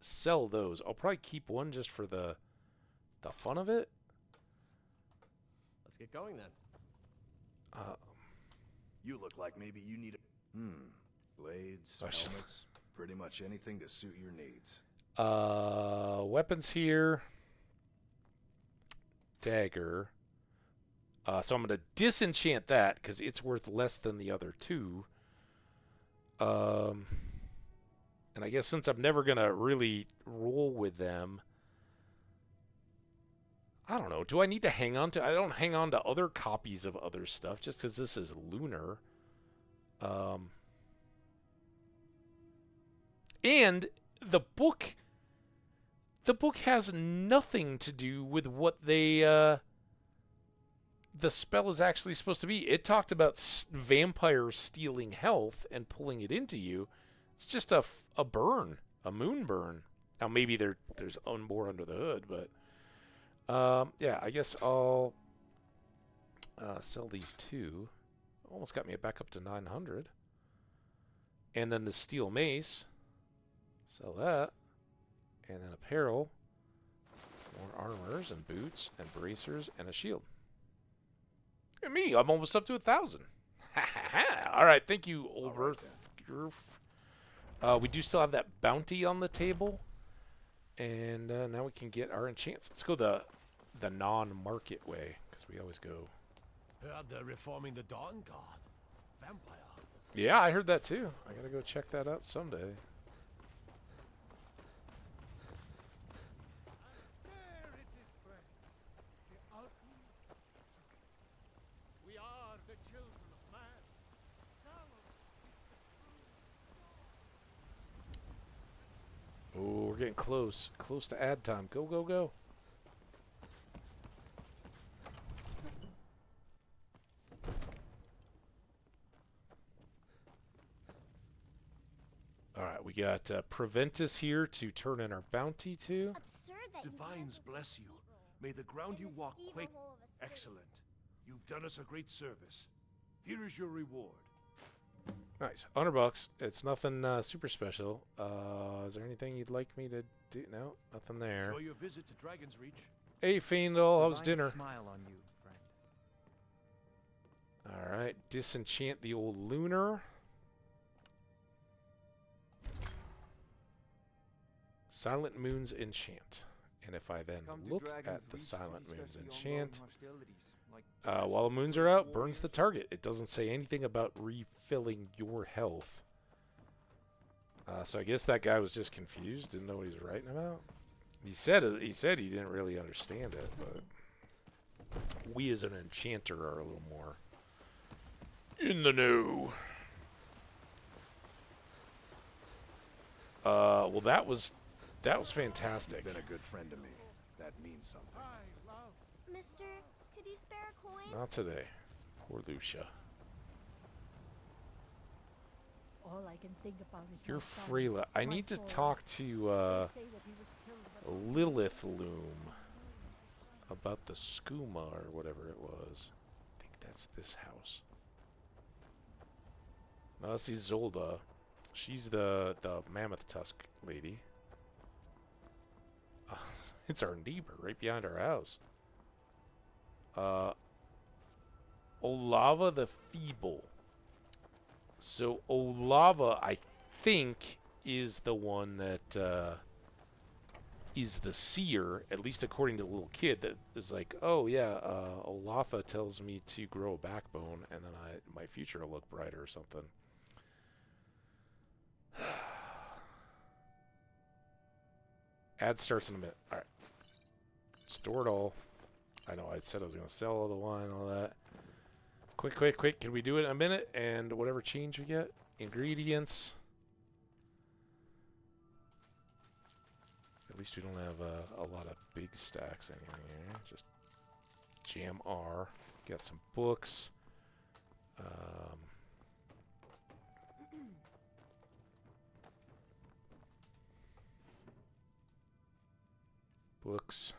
sell those. I'll probably keep one just for the fun of it. Let's get going then. You look like maybe you need a... Blades, helmets, pretty much anything to suit your needs. Weapons here. Dagger. So I'm going to disenchant that because it's worth less than the other two. And I guess since I'm never going to really roll with them, I don't know. Do I need to hang on to... I don't hang on to other copies of other stuff just because this is lunar. And the book has nothing to do with what the spell is actually supposed to be. It talked about vampires stealing health and pulling it into you. It's just a burn, a moon burn. Now maybe there's more under the hood, but yeah, I guess I'll sell these two. Almost got me back up to 900. And then the steel mace. Sell that. And then apparel. More armors and boots and bracers and a shield. Look at me. I'm almost up to 1,000. All right. Thank you, Old Earth. We do still have that bounty on the table. And now we can get our enchants. Let's go the non-market way, because we always go. Heard they're reforming the Dawn Guard. Vampire. Yeah, I heard that too. I gotta go check that out someday. We are the children of man. Oh, we're getting close. Close to ad time. Go, go, go. Alright, we got Preventus here to turn in our bounty to. Divines bless you. May the ground you walk quake. Excellent. You've done us a great service. Here is your reward. Nice. $100. It's nothing super special. Is there anything you'd like me to do? No, nothing there. Enjoy your visit to Dragon's Reach. Hey, Fiendal, how's dinner? Smile on you, friend. Alright, disenchant the old lunar. Silent Moons enchant. And if I then look at the Silent Moons enchant, while the moons are out, burns the target. It doesn't say anything about refilling your health. So I guess that guy was just confused, didn't know what he was writing about. He said he didn't really understand it, but we as an enchanter are a little more in the know. Well, that was fantastic. You've been a good friend to me. That means something. Mister, could you spare a coin? Not today. Poor Lucia. All I can think about is You're my son, Freyla. I my need to foil. talk to They say that he was killed by Lilith Loom about the skooma or whatever it was. I think that's this house. No, that's Isolde. She's the mammoth tusk lady. It's our neighbor right behind our house. Olava the Feeble. So Olava, I think, is the one that is the seer, at least according to the little kid that is like, oh yeah, Olafa tells me to grow a backbone and then my future will look brighter or something. Ad starts in a minute. Alright. Store it all. I know I said I was going to sell all the wine, all that. Quick. Can we do it in a minute? And whatever change we get. Ingredients. At least we don't have a lot of big stacks anyway. Just jam R. Got some books. Books.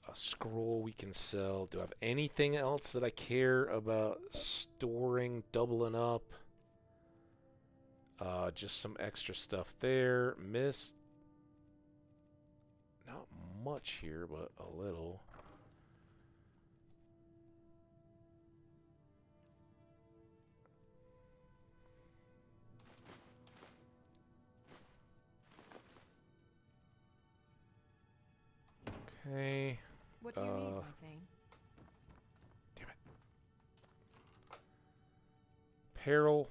A scroll we can sell. Do I have anything else that I care about storing, doubling up? Just some extra stuff there. Mist. Not much here, but a little. Okay. What do you need, my thing? Damn it. Peril.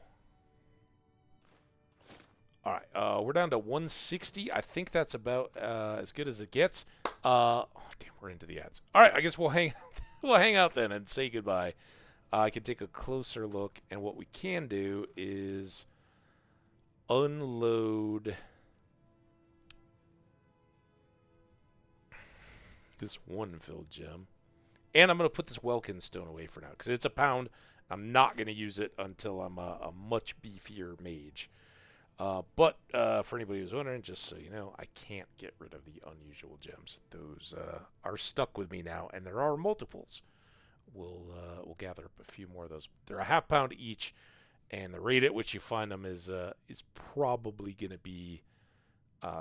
Alright, we're down to 160. I think that's about as good as it gets. Oh, damn, we're into the ads. Alright, I guess we'll hang out then and say goodbye. I can take a closer look, and what we can do is unload this one filled gem. And I'm going to put this Welkin stone away for now, because it's a pound. I'm not going to use it until I'm a much beefier mage. But for anybody who's wondering, just so you know, I can't get rid of the unusual gems. Those are stuck with me now, and there are multiples. We'll gather up a few more of those. They're a half pound each, and the rate at which you find them is probably going to be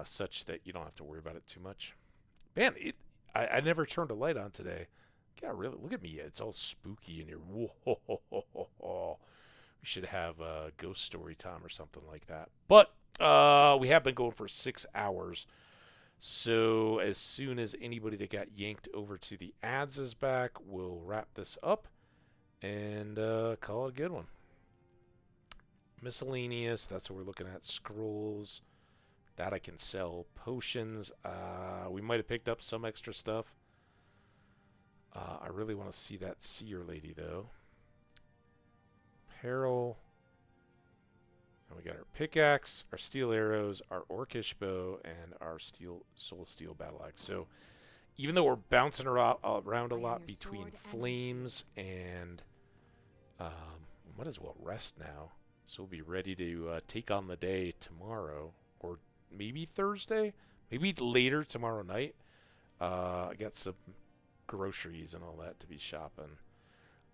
such that you don't have to worry about it too much. Man, I never turned a light on today. God, really, look at me. It's all spooky in here. Whoa. We should have a ghost story time or something like that. But we have been going for 6 hours. So as soon as anybody that got yanked over to the ads is back, we'll wrap this up and call it a good one. Miscellaneous, that's what we're looking at. Scrolls, that I can sell. Potions, we might have picked up some extra stuff. I really want to see that seer lady, though. Apparel. And we got our pickaxe, our steel arrows, our orcish bow, and our soul steel battle axe. So even though we're bouncing around a lot between flames and might as well rest now. So we'll be ready to take on the day tomorrow, or maybe Thursday, maybe later tomorrow night. I got some groceries and all that to be shopping.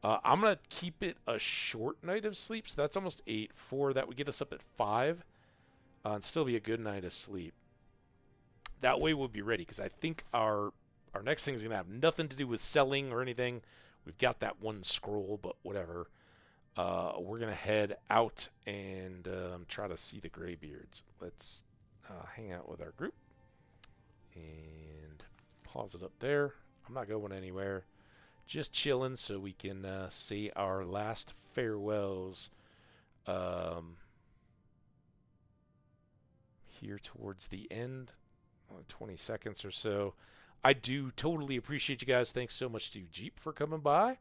I'm going to keep it a short night of sleep, so that's almost 8. 4, that would get us up at 5, and still be a good night of sleep. That way we'll be ready, because I think our next thing is going to have nothing to do with selling or anything. We've got that one scroll, but whatever. We're going to head out and try to see the Greybeards. Let's hang out with our group and pause it up there. I'm not going anywhere. Just chilling so we can say our last farewells here towards the end, 20 seconds or so. I do totally appreciate you guys. Thanks so much to Jeep for coming by,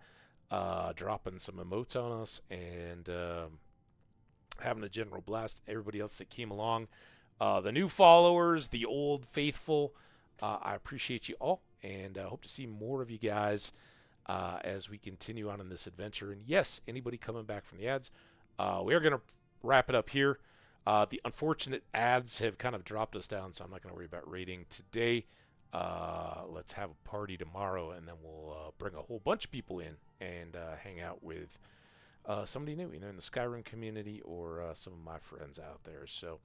dropping some emotes on us, and having a general blast. Everybody else that came along, the new followers, the old faithful, I appreciate you all, and hope to see more of you guys as we continue on in this adventure. And yes, anybody coming back from the ads, we are going to wrap it up here. The unfortunate ads have kind of dropped us down, so I'm not going to worry about rating today. Let's have a party tomorrow, and then we'll bring a whole bunch of people in and hang out with somebody new, either in the Skyrim community or some of my friends out there. So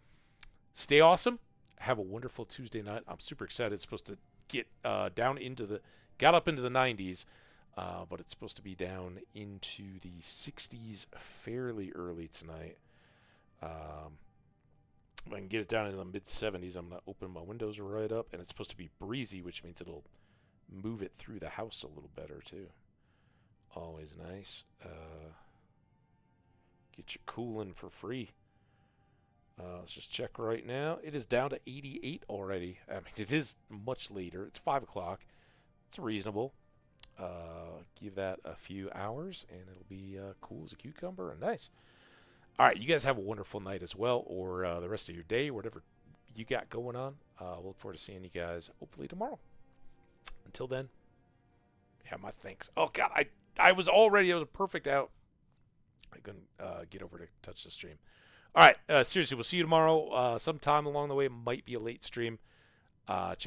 stay awesome. Have a wonderful Tuesday night. I'm super excited. It's supposed to get got up into the 90s, but it's supposed to be down into the 60s fairly early tonight. If I can get it down in the mid-70s, I'm going to open my windows right up, and it's supposed to be breezy, which means it'll move it through the house a little better, too. Always nice. Get your cooling for free. Let's just check right now. It is down to 88 already. I mean, it is much later. It's 5 o'clock. It's reasonable. Give that a few hours, and it'll be cool as a cucumber and nice. All right, you guys have a wonderful night as well, or the rest of your day, whatever you got going on. We'll look forward to seeing you guys hopefully tomorrow. Until then, yeah, my thanks. Oh, God, I was a perfect out. I couldn't get over to touch the stream. All right, seriously, we'll see you tomorrow. Sometime along the way, might be a late stream. Check